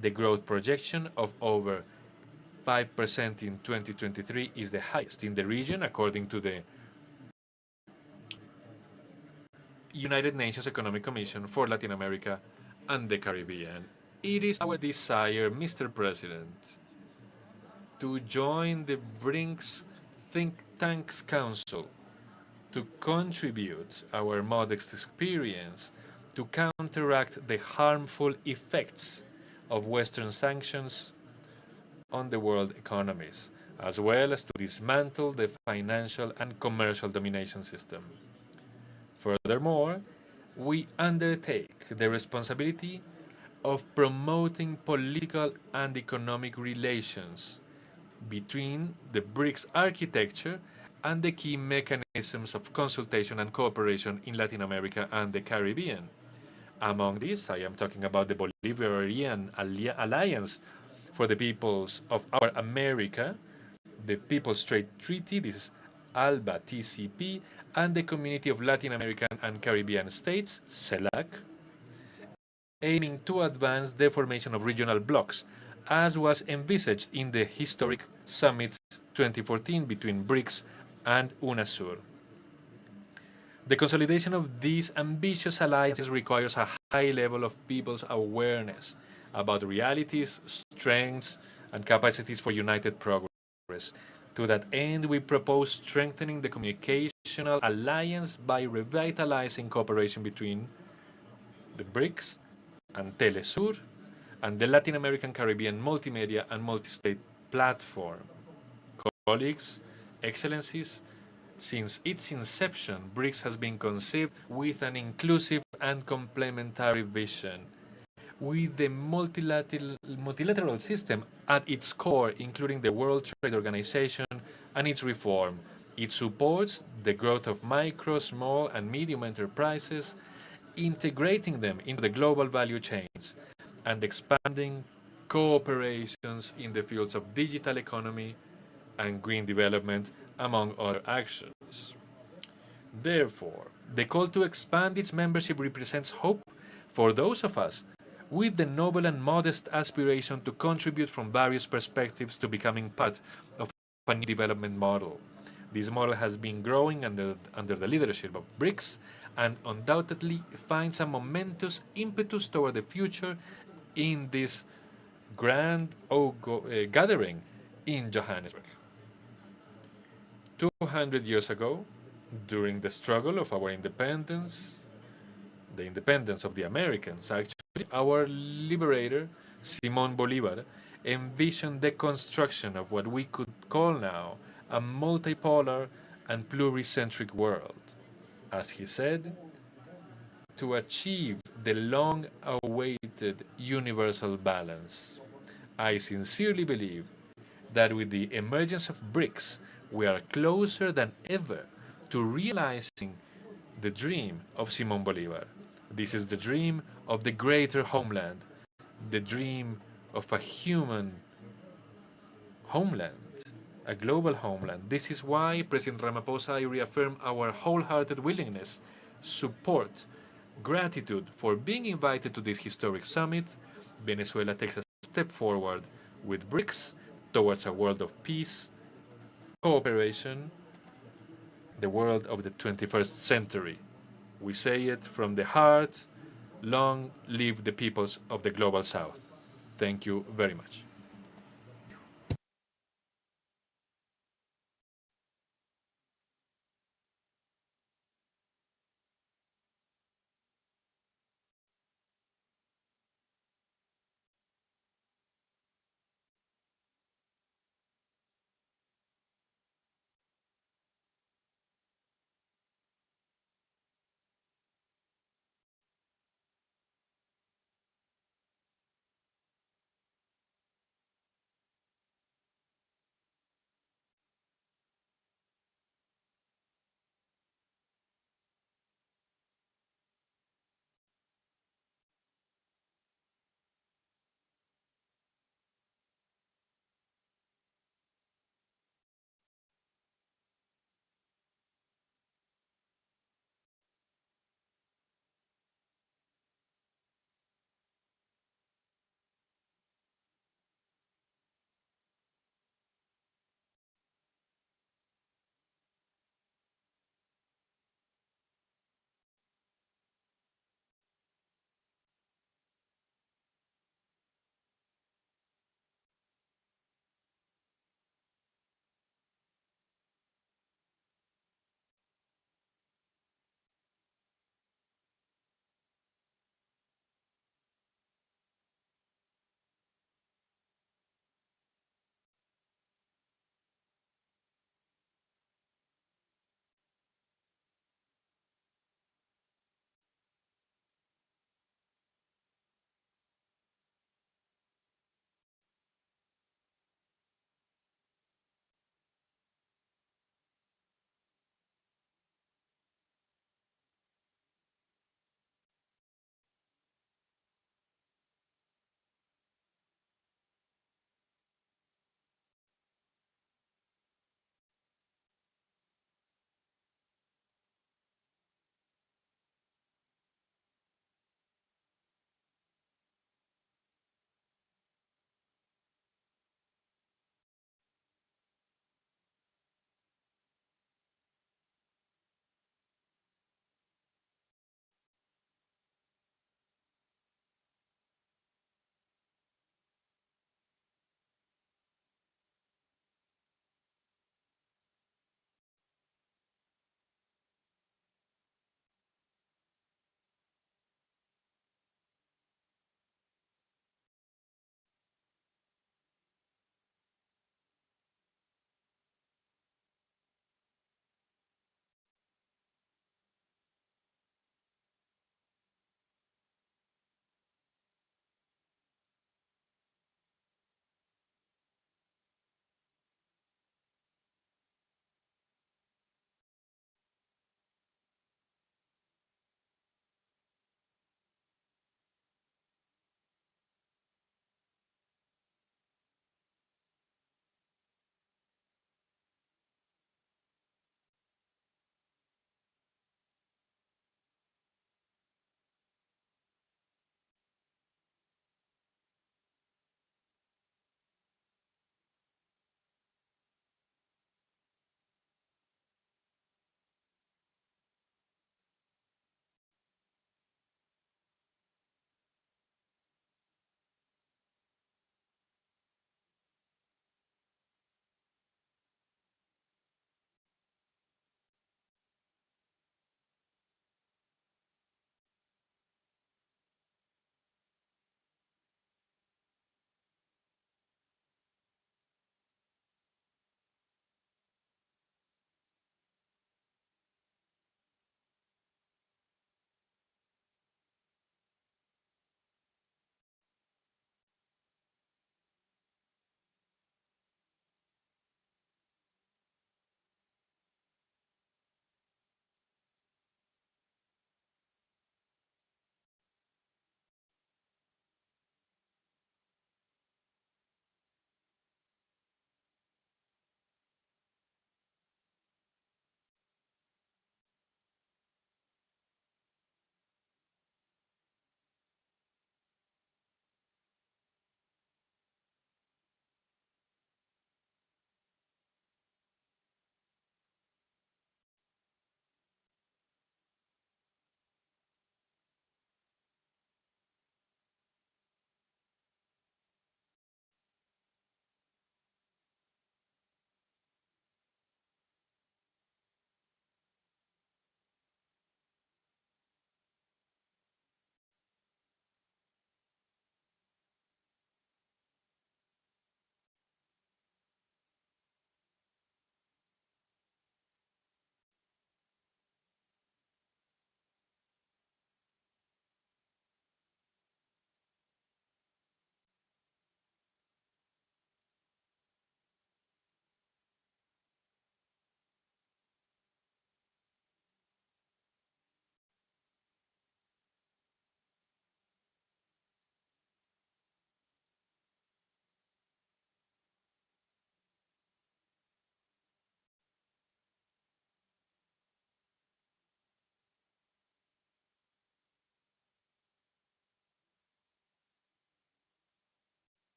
the growth projection of over 5% in 2023 is the highest in the region, according to the United Nations Economic Commission for Latin America and the Caribbean. It is our desire, Mr. President, to join the BRICS Think Tanks Council to contribute our modest experience to counteract the harmful effects of Western sanctions on the world economies, as well as to dismantle the financial and commercial domination system. Furthermore, we undertake the responsibility of promoting political and economic relations between the BRICS architecture and the key mechanisms of consultation and cooperation in Latin America and the Caribbean. Among these, I am talking about the Bolivarian Alliance for the Peoples of Our America, the People's Trade Treaty, this is ALBA TCP, and the Community of Latin American and Caribbean States, CELAC, aiming to advance the formation of regional blocs, as was envisaged in the historic Summit 2014 between BRICS and UNASUR. The consolidation of these ambitious alliances requires a high level of people's awareness about realities, strengths, and capacities for united progress. To that end, we propose strengthening the communicational alliance by revitalizing cooperation between the BRICS and Telesur and the Latin American Caribbean Multimedia and Multi-State Platform. Colleagues, Excellencies, since its inception, BRICS has been conceived with an inclusive and complementary vision. With the multilateral system at its core, including the World Trade Organization and its reform, it supports the growth of micro, small, and medium enterprises, integrating them into the global value chains, and expanding cooperations in the fields of digital economy and green development, among other actions. Therefore, the call to expand its membership represents hope for those of us with the noble and modest aspiration to contribute from various perspectives to becoming part of a new development model. This model has been growing under the leadership of BRICS and undoubtedly finds a momentous impetus toward the future in this grand gathering in Johannesburg. 200 years ago, during the struggle of our independence, the independence of the Americans, actually, our liberator, Simón Bolívar, envisioned the construction of what we could call now a multipolar and pluricentric world. As he said, to achieve the long-awaited universal balance. I sincerely believe that with the emergence of BRICS, we are closer than ever to realizing the dream of Simón Bolívar. This is the dream of the greater homeland, the dream of a human homeland, a global homeland. This is why, President Ramaphosa, I reaffirm our wholehearted willingness, support, gratitude for being invited to this historic summit. Venezuela takes a step forward with BRICS towards a world of peace, cooperation, the world of the 21st century. We say it from the heart. Long live the peoples of the Global South. Thank you very much.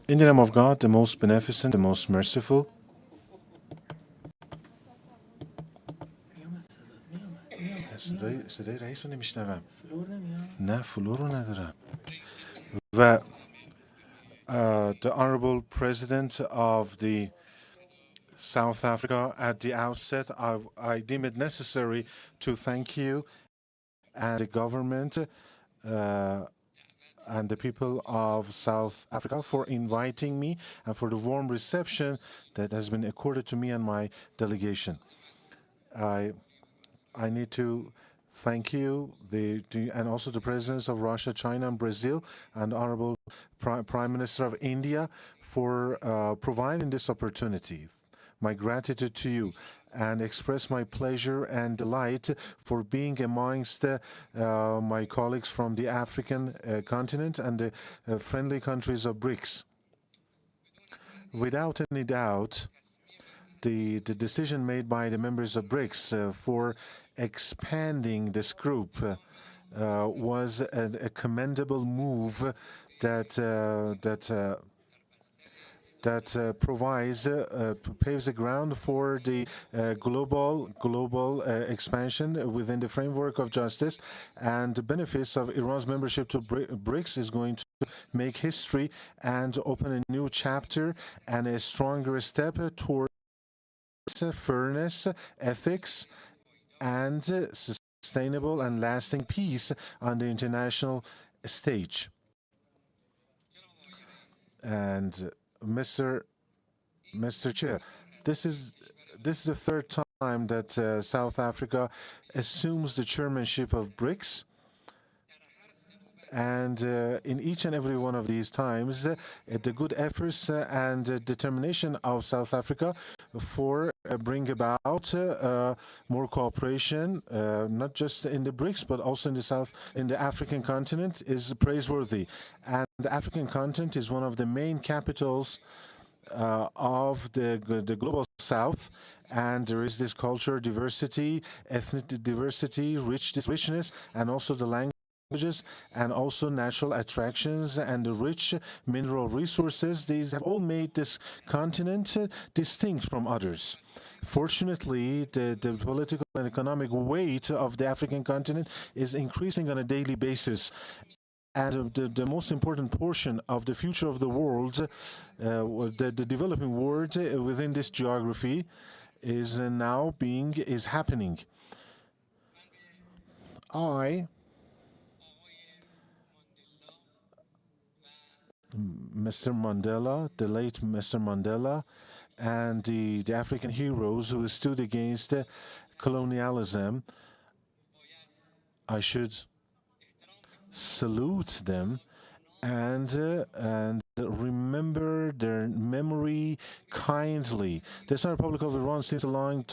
In the name of God, the most beneficent, the most merciful. صدای رئیس رو نمیشنوم. نه فلو رو ندارم. و the Honorable President of the South Africa, at the outset, I deem it necessary to thank you and the government and the people of South Africa for inviting me and for the warm reception that has been accorded to me and my delegation. I need to thank you and also the presidents of Russia, China, and Brazil, and Honorable Prime Minister of India for providing this opportunity. My gratitude to you, and express my pleasure and delight for being amongst my colleagues from the African continent and the friendly countries of BRICS. Without any doubt, the decision made by the members of BRICS for expanding this group was a commendable move that paves the ground for the global expansion within the framework of justice, and the benefits of Iran's membership to BRICS is going to make history and open a new chapter and a stronger step towards fairness, ethics, and sustainable and lasting peace on the international stage. And Mr. Chair, this is the third time that South Africa assumes the chairmanship of BRICS. And in each and every one of these times, the good efforts and determination of South Africa for bring about more cooperation, not just in the BRICS, but also in the African continent, is praiseworthy. And the African continent is one of the main capitals of the global South. And there is this culture diversity, ethnic diversity, richness, and also the languages, and also natural attractions and the rich mineral resources. These have all made this continent distinct from others. Fortunately, the political and economic weight of the African continent is increasing on a daily basis. And the most important portion of the future of the world, the developing world within this geography, is happening. Mr. Mandela, the late Mr. Mandela, and the African heroes who stood against colonialism, I should salute them and remember their memory kindly. The Sahara Republic of Iran, since a long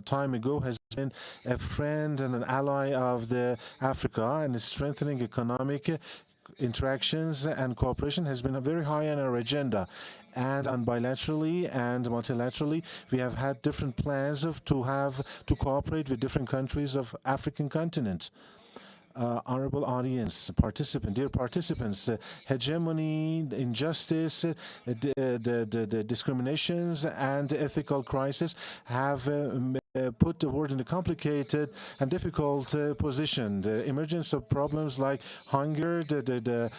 time ago, has been a friend and an ally of Africa, and strengthening economic interactions and cooperation has been very high on our agenda. And bilaterally and multilaterally, we have had different plans to cooperate with different countries of African continent. Honorable audience, dear participants, hegemony, injustice, the discriminations, and the ethical crisis have put the world in a complicated and difficult position. The emergence of problems like hunger, the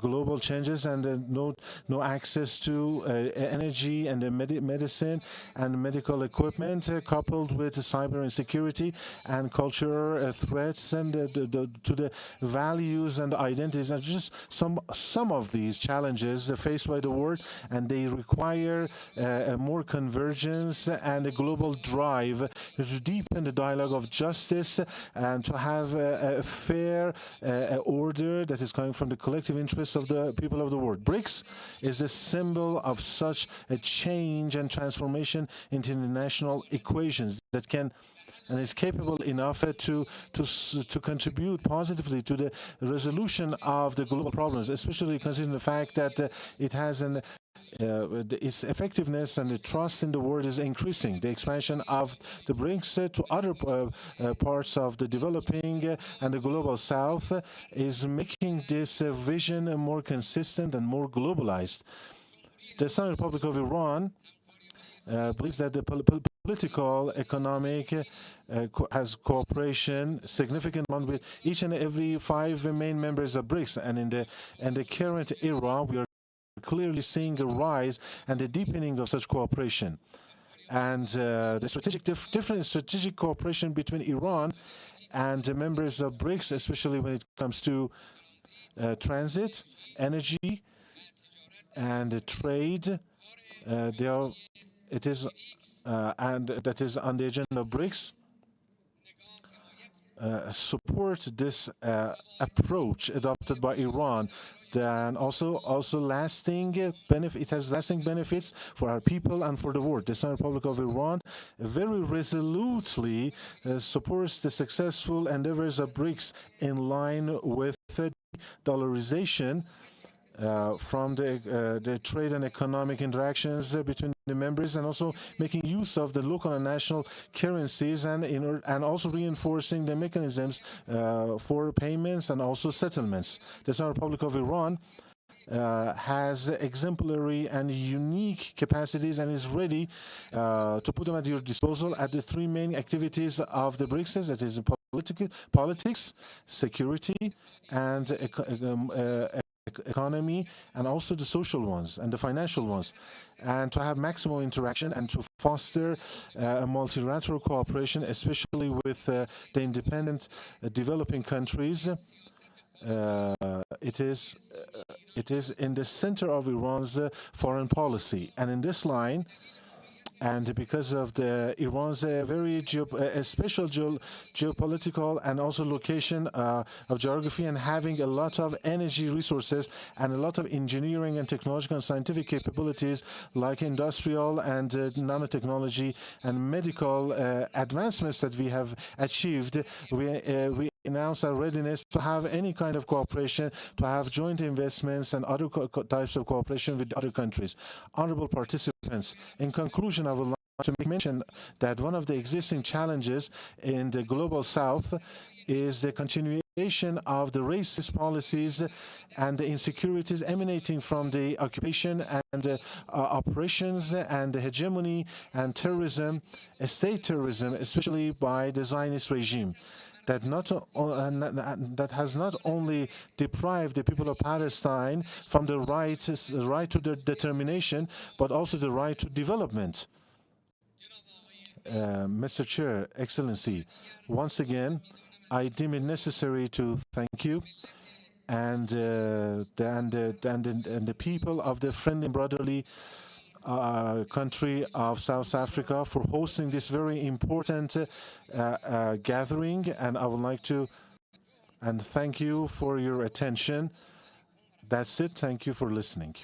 global changes, and no access to energy and medicine and medical equipment, coupled with cyber insecurity and cultural threats and to the values and identities, are just some of these challenges faced by the world, and they require more convergence and a global drive to deepen the dialogue of justice and to have a fair order that is coming from the collective interests of the people of the world. BRICS is the symbol of such a change and transformation into international equations that can and is capable enough to contribute positively to the resolution of the global problems, especially considering the fact that it has its effectiveness and the trust in the world is increasing. The expansion of the BRICS to other parts of the developing and the global south is making this vision more consistent and more globalized. The Islamic Republic of Iran believes that the political, economic, has cooperation, significant one with each and every 5 main members of BRICS. And in the current era, we are clearly seeing a rise and a deepening of such cooperation. And the different strategic cooperation between Iran and the members of BRICS, especially when it comes to transit, energy, and trade, it is and that is on the agenda of BRICS. Support this approach adopted by Iran. Then also lasting benefit. It has lasting benefits for our people and for the world. The Islamic Republic of Iran very resolutely supports the successful endeavors of BRICS in line with the dollarization from the trade and economic interactions between the members, and also making use of the local and national currencies, and also reinforcing the mechanisms for payments and also settlements. The Islamic Republic of Iran has exemplary and unique capacities and is ready to put them at your disposal at the 3 main activities of the BRICS, that is politics, security, and economy, and also the social ones and the financial ones, and to have maximum interaction and to foster multilateral cooperation, especially with the independent developing countries. It is in the center of Iran's foreign policy, and in this line, and because of Iran's very special geopolitical and also location of geography, and having a lot of energy resources and a lot of engineering and technological and scientific capabilities like industrial and nanotechnology and medical advancements that we have achieved, we announce our readiness to have any kind of cooperation, to have joint investments and other types of cooperation with other countries. Honorable participants, in conclusion, I would like to make mention that one of the existing challenges in the global south is the continuation of the racist policies and the insecurities emanating from the occupation and operations and the hegemony and terrorism, state terrorism, especially by the Zionist regime. That has not only deprived the people of Palestine from the right to their determination, but also the right to development. Mr. Chair, Excellency, once again, I deem it necessary to thank you and the people of the friendly and brotherly country of South Africa for hosting this very important gathering, and I would like to thank you for your attention. That's it. Thank you for listening.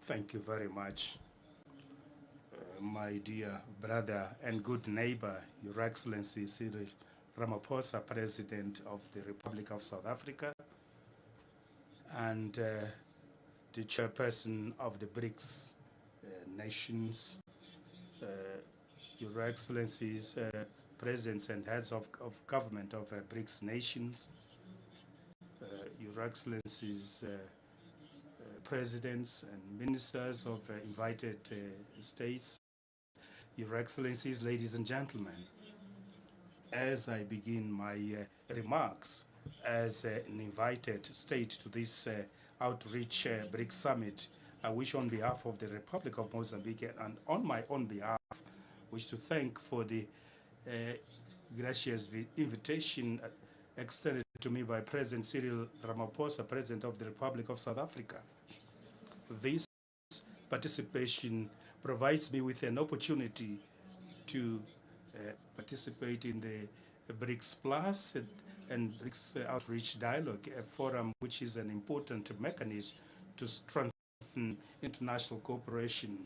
Thank you very much, my dear brother and good neighbor, Your Excellency Cyril Ramaphosa, President of the Republic of South Africa, and the chairperson of the BRICS nations, Your Excellencies, presidents and heads of government of BRICS nations, Your Excellencies, presidents and ministers of invited states, Your Excellencies, ladies and gentlemen. As I begin my remarks as an invited state to this outreach BRICS summit, I wish on behalf of the Republic of Mozambique and on my own behalf, wish to thank for the gracious invitation extended to me by President Cyril Ramaphosa, President of the Republic of South Africa. This participation provides me with an opportunity to participate in the BRICS Plus and BRICS Outreach Dialogue, a forum which is an important mechanism to strengthen international cooperation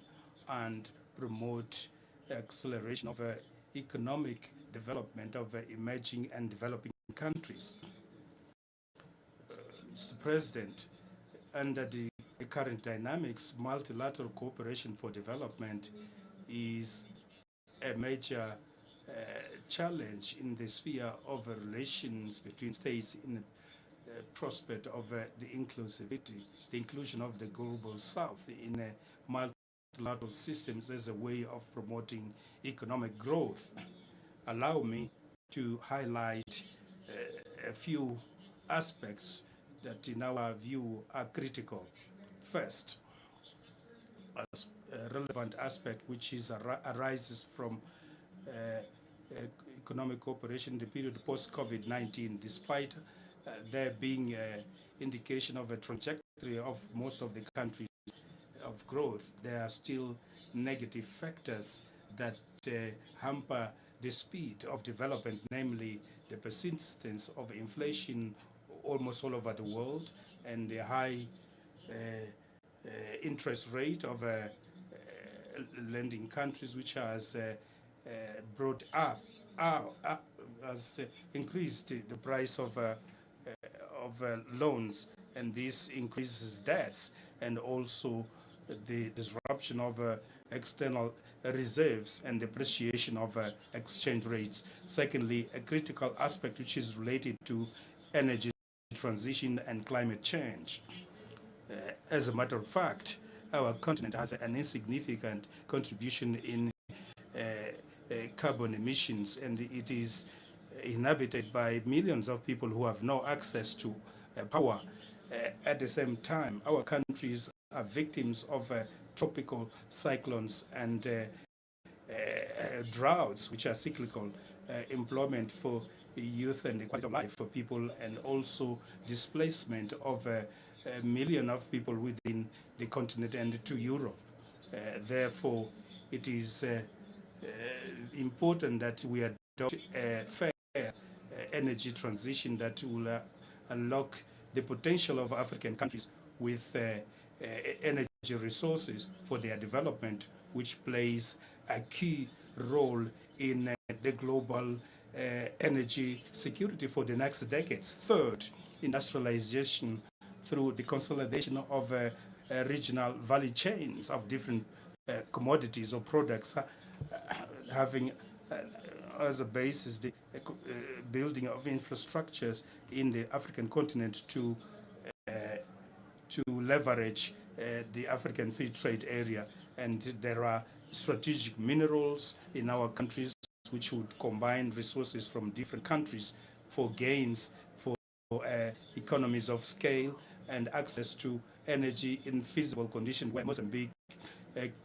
and promote acceleration of economic development of emerging and developing countries. Mr. President, under the current dynamics, multilateral cooperation for development is a major challenge in the sphere of relations between states in the prospect of the inclusivity, the inclusion of the global south in multilateral systems as a way of promoting economic growth. Allow me to highlight a few aspects that in our view are critical. First, a relevant aspect which arises from economic cooperation in the period post-COVID-19, despite there being indication of a trajectory of most of the countries of growth, there are still negative factors that hamper the speed of development, namely the persistence of inflation almost all over the world and the high interest rate of lending countries, which has brought up, has increased the price of loans, and this increases debts and also the disruption of external reserves and depreciation of exchange rates. Secondly, a critical aspect which is related to energy transition and climate change. As a matter of fact, our continent has an insignificant contribution in carbon emissions, and it is inhabited by millions of people who have no access to power. At the same time, our countries are victims of tropical cyclones and droughts, which are cyclical, employment for youth and the quality of life for people, and also displacement of a million of people within the continent and to Europe. Therefore, it is important that we adopt a fair energy transition that will unlock the potential of African countries with energy resources for their development, which plays a key role in the global energy security for the next decades. Third, industrialization through the consolidation of regional value chains of different commodities or products, having as a basis the building of infrastructures in the African continent to leverage the African Free Trade Area. And there are strategic minerals in our countries which would combine resources from different countries for gains, for economies of scale and access to energy in feasible conditions, where Mozambique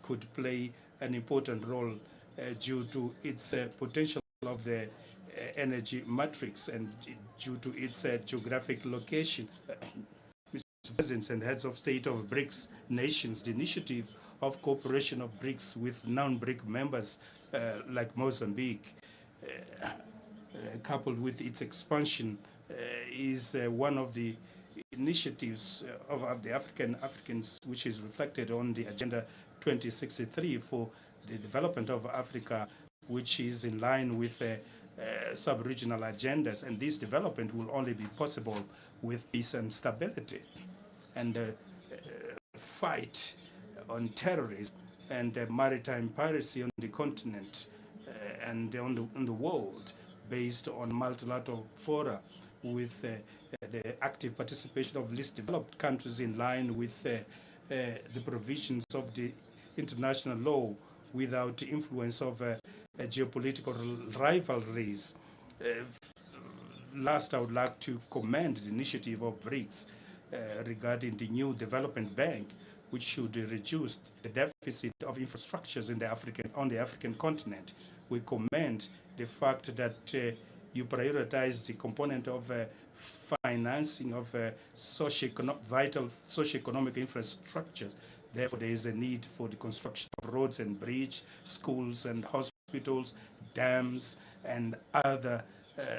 could play an important role due to its potential of the energy matrix and due to its geographic location. Mr. Presidents and heads of state of BRICS nations, the initiative of cooperation of BRICS with non-BRIC members like Mozambique, coupled with its expansion, is one of the initiatives of the Africans, which is reflected on the Agenda 2063 for the development of Africa, which is in line with sub-regional agendas. And this development will only be possible with peace and stability. And fight on terrorism and maritime piracy on the continent and on the world, based on multilateral fora with the active participation of least developed countries in line with the provisions of the international law, without the influence of geopolitical rivalries. Last, I would like to commend the initiative of BRICS regarding the new development bank, which should reduce the deficit of infrastructures on the African continent. We commend the fact that you prioritize the component of financing of vital socioeconomic infrastructures. Therefore, there is a need for the construction of roads and bridges, schools and hospitals, dams, and other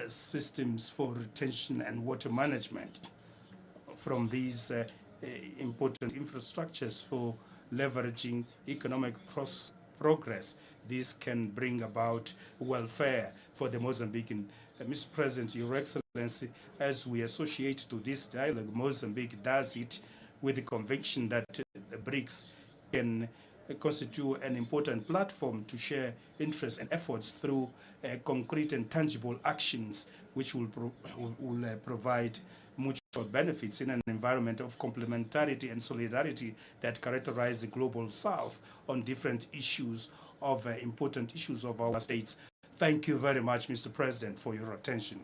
systems for retention and water management. From these important infrastructures for leveraging economic progress, this can bring about welfare for the Mozambican. Mr. President, Your Excellency, as we associate to this dialogue, Mozambique does it with the conviction that the BRICS can constitute an important platform to share interests and efforts through concrete and tangible actions, which will provide mutual benefits in an environment of complementarity and solidarity that characterize the global South on different issues of important issues of our states. Thank you very much, Mr. President, for your attention.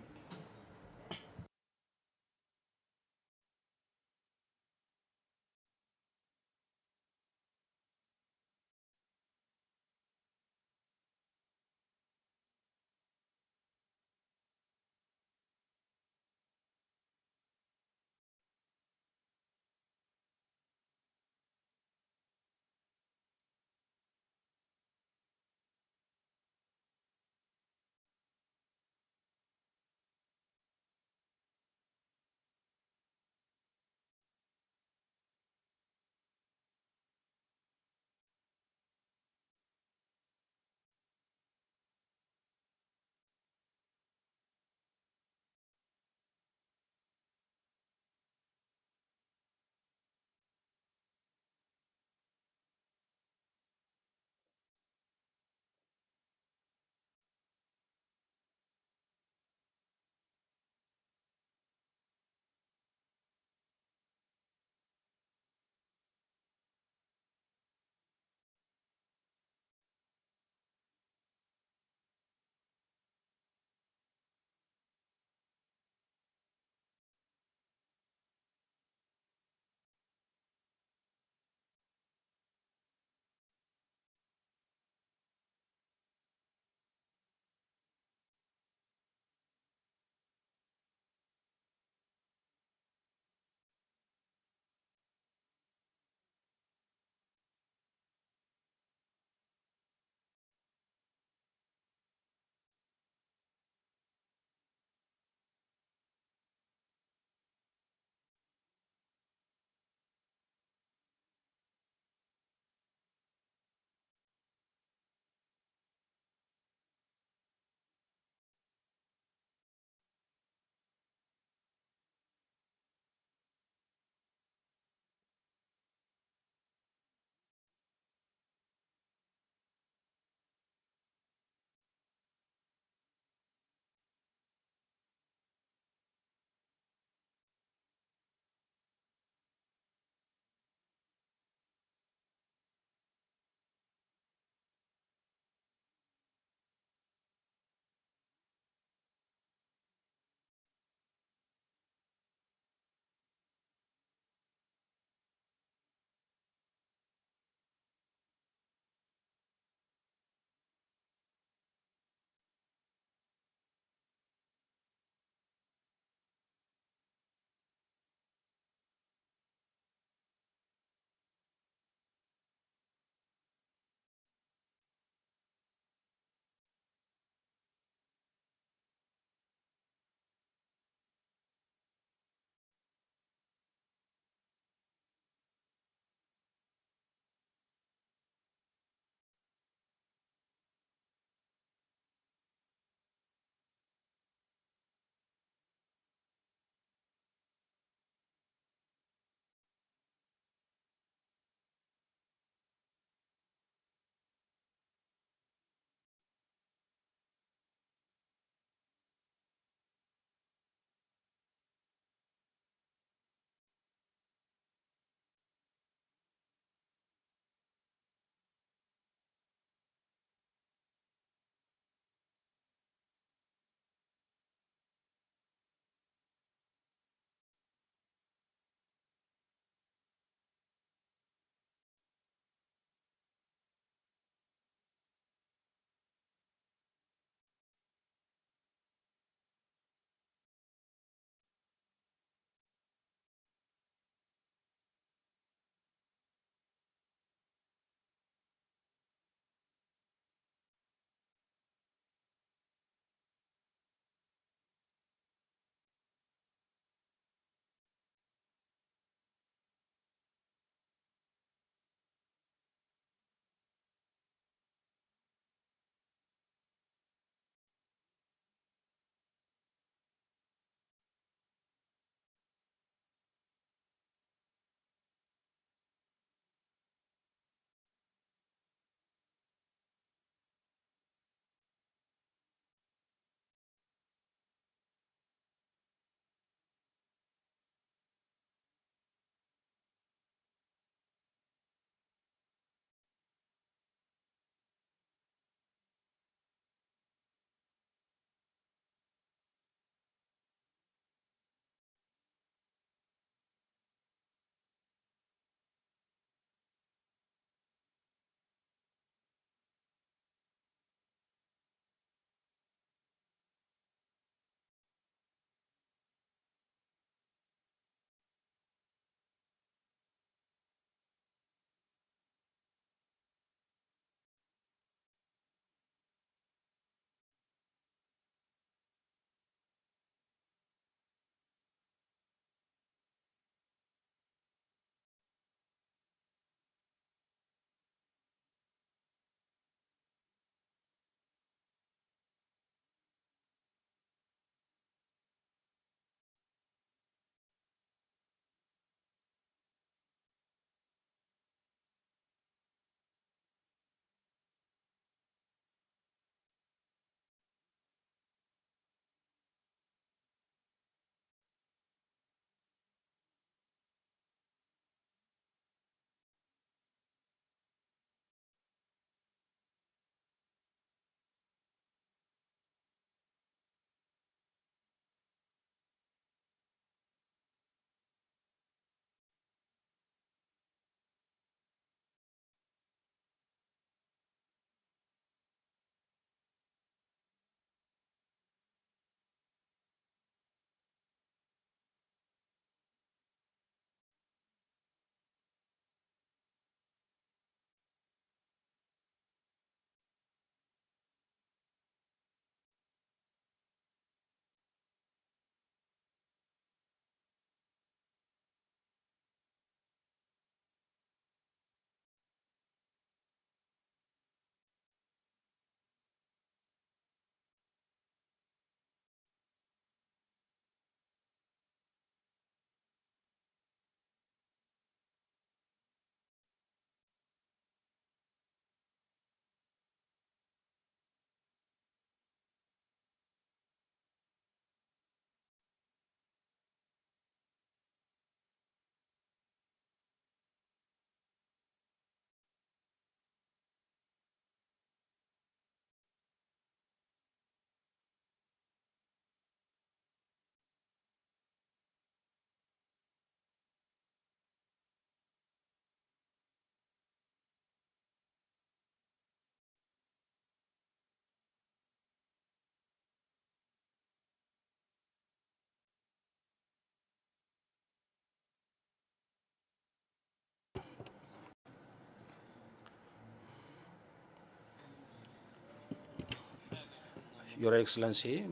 Your Excellency,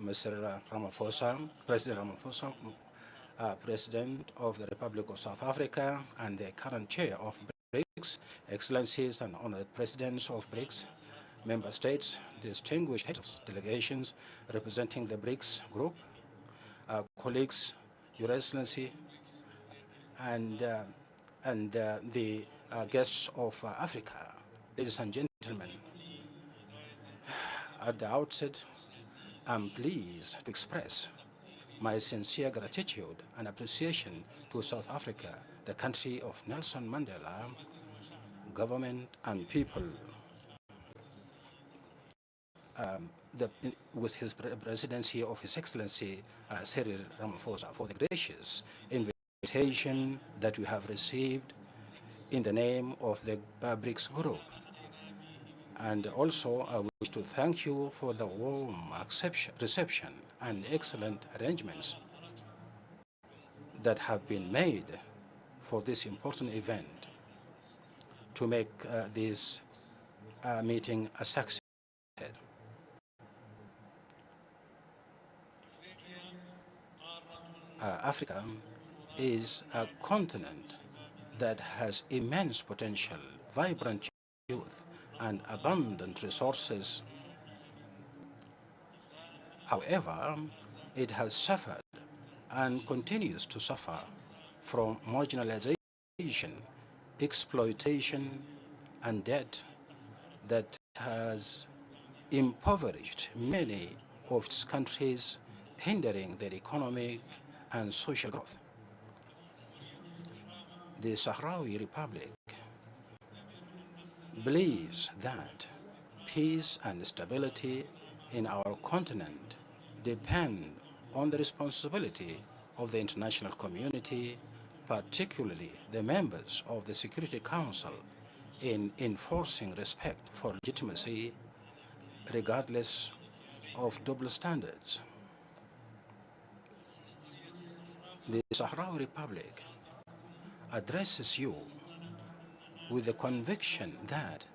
Mr. Ramaphosa, President Ramaphosa, President of the Republic of South Africa and the current chair of BRICS, Excellencies and honored presidents of BRICS, member states, distinguished heads of delegations representing the BRICS group, colleagues, Your Excellency, and the guests of Africa, ladies and gentlemen. At the outset, I'm pleased to express my sincere gratitude and appreciation to South Africa, the country of Nelson Mandela, government and people, with his presidency of His Excellency Cyril Ramaphosa, for the gracious invitation that we have received in the name of the BRICS group. And also, I wish to thank you for the warm reception and excellent arrangements that have been made for this important event to make this meeting a success. Africa is a continent that has immense potential, vibrant youth, and abundant resources. However, it has suffered and continues to suffer from marginalization, exploitation, and debt that has impoverished many of its countries, hindering their economic and social growth. The Sahrawi Republic believes that peace and stability in our continent depend on the responsibility of the international community, particularly the members of the Security Council, in enforcing respect for legitimacy regardless of double standards. The Sahrawi Republic addresses you with the conviction that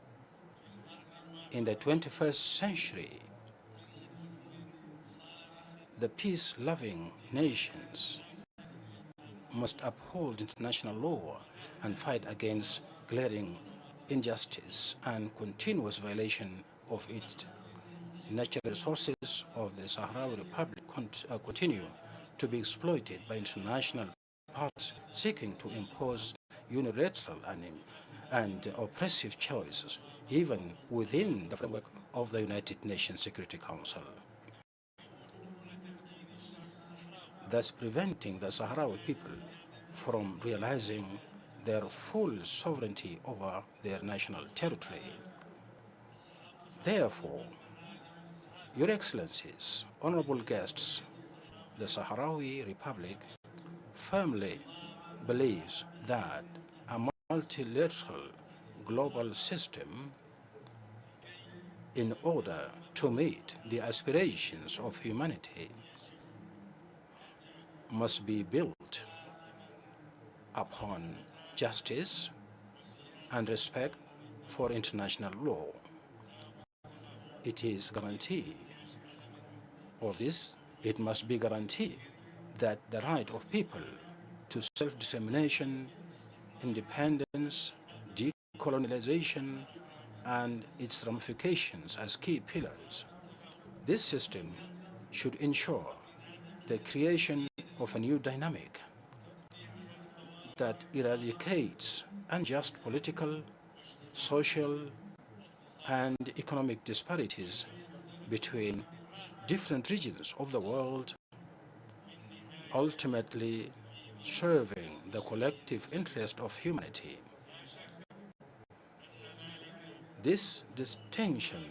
in the 21st century, the peace-loving nations must uphold international law and fight against glaring injustice and continuous violation of its natural resources of the Sahrawi Republic continue to be exploited by international parties seeking to impose unilateral and oppressive choices, even within the framework of the United Nations Security Council, thus preventing the Sahrawi people from realizing their full sovereignty over their national territory. Therefore, Your Excellencies, honorable guests, the Sahrawi Republic firmly believes that a multilateral global system, in order to meet the aspirations of humanity, must be built upon justice and respect for international law. It is guaranteed, or this, it must be guaranteed that the right of people to self-determination, independence, decolonization, and its ramifications as key pillars. This system should ensure the creation of a new dynamic that eradicates unjust political, social, and economic disparities between different regions of the world, ultimately serving the collective interest of humanity. This distinction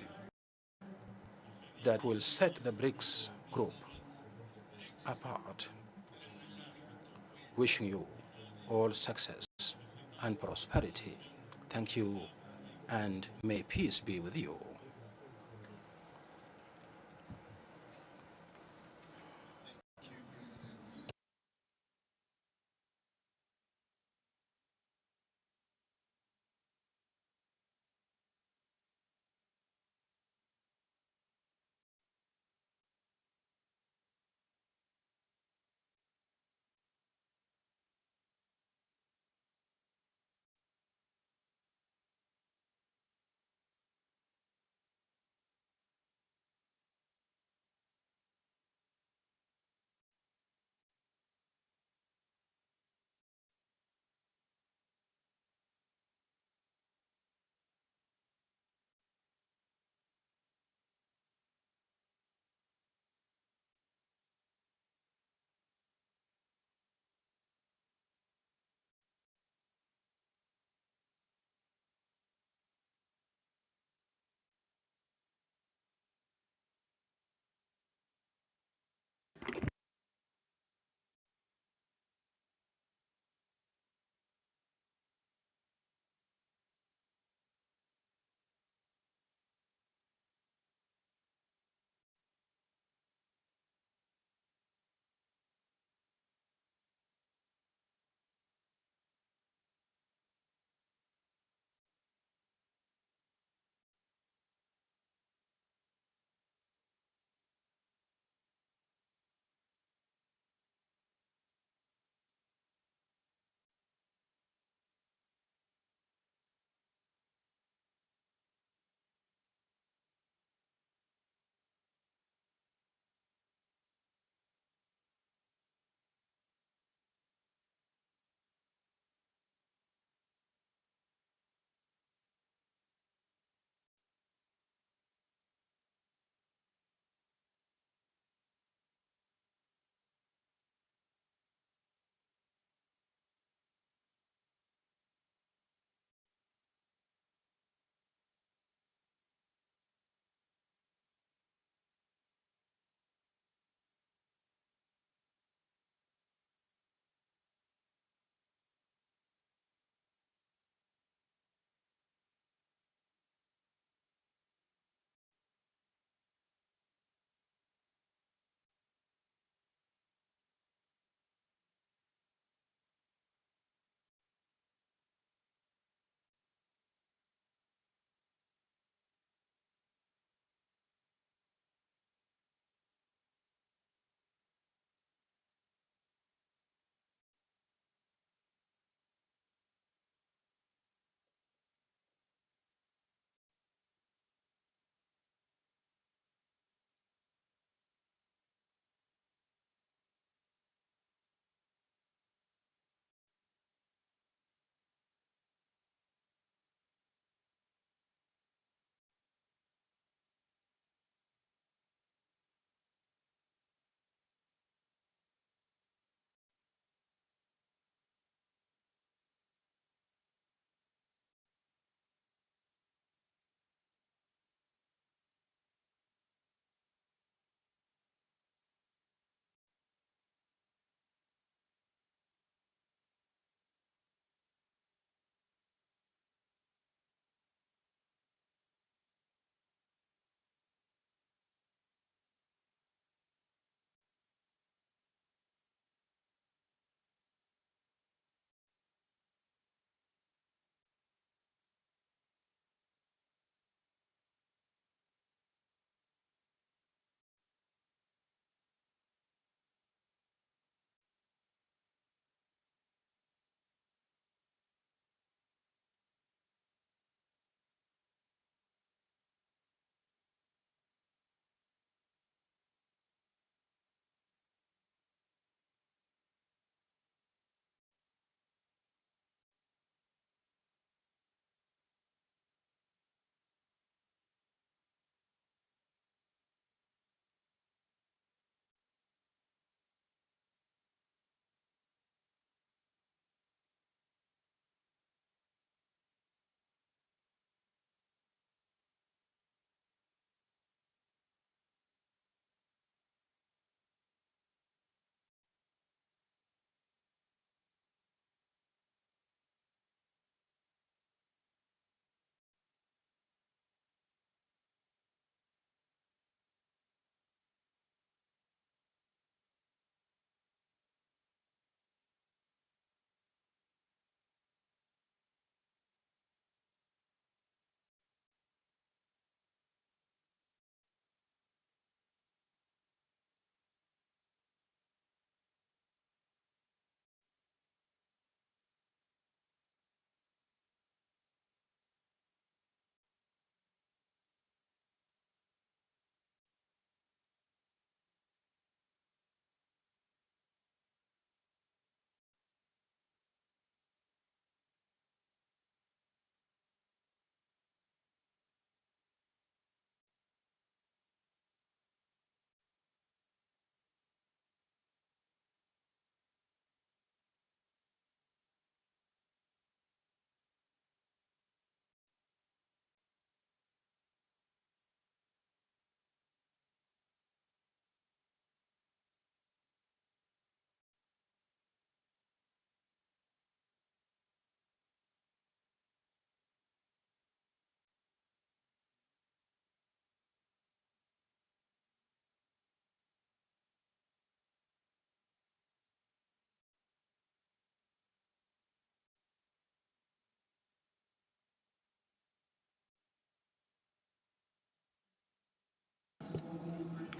that will set the BRICS group apart. Wishing you all success and prosperity. Thank you, and may peace be with you.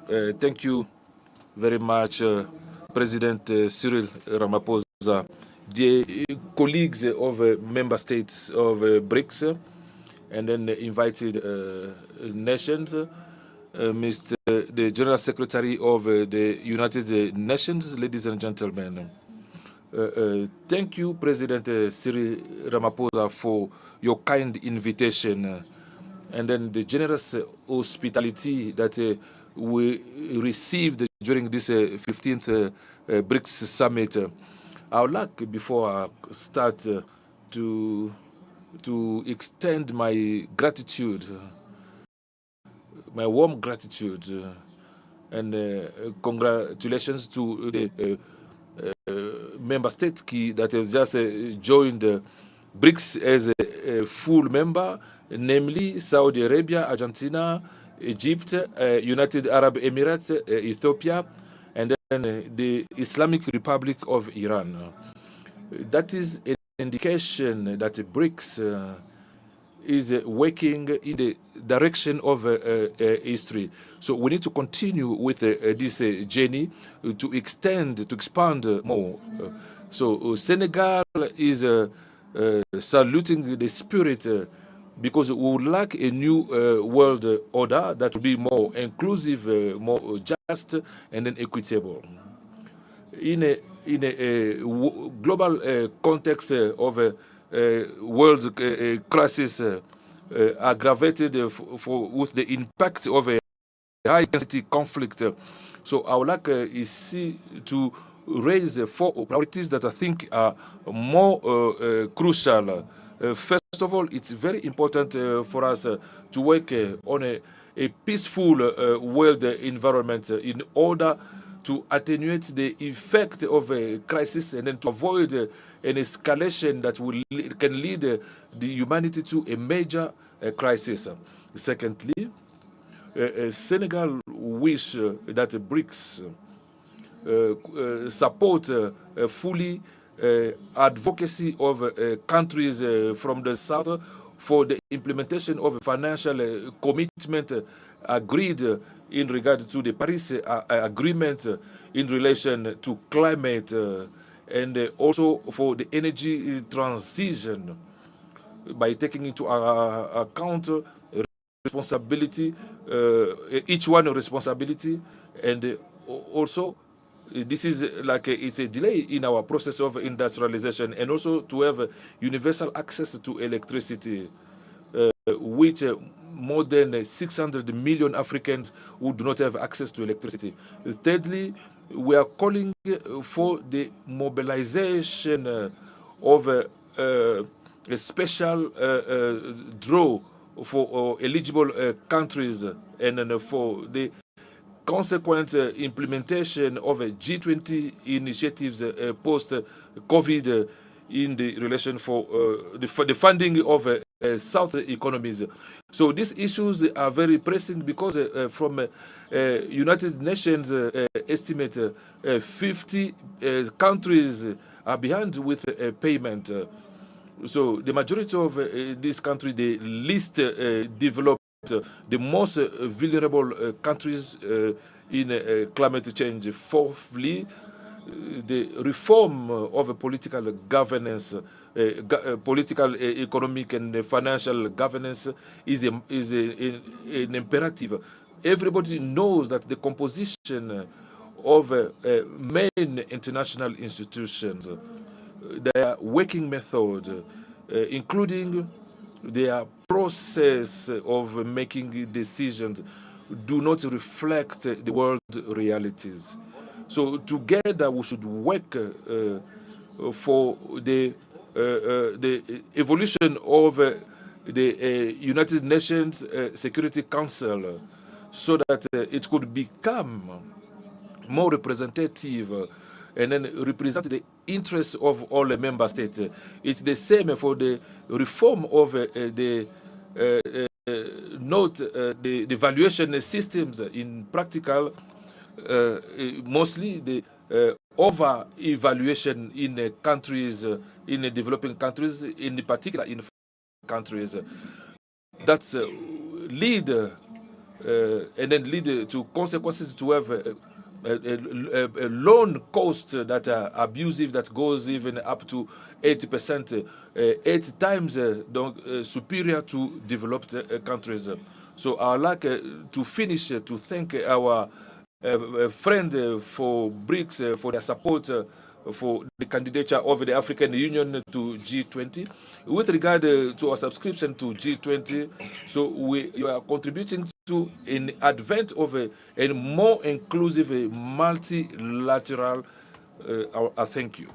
Thank you very much, President Cyril Ramaphosa, dear colleagues of member states of BRICS, and then invited nations, Mr. the General Secretary of the United Nations, ladies and gentlemen. Thank you, President Cyril Ramaphosa, for your kind invitation and then the generous hospitality that we received during this 15th BRICS summit. I would like, before I start, to extend my gratitude, my warm gratitude, and congratulations to the member state that has just joined BRICS as a full member, namely Saudi Arabia, Argentina, Egypt, United Arab Emirates, Ethiopia, and then the Islamic Republic of Iran. That is an indication that BRICS is working in the direction of history. So we need to continue with this journey to expand more. So Senegal is saluting the spirit because we would like a new world order that will be more inclusive, more just, and then equitable. In a global context of world crisis aggravated with the impact of a high-intensity conflict. So I would like to raise 4 priorities that I think are more crucial. First of all, it's very important for us to work on a peaceful world environment in order to attenuate the effect of a crisis and then to avoid an escalation that can lead the humanity to a major crisis. Secondly, Senegal wish that BRICS support fully advocacy of countries from the south for the implementation of a financial commitment agreed in regard to the Paris Agreement in relation to climate and also for the energy transition by taking into account responsibility, each one a responsibility, and also this is like it's a delay in our process of industrialization, and also to have universal access to electricity, which more than 600 million Africans who do not have access to electricity. Thirdly, we are calling for the mobilization of a special draw for eligible countries and for the consequent implementation of G20 initiatives post-COVID in the relation for the funding of South economies. So these issues are very pressing because from United Nations estimate 50 countries are behind with payment. So the majority of these countries, the least developed, the most vulnerable countries in climate change. Fourthly, the reform of a political governance, political, economic, and financial governance is an imperative. Everybody knows that the composition of main international institutions, their working method, including their process of making decisions, do not reflect the world realities. So together we should work for the evolution of the United Nations Security Council so that it could become more representative and then represent the interests of all the member states. It's the same for the reform of the valuation systems in practical, mostly the over-evaluation in countries, in developing countries, in particular in countries that lead and then lead to consequences to have a loan cost that are abusive, that goes even up to 80%, 8 times superior to developed countries. So I would like to finish to thank our friend for BRICS for their support for the candidature of the African Union to G20. With regard to our subscription to G20, so you are contributing to an advent of a more inclusive, multilateral. Thank you.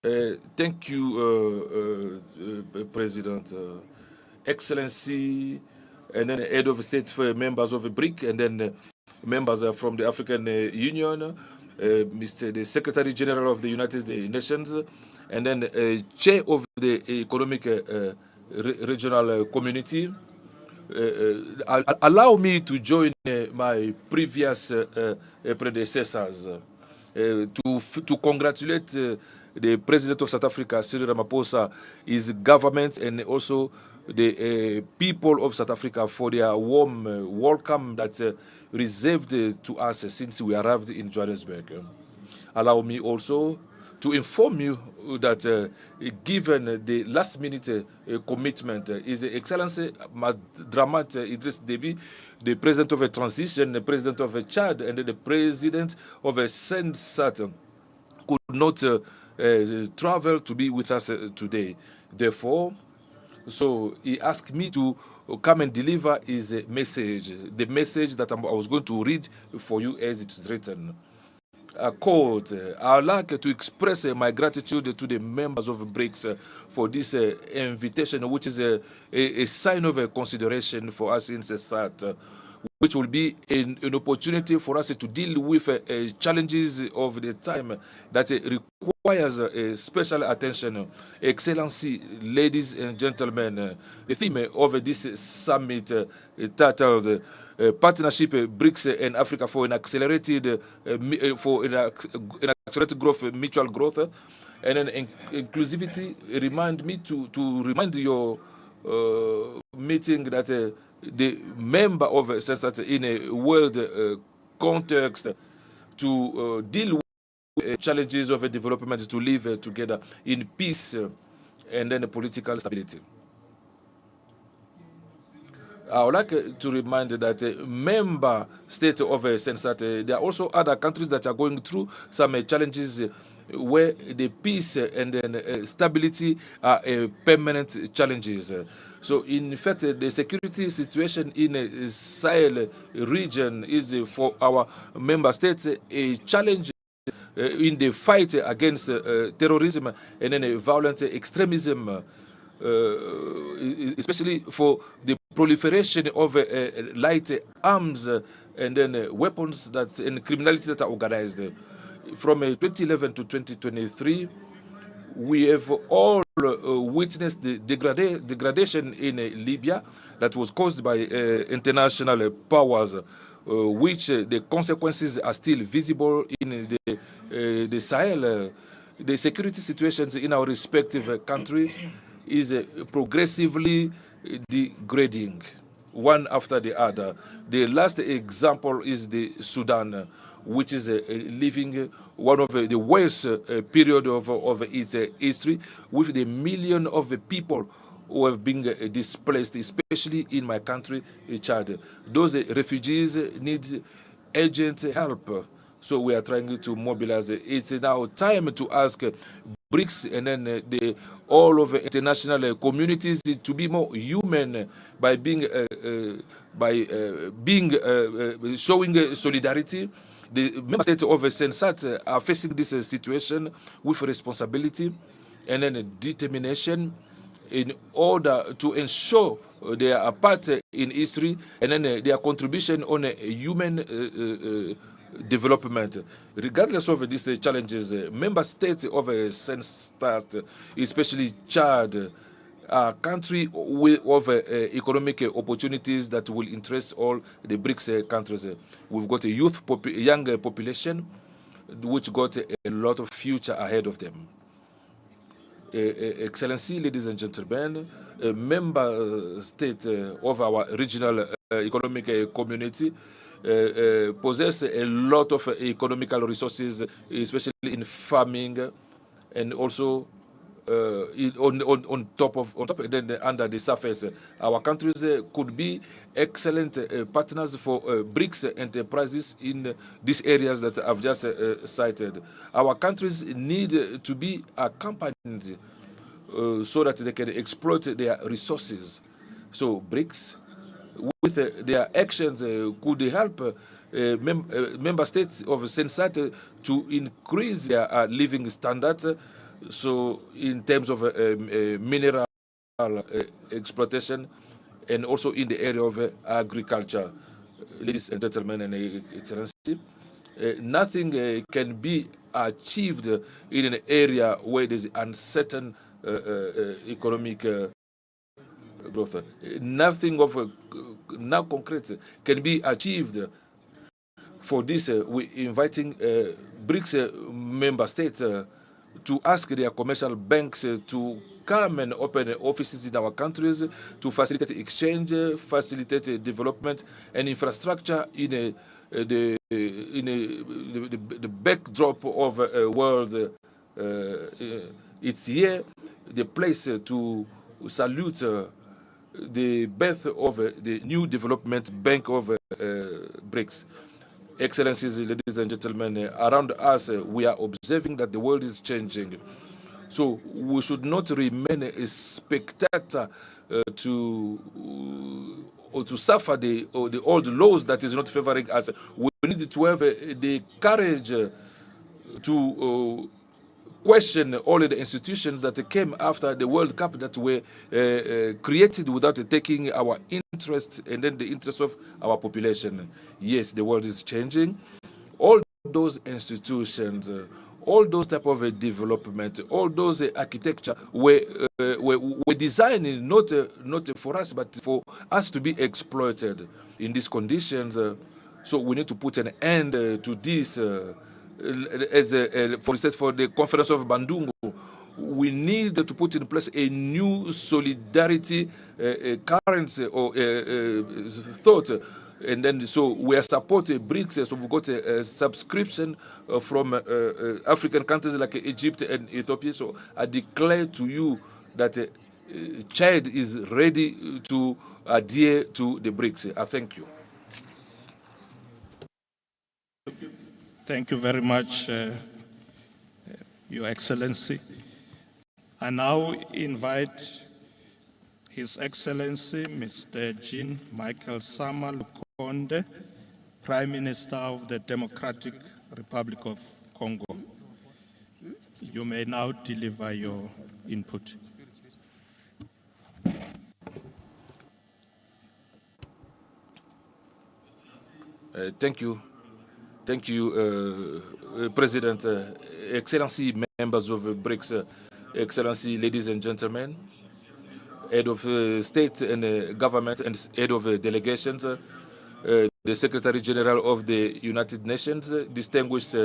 Thank you, President, Excellency, and then Head of State for members of the BRIC, and then members from the African Union, Mr. the Secretary General of the United Nations, and then Chair of the Economic Regional Community. Allow me to join my previous predecessors to congratulate the President of South Africa, Cyril Ramaphosa, his government, and also the people of South Africa for their warm welcome that reserved to us since we arrived in Johannesburg. Allow me also to inform you that given the last-minute commitment, His Excellency Dramat Idriss Déby, the President of a transition, the President of Chad, and the President of Sensat, could not travel to be with us today. Therefore, so he asked me to come and deliver his message, the message that I was going to read for you as it is written. Quote, I would like to express my gratitude to the members of BRICS for this invitation, which is a sign of consideration for us in SAT, which will be an opportunity for us to deal with challenges of the time that requires special attention. Excellency, ladies and gentlemen, the theme of this summit titled Partnership BRICS and Africa for an accelerated growth, mutual growth, and then inclusivity. Remind me to remind your meeting that the member of Sensat in a world context to deal with challenges of development, to live together in peace and then political stability. I would like to remind that member state of Sensat, there are also other countries that are going through some challenges where the peace and then stability are permanent challenges. So, in fact, the security situation in the Sahel region is for our member states a challenge in the fight against terrorism and then violent extremism, especially for the proliferation of light arms and then weapons and criminality that are organized. From 2011 to 2023, we have all witnessed the degradation in Libya that was caused by international powers, which the consequences are still visible in the Sahel. The security situations in our respective country is progressively degrading, one after the other. The last example is the Sudan, which is living one of the worst period of its history, with the million of people who have been displaced, especially in my country, Chad. Those refugees need urgent help. So we are trying to mobilize. It's now time to ask BRICS and then all of the international communities to be more human by showing solidarity. The member states of Sensat are facing this situation with responsibility and then determination in order to ensure their part in history and then their contribution on human development. Regardless of these challenges, member states of Sensat, especially Chad, a country of economic opportunities that will interest all the BRICS countries. We've got a young population which got a lot of future ahead of them. Excellency, ladies and gentlemen, a member state of our regional economic community possess a lot of economical resources, especially in farming, and also on top then under the surface. Our countries could be excellent partners for BRICS enterprises in these areas that I've just cited. Our countries need to be accompanied so that they can exploit their resources. So BRICS, with their actions, could help member states of Sensat to increase their living standards So in terms of mineral exploitation, and also in the area of agriculture, ladies and gentlemen and excellency, nothing can be achieved in an area where there's uncertain economic growth. Nothing of now concrete can be achieved. For this, we're inviting BRICS member states to ask their commercial banks to come and open offices in our countries to facilitate exchange, facilitate development and infrastructure in the backdrop of a world. It's here the place to salute the birth of the new development bank of BRICS. Excellencies, ladies and gentlemen, around us, we are observing that the world is changing. So we should not remain a spectator to suffer the old laws that is not favoring us. We need to have the courage to question all the institutions that came after the World Cup that were created without taking our interest and then the interest of our population. Yes, the world is changing. All those institutions, all those type of development, all those architecture were designed not for us, but for us to be exploited in these conditions. So we need to put an end to this. For instance, for the conference of Bandung, we need to put in place a new solidarity currency or thought. And then, so we are supporting BRICS. So we've got a subscription from African countries like Egypt and Ethiopia. So I declare to you that Chad is ready to adhere to the BRICS. I thank you. Thank you very much, Your Excellency. I now invite His Excellency, Mr. Jean Michael Sama Lukonde, Prime Minister of the Democratic Republic of Congo. You may now deliver your input. Thank you. Thank you, President, Excellency, members of BRICS, Excellency, ladies and gentlemen, head of state and government and head of delegations, the Secretary General of the United Nations, distinguished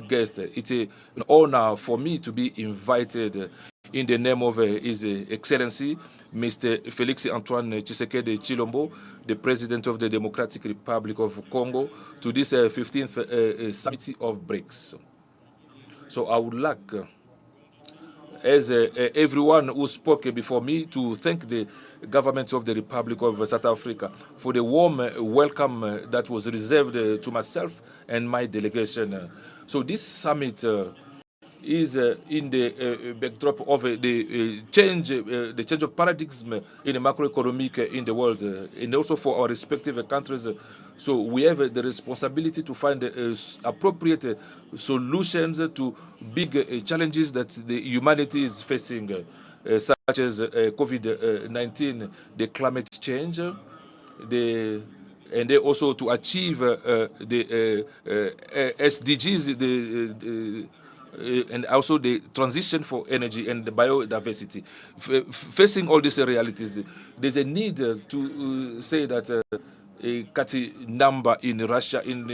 guests. It's an honor for me to be invited in the name of His Excellency, Mr. Felix Antoine Tshisekedi Chilombo, the President of the Democratic Republic of Congo, to this 15th summit of BRICS. So I would like, as everyone who spoke before me, to thank the government of the Republic of South Africa for the warm welcome that was reserved to myself and my delegation. So this summit is in the backdrop of the change of paradigm in the macroeconomic in the world, and also for our respective countries. So we have the responsibility to find appropriate solutions to big challenges that the humanity is facing, such as COVID-19, the climate change, and then also to achieve the SDGs, and also the transition for energy and the biodiversity. Facing all these realities, there's a need to say that a Kati number in Russia in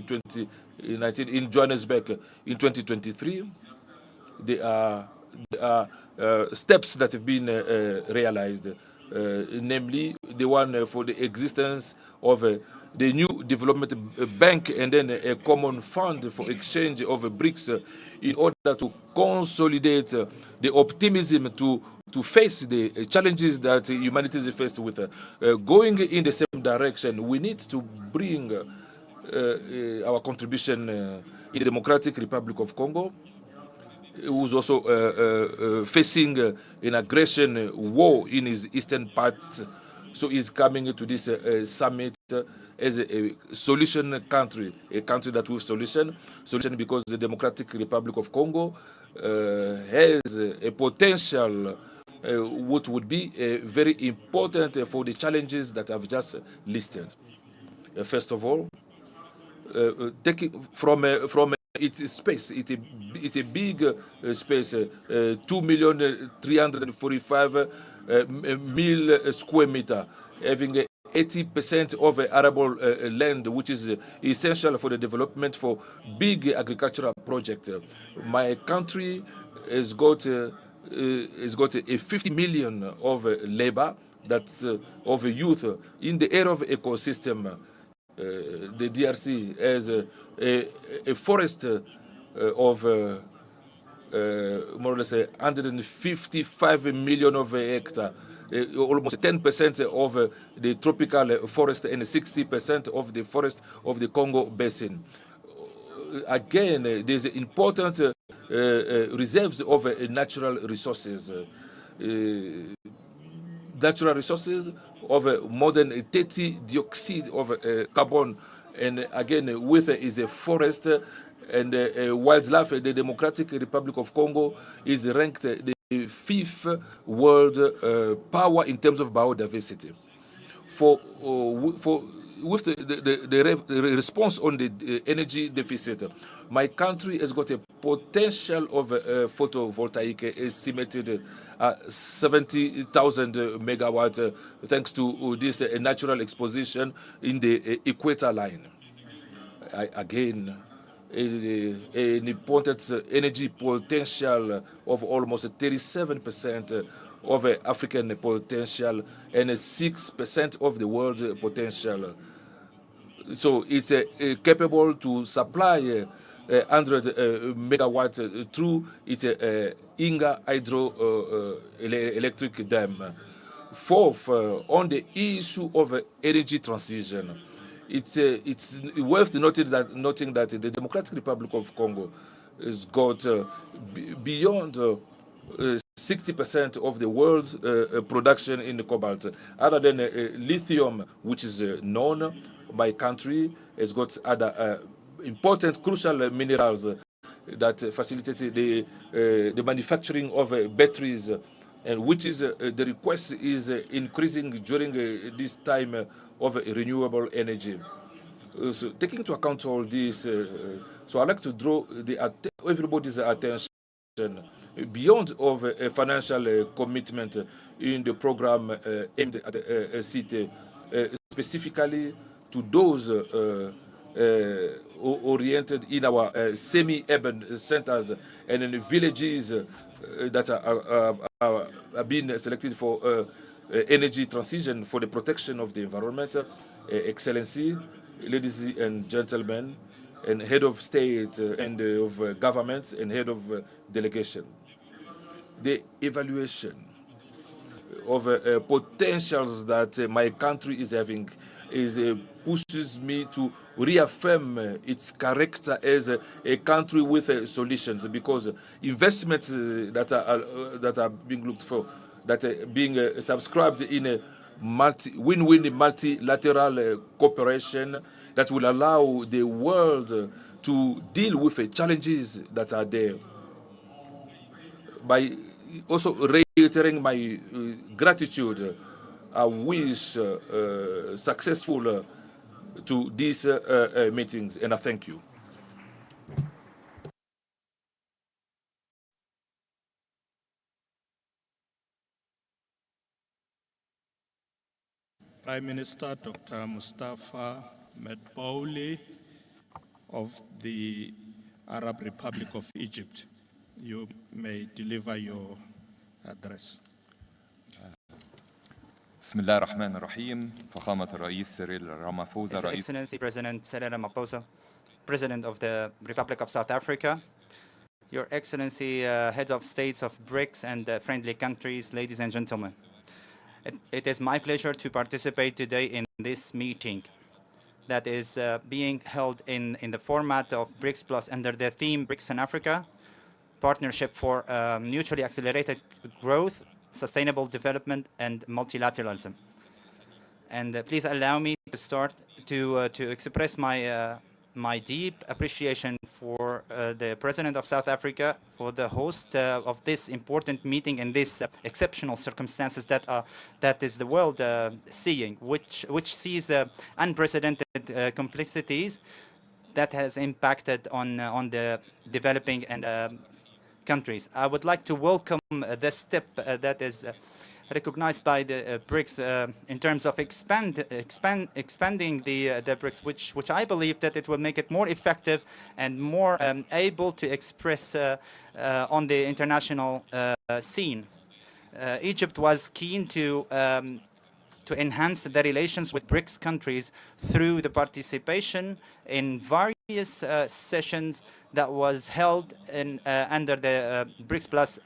2019, in Johannesburg in 2023, there are steps that have been realized, namely the one for the existence of the new development bank and then a common fund for exchange of BRICS in order to consolidate the optimism to face the challenges that humanity is faced with. Going in the same direction, we need to bring our contribution in the Democratic Republic of Congo, who's also facing an aggression war in his eastern part. So he's coming to this summit as a solution country, a country that with solution because the Democratic Republic of Congo has a potential which would be very important for the challenges that I've just listed. First of all, taking from its space, it's a big space, 2,345,000 square meter, having 80% of arable land, which is essential for the development for big agricultural projects. My country has got a 50 million of labor, that's of youth in the area of ecosystem. The DRC has a forest of more or less 155 million of hectares, almost 10% of the tropical forest and 60% of the forest of the Congo basin. Again, there's important reserves of natural resources. Natural resources of more than 30 dioxide of carbon, and again with is a forest and wildlife. The Democratic Republic of Congo is ranked the 5th world power in terms of biodiversity. With the response on the energy deficit, my country has got a potential of photovoltaic estimated 70,000 megawatts thanks to this natural exposition in the equator line. Again, an important energy potential of almost 37% of African potential and 6% of the world potential. So it's capable to supply 100 megawatts through its Inga hydroelectric dam. Fourth, on the issue of energy transition, it's worth noting that the Democratic Republic of Congo has got beyond 60% of the world's production in cobalt. Other than lithium, which is known, my country has got other important, crucial minerals that facilitate the manufacturing of batteries, and which is the request is increasing during this time of renewable energy. So taking into account all this, so I'd like to draw everybody's attention beyond of a financial commitment in the program aimed at CITE, specifically to those oriented in our semi-urban centers and in the villages that are being selected for energy transition for the protection of the environment. Excellency, ladies and gentlemen, and head of state and of government and head of delegation. The evaluation of potentials that my country is having pushes me to reaffirm its character as a country with solutions, because investments that are being looked for, that are being subscribed in a win-win multilateral cooperation that will allow the world to deal with the challenges that are there. By also reiterating my gratitude, I wish successful to these meetings, and I thank you. Prime Minister Dr. Mustafa Medbouli of the Arab Republic of Egypt, you may deliver your address. بسم الله الرحمن الرحيم. فخامة الرئيس سيريل رامافوزا His Excellency President Cyril Ramaphosa, President of the Republic of South Africa, Your Excellency, Heads of States of BRICS and friendly countries, ladies and gentlemen. It is my pleasure to participate today in this meeting that is being held in the format of BRICS Plus under the theme BRICS and Africa, Partnership for Mutually Accelerated Growth, Sustainable Development and Multilateralism. And please allow me to start to express my my deep appreciation for the President of South Africa, for the host of this important meeting in these exceptional circumstances that is the world seeing, which sees unprecedented complexities that has impacted on the developing and countries. I would like to welcome the step that is recognized by the BRICS in terms of expanding the BRICS, which I believe that it will make it more effective and more able to express on the international scene. Egypt was keen to enhance the relations with BRICS countries through the participation in various sessions that was held in under the BRICS Plus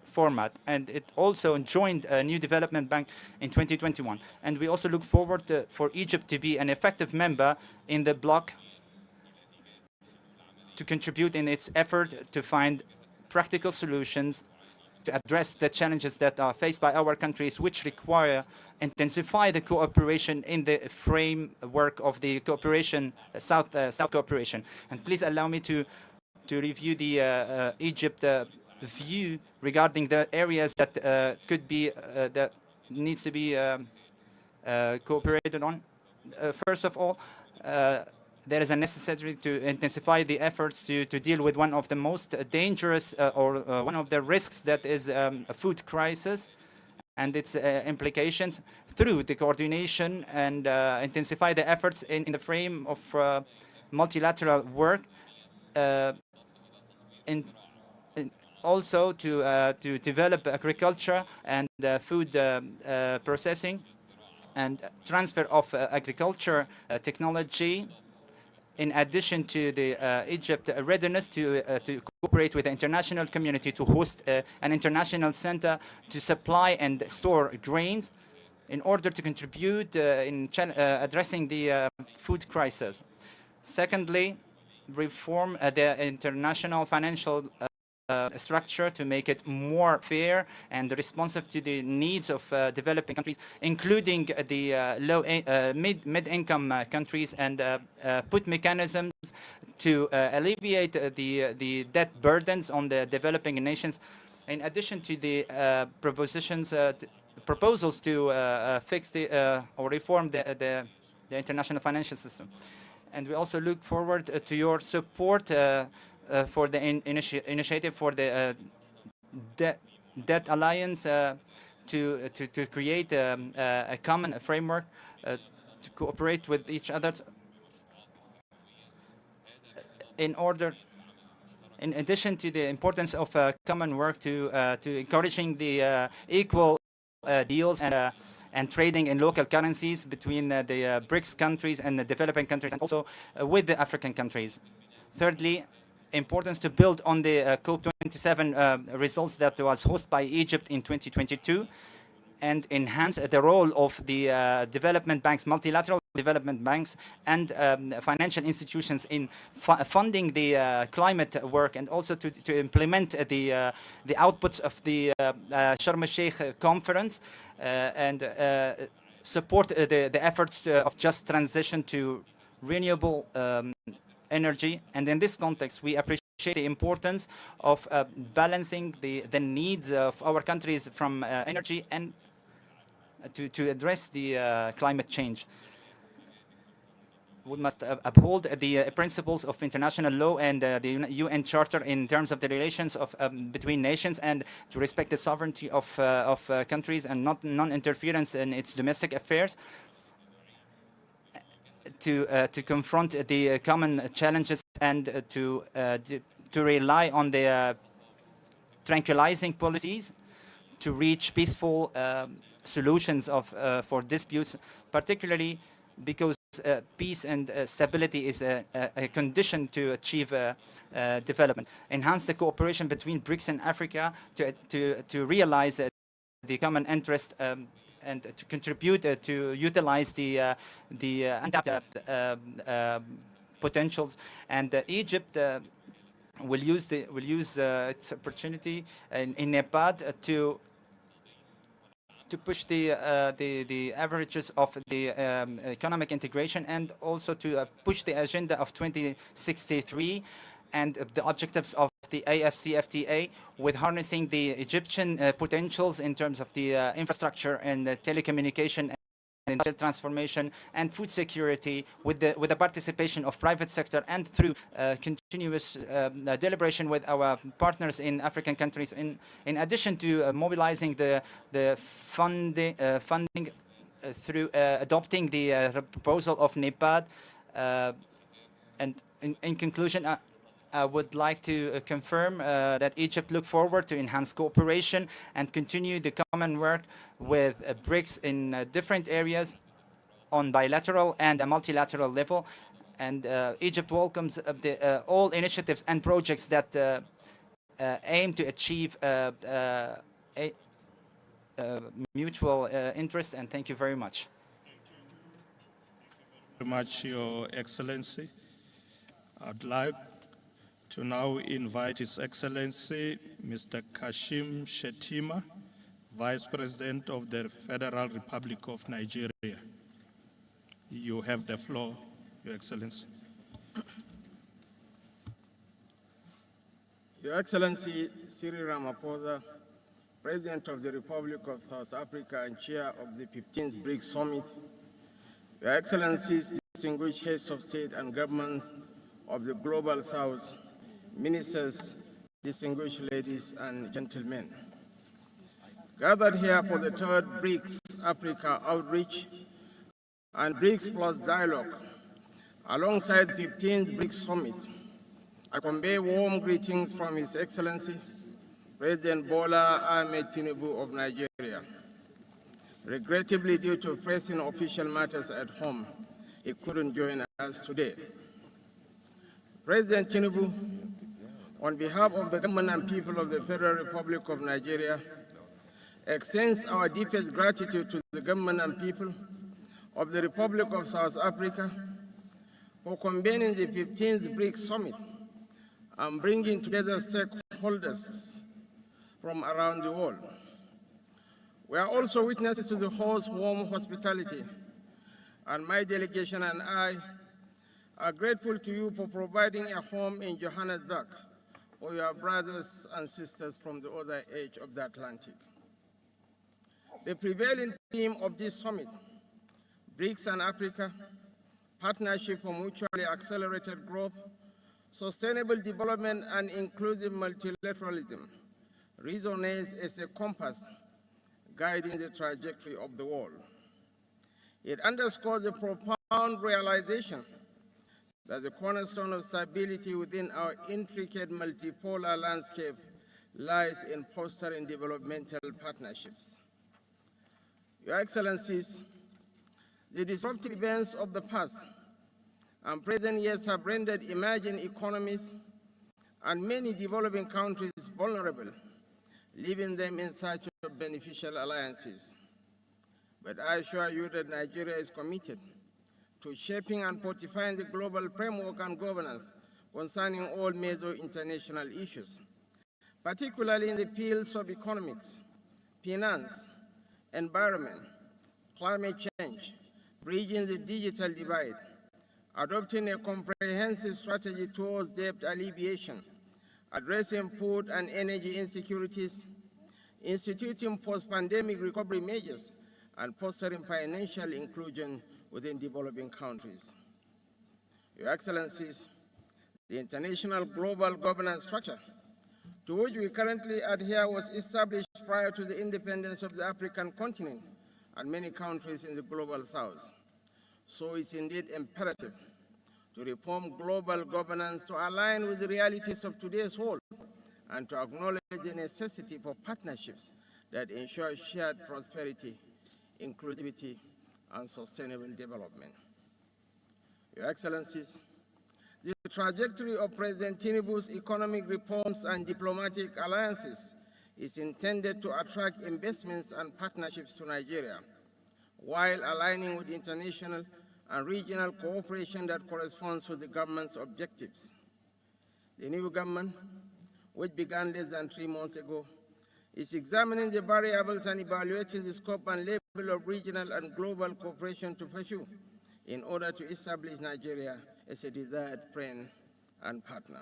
format, and it also joined a new development bank in 2021. And we also look forward for Egypt to be an effective member in the bloc, to contribute in its effort to find practical solutions to address the challenges that are faced by our countries, which require intensify the cooperation in the framework of the cooperation, South cooperation. And please allow me to review the Egypt view regarding the areas that could be that needs to be cooperated on. First of all, there is a necessity to intensify the efforts to deal with one of the most dangerous or one of the risks that is a food crisis and its implications through the coordination and intensify the efforts in the frame of multilateral work, also to develop agriculture and food processing and transfer of agriculture technology, in addition to the Egypt readiness to cooperate with the international community to host an international center to supply and store grains in order to contribute in addressing the food crisis. Secondly, reform the international financial structure to make it more fair and responsive to the needs of developing countries, including the mid-income countries, and put mechanisms to alleviate the debt burdens on the developing nations, in addition to the proposals to fix the or reform the international financial system. And we also look forward to your support for the initiative for the debt alliance to create a common framework to cooperate with each other in addition to the importance of common work to encouraging the equal deals and trading in local currencies between the BRICS countries and the developing countries, and also with the African countries. Thirdly, importance to build on the COP27 results that was hosted by Egypt in 2022 and enhance the role of the development banks, multilateral development banks, and financial institutions in funding the climate work, and also to implement the outputs of the Sharm el-Sheikh conference and support the efforts of just transition to renewable energy. And in this context, we appreciate the importance of balancing the needs of our countries from energy and to address the climate change. We must uphold the principles of international law and the UN Charter in terms of the relations of between nations, and to respect the sovereignty of countries and non-interference in its domestic affairs. To confront the common challenges and to rely on the tranquilizing policies to reach peaceful solutions for disputes, particularly because peace and stability is a condition to achieve development. Enhance the cooperation between BRICS and Africa to realize the common interest and to contribute to utilize the untapped potentials. And Egypt will use its opportunity in NEPAD to push the averages of the economic integration, and also to push the agenda of 2063 and the objectives of the AFCFTA, with harnessing the Egyptian potentials in terms of the infrastructure and the telecommunication and digital transformation and food security, with the participation of private sector, and through continuous deliberation with our partners in African countries, in addition to mobilizing the funding through adopting the proposal of NEPAD. And in conclusion, I would like to confirm that Egypt look forward to enhance cooperation and continue the common work with BRICS in different areas on bilateral and a multilateral level. And Egypt welcomes all initiatives and projects that aim to achieve mutual interest. And thank you very much. Very much, Your Excellency. I'd like to now invite His Excellency Mr. Kashim Shettima, Vice President of the Federal Republic of Nigeria. You have the floor, Your Excellency. Your Excellency Cyril Ramaphosa, President of the Republic of South Africa and Chair of the 15th BRICS Summit, Your Excellencies, distinguished heads of state and government of the Global South, ministers, distinguished ladies and gentlemen. Gathered here for the third BRICS-Africa outreach and BRICS Plus dialogue, alongside 15th BRICS Summit, I convey warm greetings from His Excellency, President Bola Ahmed Tinubu of Nigeria. Regrettably, due to pressing official matters at home, he couldn't join us today. President Tinubu, on behalf of the government and people of the Federal Republic of Nigeria, extends our deepest gratitude to the government and people of the Republic of South Africa for convening the 15th BRICS Summit and bringing together stakeholders from around the world. We are also witnesses to the host's warm hospitality, and my delegation and I are grateful to you for providing a home in Johannesburg for your brothers and sisters from the other edge of the Atlantic. The prevailing theme of this summit, BRICS and Africa, partnership for mutually accelerated growth, sustainable development, and inclusive multilateralism, resonates as a compass guiding the trajectory of the world. It underscores the profound realization that the cornerstone of stability within our intricate multipolar landscape lies in fostering developmental partnerships. Your Excellencies, the disruptive events of the past and present years have rendered emerging economies and many developing countries vulnerable, leaving them in search of beneficial alliances. But I assure you that Nigeria is committed to shaping and fortifying the global framework and governance concerning all major international issues, particularly in the fields of economics, finance, environment, climate change, bridging the digital divide, adopting a comprehensive strategy towards debt alleviation, addressing food and energy insecurities, instituting post-pandemic recovery measures, and fostering financial inclusion within developing countries. Your Excellencies, the international global governance structure to which we currently adhere was established prior to the independence of the African continent and many countries in the global south. So it's indeed imperative to reform global governance to align with the realities of today's world and to acknowledge the necessity for partnerships that ensure shared prosperity, inclusivity, and sustainable development. Your Excellencies, the trajectory of President Tinubu's economic reforms and diplomatic alliances is intended to attract investments and partnerships to Nigeria, while aligning with international and regional cooperation that corresponds with the government's objectives. The new government, which began less than 3 months ago, is examining the variables and evaluating the scope and level of regional and global cooperation to pursue in order to establish Nigeria as a desired friend and partner.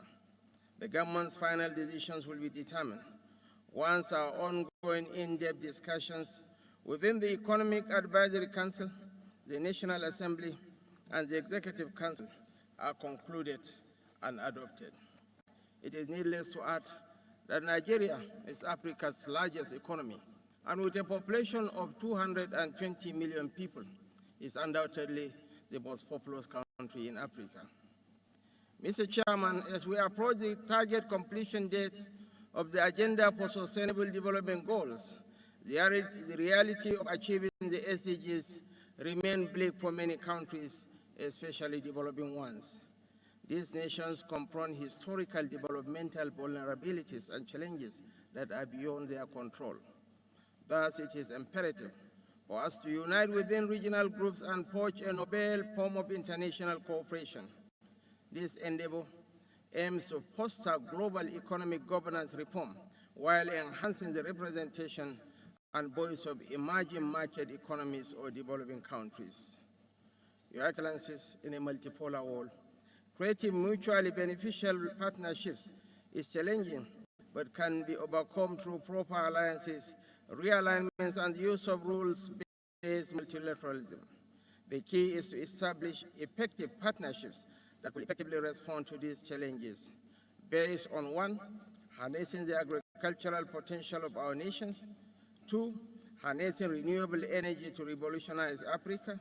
The government's final decisions will be determined once our ongoing in-depth discussions within the Economic Advisory Council, the National Assembly, and the Executive Council are concluded and adopted. It is needless to add that Nigeria is Africa's largest economy, and with a population of 220 million people, is undoubtedly the most populous country in Africa. Mr. Chairman, as we approach the target completion date of the Agenda for Sustainable Development Goals, the reality of achieving the SDGs remains bleak for many countries, especially developing ones. These nations confront historical developmental vulnerabilities and challenges that are beyond their control. Thus, it is imperative for us to unite within regional groups and forge a noble form of international cooperation. This endeavor aims to foster global economic governance reform while enhancing the representation and voice of emerging market economies or developing countries. Your Excellencies, in a multipolar world, creating mutually beneficial partnerships is challenging, but can be overcome through proper alliances, realignments, and the use of rules-based multilateralism. The key is to establish effective partnerships that will effectively respond to these challenges, based on 1, harnessing the agricultural potential of our nations, 2, harnessing renewable energy to revolutionize Africa,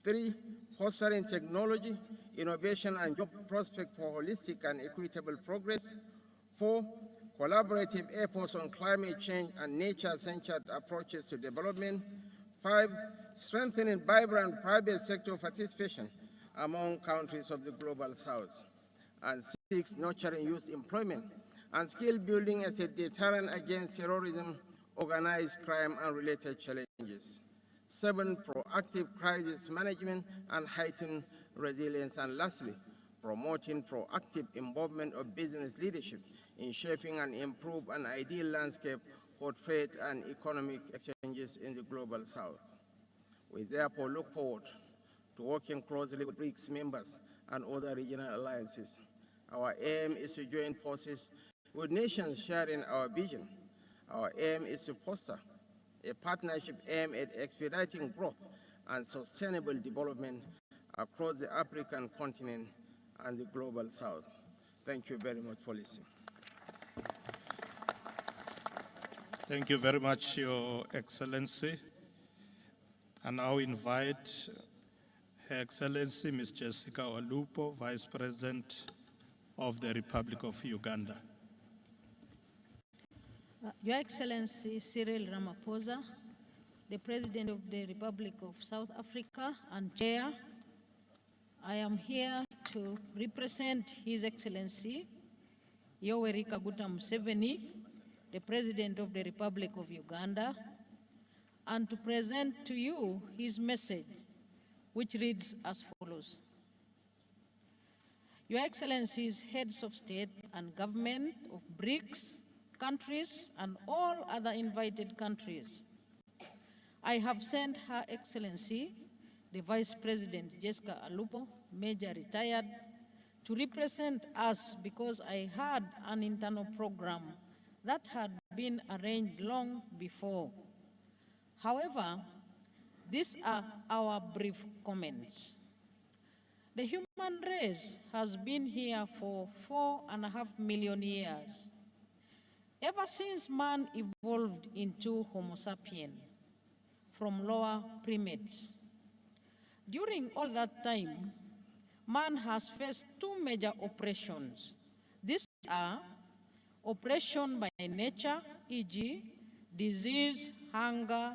3, fostering technology, innovation, and job prospects for holistic and equitable progress, 4, collaborative efforts on climate change and nature-centered approaches to development, 5, strengthening vibrant private sector participation among countries of the Global South, and 6, nurturing youth employment and skill building as a deterrent against terrorism, organized crime, and related challenges. 7, proactive crisis management and heightened resilience. And lastly, promoting proactive involvement of business leadership in shaping and improve an ideal landscape for trade and economic exchanges in the Global South. We therefore look forward to working closely with BRICS members and other regional alliances. Our aim is to join forces with nations sharing our vision. Our aim is to foster a partnership aimed at expediting growth and sustainable development across the African continent and the Global South. Thank you very much for listening. Thank you very much, Your Excellency. I now invite Her Excellency Ms. Jessica Walupo, Vice President of the Republic of Uganda. Your Excellency Cyril Ramaphosa, the President of the Republic of South Africa and Chair, I am here to represent His Excellency Yoweri Kaguta Museveni, the President of the Republic of Uganda, and to present to you his message, which reads as follows. Your Excellencies, heads of state and government of BRICS countries and all other invited countries, I have sent Her Excellency, the Vice President Jessica Alupo, Major Retired, to represent us because I had an internal program that had been arranged long before. However, these are our brief comments. The human race has been here for 4.5 million years, ever since man evolved into Homo sapien from lower primates. During all that time, man has faced two major oppressions. These are oppression by nature, e.g., disease, hunger,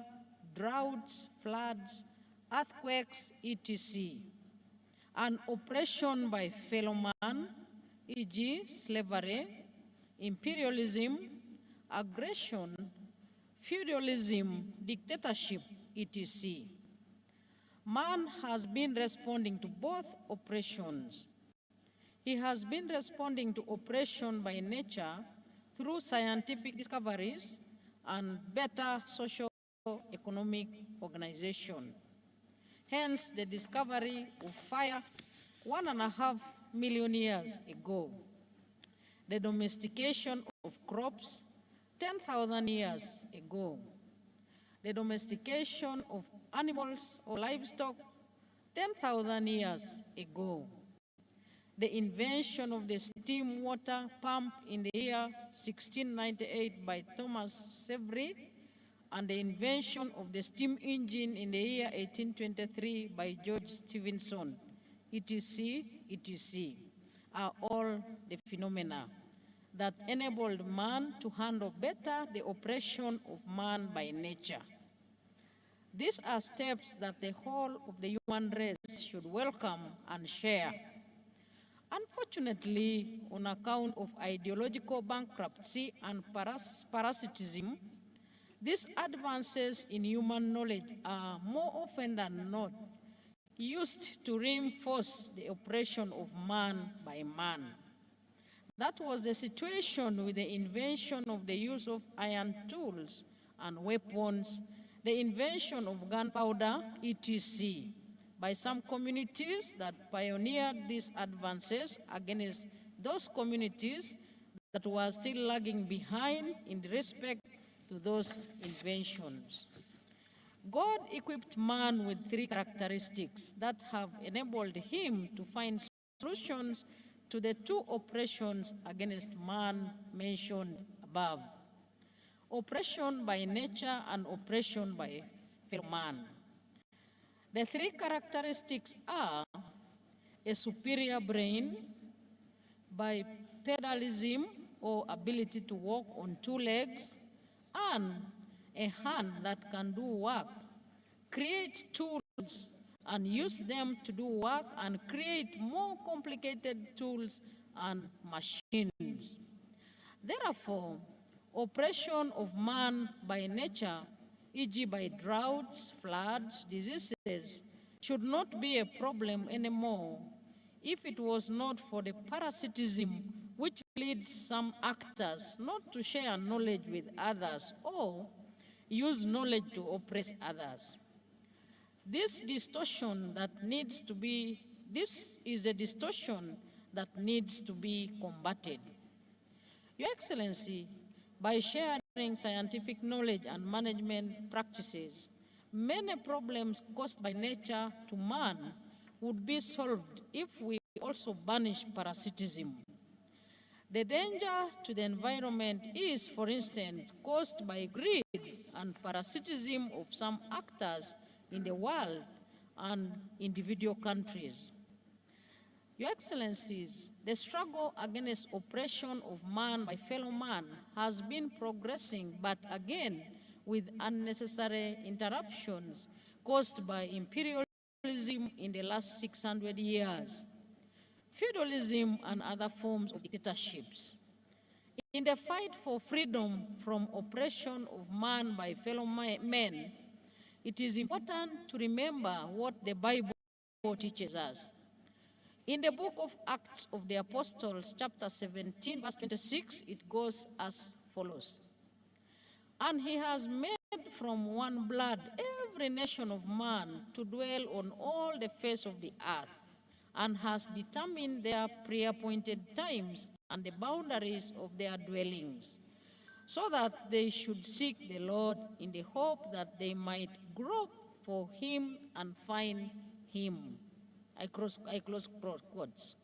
droughts, floods, earthquakes, etc., and oppression by fellow man, e.g., slavery, imperialism, aggression, feudalism, dictatorship, etc. Man has been responding to both oppressions. He has been responding to oppression by nature through scientific discoveries and better socio-economic organization. Hence, the discovery of fire 1.5 million years ago. The domestication of crops 10,000 years ago. The domestication of animals or livestock 10,000 years ago. The invention of the steam water pump in the year 1698 by Thomas Savery, and the invention of the steam engine in the year 1823 by George Stephenson, etc., etc., are all the phenomena that enabled man to handle better the oppression of man by nature. These are steps that the whole of the human race should welcome and share. Unfortunately, on account of ideological bankruptcy and parasitism, these advances in human knowledge are more often than not used to reinforce the oppression of man by man. That was the situation with the invention of the use of iron tools and weapons, the invention of gunpowder, etc., by some communities that pioneered these advances against those communities that were still lagging behind in respect to those inventions. God equipped man with 3 characteristics that have enabled him to find solutions to the 2 oppressions against man mentioned above: oppression by nature and oppression by fellow man. The 3 characteristics are a superior brain, bipedalism or ability to walk on 2 legs, and a hand that can do work, create tools and use them to do work and create more complicated tools and machines. Therefore, oppression of man by nature, e.g. by droughts, floods, diseases, should not be a problem anymore if it was not for the parasitism which leads some actors not to share knowledge with others or use knowledge to oppress others. This is the distortion that needs to be combated. Your Excellency, by sharing scientific knowledge and management practices, many problems caused by nature to man would be solved if we also banish parasitism. The danger to the environment is, for instance, caused by greed and parasitism of some actors in the world and individual countries. Your Excellencies, the struggle against oppression of man by fellow man has been progressing, but again with unnecessary interruptions caused by imperialism in the last 600 years, feudalism and other forms of dictatorships. In the fight for freedom from oppression of man by fellow men, it is important to remember what the Bible teaches us. In the book of Acts of the Apostles, chapter 17, verse 26, it goes as follows. And he has made from one blood every nation of man to dwell on all the face of the earth, and has determined their pre-appointed times and the boundaries of their dwellings, so that they should seek the Lord in the hope that they might grope for him and find him. I close quotes.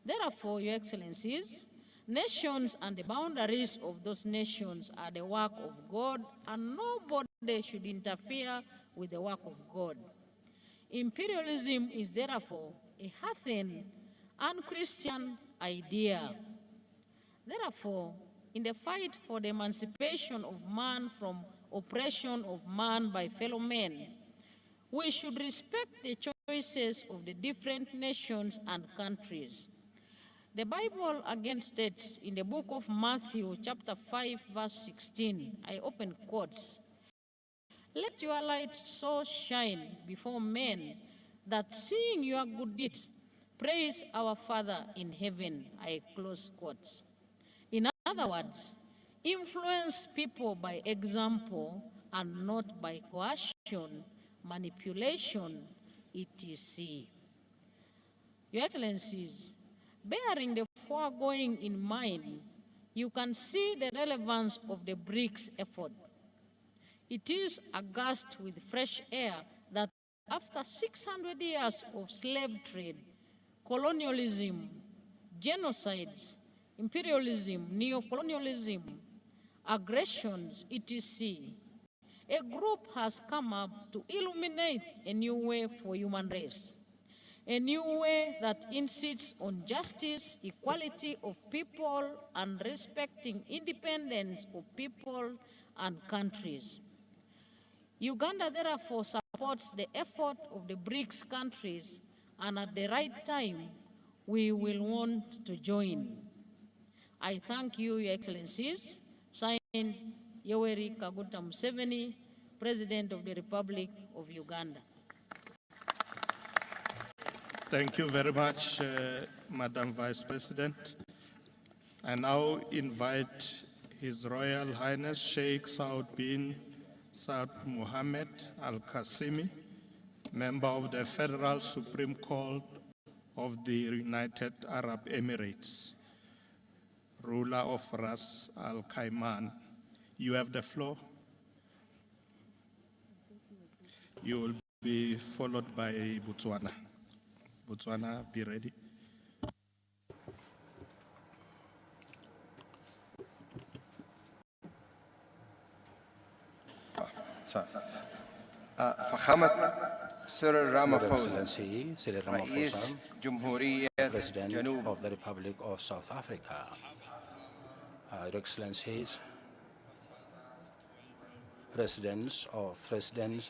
Therefore, Your Excellencies, nations and the boundaries of those nations are the work of God, and nobody should interfere with the work of God. Imperialism is therefore a heathen, unchristian idea. Therefore, in the fight for the emancipation of man from oppression of man by fellow men, we should respect the choices of the different nations and countries. The Bible again states in the book of Matthew, chapter 5, verse 16, I open quotes, "Let your light so shine before men that seeing your good deeds, praise our Father in heaven," I close quotes. In other words, Influence people by example and not by coercion, manipulation, etc. Your Excellencies, bearing the foregoing in mind, you can see the relevance of the BRICS effort. It is aghast with fresh air that after 600 years of slave trade, colonialism, genocides, imperialism, neocolonialism, aggressions, etc., a group has come up to illuminate a new way for human race, a new way that insists on justice, equality of people, and respecting independence of people and countries. Uganda therefore supports the effort of the BRICS countries, and at the right time, we will want to join. I thank you, Your Excellencies. Signed, Yoweri Kaguta Museveni, President of the Republic of Uganda. Thank you very much, Madam Vice President. I now invite His Royal Highness Sheikh Saud bin Saud Mohammed Al-Qasimi, member of the Federal Supreme Court of the United Arab Emirates, ruler of Ras Al Khaimah. You have the floor. You will be followed by Botswana. Botswana, be ready. فخامة Cyril Ramaphosa, Excellency Cyril رئيس Ramaphosa, جمهورية President جنوب of the Republic of South Africa, Your Excellencies, Presidents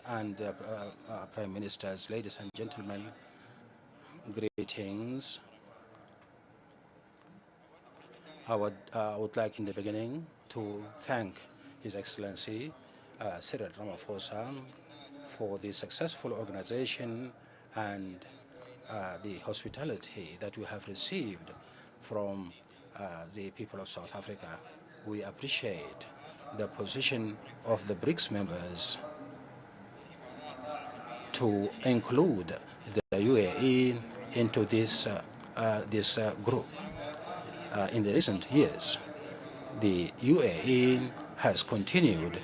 and Prime Ministers, ladies and gentlemen, greetings. I would like in the beginning to thank His Excellency Cyril Ramaphosa for the successful organization and the hospitality that we have received from the people of South Africa. We appreciate the position of the BRICS members to include the UAE into this group. In the recent years, the UAE has continued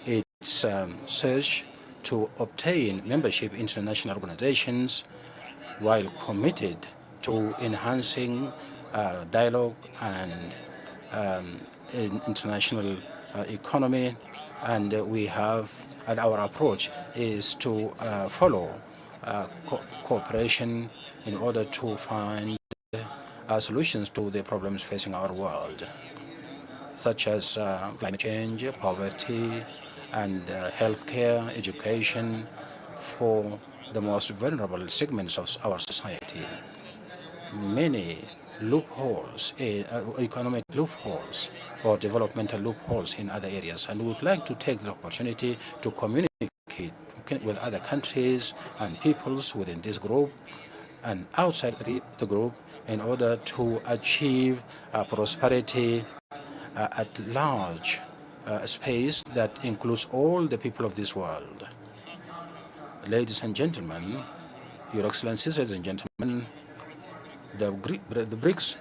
its search to obtain membership in international organizations while committed to enhancing dialogue and international economy, and our approach is to follow cooperation in order to find solutions to the problems facing our world, such as climate change, poverty, and healthcare, education for the most vulnerable segments of our society. Many loopholes, economic loopholes or developmental loopholes in other areas, and we would like to take the opportunity to communicate with other countries and peoples within this group and outside the group in order to achieve prosperity at large space that includes all the people of this world. Ladies and gentlemen, Your Excellencies, ladies and gentlemen, the BRICS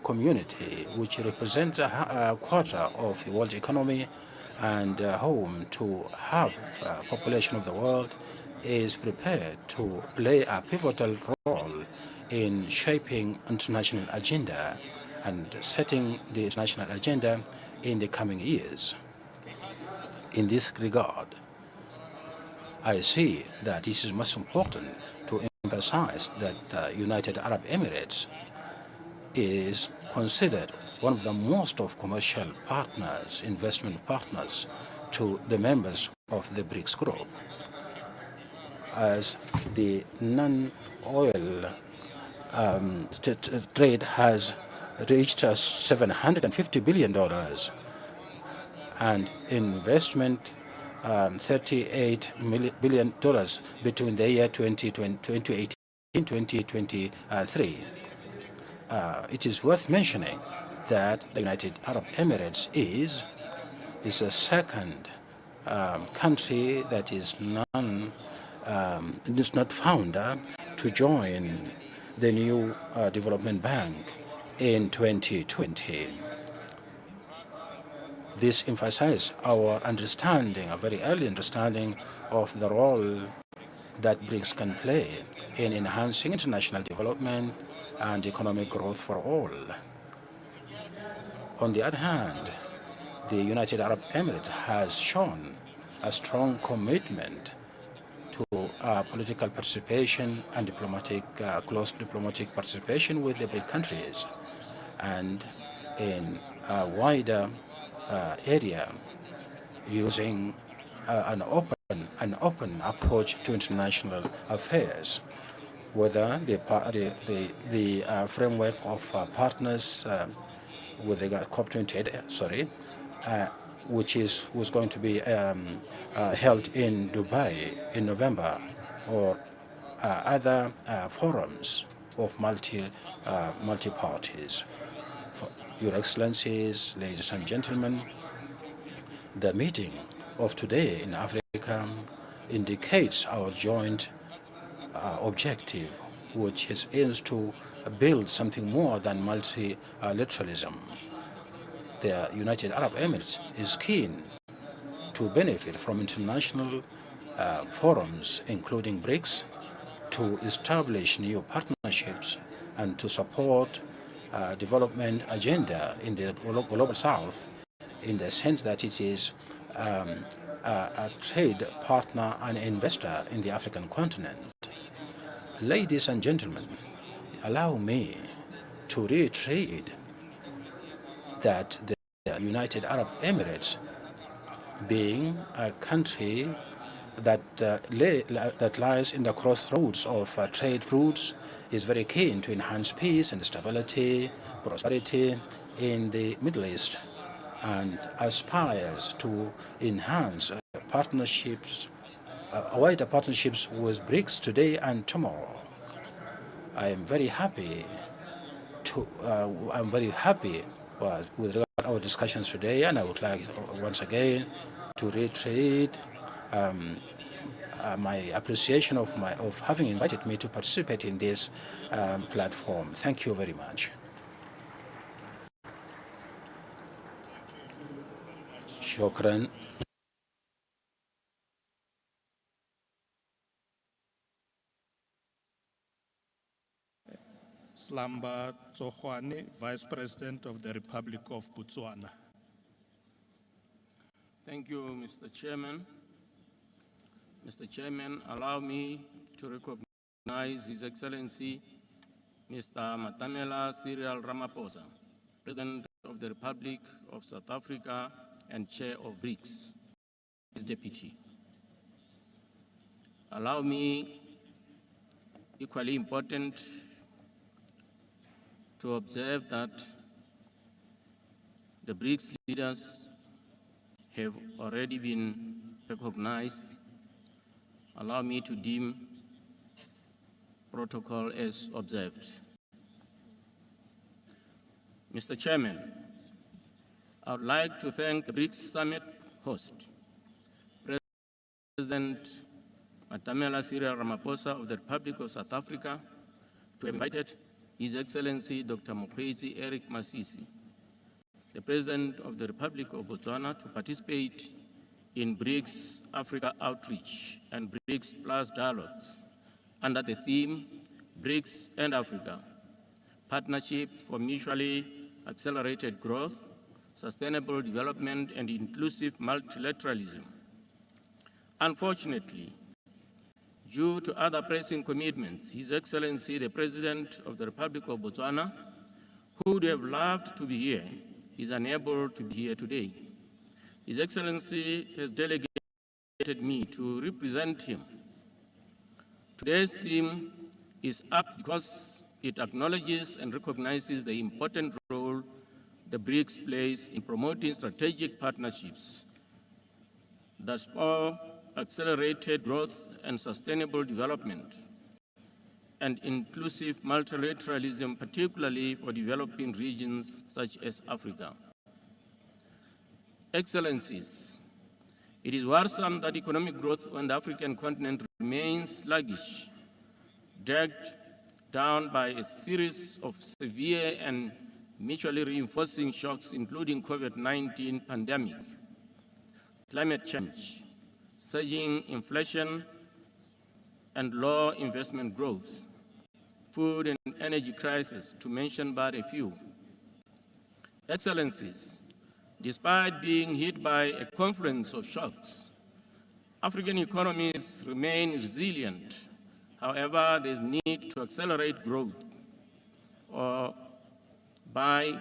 community, which represents a quarter of the world economy and home to half the population of the world, is prepared to play a pivotal role in shaping international agenda and setting the international agenda in the coming years. In this regard, I see that it is most important to emphasize that United Arab Emirates is considered one of the most of commercial partners, investment partners to the members of the BRICS group. As the non-oil trade has reached $750 billion and investment $38 billion between the year 2018 and 2023. It is worth mentioning that the United Arab Emirates is the second country that is not founder to join the new development bank in 2020. This emphasizes our understanding, a very early understanding of the role that BRICS can play in enhancing international development and economic growth for all. On the other hand, the United Arab Emirates has shown a strong commitment to political participation and close diplomatic participation with the BRIC countries, and in a wider area, using an open approach to international affairs, whether the framework of partners with regard COP28, which was going to be held in Dubai in November, or other forums of multi-parties. Your Excellencies, ladies and gentlemen, the meeting of today in Africa indicates our joint objective, which aims to build something more than multilateralism. The United Arab Emirates is keen to benefit from international forums, including BRICS, to establish new partnerships and to support development agenda in the global south, in the sense that it is a trade partner and investor in the African continent. Ladies and gentlemen, allow me to reiterate that the United Arab Emirates, being a country that lies in the crossroads of trade routes, is very keen to enhance peace and stability, prosperity in the Middle East, and aspires to enhance partnerships, wider partnerships with BRICS today and tomorrow. I am very happy with regard to our discussions today, and I would like once again to reiterate my appreciation of having invited me to participate in this platform. Thank you very much. Shukran. Slamba Tsohwane, Vice President of the Republic of Botswana. Thank you, Mr. Chairman. Mr. Chairman, allow me to recognize His Excellency Mr. Matamela Cyril Ramaphosa, President of the Republic of South Africa and Chair of BRICS, his deputy. Allow me, equally important, to observe that the BRICS leaders have already been recognized. Allow me to deem protocol as observed. Mr. Chairman, I would like to thank the BRICS Summit host, President Matamela Cyril Ramaphosa of the Republic of South Africa, to have invited His Excellency Dr. Mokgweetsi Eric Masisi, the President of the Republic of Botswana, to participate in BRICS-Africa outreach and BRICS Plus dialogues under the theme BRICS and Africa, Partnership for Mutually Accelerated Growth, Sustainable Development and Inclusive Multilateralism. Unfortunately, due to other pressing commitments, His Excellency the President of the Republic of Botswana, who would have loved to be here, is unable to be here today. His Excellency has delegated me to represent him. Today's theme is apt because it acknowledges and recognizes the important role the BRICS plays in promoting strategic partnerships that spur accelerated growth and sustainable development. and inclusive multilateralism, particularly for developing regions such as Africa. Excellencies, it is worrisome that economic growth on the African continent remains sluggish, dragged down by a series of severe and mutually reinforcing shocks, including COVID-19 pandemic, climate change, surging inflation, and low investment growth, food and energy crisis, to mention but a few. Excellencies, despite being hit by a confluence of shocks, African economies remain resilient. However, there is need to accelerate growth by,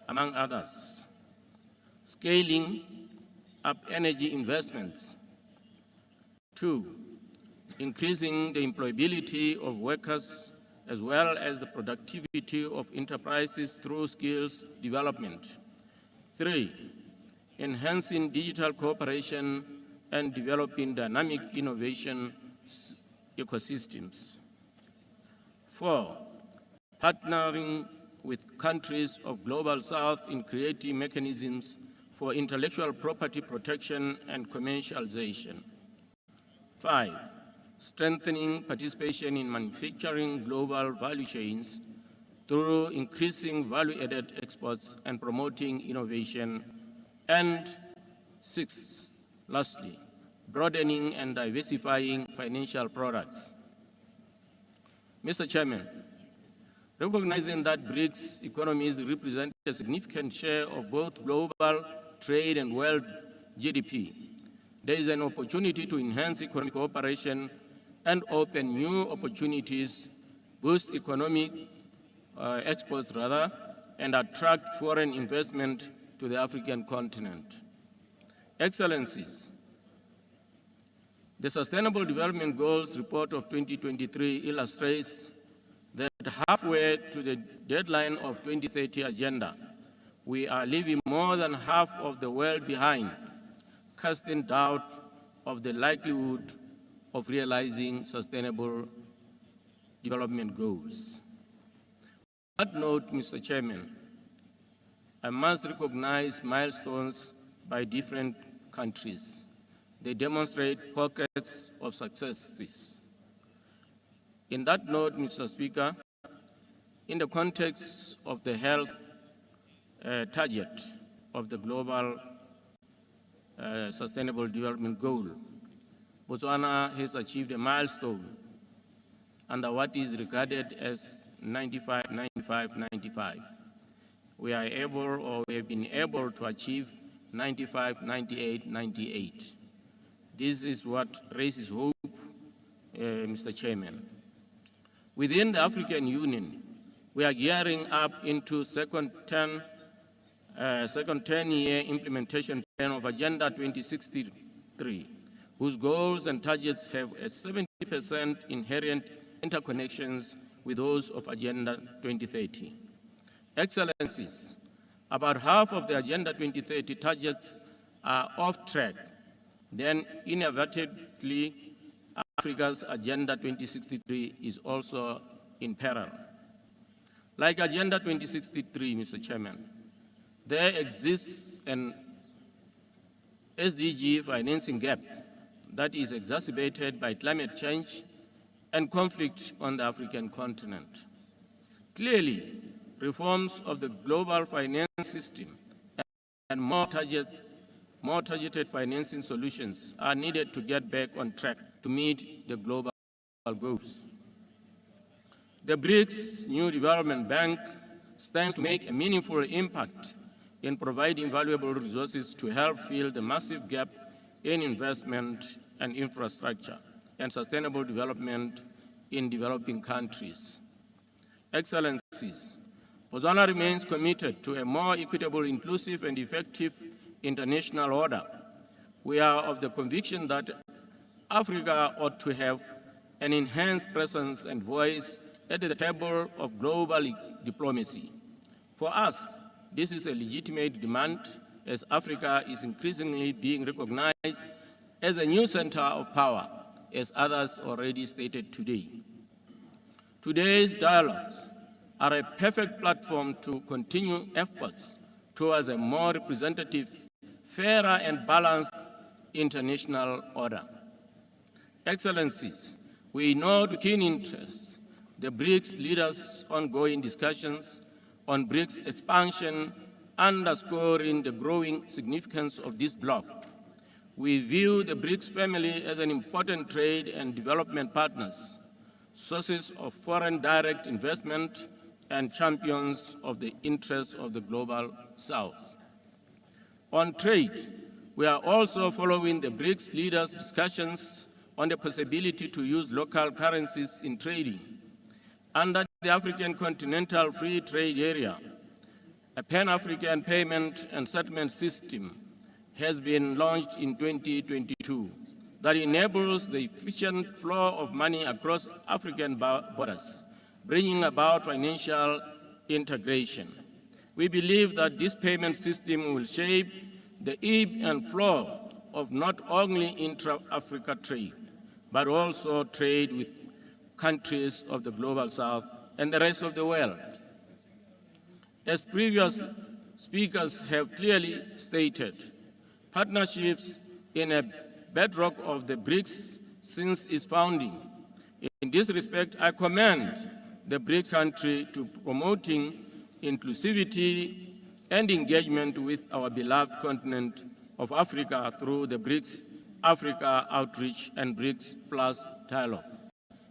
among others, scaling up energy investments. 2, increasing the employability of workers as well as the productivity of enterprises through skills development. 3, enhancing digital cooperation and developing dynamic innovation ecosystems. 4, partnering with countries of Global South in creating mechanisms for intellectual property protection and commercialization. 5, strengthening participation in manufacturing global value chains through increasing value-added exports and promoting innovation. And 6, lastly, broadening and diversifying financial products. Mr. Chairman, recognizing that BRICS economies represent a significant share of both global trade and world GDP, there is an opportunity to enhance economic cooperation and open new opportunities, boost economic exports and attract foreign investment to the African continent. Excellencies, the Sustainable Development Goals report of 2023 illustrates that halfway to the deadline of 2030 agenda, we are leaving more than half of the world behind, casting doubt of the likelihood of realizing sustainable development goals. On that note, Mr. Chairman, I must recognize milestones by different countries. They demonstrate pockets of successes. In that note, Mr. Speaker, in the context of the health target of the Global Sustainable Development Goal, Botswana has achieved a milestone under what is regarded as 95-95-95. We are able, or we have been able to achieve 95-98-98. This is what raises hope, Mr. Chairman. Within the African Union, we are gearing up into second 10-year implementation plan of Agenda 2063, whose goals and targets have a 70% inherent interconnections with those of Agenda 2030. Excellencies, about half of the Agenda 2030 targets are off track. Then inadvertently, Africa's Agenda 2063 is also in peril. Like Agenda 2063, Mr. Chairman, there exists an SDG financing gap that is exacerbated by climate change and conflict on the African continent. Clearly, reforms of the global finance system and more targeted financing solutions are needed to get back on track to meet the global goals. The BRICS New Development Bank stands to make a meaningful impact in providing valuable resources to help fill the massive gap in investment and infrastructure and sustainable development in developing countries. Excellencies, Botswana remains committed to a more equitable, inclusive, and effective international order. We are of the conviction that Africa ought to have an enhanced presence and voice at the table of global diplomacy. For us, this is a legitimate demand, as Africa is increasingly being recognized as a new center of power, as others already stated today. Today's dialogues are a perfect platform to continue efforts towards a more representative, fairer and balanced international order. Excellencies, we note with keen interest the BRICS leaders' ongoing discussions on BRICS expansion, underscoring the growing significance of this bloc. We view the BRICS family as an important trade and development partners, sources of foreign direct investment, and champions of the interests of the global South. On trade, we are also following the BRICS leaders' discussions on the possibility to use local currencies in trading. Under the African Continental Free Trade Area, a Pan-African payment and settlement system has been launched in 2022 that enables the efficient flow of money across African borders, bringing about financial integration. We believe that this payment system will shape the ebb and flow of not only intra-Africa trade, but also trade with countries of the Global South and the rest of the world. As previous speakers have clearly stated, partnerships in a bedrock of the BRICS since its founding. In this respect, I commend the BRICS country to promoting inclusivity and engagement with our beloved continent of Africa through the BRICS Africa Outreach and BRICS Plus dialogue.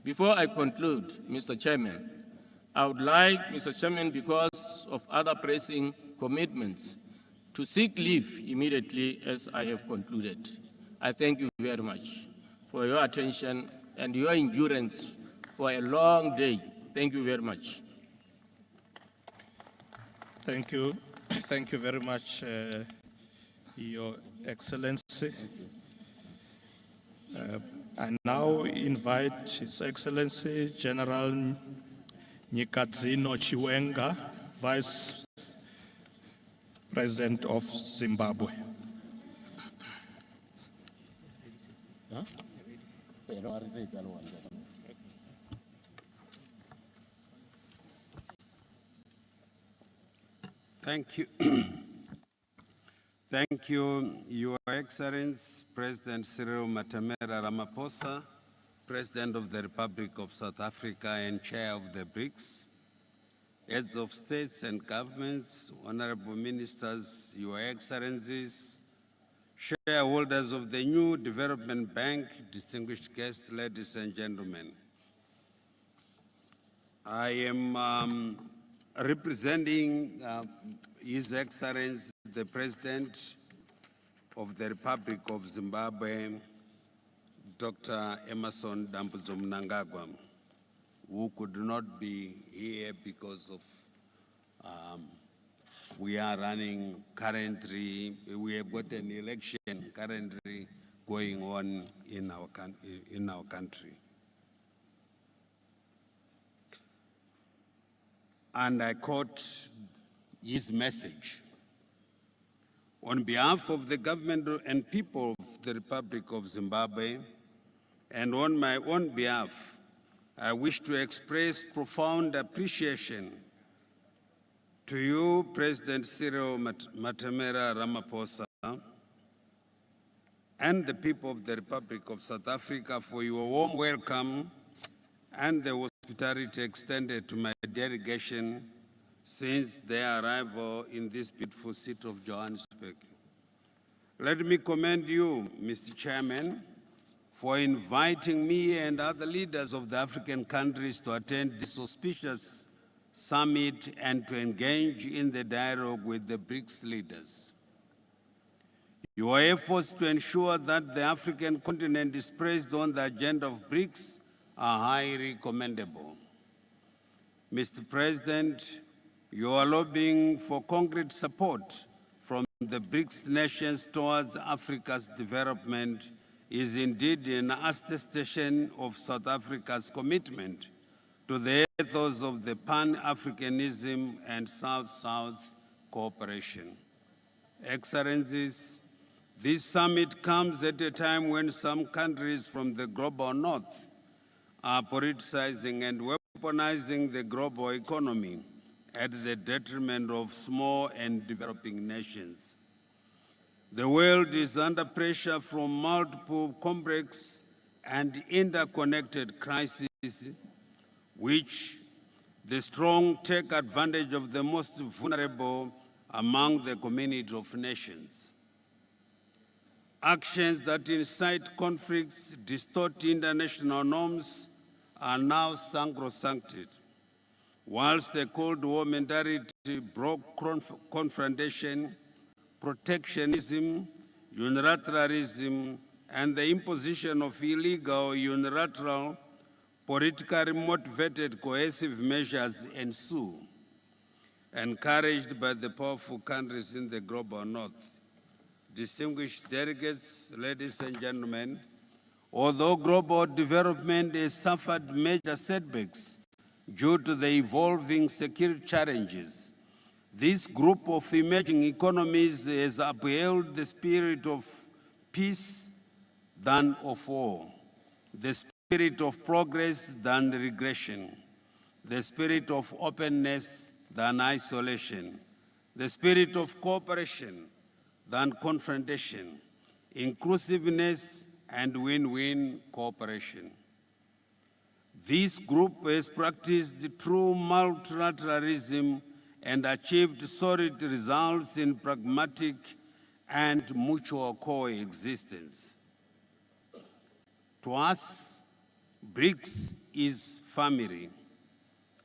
Before I conclude, Mr. Chairman, I would like, Mr. Chairman, because of other pressing commitments, to seek leave immediately as I have concluded. I thank you very much for your attention and your endurance for a long day. Thank you very much. Thank you. Thank you very much, Your Excellency. I now invite His Excellency General Nyikadzino Chiwenga, Vice President of Zimbabwe. Thank you. Thank you, Your Excellency, President Cyril Matamela Ramaphosa, President of the Republic of South Africa and Chair of the BRICS, Heads of States and Governments, Honorable Ministers, Your Excellencies, shareholders of the new Development Bank, distinguished guests, ladies and gentlemen. I am representing His Excellency, the President of the Republic of Zimbabwe, Dr. Emmerson Dambudzo Mnangagwa, who could not be here because of we are running currently, we have got an election currently going on in our country. And I caught his message. On behalf of the government and people of the Republic of Zimbabwe, and on my own behalf, I wish to express profound appreciation to you, President Cyril Matamela Ramaphosa, and the people of the Republic of South Africa for your warm welcome and the hospitality extended to my delegation since their arrival in this beautiful city of Johannesburg. Let me commend you, Mr. Chairman, for inviting me and other leaders of the African countries to attend this auspicious summit and to engage in the dialogue with the BRICS leaders. Your efforts to ensure that the African continent is placed on the agenda of BRICS are highly commendable. Mr. President, your lobbying for concrete support from the BRICS nations towards Africa's development is indeed an attestation of South Africa's commitment to the ethos of the Pan-Africanism and South-South cooperation. Excellencies, this summit comes at a time when some countries from the global north are politicizing and weaponizing the global economy at the detriment of small and developing nations. The world is under pressure from multiple complex and interconnected crises, which the strong take advantage of the most vulnerable among the community of nations. Actions that incite conflicts, distort international norms, are now sacrosancted, whilst the Cold War mentality broke confrontation, protectionism, unilateralism, and the imposition of illegal, unilateral, politically motivated coercive measures ensue, encouraged by the powerful countries in the global north. Distinguished delegates, ladies and gentlemen, although global development has suffered major setbacks due to the evolving security challenges, this group of emerging economies has upheld the spirit of peace than of war, the spirit of progress than regression, the spirit of openness than isolation, the spirit of cooperation than confrontation, inclusiveness and win-win cooperation. This group has practiced true multilateralism and achieved solid results in pragmatic and mutual coexistence. To us, BRICS is family,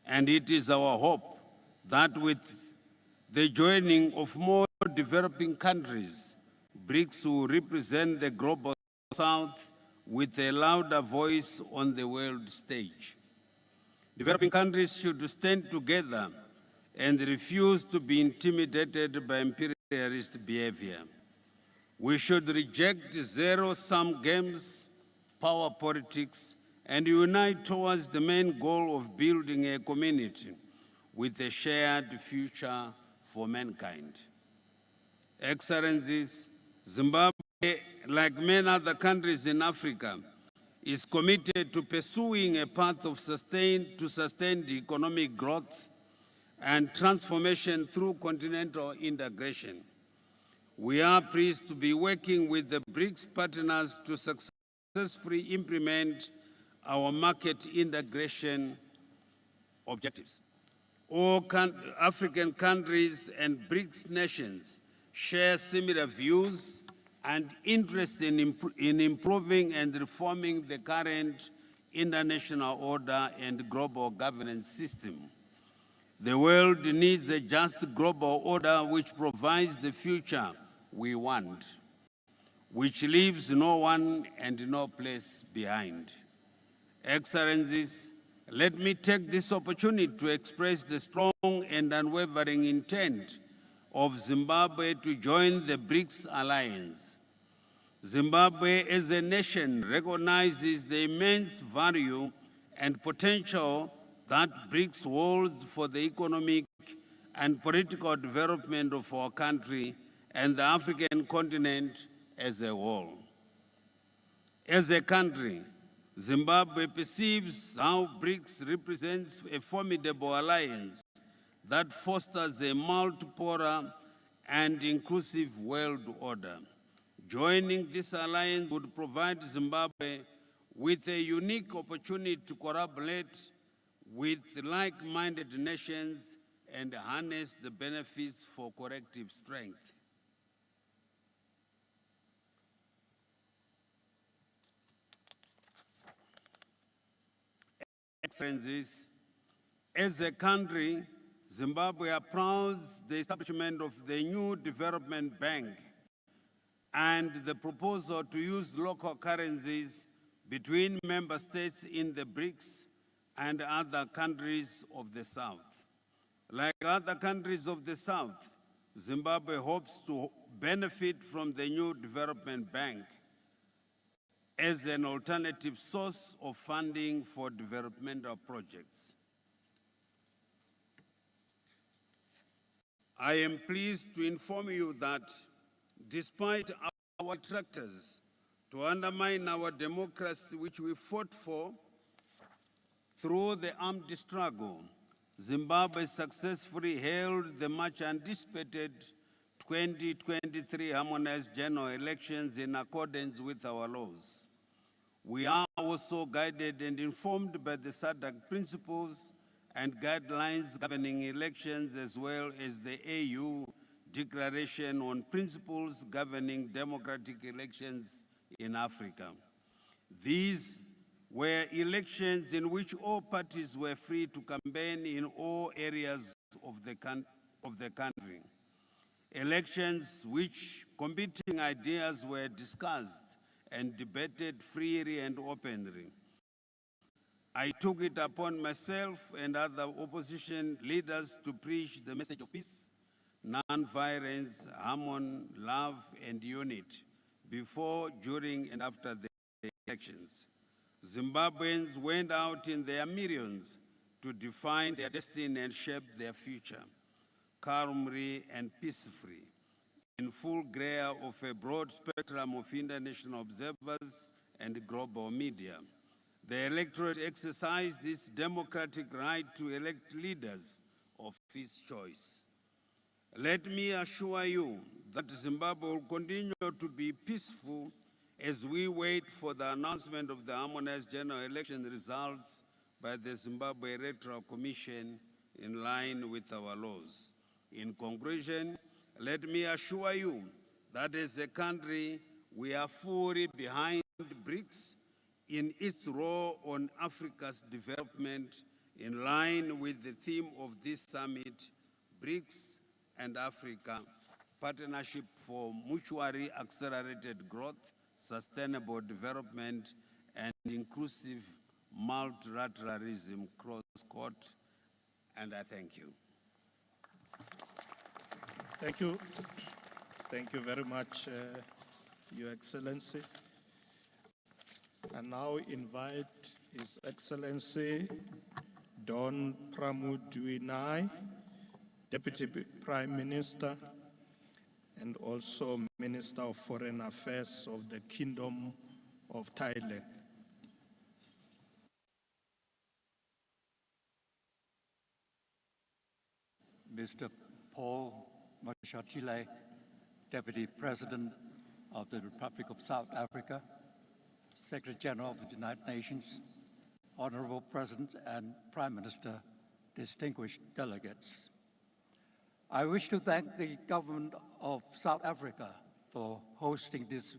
and it is our hope that with the joining of more developing countries, BRICS will represent the global South with a louder voice on the world stage. Developing countries should stand together and refuse to be intimidated by imperialist behavior. We should reject zero-sum games, power politics, and unite towards the main goal of building a community with a shared future for mankind. Excellencies, Zimbabwe, like many other countries in Africa, is committed to pursuing a path of sustained economic growth and transformation through continental integration. We are pleased to be working with the BRICS partners to successfully implement our market integration objectives. All African countries and BRICS nations share similar views and interest in improving and reforming the current international order and global governance system. The world needs a just global order which provides the future we want, which leaves no one and no place behind. Excellencies, let me take this opportunity to express the strong and unwavering intent of Zimbabwe to join the BRICS alliance. Zimbabwe as a nation recognizes the immense value and potential that BRICS holds for the economic and political development of our country and the African continent as a whole. As a country, Zimbabwe perceives how BRICS represents a formidable alliance that fosters a multipolar and inclusive world order. Joining this alliance would provide Zimbabwe with a unique opportunity to collaborate with like-minded nations and harness the benefits for collective strength. Excellencies, as a country, Zimbabwe applauds the establishment of the new development bank and the proposal to use local currencies between member states in the BRICS and other countries of the South. Like other countries of the South, Zimbabwe hopes to benefit from the new development bank as an alternative source of funding for developmental projects. I am pleased to inform you that despite our detractors to undermine our democracy, which we fought for Through the armed struggle, Zimbabwe successfully held the much anticipated 2023 harmonized general elections in accordance with our laws. We are also guided and informed by the SADC principles and guidelines governing elections, as well as the AU Declaration on Principles Governing Democratic Elections in Africa. These were elections in which all parties were free to campaign in all areas of the country. Elections which competing ideas were discussed and debated freely and openly. I took it upon myself and other opposition leaders to preach the message of peace, non-violence, harmony, love, and unity before, during, and after the elections. Zimbabweans went out in their millions to define their destiny and shape their future, calmly and peacefully, in full glare of a broad spectrum of international observers and global media. The electorate exercised its democratic right to elect leaders of its choice. Let me assure you that Zimbabwe will continue to be peaceful as we wait for the announcement of the harmonized general election results by the Zimbabwe Electoral Commission in line with our laws. In conclusion, let me assure you that as a country, we are fully behind BRICS in its role on Africa's development, in line with the theme of this summit, BRICS and Africa, Partnership for Mutually Accelerated Growth, Sustainable Development, and Inclusive Multilateralism, cross-quote, and I thank you. Thank you. Thank you very much, Your Excellency. I now invite His Excellency Don Pramudwinai, Deputy Prime Minister and also Minister of Foreign Affairs of the Kingdom of Thailand. Mr. Paul Mashatile, Deputy President of the Republic of South Africa, Secretary General of the United Nations, Honorable President and Prime Minister, distinguished delegates. I wish to thank the government of South Africa for hosting this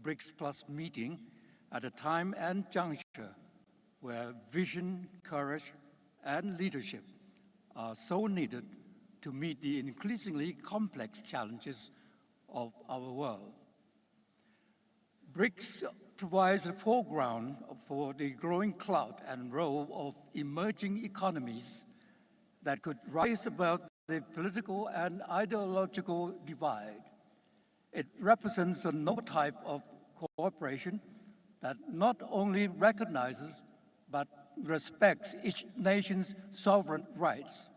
BRICS Plus meeting at a time and juncture where vision, courage, and leadership are so needed to meet the increasingly complex challenges of our world. BRICS provides a foreground for the growing clout and role of emerging economies that could rise above the political and ideological divide. It represents a novel type of cooperation that not only recognizes but respects each nation's sovereign rights.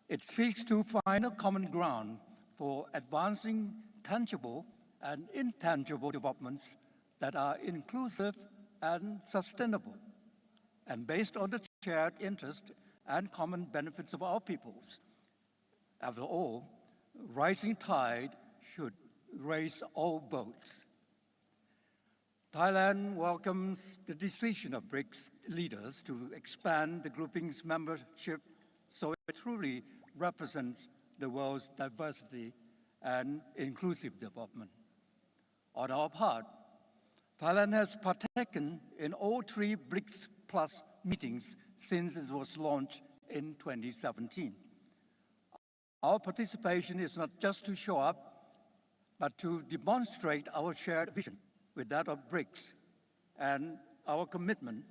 It seeks to find a common ground for advancing tangible and intangible developments that are inclusive and sustainable, and based on the shared interest and common benefits of our peoples. After all, rising tide should raise all boats. Thailand welcomes the decision of BRICS leaders to expand the grouping's membership so it truly represents the world's diversity and inclusive development. On our part, Thailand has partaken in all three BRICS Plus meetings since it was launched in 2017. Our participation is not just to show up, but to demonstrate our shared vision with that of BRICS and our commitment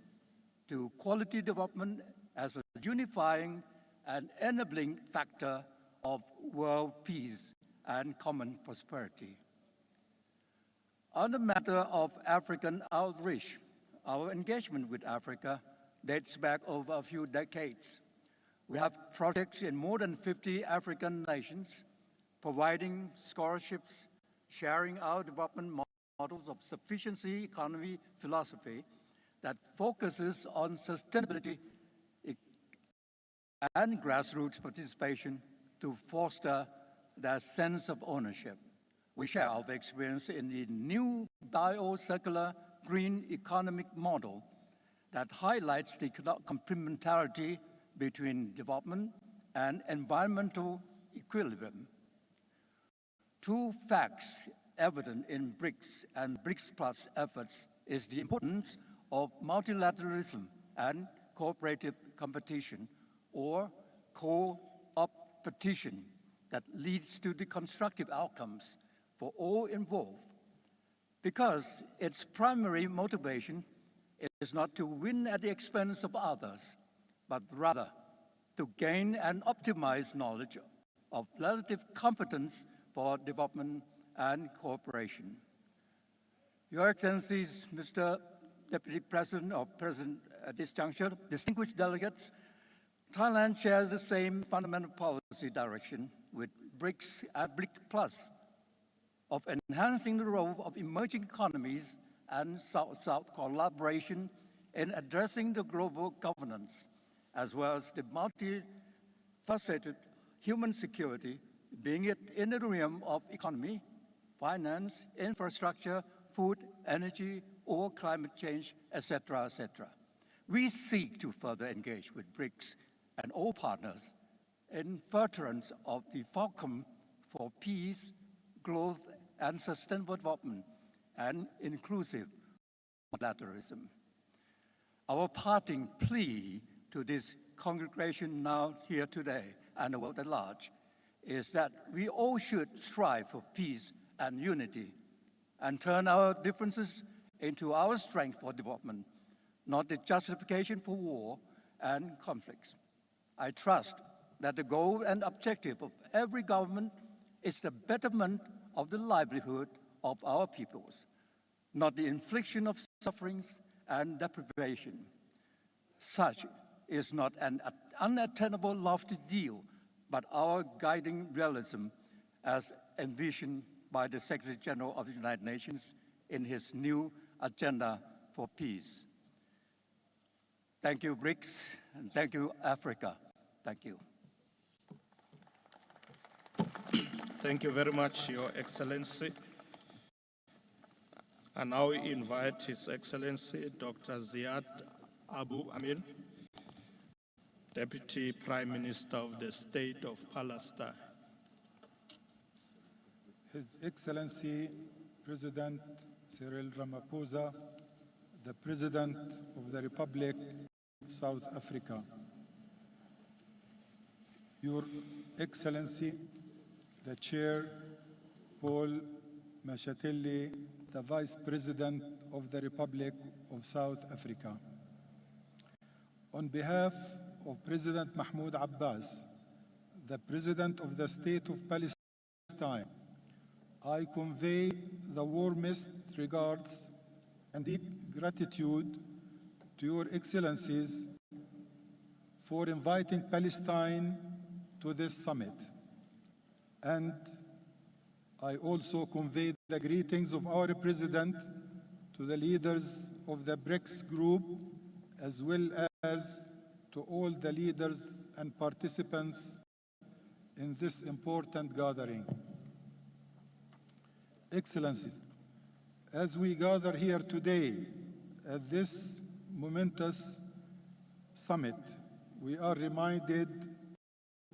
to quality development as a unifying and enabling factor of world peace and common prosperity. On the matter of African outreach, our engagement with Africa dates back over a few decades. We have projects in more than 50 African nations, providing scholarships, sharing our development models of sufficiency economy philosophy, that focuses on sustainability and grassroots participation to foster their sense of ownership. We share our experience in the new bio-circular green economic model that highlights the complementarity between development and environmental equilibrium. Two facts evident in BRICS and BRICS Plus efforts is the importance of multilateralism and cooperative competition, or co-opetition, that leads to the constructive outcomes for all involved, because its primary motivation is not to win at the expense of others, but rather to gain and optimize knowledge of relative competence for development and cooperation. Your Excellencies, Mr. Deputy President or President at this juncture, distinguished delegates, Thailand shares the same fundamental policy direction with BRICS and BRICS Plus of enhancing the role of emerging economies and South-South collaboration in addressing the global governance, as well as the multifaceted human security, being it in the realm of economy, finance, infrastructure, food, energy, or climate change, etc., etc. We seek to further engage with BRICS and all partners in furtherance of the fulcrum for peace, growth, and sustainable development and inclusive multilateralism. Our parting plea to this congregation now here today and the world at large is that we all should strive for peace and unity and turn our differences into our strength for development, not the justification for war and conflicts. I trust that the goal and objective of every government is the betterment of the livelihood of our peoples, not the infliction of sufferings and deprivation. Such is not an unattainable lofty ideal, but our guiding realism as envisioned by the Secretary General of the United Nations in his new agenda for peace. Thank you, BRICS, and thank you, Africa. Thank you. Thank you very much, Your Excellency. I now invite His Excellency Dr. Ziad Abu Amin, Deputy Prime Minister of the State of Palestine. His Excellency President Cyril Ramaphosa, the President of the Republic of South Africa. Your Excellency, the Chair, Paul Mashatelli, the Vice President of the Republic of South Africa. On behalf of President Mahmoud Abbas, the President of the State of Palestine, I convey the warmest regards and deep gratitude to Your Excellencies for inviting Palestine to this summit. And I also convey the greetings of our President to the leaders of the BRICS group, as well as to all the leaders and participants in this important gathering. Excellencies, as we gather here today at this momentous summit, we are reminded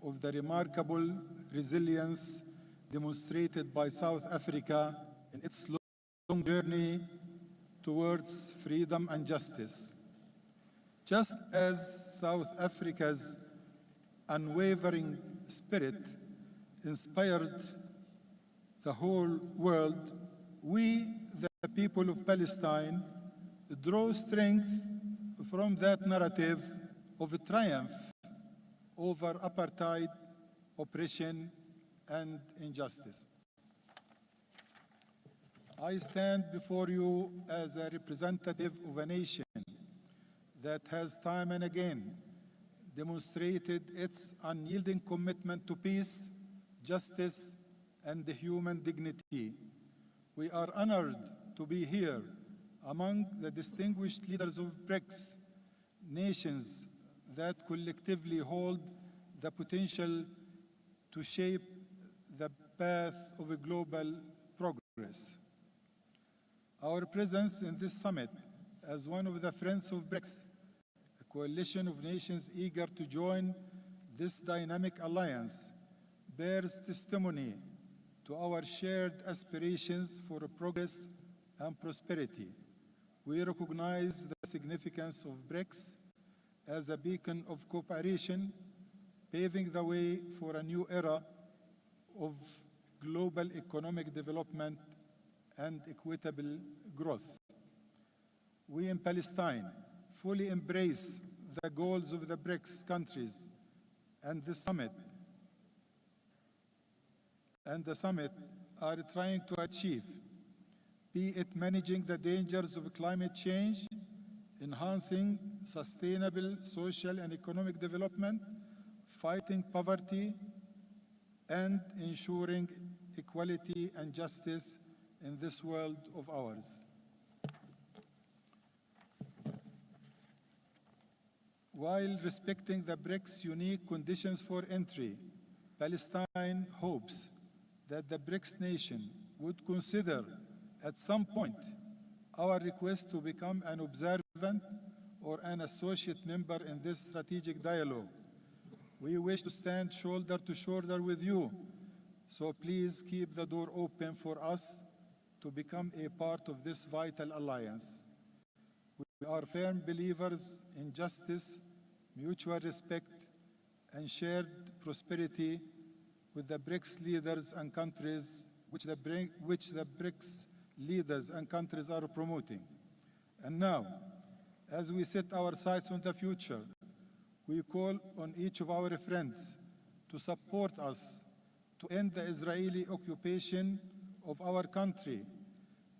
of the remarkable resilience demonstrated by South Africa in its long journey towards freedom and justice. Just as South Africa's unwavering spirit inspired the whole world, we, the people of Palestine, draw strength from that narrative of a triumph over apartheid, oppression, and injustice. I stand before you as a representative of a nation that has time and again demonstrated its unyielding commitment to peace, justice, and human dignity. We are honored to be here among the distinguished leaders of BRICS, nations that collectively hold the potential to shape the path of a global progress. Our presence in this summit as one of the friends of BRICS, a coalition of nations eager to join this dynamic alliance, bears testimony to our shared aspirations for progress and prosperity. We recognize the significance of BRICS as a beacon of cooperation, paving the way for a new era of global economic development and equitable growth. We in Palestine fully embrace the goals of the BRICS countries and the summit are trying to achieve, be it managing the dangers of climate change, enhancing sustainable social and economic development, fighting poverty, and ensuring equality and justice in this world of ours. While respecting the BRICS' unique conditions for entry, Palestine hopes that the BRICS nation would consider at some point our request to become an observant or an associate member in this strategic dialogue. We wish to stand shoulder to shoulder with you, so please keep the door open for us to become a part of this vital alliance. We are firm believers in justice, mutual respect, and shared prosperity with the BRICS leaders and countries, which the BRICS leaders and countries are promoting. And now, as we set our sights on the future, we call on each of our friends to support us to end the Israeli occupation of our country,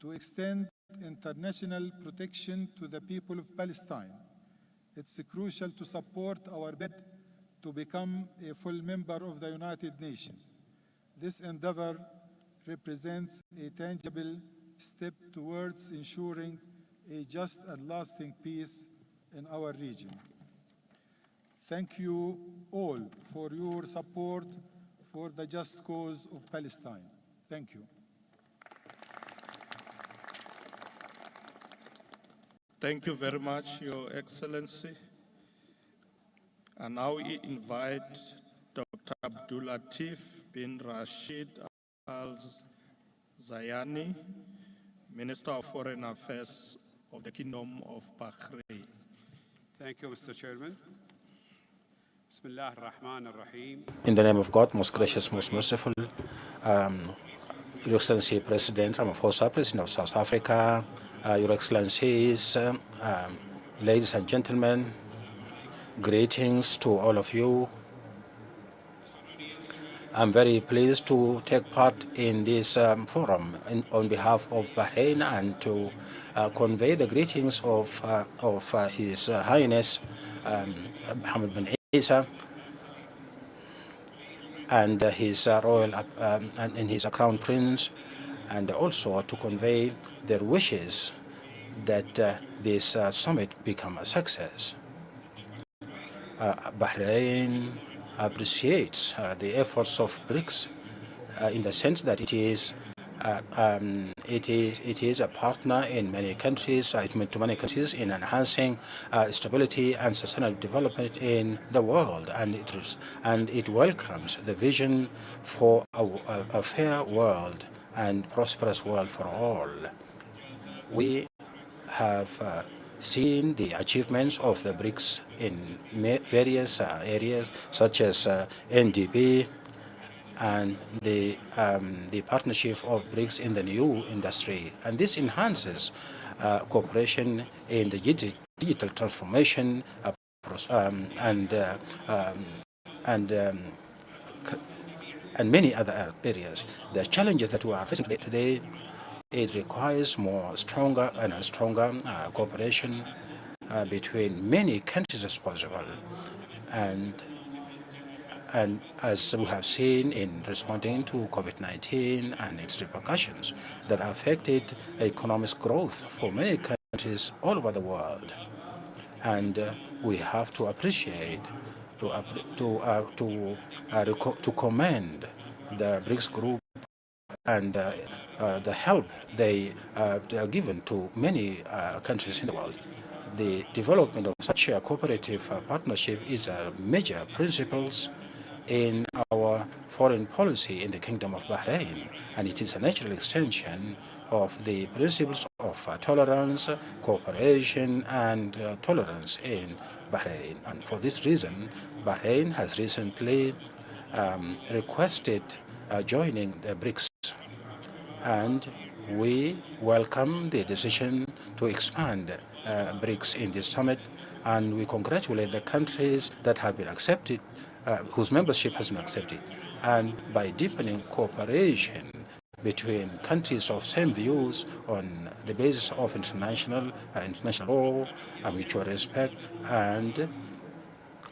to extend international protection to the people of Palestine. It's crucial to support our bid to become a full member of the United Nations. This endeavor represents a tangible step towards ensuring a just and lasting peace in our region. Thank you all for your support for the just cause of Palestine. Thank you. Thank you very much, Your Excellency. And now we invite Dr. Abdul Latif bin Rashid Al Zayani, Minister of Foreign Affairs of the Kingdom of Bahrain. Thank you, Mr. Chairman. Bismillah ar-Rahman ar-Rahim. In the name of God, most gracious, most merciful, Your Excellency President Ramaphosa, President of South Africa, Your Excellencies, ladies and gentlemen, greetings to all of you. I'm very pleased to take part in this forum on behalf of Bahrain and to convey the greetings of His Highness Mohammed bin Isa and his royal and his Crown Prince, and also to convey their wishes that this summit become a success. Bahrain appreciates the efforts of BRICS in the sense that it is a partner in many countries, to many countries in enhancing stability and sustainable development in the world, and it welcomes the vision for a fair world and prosperous world for all. We have seen the achievements of the BRICS in various areas such as NDP and the partnership of BRICS in the new industry, and this enhances cooperation in the digital transformation and many other areas. The challenges that we are facing today, it requires stronger cooperation between many countries as possible, and as we have seen in responding to COVID-19 and its repercussions that affected economic growth for many countries all over the world. And we have to appreciate, to commend the BRICS group and the help they are given to many countries in the world. The development of such a cooperative partnership is a major principles in our foreign policy in the Kingdom of Bahrain, and it is a natural extension of the principles of tolerance, cooperation, and tolerance in Bahrain. And for this reason, Bahrain has recently requested joining the BRICS, and we welcome the decision to expand BRICS in this summit, and we congratulate the countries that have been accepted, whose membership has been accepted. And by deepening cooperation between countries of same views on the basis of international law, mutual respect, and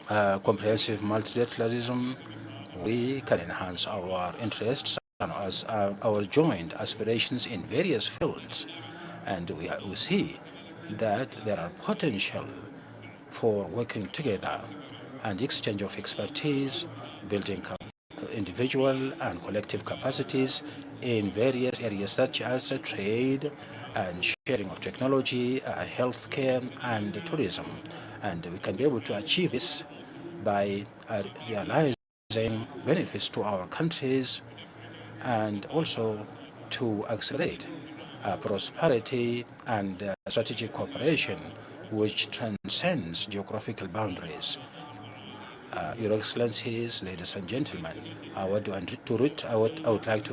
comprehensive multilateralism, we can enhance our interests and our joint aspirations in various fields. And we see that there are potential for working together and exchange of expertise, building individual and collective capacities in various areas such as trade and sharing of technology, healthcare, and tourism. And we can be able to achieve this by realizing benefits to our countries and also to accelerate prosperity and strategic cooperation which transcends geographical boundaries. Your Excellencies, ladies and gentlemen, I would like to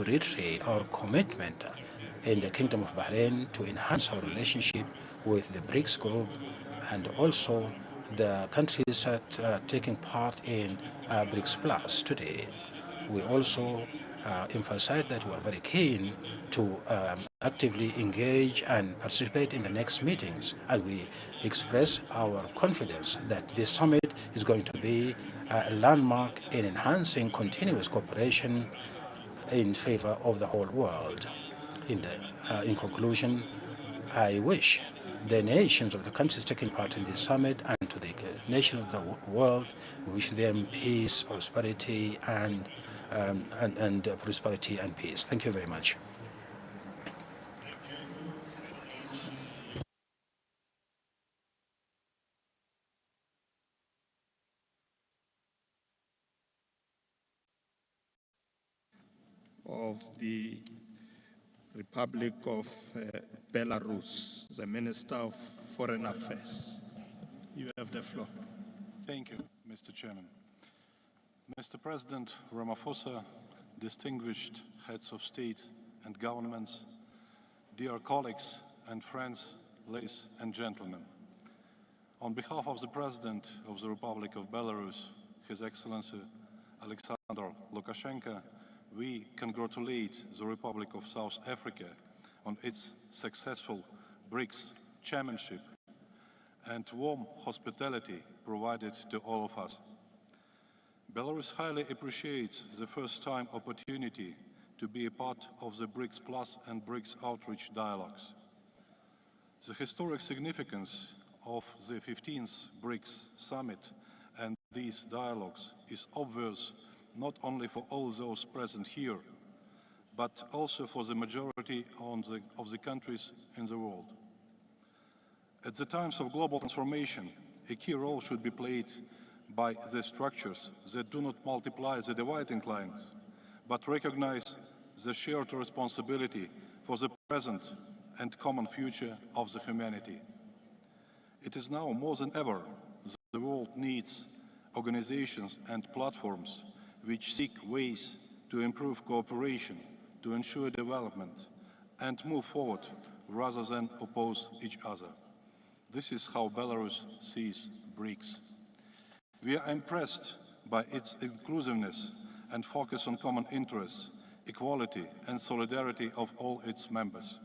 reiterate our commitment in the Kingdom of Bahrain to enhance our relationship with the BRICS group and also the countries that are taking part in BRICS Plus today. We also emphasize that we are very keen to actively engage and participate in the next meetings, and we express our confidence that this summit is going to be a landmark in enhancing continuous cooperation in favor of the whole world. In conclusion, I wish the nations of the countries taking part in this summit and to the nations of the world, we wish them peace, prosperity, and prosperity and peace. Thank you very much. Of the Republic of Belarus, the Minister of Foreign Affairs. You have the floor. Thank you, Mr. Chairman. Mr. President Ramaphosa, distinguished heads of state and governments, dear colleagues and friends, ladies and gentlemen. On behalf of the President of the Republic of Belarus, His Excellency Alexander Lukashenko, we congratulate the Republic of South Africa on its successful BRICS chairmanship and warm hospitality provided to all of us. Belarus highly appreciates the first-time opportunity to be a part of the BRICS Plus and BRICS outreach dialogues. The historic significance of the 15th BRICS summit and these dialogues is obvious not only for all those present here, but also for the majority of the countries in the world. At the times of global transformation, a key role should be played by the structures that do not multiply the dividing lines, but recognize the shared responsibility for the present and common future of the humanity. It is now more than ever that the world needs organizations and platforms which seek ways to improve cooperation, to ensure development, and move forward rather than oppose each other. This is how Belarus sees BRICS. We are impressed by its inclusiveness and focus on common interests, equality, and solidarity of all its members.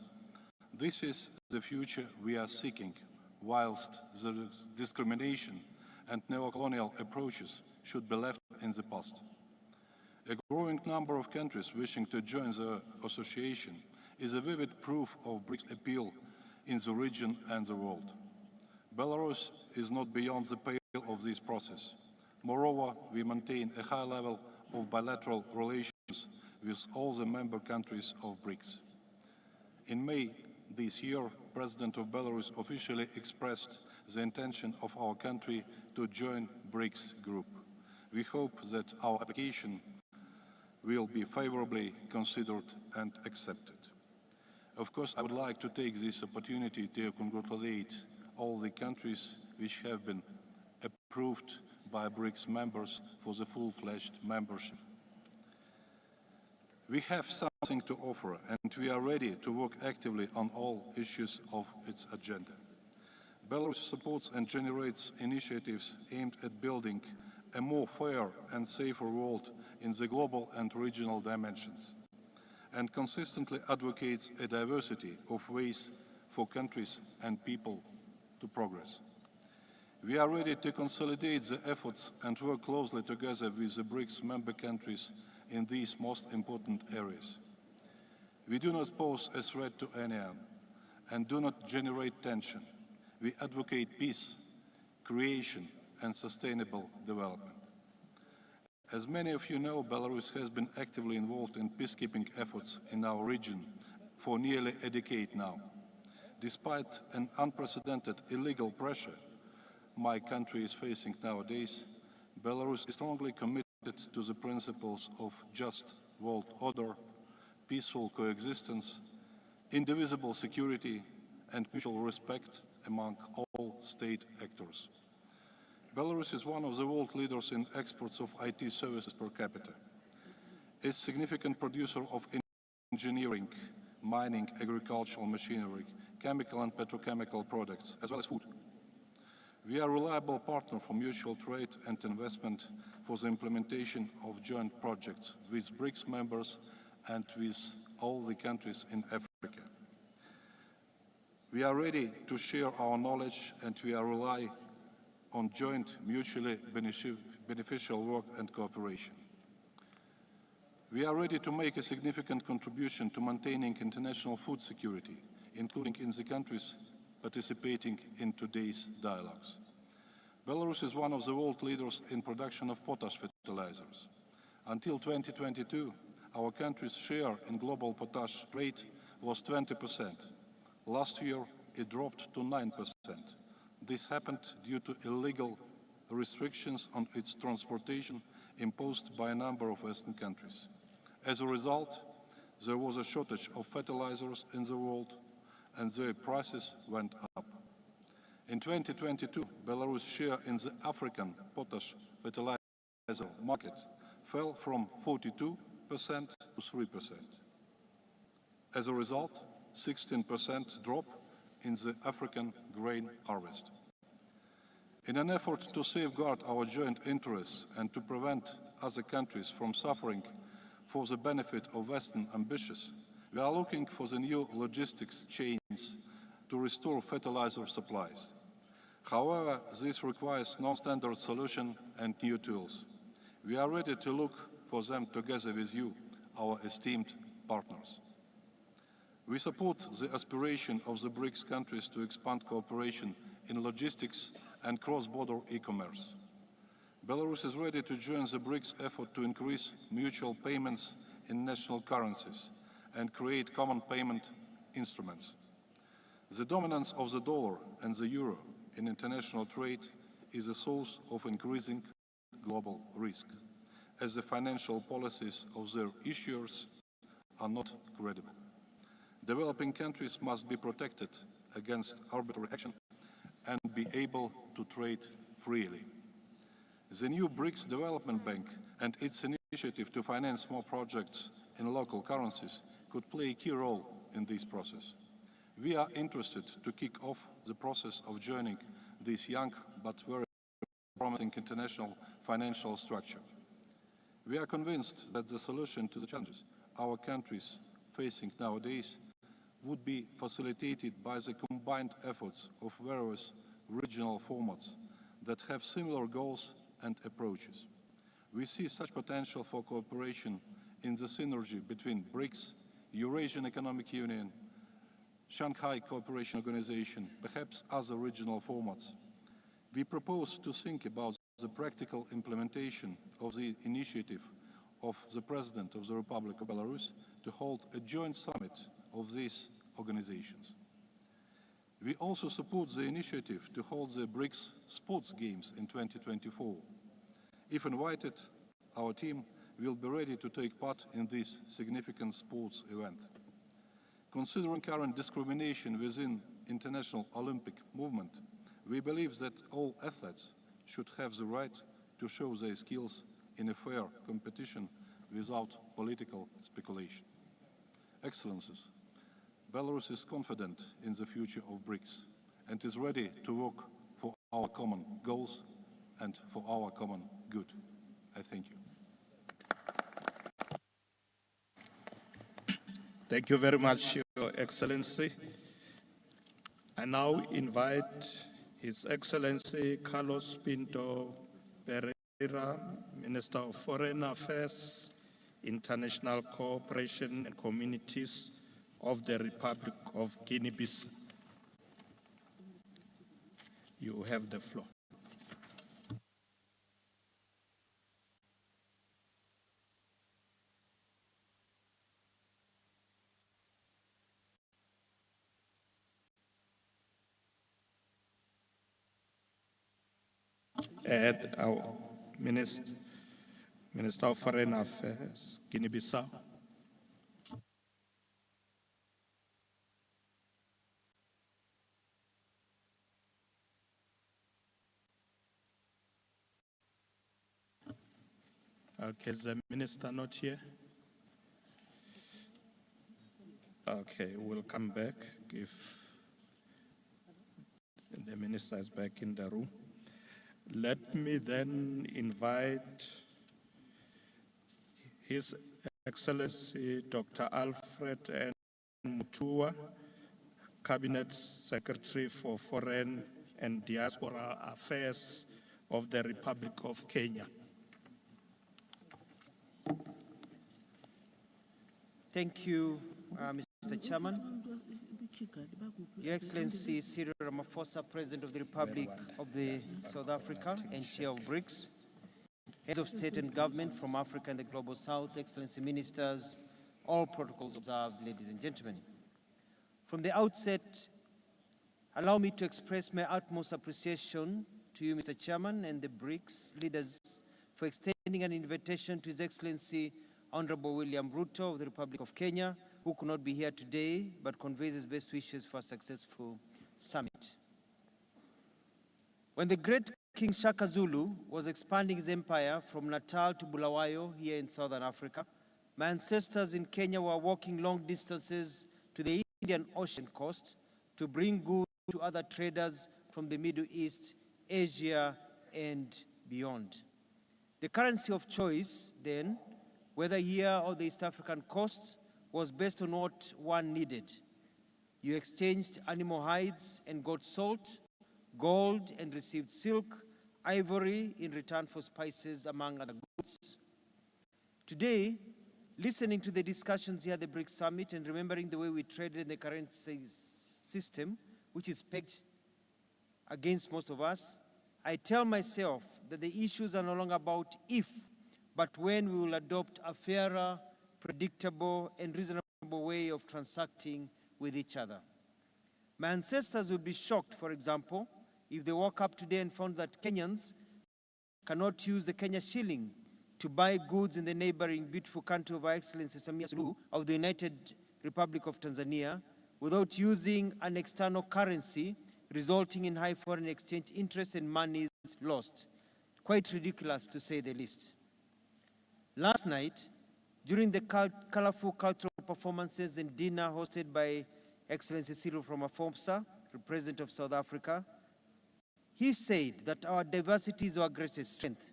This is the future we are seeking, whilst the discrimination and neo-colonial approaches should be left in the past. A growing number of countries wishing to join the association is a vivid proof of BRICS' appeal in the region and the world. Belarus is not beyond the pale of this process. Moreover, we maintain a high level of bilateral relations with all the member countries of BRICS. In May this year, President of Belarus officially expressed the intention of our country to join BRICS group. We hope that our application will be favorably considered and accepted. Of course, I would like to take this opportunity to congratulate all the countries which have been approved by BRICS members for the full-fledged membership. We have something to offer, and we are ready to work actively on all issues of its agenda. Belarus supports and generates initiatives aimed at building a more fair and safer world in the global and regional dimensions, and consistently advocates a diversity of ways for countries and people to progress. We are ready to consolidate the efforts and work closely together with the BRICS member countries in these most important areas. We do not pose a threat to anyone and do not generate tension. We advocate peace, creation, and sustainable development. As many of you know, Belarus has been actively involved in peacekeeping efforts in our region for nearly a decade now. Despite an unprecedented illegal pressure my country is facing nowadays, Belarus is strongly committed to the principles of just world order, peaceful coexistence, indivisible security, and mutual respect among all state actors. Belarus is one of the world leaders in exports of IT services per capita. It's a significant producer of engineering, mining, agricultural machinery, chemical and petrochemical products, as well as food. We are a reliable partner for mutual trade and investment for the implementation of joint projects with BRICS members and with all the countries in Africa. We are ready to share our knowledge, and we are rely on joint mutually beneficial work and cooperation. We are ready to make a significant contribution to maintaining international food security, including in the countries participating in today's dialogues. Belarus is one of the world leaders in production of potash fertilizers. Until 2022, our country's share in global potash trade was 20%. Last year, it dropped to 9%. This happened due to illegal restrictions on its transportation imposed by a number of Western countries. As a result, there was a shortage of fertilizers in the world, and their prices went up. In 2022, Belarus' share in the African potash fertilizer market fell from 42% to 3%. As a result, 16% drop in the African grain harvest. In an effort to safeguard our joint interests and to prevent other countries from suffering for the benefit of Western ambitions, we are looking for the new logistics chains to restore fertilizer supplies. However, this requires non-standard solution and new tools. We are ready to look for them together with you, our esteemed partners. We support the aspiration of the BRICS countries to expand cooperation in logistics and cross-border e-commerce. Belarus is ready to join the BRICS effort to increase mutual payments in national currencies and create common payment instruments. The dominance of the dollar and the euro in international trade is a source of increasing global risk, as the financial policies of their issuers are not credible. Developing countries must be protected against arbitrary action and be able to trade freely. The new BRICS Development Bank and its initiative to finance more projects in local currencies could play a key role in this process. We are interested to kick off the process of joining this young but very promising international financial structure. We are convinced that the solution to the challenges our countries facing nowadays would be facilitated by the combined efforts of various regional formats that have similar goals and approaches. We see such potential for cooperation in the synergy between BRICS, Eurasian Economic Union, Shanghai Cooperation Organization, perhaps other regional formats. We propose to think about the practical implementation of the initiative of the President of the Republic of Belarus to hold a joint summit of these organizations. We also support the initiative to hold the BRICS Sports Games in 2024. If invited, our team will be ready to take part in this significant sports event. Considering current discrimination within international Olympic movement, we believe that all athletes should have the right to show their skills in a fair competition without political speculation. Excellencies, Belarus is confident in the future of BRICS and is ready to work for our common goals and for our common good. I thank you. Thank you very much, Your Excellency. I now invite His Excellency Carlos Pinto Pereira, Minister of Foreign Affairs, International Cooperation and Communities of the Republic of Guinea-Bissau. You have the floor. And our Minister of Foreign Affairs, Guinea-Bissau. Okay, is the minister not here? Okay, we'll come back if the minister is back in the room. Let me then invite His Excellency Dr. Alfred N. Mutua, Cabinet Secretary for Foreign and Diaspora Affairs of the Republic of Kenya. Thank you, Mr. Chairman. Your Excellency Cyril Ramaphosa, President of the Republic of South Africa and Chair of BRICS, Heads of State and Government from Africa and the Global South, Excellency Ministers, all protocols observed, ladies and gentlemen. From the outset, allow me to express my utmost appreciation to you, Mr. Chairman, and the BRICS leaders for extending an invitation to His Excellency Honorable William Ruto of the Republic of Kenya, who could not be here today, but conveys his best wishes for a successful summit. When the great King Shaka Zulu was expanding his empire from Natal to Bulawayo here in Southern Africa, my ancestors in Kenya were walking long distances to the Indian Ocean coast to bring goods to other traders from the Middle East, Asia, and beyond. The currency of choice then, whether here or the East African coast, was based on what one needed. You exchanged animal hides and got salt, gold and received silk, ivory in return for spices, among other goods. Today, listening to the discussions here at the BRICS Summit and remembering the way we traded in the currency system, which is pegged against most of us, I tell myself that the issues are no longer about if, but when we will adopt a fairer, predictable, and reasonable way of transacting with each other. My ancestors would be shocked, for example, if they woke up today and found that Kenyans cannot use the Kenya shilling to buy goods in the neighboring beautiful country of Our Excellency Samia Suluhu of the United Republic of Tanzania without using an external currency, resulting in high foreign exchange interest and monies lost. Quite ridiculous, to say the least. Last night, during the colorful cultural performances and dinner hosted by Excellency Cyril Ramaphosa, the President of South Africa, he said that our diversity is our greatest strength.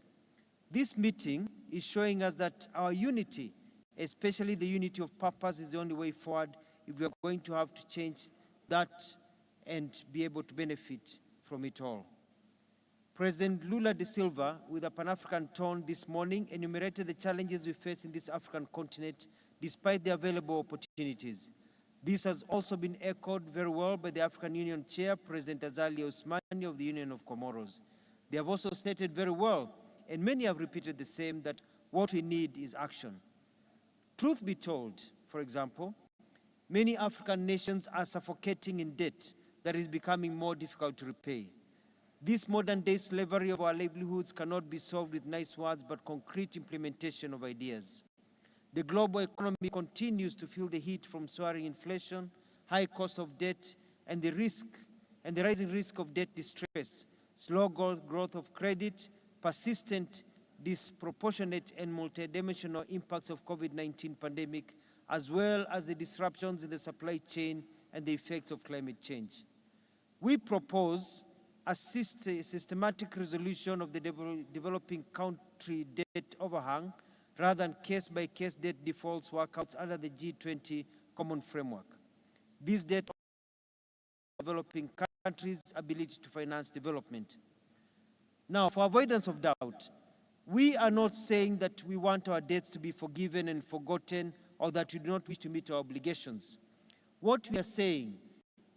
This meeting is showing us that our unity, especially the unity of purpose, is the only way forward if we are going to have to change that and be able to benefit from it all. President Lula da Silva, with a Pan-African tone this morning, enumerated the challenges we face in this African continent despite the available opportunities. This has also been echoed very well by the African Union Chair, President Azali Ousmane of the Union of Comoros. They have also stated very well, and many have repeated the same, that what we need is action. Truth be told, for example, many African nations are suffocating in debt that is becoming more difficult to repay. This modern-day slavery of our livelihoods cannot be solved with nice words, but concrete implementation of ideas. The global economy continues to feel the heat from soaring inflation, high cost of debt, and the rising risk of debt distress, slow growth of credit, persistent, disproportionate, and multidimensional impacts of COVID-19 pandemic, as well as the disruptions in the supply chain and the effects of climate change. We propose a systematic resolution of the developing country debt overhang, rather than case-by-case debt defaults workouts under the G20 common framework. This debt developing countries' ability to finance development. Now, for avoidance of doubt, we are not saying that we want our debts to be forgiven and forgotten, or that we do not wish to meet our obligations. What we are saying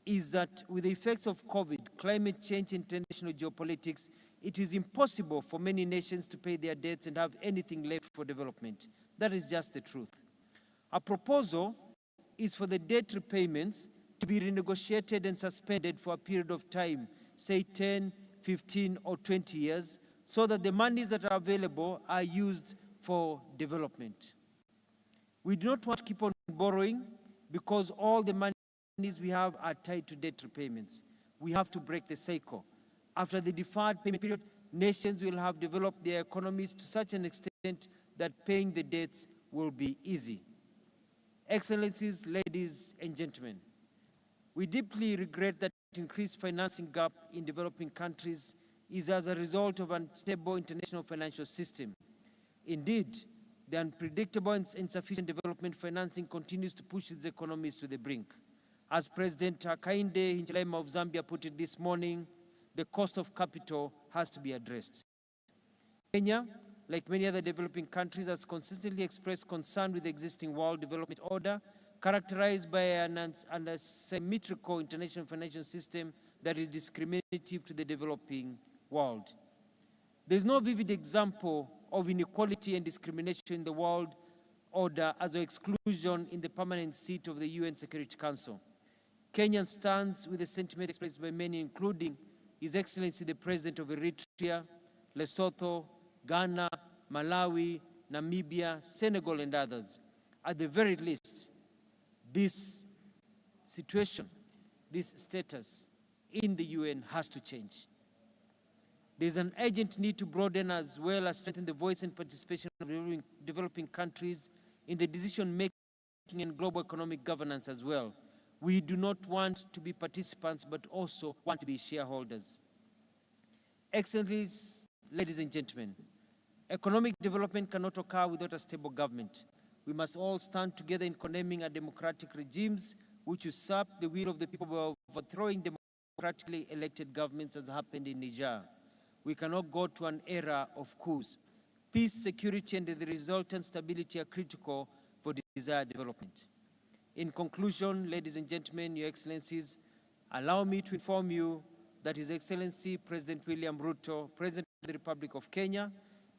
is that with the effects of COVID, climate change, international geopolitics, it is impossible for many nations to pay their debts and have anything left for development. That is just the truth. Our proposal is for the debt repayments to be renegotiated and suspended for a period of time, say 10, 15, or 20 years, so that the monies that are available are used for development. We do not want to keep on borrowing because all the monies we have are tied to debt repayments. We have to break the cycle. After the deferred payment period, nations will have developed their economies to such an extent that paying the debts will be easy. Excellencies, ladies and gentlemen, we deeply regret that increased financing gap in developing countries is as a result of an unstable international financial system. Indeed, the unpredictable and insufficient development financing continues to push its economies to the brink. As President Hakainde Hichilema of Zambia put it this morning, the cost of capital has to be addressed. Kenya, like many other developing countries, has consistently expressed concern with the existing world development order, characterized by an asymmetrical international financial system that is discriminative to the developing world. There is no vivid example of inequality and discrimination in the world order as an exclusion in the permanent seat of the UN Security Council. Kenya stands with the sentiment expressed by many, including His Excellency the President of Eritrea, Lesotho, Ghana, Malawi, Namibia, Senegal, and others. At the very least, this situation, this status in the UN has to change. There is an urgent need to broaden as well as strengthen the voice and participation of developing countries in the decision-making and global economic governance as well. We do not want to be participants, but also want to be shareholders. Excellencies, ladies and gentlemen, economic development cannot occur without a stable government. We must all stand together in condemning undemocratic regimes which usurp the will of the people by overthrowing democratically elected governments, as happened in Niger. We cannot go to an era of coups. Peace, security, and the resultant stability are critical for desired development. In conclusion, ladies and gentlemen, Your Excellencies, allow me to inform you that His Excellency President William Ruto, President of the Republic of Kenya,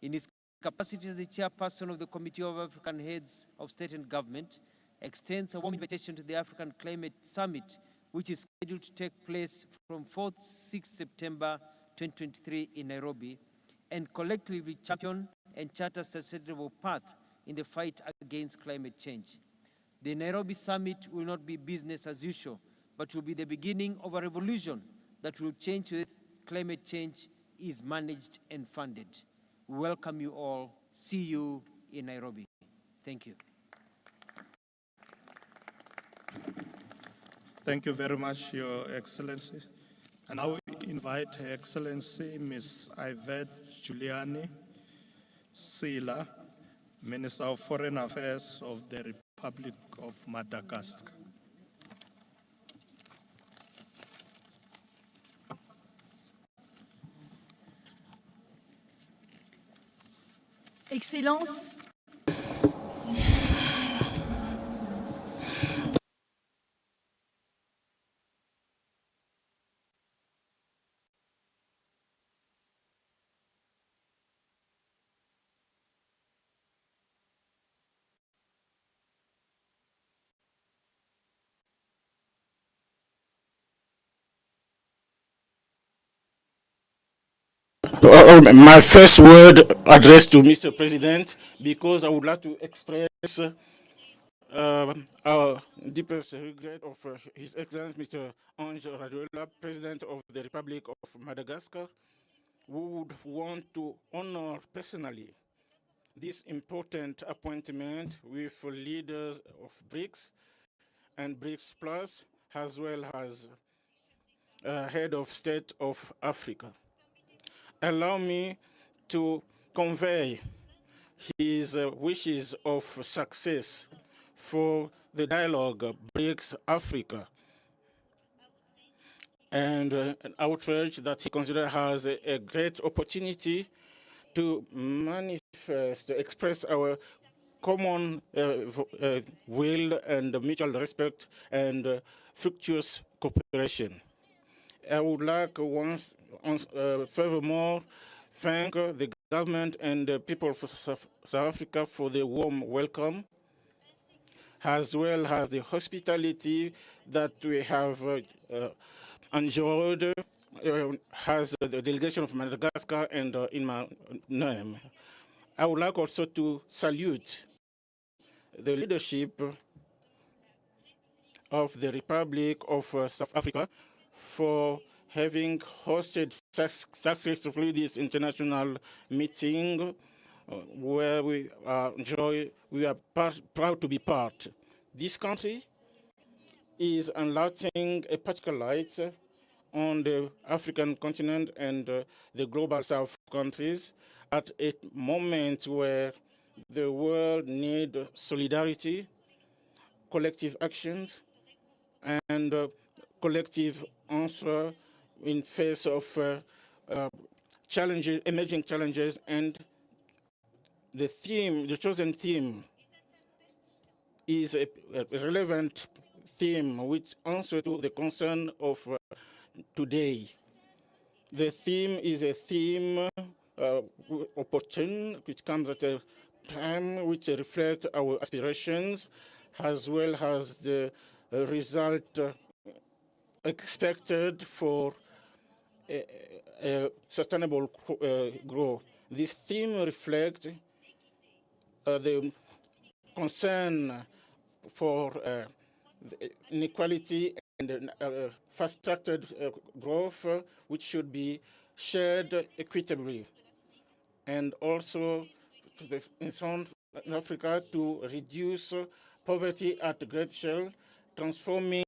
in his capacity as the chairperson of the Committee of African Heads of State and Government, extends a warm invitation to the African Climate Summit, which is scheduled to take place from 4th-6th September 2023 in Nairobi, and collectively champion and chart a sustainable path in the fight against climate change. The Nairobi Summit will not be business as usual, but will be the beginning of a revolution that will change with climate change is managed and funded. We welcome you all. See you in Nairobi. Thank you. Thank you very much, Your Excellency. And now we invite Her Excellency Ms. Yvette Giuliani Sila, Minister of Foreign Affairs of the Republic of Madagascar. Excellences, my first word addressed to Mr. President, because I would like to express our deepest regret of His Excellency Mr. Ange Rajoelina, President of the Republic of Madagascar, who would want to honor personally this important appointment with leaders of BRICS and BRICS Plus, as well as head of state of Africa. Allow me to convey his wishes of success for the dialogue BRICS-Africa and an outreach that he considers as a great opportunity to manifest, to express our common will and mutual respect and fructuous cooperation. I would like furthermore thank the government and the people of South Africa for the warm welcome, as well as the hospitality that we have enjoyed as the delegation of Madagascar and in my name. I would like also to salute the leadership of the Republic of South Africa for having hosted successfully this international meeting where we are proud to be part. This country is enlightening a particular light on the African continent and the global South countries at a moment where the world needs solidarity, collective actions, and collective answer in face of challenges, emerging challenges, and the theme, the chosen theme, is a relevant theme which answers to the concern of today. The theme is a theme opportune, which comes at a time which reflects our aspirations, as well as the result expected for sustainable growth. This theme reflects the concern for inequality and fast-tracked growth, which should be shared equitably, and also in South Africa to reduce poverty at great scale, transforming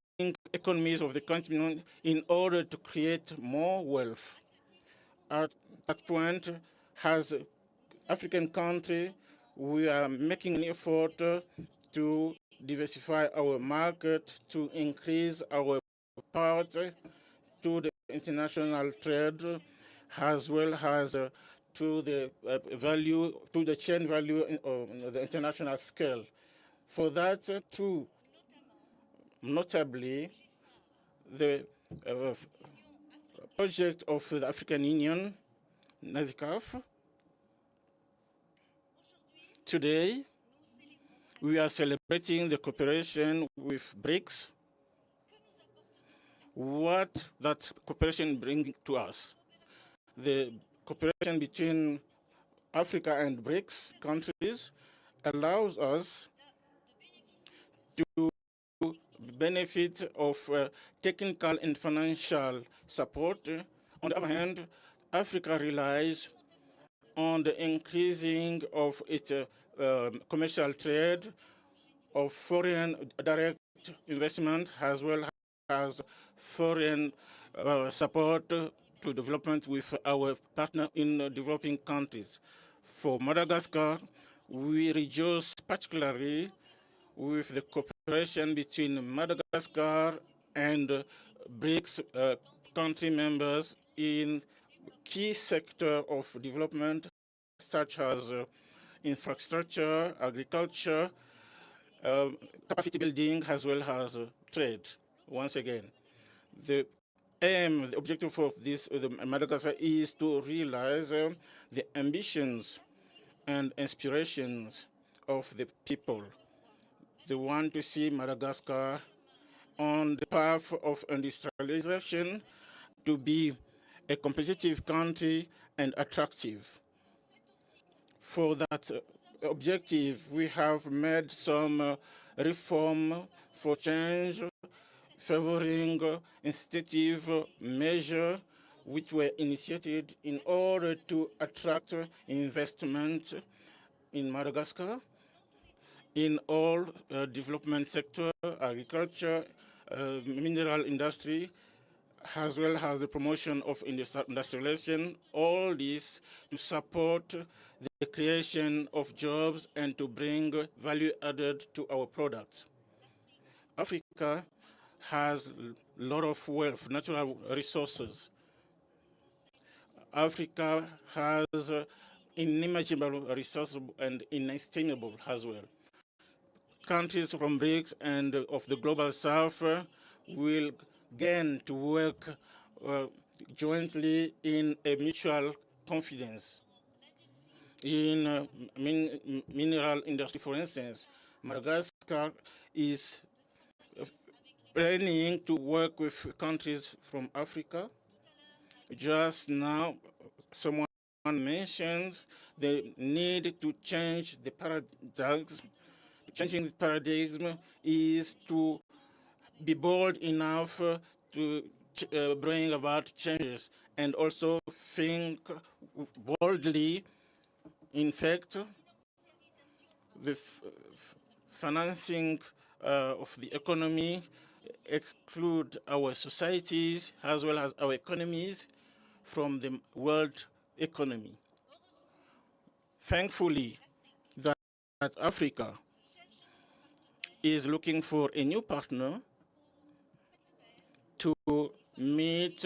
economies of the continent in order to create more wealth. At that point, as African country, we are making an effort to diversify our market, to increase our part to the international trade, as well as to the value, to the chain value on the international scale. For that, too, notably, the project of the African Union, NASICAF. Today, we are celebrating the cooperation with BRICS. What that cooperation brings to us? The cooperation between Africa and BRICS countries allows us to benefit of technical and financial support. On the other hand, Africa relies on the increasing of its commercial trade, of foreign direct investment, as well as foreign support to development with our partner in developing countries. For Madagascar, we rejoice particularly with the cooperation between Madagascar and BRICS country members in key sectors of development, such as infrastructure, agriculture, capacity building, as well as trade. Once again, the aim, the objective of this Madagascar is to realize the ambitions and inspirations of the people. They want to see Madagascar on the path of industrialization, to be a competitive country and attractive. For that objective, we have made some reform for change, favoring incentive measures which were initiated in order to attract investment in Madagascar in all development sector, agriculture, mineral industry, as well as the promotion of industrialization, all this to support the creation of jobs and to bring value added to our products. Africa has a lot of wealth, natural resources. Africa has inimaginable resources and inestimable as well. Countries from BRICS and of the Global South will gain to work jointly in a mutual confidence. In mineral industry, for instance, Madagascar is planning to work with countries from Africa. Just now, someone mentioned the need to change the paradigms. Changing the paradigm is to be bold enough to bring about changes and also think boldly. In fact, the financing of the economy exclude our societies as well as our economies from the world economy. Thankfully, that Africa is looking for a new partner to meet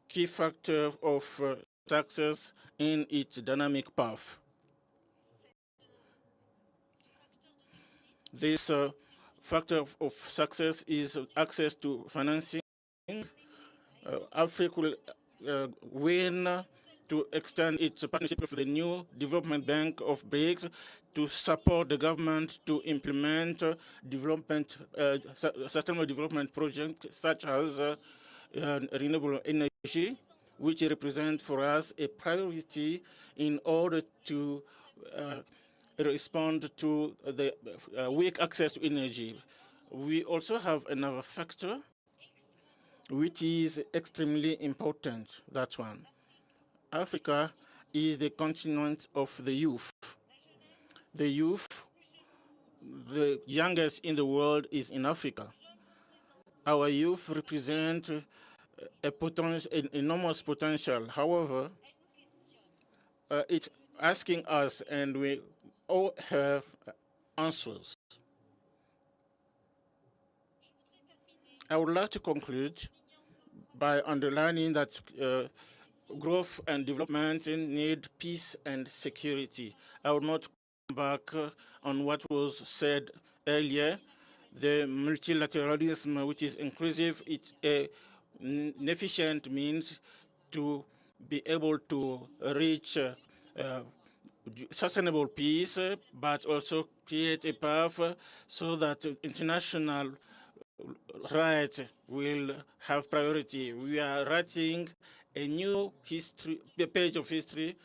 key factor of success in its dynamic path. This factor of success is access to financing. Africa will win to extend its partnership with the new Development Bank of BRICS to support the government to implement sustainable development projects such as renewable energy, which represent for us a priority in order to respond to the weak access to energy. We also have another factor which is extremely important, that one. Africa is the continent of the youth. The youth, the youngest in the world, is in Africa. Our youth represent an enormous potential. However, it's asking us, and we all have answers. I would like to conclude by underlining that growth and development need peace and security. I will not come back on what was said earlier. The multilateralism, which is inclusive, it's an efficient means to be able to reach sustainable peace, but also create a path so that international rights will have priority. We are writing a new history, a page of history,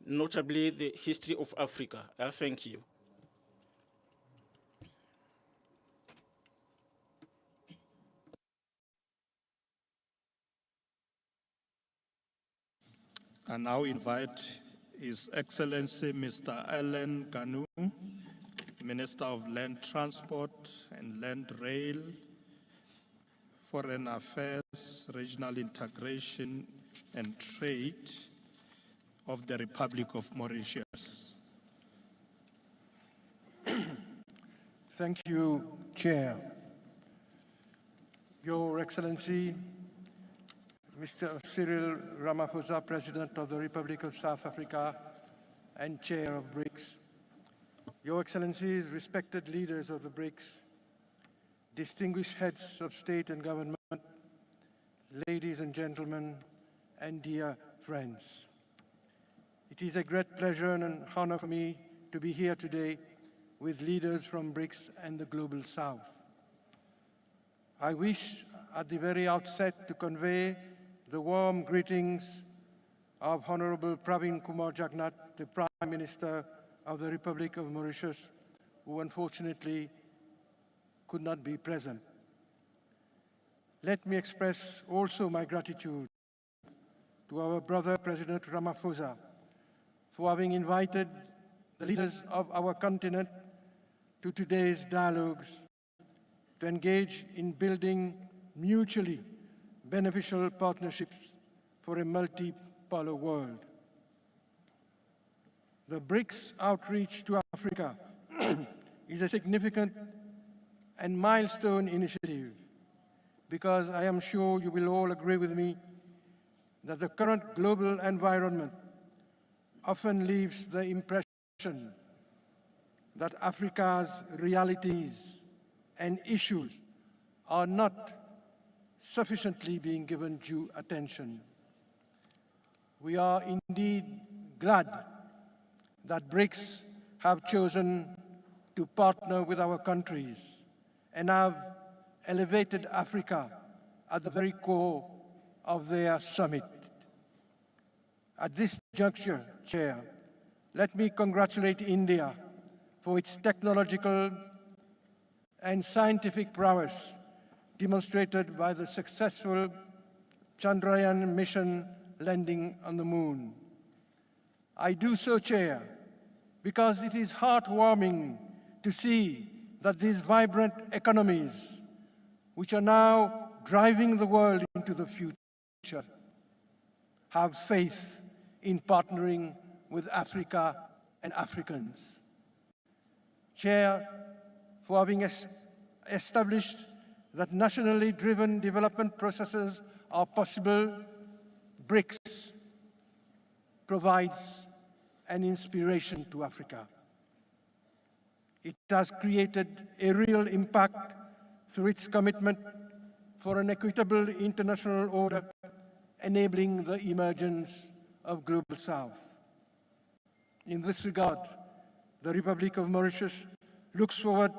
notably the history of Africa. I thank you. I now invite His Excellency Mr. Alan Ganu, Minister of Land Transport and Land Rail, Foreign Affairs, Regional Integration and Trade of the Republic of Mauritius. Thank you, Chair. Your Excellency, Mr. Cyril Ramaphosa, President of the Republic of South Africa and Chair of BRICS, Your Excellencies, respected leaders of the BRICS, distinguished heads of state and government, ladies and gentlemen, and dear friends. It is a great pleasure and an honor for me to be here today with leaders from BRICS and the Global South. I wish at the very outset to convey the warm greetings of Honorable Pravin Kumar Jagnnath, the Prime Minister of the Republic of Mauritius, who unfortunately could not be present. Let me express also my gratitude to our brother President Ramaphosa for having invited the leaders of our continent to today's dialogues to engage in building mutually beneficial partnerships for a multipolar world. The BRICS outreach to Africa is a significant and milestone initiative because I am sure you will all agree with me that the current global environment often leaves the impression that Africa's realities and issues are not sufficiently being given due attention. We are indeed glad that BRICS have chosen to partner with our countries and have elevated Africa at the very core of their summit. At this juncture, Chair, let me congratulate India for its technological and scientific prowess demonstrated by the successful Chandrayaan mission landing on the moon. I do so, Chair, because it is heartwarming to see that these vibrant economies, which are now driving the world into the future, have faith in partnering with Africa and Africans. Chair, for having established that nationally driven development processes are possible, BRICS provides an inspiration to Africa. It has created a real impact through its commitment for an equitable international order, enabling the emergence of Global South. In this regard, the Republic of Mauritius looks forward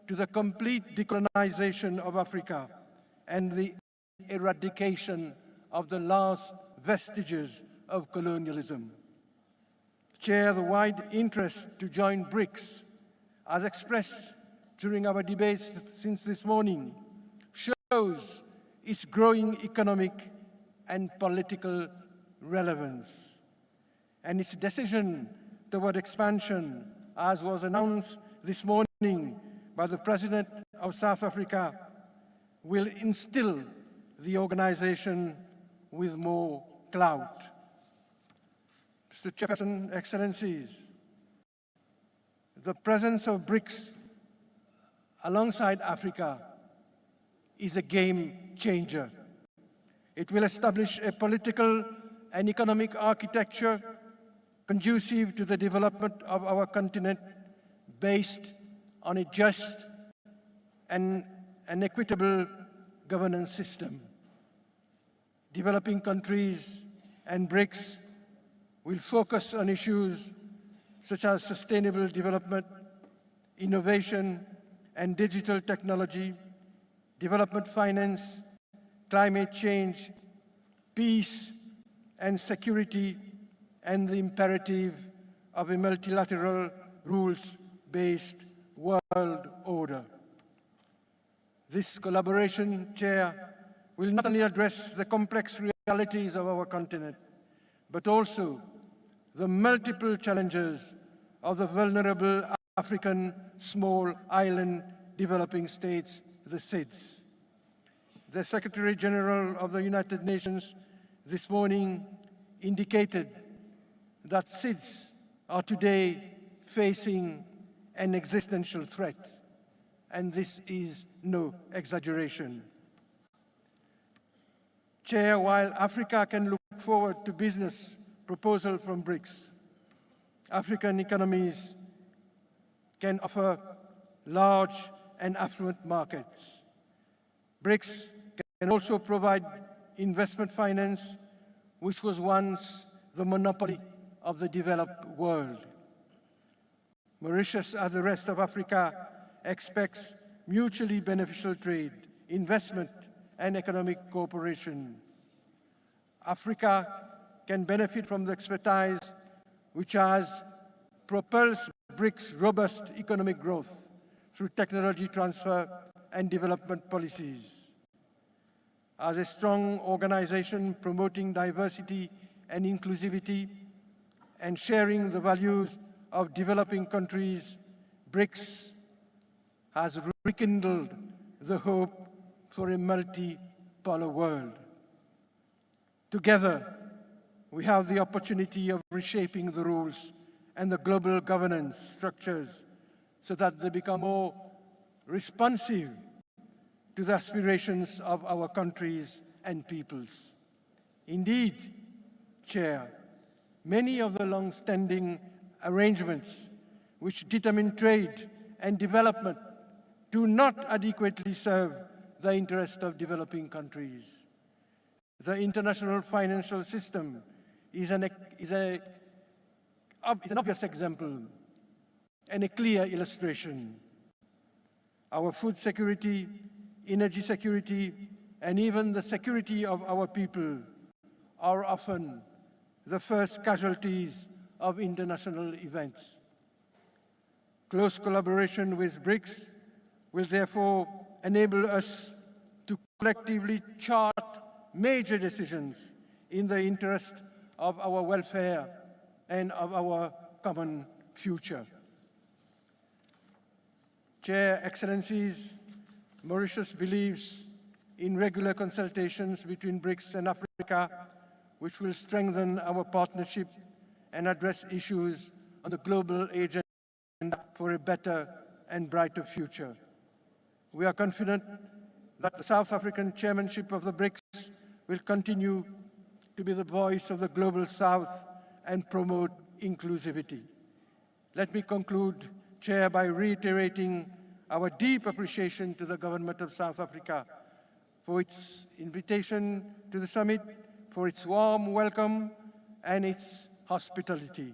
to the complete decolonization of Africa and the eradication of the last vestiges of colonialism. Chair, the wide interest to join BRICS, as expressed during our debates since this morning, shows its growing economic and political relevance. And its decision toward expansion, as was announced this morning by the President of South Africa, will instill the organization with more clout. Mr. Chairperson, Excellencies, the presence of BRICS alongside Africa is a game changer. It will establish a political and economic architecture conducive to the development of our continent based on a just and an equitable governance system. Developing countries and BRICS will focus on issues such as sustainable development, innovation and digital technology, development finance, climate change, peace and security, and the imperative of a multilateral, rules-based world order. This collaboration, Chair, will not only address the complex realities of our continent, but also the multiple challenges of the vulnerable African small island developing states, the SIDS. The Secretary General of the United Nations this morning indicated that SIDS are today facing an existential threat, and this is no exaggeration. Chair, while Africa can look forward to business proposals from BRICS, African economies can offer large and affluent markets. BRICS can also provide investment finance, which was once the monopoly of the developed world. Mauritius, as the rest of Africa, expects mutually beneficial trade, investment, and economic cooperation. Africa can benefit from the expertise which has propelled BRICS' robust economic growth through technology transfer and development policies. As a strong organization promoting diversity and inclusivity and sharing the values of developing countries, BRICS has rekindled the hope for a multipolar world. Together, we have the opportunity of reshaping the rules and the global governance structures so that they become more responsive to the aspirations of our countries and peoples. Indeed, Chair, many of the long-standing arrangements which determine trade and development do not adequately serve the interest of developing countries. The international financial system is an obvious example and a clear illustration. Our food security, energy security, and even the security of our people are often the first casualties of international events. Close collaboration with BRICS will therefore enable us to collectively chart major decisions in the interest of our welfare and of our common future. Chair, Excellencies, Mauritius believes in regular consultations between BRICS and Africa, which will strengthen our partnership and address issues on the global agenda for a better and brighter future. We are confident that the South African chairmanship of the BRICS will continue to be the voice of the Global South and promote inclusivity. Let me conclude, Chair, by reiterating our deep appreciation to the government of South Africa for its invitation to the summit, for its warm welcome and its hospitality.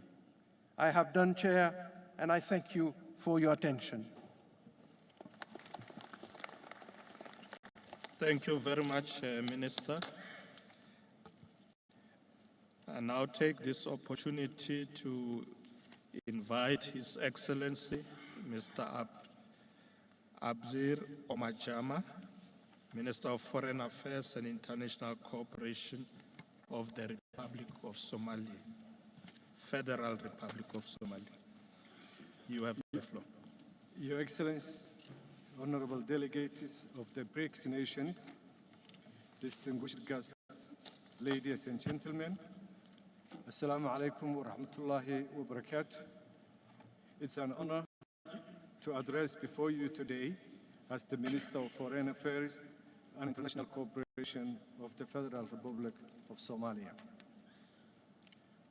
I have done, Chair, and I thank you for your attention. Thank you very much, Minister. I now take this opportunity to invite His Excellency, Mr. Abzir Omajama, Minister of Foreign Affairs and International Cooperation of the Republic of Somalia, Federal Republic of Somalia. You have the floor. Your Excellency, honorable delegates of the BRICS nations, distinguished guests, ladies and gentlemen, Assalamu alaikum wa rahmatullahi wa barakatuh. It's an honor to address before you today as the Minister of Foreign Affairs and International Cooperation of the Federal Republic of Somalia.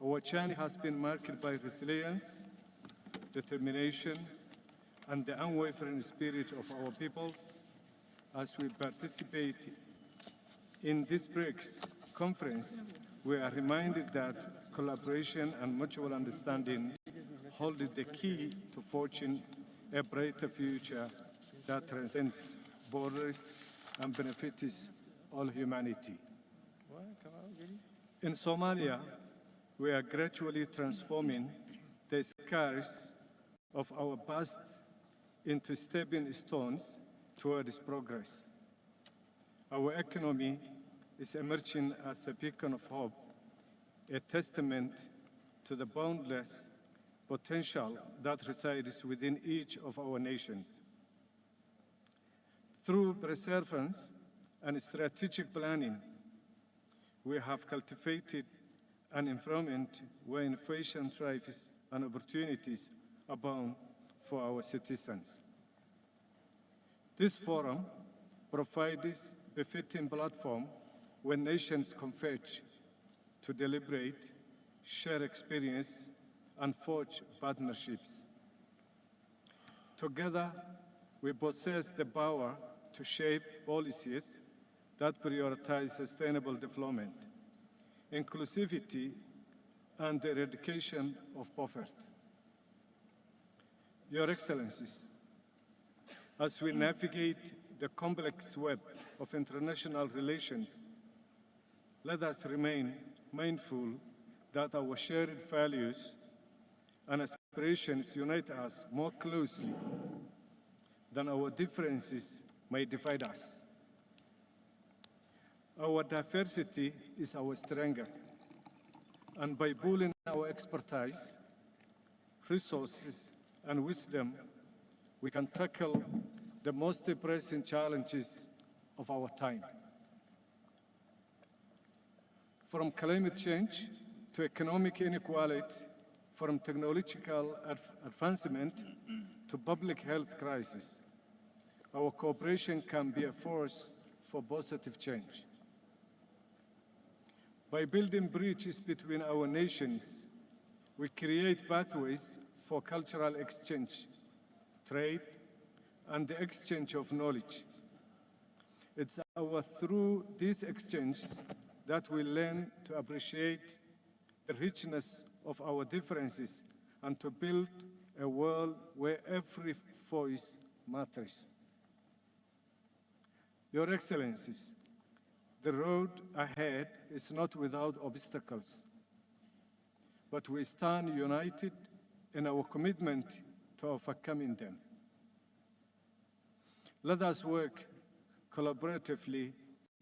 Our journey has been marked by resilience, determination, and the unwavering spirit of our people as we participate in this BRICS conference. We are reminded that collaboration and mutual understanding hold the key to forging a brighter future that transcends borders and benefits all humanity. In Somalia, we are gradually transforming the scars of our past into stepping stones towards progress. Our economy is emerging as a beacon of hope, a testament to the boundless potential that resides within each of our nations. Through perseverance and strategic planning, we have cultivated an environment where innovation thrives and opportunities abound for our citizens. This forum provides a fitting platform where nations converge to deliberate, share experience, and forge partnerships. Together, we possess the power to shape policies that prioritize sustainable development, inclusivity, and the eradication of poverty. Your Excellencies, as we navigate the complex web of international relations, let us remain mindful that our shared values and aspirations unite us more closely than our differences may divide us. Our diversity is our strength, and by pooling our expertise, resources, and wisdom, we can tackle the most pressing challenges of our time. From climate change to economic inequality, from technological advancement to public health crisis, our cooperation can be a force for positive change. By building bridges between our nations, we create pathways for cultural exchange, trade, and the exchange of knowledge. It's through these exchanges that we learn to appreciate the richness of our differences and to build a world where every voice matters. Your Excellencies, the road ahead is not without obstacles, but we stand united in our commitment to overcoming them. Let us work collaboratively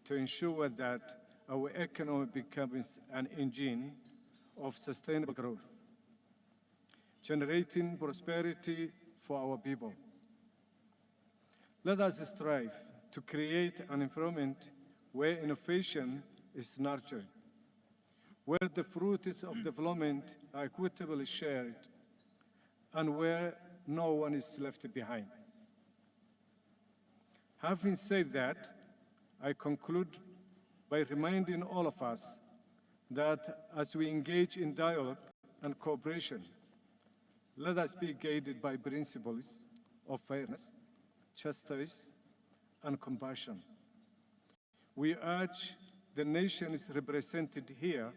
to ensure that our economy becomes an engine of sustainable growth, generating prosperity for our people. Let us strive to create an environment where innovation is nurtured, where the fruits of development are equitably shared, and where no one is left behind. Having said that, I conclude by reminding all of us that as we engage in dialogue and cooperation, let us be guided by principles of fairness, justice, and compassion. We urge the nations represented here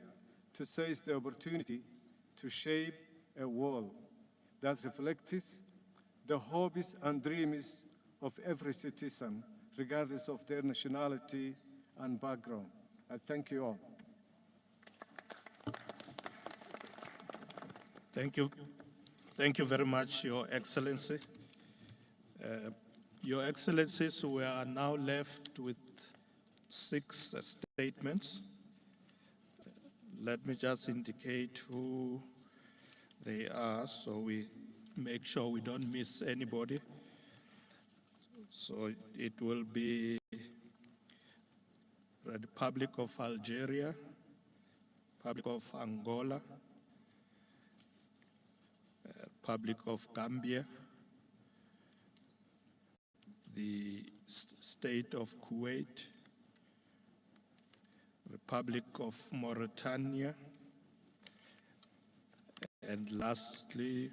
to seize the opportunity to shape a world that reflects the hopes and dreams of every citizen, regardless of their nationality and background. I thank you all. Thank you. Thank you very much, Your Excellency. Your Excellencies, we are now left with 6 statements. Let me just indicate who they are so we make sure we don't miss anybody. So it will be the Republic of Algeria, Republic of Angola, Republic of Gambia, the State of Kuwait, Republic of Mauritania, and lastly,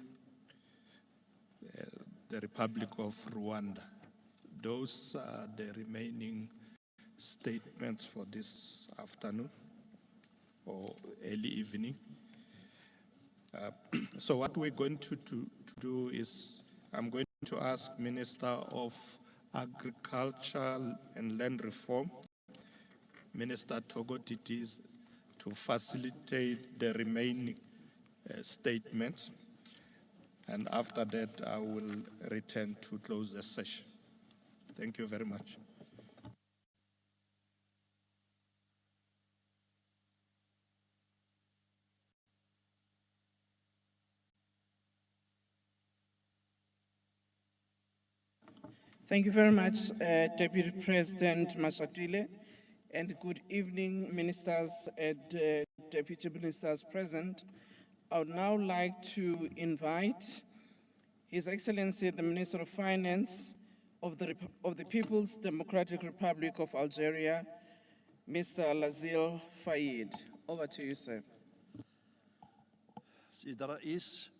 the Republic of Rwanda. Those are the remaining statements for this afternoon or early evening. So what we're going to do is I'm going to ask Minister of Agriculture and Land Reform, Minister Togo Titis, to facilitate the remaining statements. And after that, I will return to close the session. Thank you very much. Thank you very much, Deputy President Mashatile, and good evening, ministers and deputy ministers present. I would now like to invite His Excellency, the Minister of Finance of the People's Democratic Republic of Algeria, Mr. Lazil Fayed. Over to you, sir. سيد الرئيس،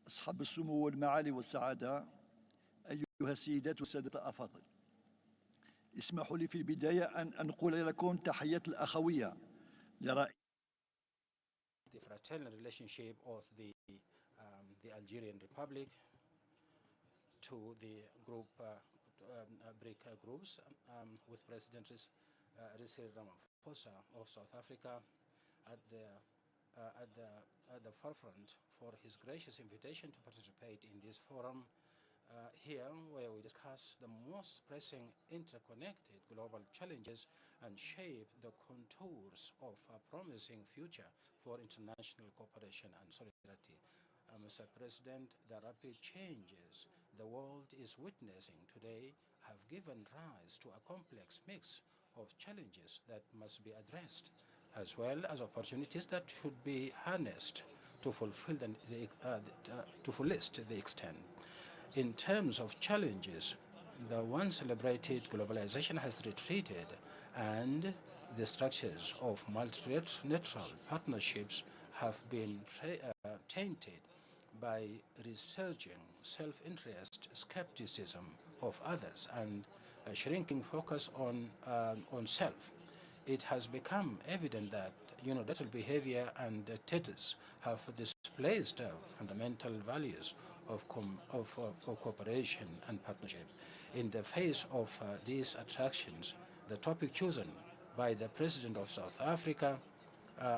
أصحاب السمو والمعالي والسعادة، أيها السيدات والسادة الأفاضل، اسمحوا لي في البداية أن أنقل لكم تحيات الأخوية لرئيس the fraternal relationship of the Algerian Republic to the group BRIC groups with President Cyril Ramaphosa of South Africa at the at the forefront for his gracious invitation to participate in this forum here, where we discuss the most pressing interconnected global challenges and shape the contours of a promising future for international cooperation and solidarity. Mr. President, the rapid changes the world is witnessing today have given rise to a complex mix of challenges that must be addressed, as well as opportunities that should be harnessed to fulfill to fullest the extent. In terms of challenges, the once celebrated globalization has retreated, and the structures of multilateral partnerships have been tainted by resurging self-interest, skepticism of others, and a shrinking focus on self. It has become evident that unilateral behavior and dictators have displaced fundamental values of cooperation and partnership. In the face of these attractions, the topic chosen by the President of South Africa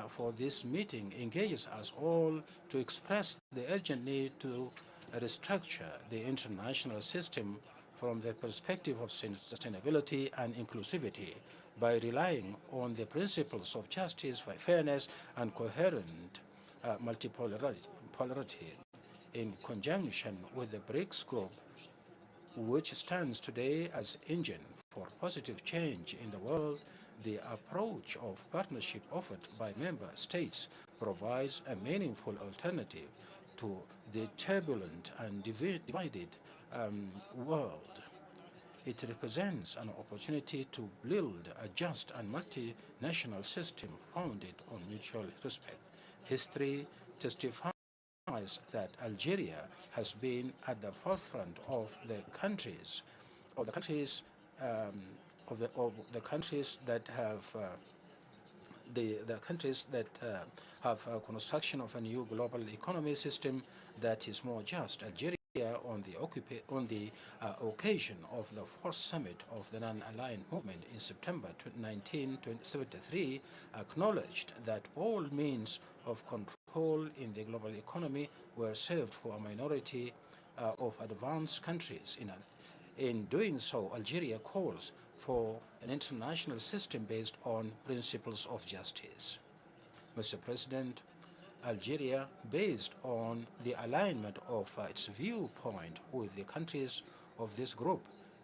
for this meeting engages us all to express the urgent need to restructure the international system from the perspective of sustainability and inclusivity by relying on the principles of justice, fairness, and coherent multipolarity in conjunction with the BRICS group, which stands today as engine for positive change in the world. The approach of partnership offered by member states provides a meaningful alternative to the turbulent and divided world. It represents an opportunity to build a just and multinational system founded on mutual respect. History testifies that Algeria has been at the forefront of the countries that have construction of a new global economy system that is more just. Algeria, on the occasion of the fourth summit of the non-aligned movement in September 1973, acknowledged that all means of control in the global economy were served for a minority of advanced countries. In doing so, Algeria calls for an international system based on principles of justice. Mr. President, Algeria, based on the alignment of its viewpoint with the countries of this group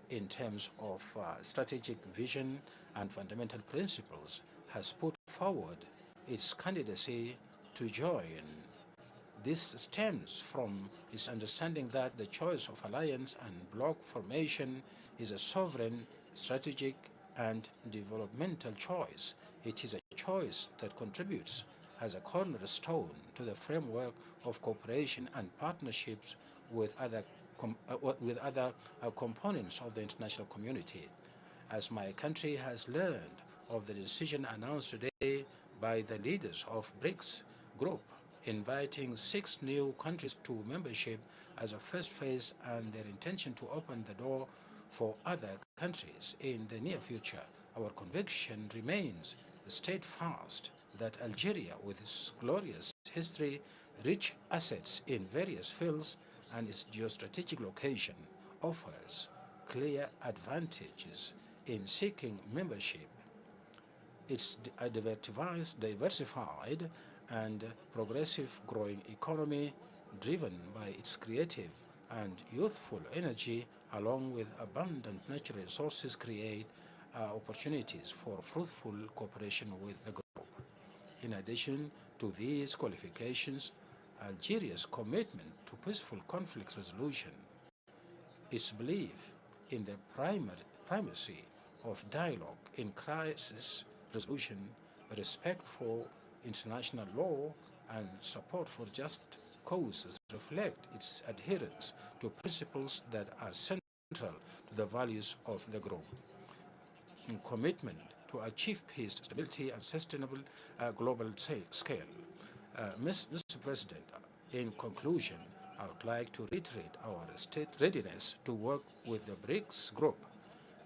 in terms of strategic vision and fundamental principles, has put forward its candidacy to join. This stems from its understanding that the choice of alliance and bloc formation is a sovereign, strategic, and developmental choice. It is a choice that contributes as a cornerstone to the framework of cooperation and partnerships with other components of the international community. As my country has learned of the decision announced today by the leaders of BRICS group, inviting 6 new countries to membership as a first phase, and their intention to open the door for other countries in the near future, our conviction remains steadfast that Algeria, with its glorious history, rich assets in various fields, and its geostrategic location, offers clear advantages in seeking membership. Its diversified and progressive growing economy, driven by its creative and youthful energy, along with abundant natural resources, create opportunities for fruitful cooperation with the group. In addition to these qualifications, Algeria's commitment to peaceful conflict resolution, its belief in the primacy of dialogue in crisis resolution, respect for international law, and support for just causes reflect its adherence to principles that are central to the values of the group. Commitment to achieve peace, stability, and sustainable global scale. Mr. President, in conclusion, I would like to reiterate our state readiness to work with the BRICS group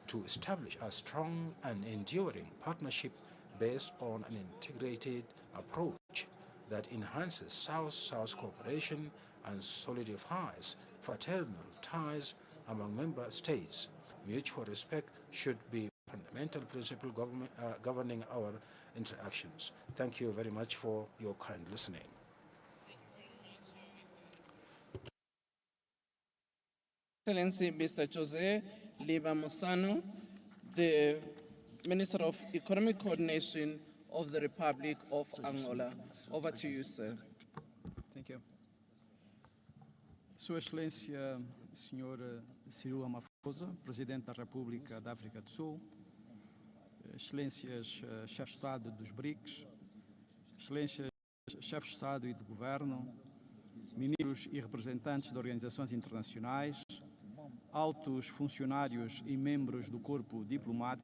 to establish a strong and enduring partnership based on an integrated approach that enhances South-South cooperation and solidifies fraternal ties among member states. Mutual respect should be fundamental principle governing our interactions. Thank you very much for your kind listening. Excellency Mr. Jose Liba Mosano, the Minister of Economic Coordination of the Republic of Angola. Over to you, sir. Thank you. Sua Excelência, Sr. Cyril Ramaphosa, Presidente da República da África do Sul, Excelências Chefe de Estado dos BRICS, Excelências Chefe de Estado e de Governo, ministros e representantes de organizações internacionais, altos funcionários e membros do corpo diplomático,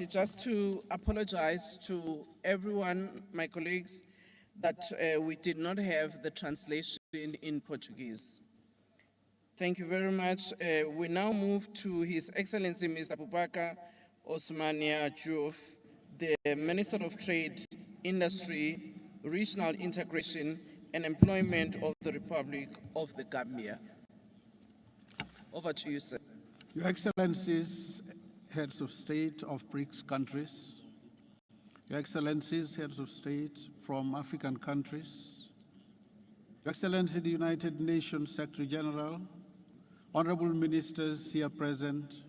just to apologize to everyone, my colleagues, that we did not have the translation in Portuguese. Thank you very much. We now move to His Excellency Mr. Boubacar Osmania Diouf, the Minister of Trade, Industry, Regional Integration and Employment of the Republic of the Gambia. Over to you, sir. Your Excellencies, Heads of State of BRICS countries, Your Excellencies, Heads of State from African countries, Your Excellency, the United Nations Secretary General, honorable ministers here present,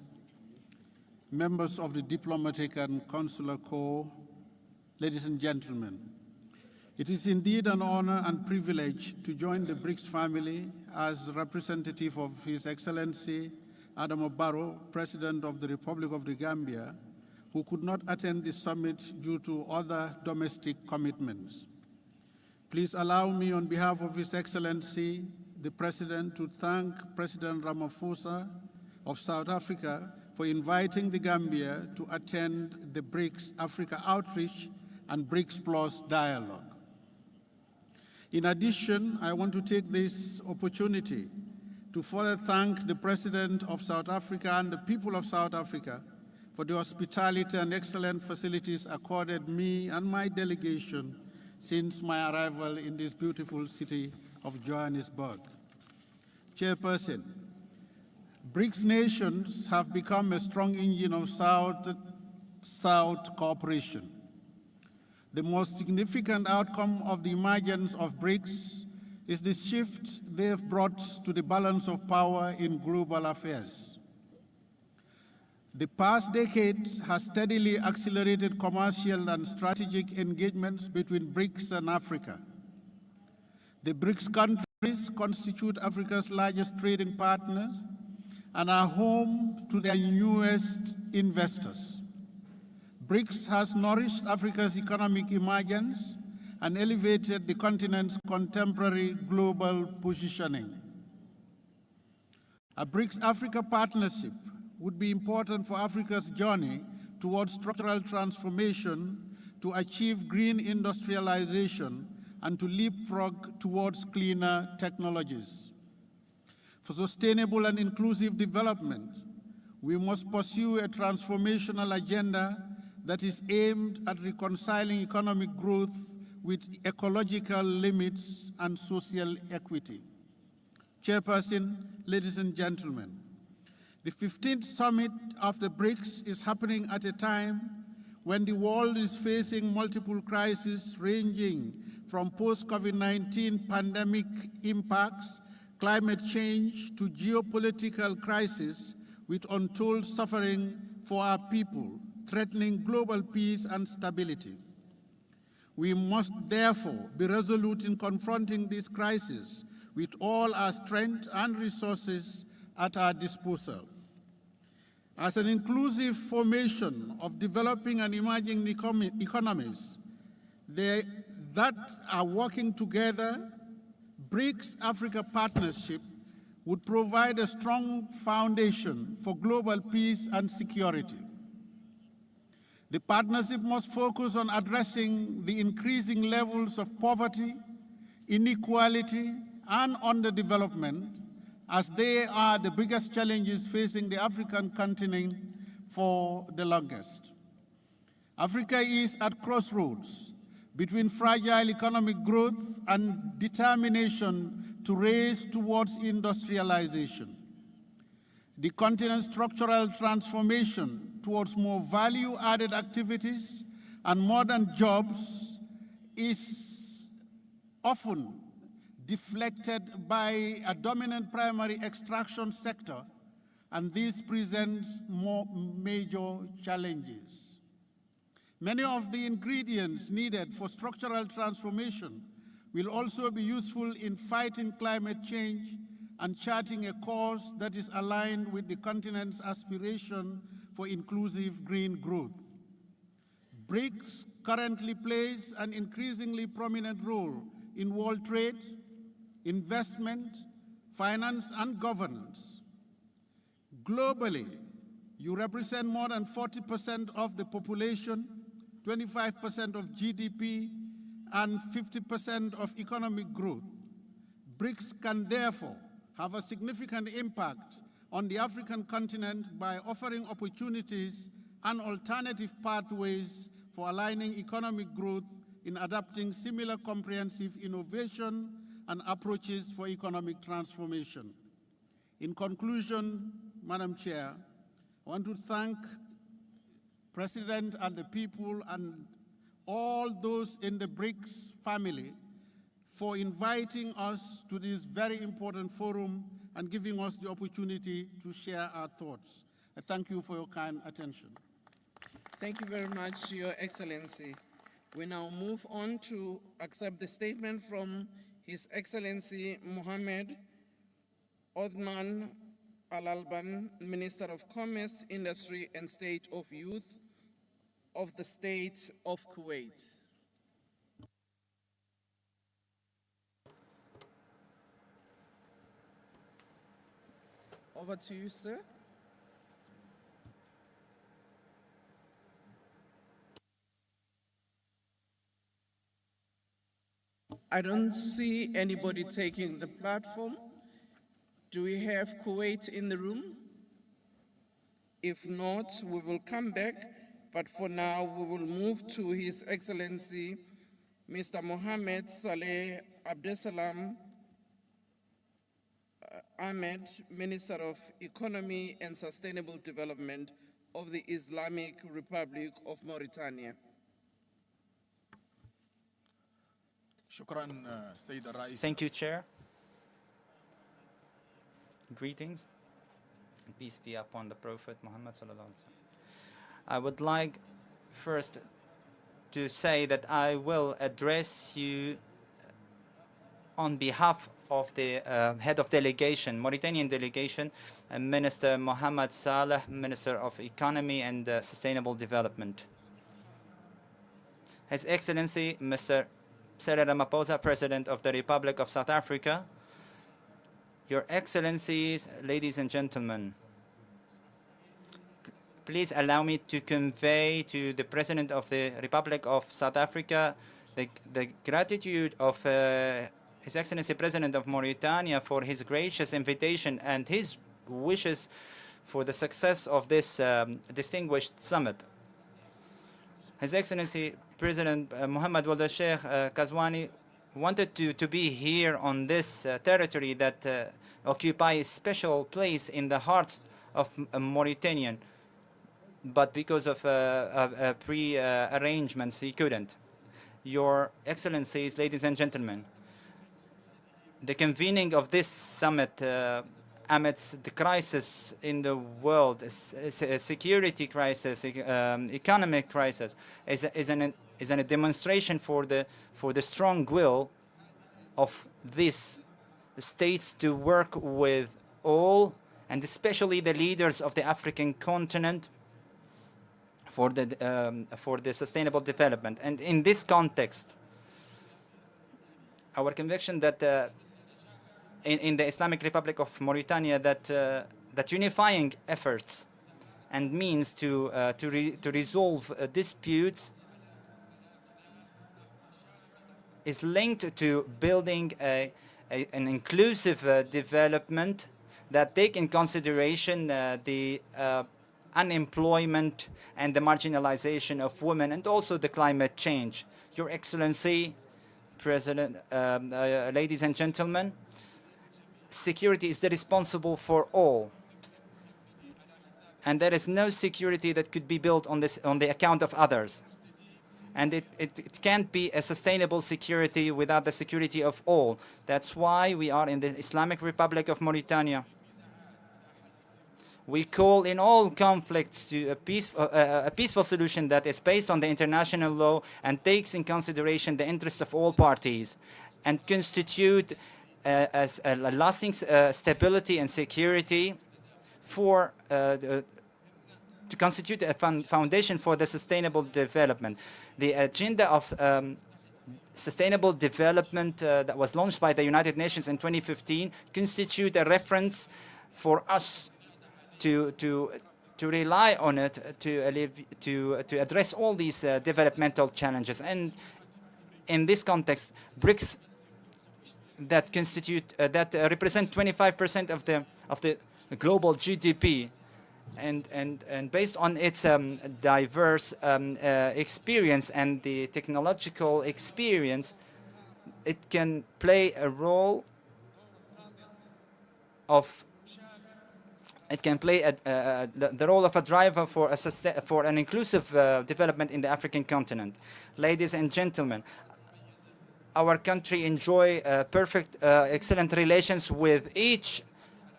members of the Diplomatic and Consular Corps, ladies and gentlemen. It is indeed an honor and privilege to join the BRICS family as representative of His Excellency Adama Barrow, President of the Republic of the Gambia, who could not attend the summit due to other domestic commitments. Please allow me, on behalf of His Excellency, the President, to thank President Ramaphosa of South Africa for inviting the Gambia to attend the BRICS-Africa Outreach and BRICS Plus dialogue. In addition, I want to take this opportunity to further thank the President of South Africa and the people of South Africa for the hospitality and excellent facilities accorded me and my delegation since my arrival in this beautiful city of Johannesburg. Chairperson, BRICS nations have become a strong engine of South-South cooperation. The most significant outcome of the emergence of BRICS is the shift they have brought to the balance of power in global affairs. The past decade has steadily accelerated commercial and strategic engagements between BRICS and Africa. The BRICS countries constitute Africa's largest trading partners and are home to their newest investors. BRICS has nourished Africa's economic emergence and elevated the continent's contemporary global positioning. A BRICS-Africa partnership would be important for Africa's journey towards structural transformation, to achieve green industrialization, and to leapfrog towards cleaner technologies. For sustainable and inclusive development, we must pursue a transformational agenda that is aimed at reconciling economic growth with ecological limits and social equity. Chairperson, ladies and gentlemen, the 15th summit of the BRICS is happening at a time when the world is facing multiple crises ranging from post-COVID-19 pandemic impacts, climate change, to geopolitical crisis with untold suffering for our people, threatening global peace and stability. We must therefore be resolute in confronting this crisis with all our strength and resources at our disposal. As an inclusive formation of developing and emerging economies that are working together, BRICS-Africa partnership would provide a strong foundation for global peace and security. The partnership must focus on addressing the increasing levels of poverty, inequality, and underdevelopment, as they are the biggest challenges facing the African continent for the longest. Africa is at crossroads between fragile economic growth and determination to race towards industrialization. The continent's structural transformation towards more value-added activities and modern jobs is often deflected by a dominant primary extraction sector, and this presents more major challenges. Many of the ingredients needed for structural transformation will also be useful in fighting climate change and charting a course that is aligned with the continent's aspiration for inclusive green growth. BRICS currently plays an increasingly prominent role in world trade, investment, finance, and governance. Globally, You represent more than 40% of the population, 25% of GDP, and 50% of economic growth. BRICS can therefore have a significant impact on the African continent by offering opportunities and alternative pathways for aligning economic growth in adapting similar comprehensive innovation and approaches for economic transformation. In conclusion, Madam Chair, I want to thank President and the people and all those in the BRICS family for inviting us to this very important forum and giving us the opportunity to share our thoughts. I thank you for your kind attention. Thank you very much, Your Excellency. We now move on to accept the statement from His Excellency Mohammed Othman Al-Alban, Minister of Commerce, Industry and State of Youth of the State of Kuwait. Over to you, sir. I don't see anybody taking the platform. Do we have Kuwait in the room? If not, we will come back, but for now we will move to His Excellency Mr. Mohammed Saleh Abdesalam Ahmed, Minister of Economy and Sustainable Development of the Islamic Republic of Mauritania. Thank you, Chair. Greetings. Peace be upon the Prophet Muhammad sallallahu alaihi wasallam. I would like first to say that I will address you on behalf of the head of delegation, Mauritanian delegation, Minister Mohammed Saleh, Minister of Economy and Sustainable Development. His Excellency, Mr. Cyril Ramaphosa, President of the Republic of South Africa, Your Excellencies, ladies and gentlemen, please allow me to convey to the President of the Republic of South Africa the gratitude of His Excellency President of Mauritania for his gracious invitation and his wishes for the success of this distinguished summit. His Excellency President Mohammed Wald Sheikh Kazwani wanted to be here on this territory that occupies a special place in the hearts of Mauritanian, but because of pre-arrangements he couldn't. Your Excellencies, ladies and gentlemen, the convening of this summit amidst the crisis in the world, security crisis, economic crisis, is a demonstration for the strong will of these states to work with all, and especially the leaders of the African continent, for the sustainable development. And in this context, our conviction that in the Islamic Republic of Mauritania that unifying efforts and means to resolve disputes is linked to building an inclusive development that take in consideration the unemployment and the marginalization of women, and also the climate change. Your Excellency, President, ladies and gentlemen, security is the responsible for all, and there is no security that could be built on the account of others, and it can't be a sustainable security without the security of all. That's why we are in the Islamic Republic of Mauritania. We call in all conflicts to a peaceful solution that is based on the international law and takes in consideration the interests of all parties, and constitute as a lasting stability and security for to constitute a foundation for the sustainable development. The agenda of sustainable development that was launched by the United Nations in 2015 constitute a reference for us to to rely on it to address all these developmental challenges. And in this context, BRICS that represent 25% of the global GDP, and based on its diverse experience and the technological experience, it can play a role of the role of a driver for an inclusive development in the African continent. Ladies and gentlemen, our country enjoy excellent relations with each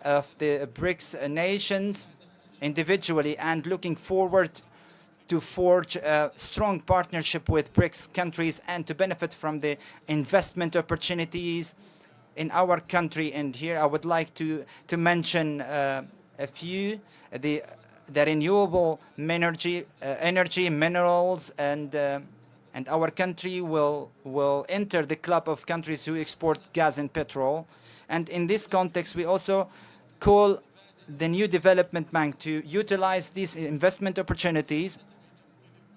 of the BRICS nations individually, and looking forward to forge a strong partnership with BRICS countries and to benefit from the investment opportunities in our country. And here I would like to mention a few: the renewable energy, minerals, and our country will enter the club of countries who export gas and petrol. And in this context, we also call the new development bank to utilize these investment opportunities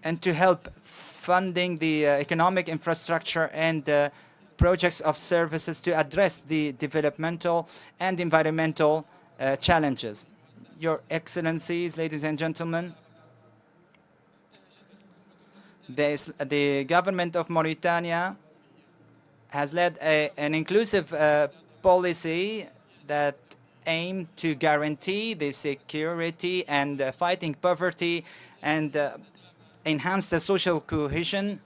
and to help funding the economic infrastructure and projects of services to address the developmental and environmental challenges. Your Excellencies, ladies and gentlemen, the government of Mauritania has led an inclusive policy that aim to guarantee the security and fighting poverty and enhance the social cohesion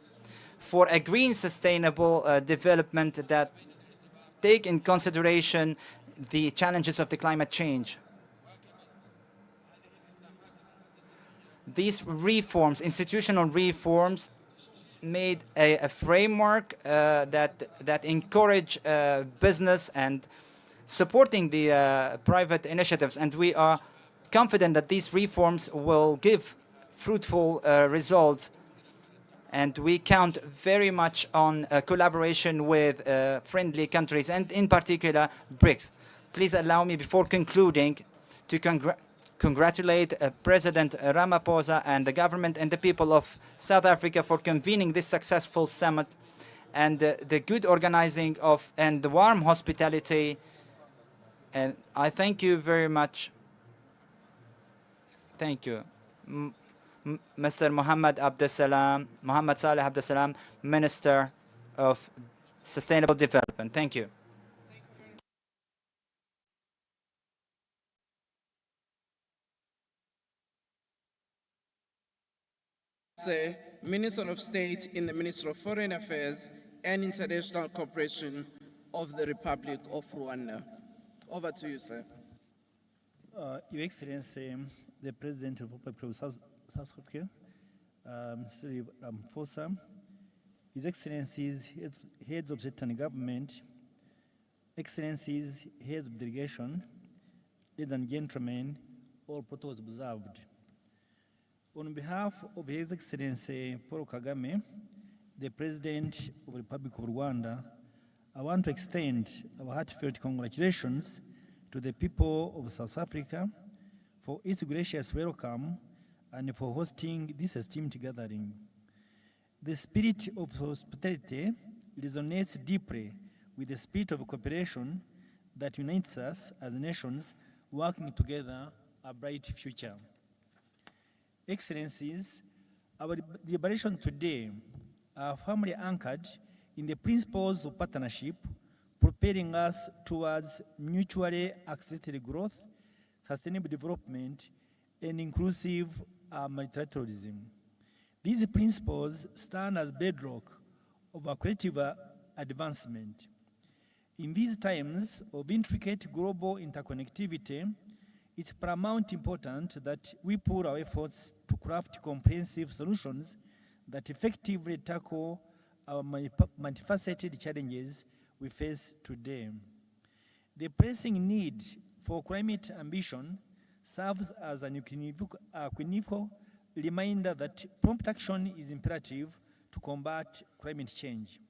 for a green sustainable development that take in consideration the challenges of the climate change. These reforms, institutional reforms, made a framework that encourage business and supporting the private initiatives, and we are confident that these reforms will give fruitful results, and we count very much on collaboration with friendly countries, and in particular BRICS. Please allow me, before concluding, to congratulate President Ramaphosa and the government and the people of South Africa for convening this successful summit, and the good organizing of and the warm hospitality. And I thank you very much. Thank you. Mr. Mohammed Saleh Abdesalam, Minister of Sustainable Development. Thank you. Minister of State in the Ministry of Foreign Affairs and International Cooperation of the Republic of Rwanda. Over to you, sir. Your Excellency, the President of the Republic of South Africa, Mr. Ramaphosa, His Excellencies, Heads of State and Government, Excellencies, Heads of Delegation, ladies and gentlemen, all protocols observed. On behalf of His Excellency Paul Kagame, the President of the Republic of Rwanda, I want to extend our heartfelt congratulations to the people of South Africa for its gracious welcome and for hosting this esteemed gathering. The spirit of hospitality resonates deeply with the spirit of cooperation that unites us as nations working together a bright future. Excellencies, our deliberations today are firmly anchored in the principles of partnership, propelling us towards mutually accelerated growth, sustainable development, and inclusive multilateralism. These principles stand as bedrock of our collective advancement. In these times of intricate global interconnectivity, it's paramount important that we put our efforts to craft comprehensive solutions that effectively tackle our multifaceted challenges we face today. The pressing need for climate ambition serves as an unequivocal reminder that prompt action is imperative to combat climate change.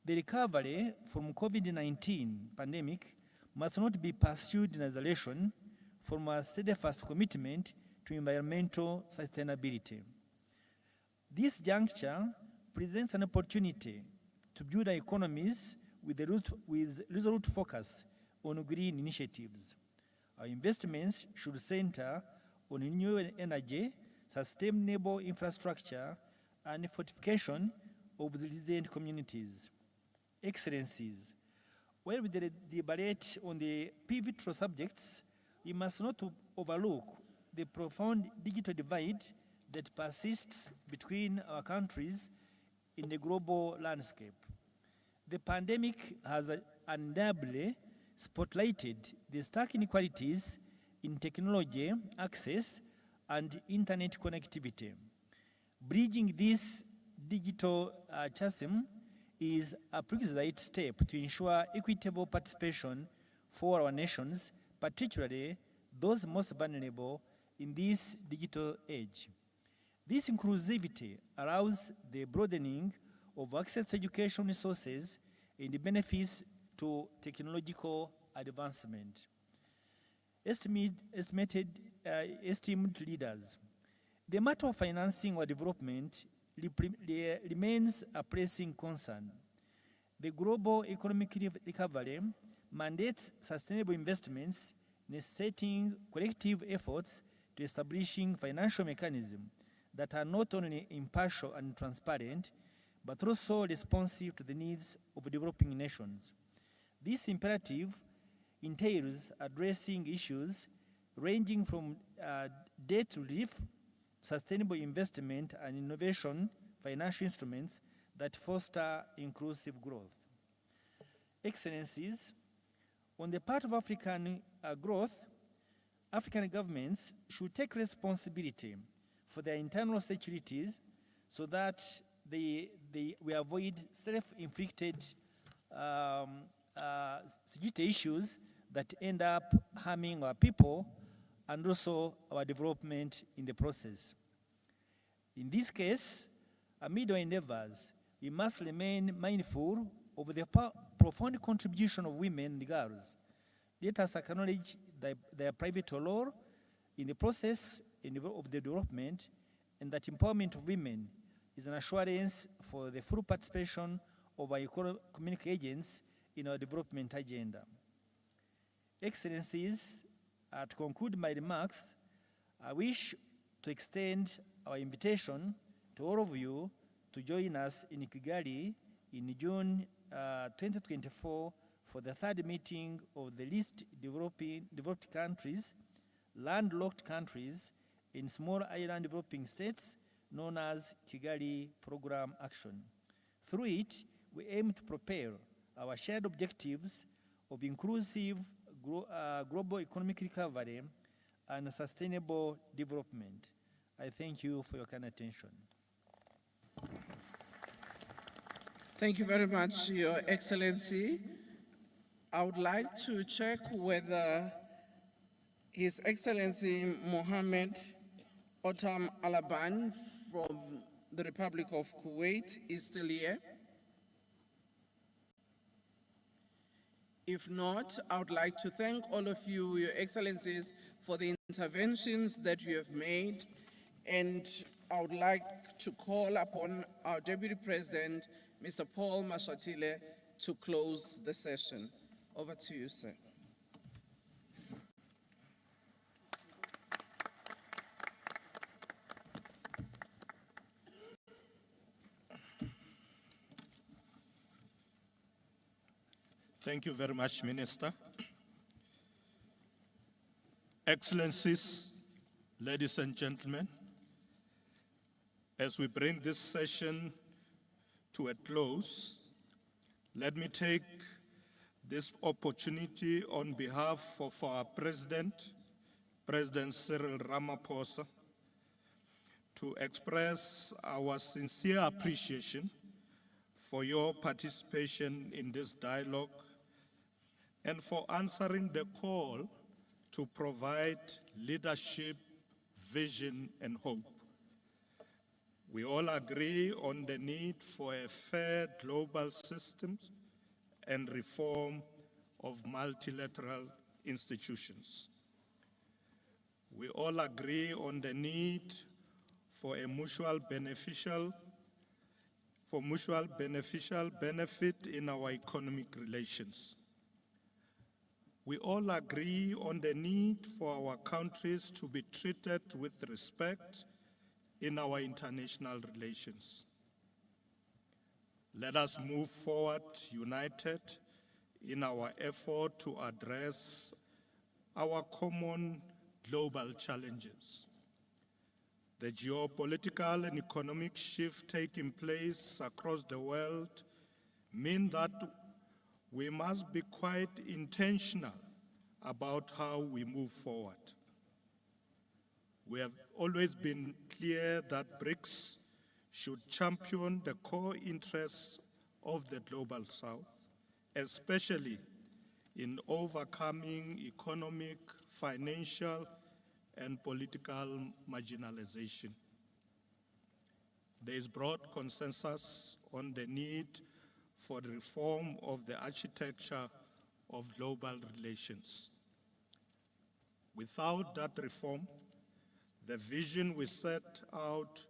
The recovery from COVID-19 pandemic must not be pursued in isolation from a steadfast commitment to to environmental sustainability. This juncture presents an opportunity to build our economies with resolute focus on green initiatives. Our investments should center on renewable energy, sustainable infrastructure, and fortification of the resilient communities. Excellencies, while we deliberate on the pivotal subjects, we must not overlook the profound digital divide that persists between our countries in the global landscape. The pandemic has undeniably spotlighted the stark inequalities in technology access and internet connectivity. Bridging this digital chasm is a prerequisite step to ensure equitable participation for our nations, particularly those most vulnerable in this digital age. This inclusivity allows the broadening of access to education resources and the benefits to technological advancement. Esteemed leaders, the matter of financing or development remains a pressing concern. The global economic recovery mandates sustainable investments, necessitating collective efforts to establishing financial mechanisms that are not only impartial and transparent, but also responsive to the needs of developing nations. This imperative entails addressing issues ranging from debt relief, sustainable investment, and innovation financial instruments that foster inclusive growth. Excellencies, on the part of African growth, African governments should take responsibility for their internal securities so that we avoid self-inflicted security issues that end up harming our people and also our development in the process. In this case, amid our endeavors, we must remain mindful of the profound contribution of women and girls. Let us acknowledge their pivotal role in the process of the development, and that empowerment of women is an assurance for the full participation of our economic agents in our development agenda. Excellencies, to conclude my remarks, I wish to extend our invitation to all of you to join us in Kigali in June 2024 for the third meeting of the least developed countries, landlocked countries, and small island developing states known as Kigali Program Action. Through it, we aim to propel our shared objectives of inclusive global economic recovery and sustainable development. I thank you for your kind attention. Thank you very much, Your Excellency. I would like to check whether His Excellency Mohammed Otam Alaban from the Republic of Kuwait is still here. If not, I would like to thank all of you, Your Excellencies, for the interventions that you have made, and I would like to call upon our Deputy President, Mr. Paul Mashatile, to close the session. Over to you, sir. Thank you very much, Minister. Excellencies, ladies and gentlemen, as we bring this session to a close, let me take this opportunity on behalf of our President Cyril Ramaphosa, to express our sincere appreciation for your participation in this dialogue and for answering the call to provide leadership, vision, and hope. We all agree on the need for a fair global system and reform of multilateral institutions. We all agree on the need for a mutual beneficial benefit in our economic relations. We all agree on the need for our countries to be treated with respect in our international relations. Let us move forward united in our effort to address our common global challenges. The geopolitical and economic shift taking place across the world mean that we must be quite intentional about how we move forward. We have always been clear that BRICS should champion the core interests of the Global South, especially in overcoming economic, financial, and political marginalization. There is broad consensus on the need for the reform of the architecture of global relations. Without that reform, the vision we set out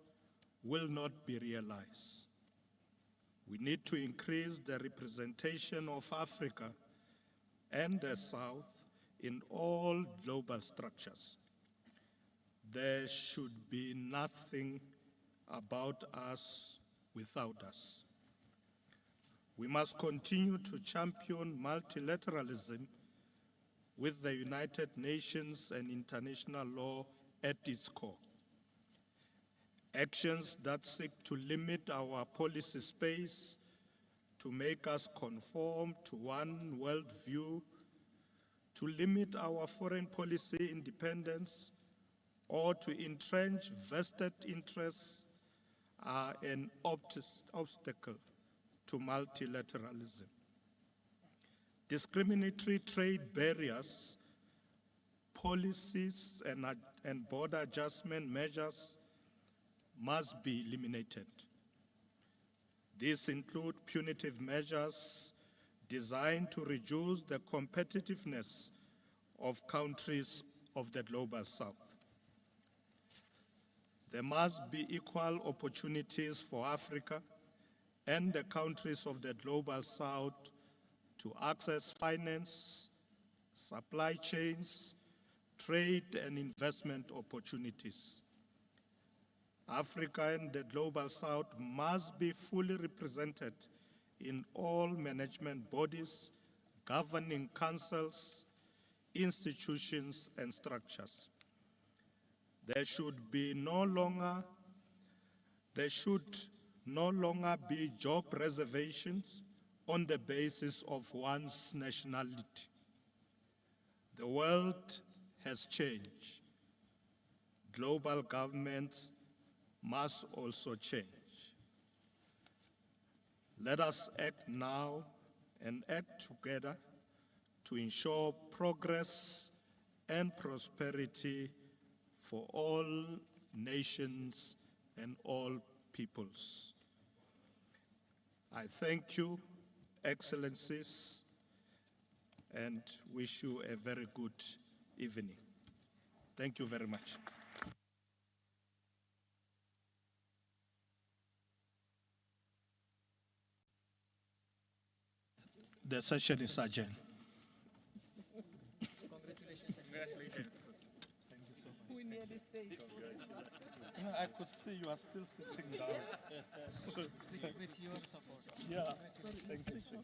will not be realized. We need to increase the representation of Africa and the South in all global structures. There should be nothing about us without us. We must continue to champion multilateralism with the United Nations and international law at its core. Actions that seek to limit our policy space, to make us conform to one worldview, to limit our foreign policy independence, or to entrench vested interests are an obstacle to multilateralism. Discriminatory trade barriers, policies, and border adjustment measures must be eliminated. These include punitive measures designed to reduce the competitiveness of countries of the Global South. There must be equal opportunities for Africa and the countries of the Global South to access finance, supply chains, trade and investment opportunities. Africa and the Global South must be fully represented in all management bodies, governing councils, institutions, and structures. There should no longer be job reservations on the basis of one's nationality. The world has changed. Global governments must also change. Let us act now and act together to ensure progress and prosperity for all nations and all peoples. I thank you, Excellencies, and wish you a very good evening. Thank you very much. The session is adjourned. Congratulations. Congratulations. Thank you so much. We nearly stayed. I could see you are still sitting down. With your support. Yeah. Sorry, Thank you.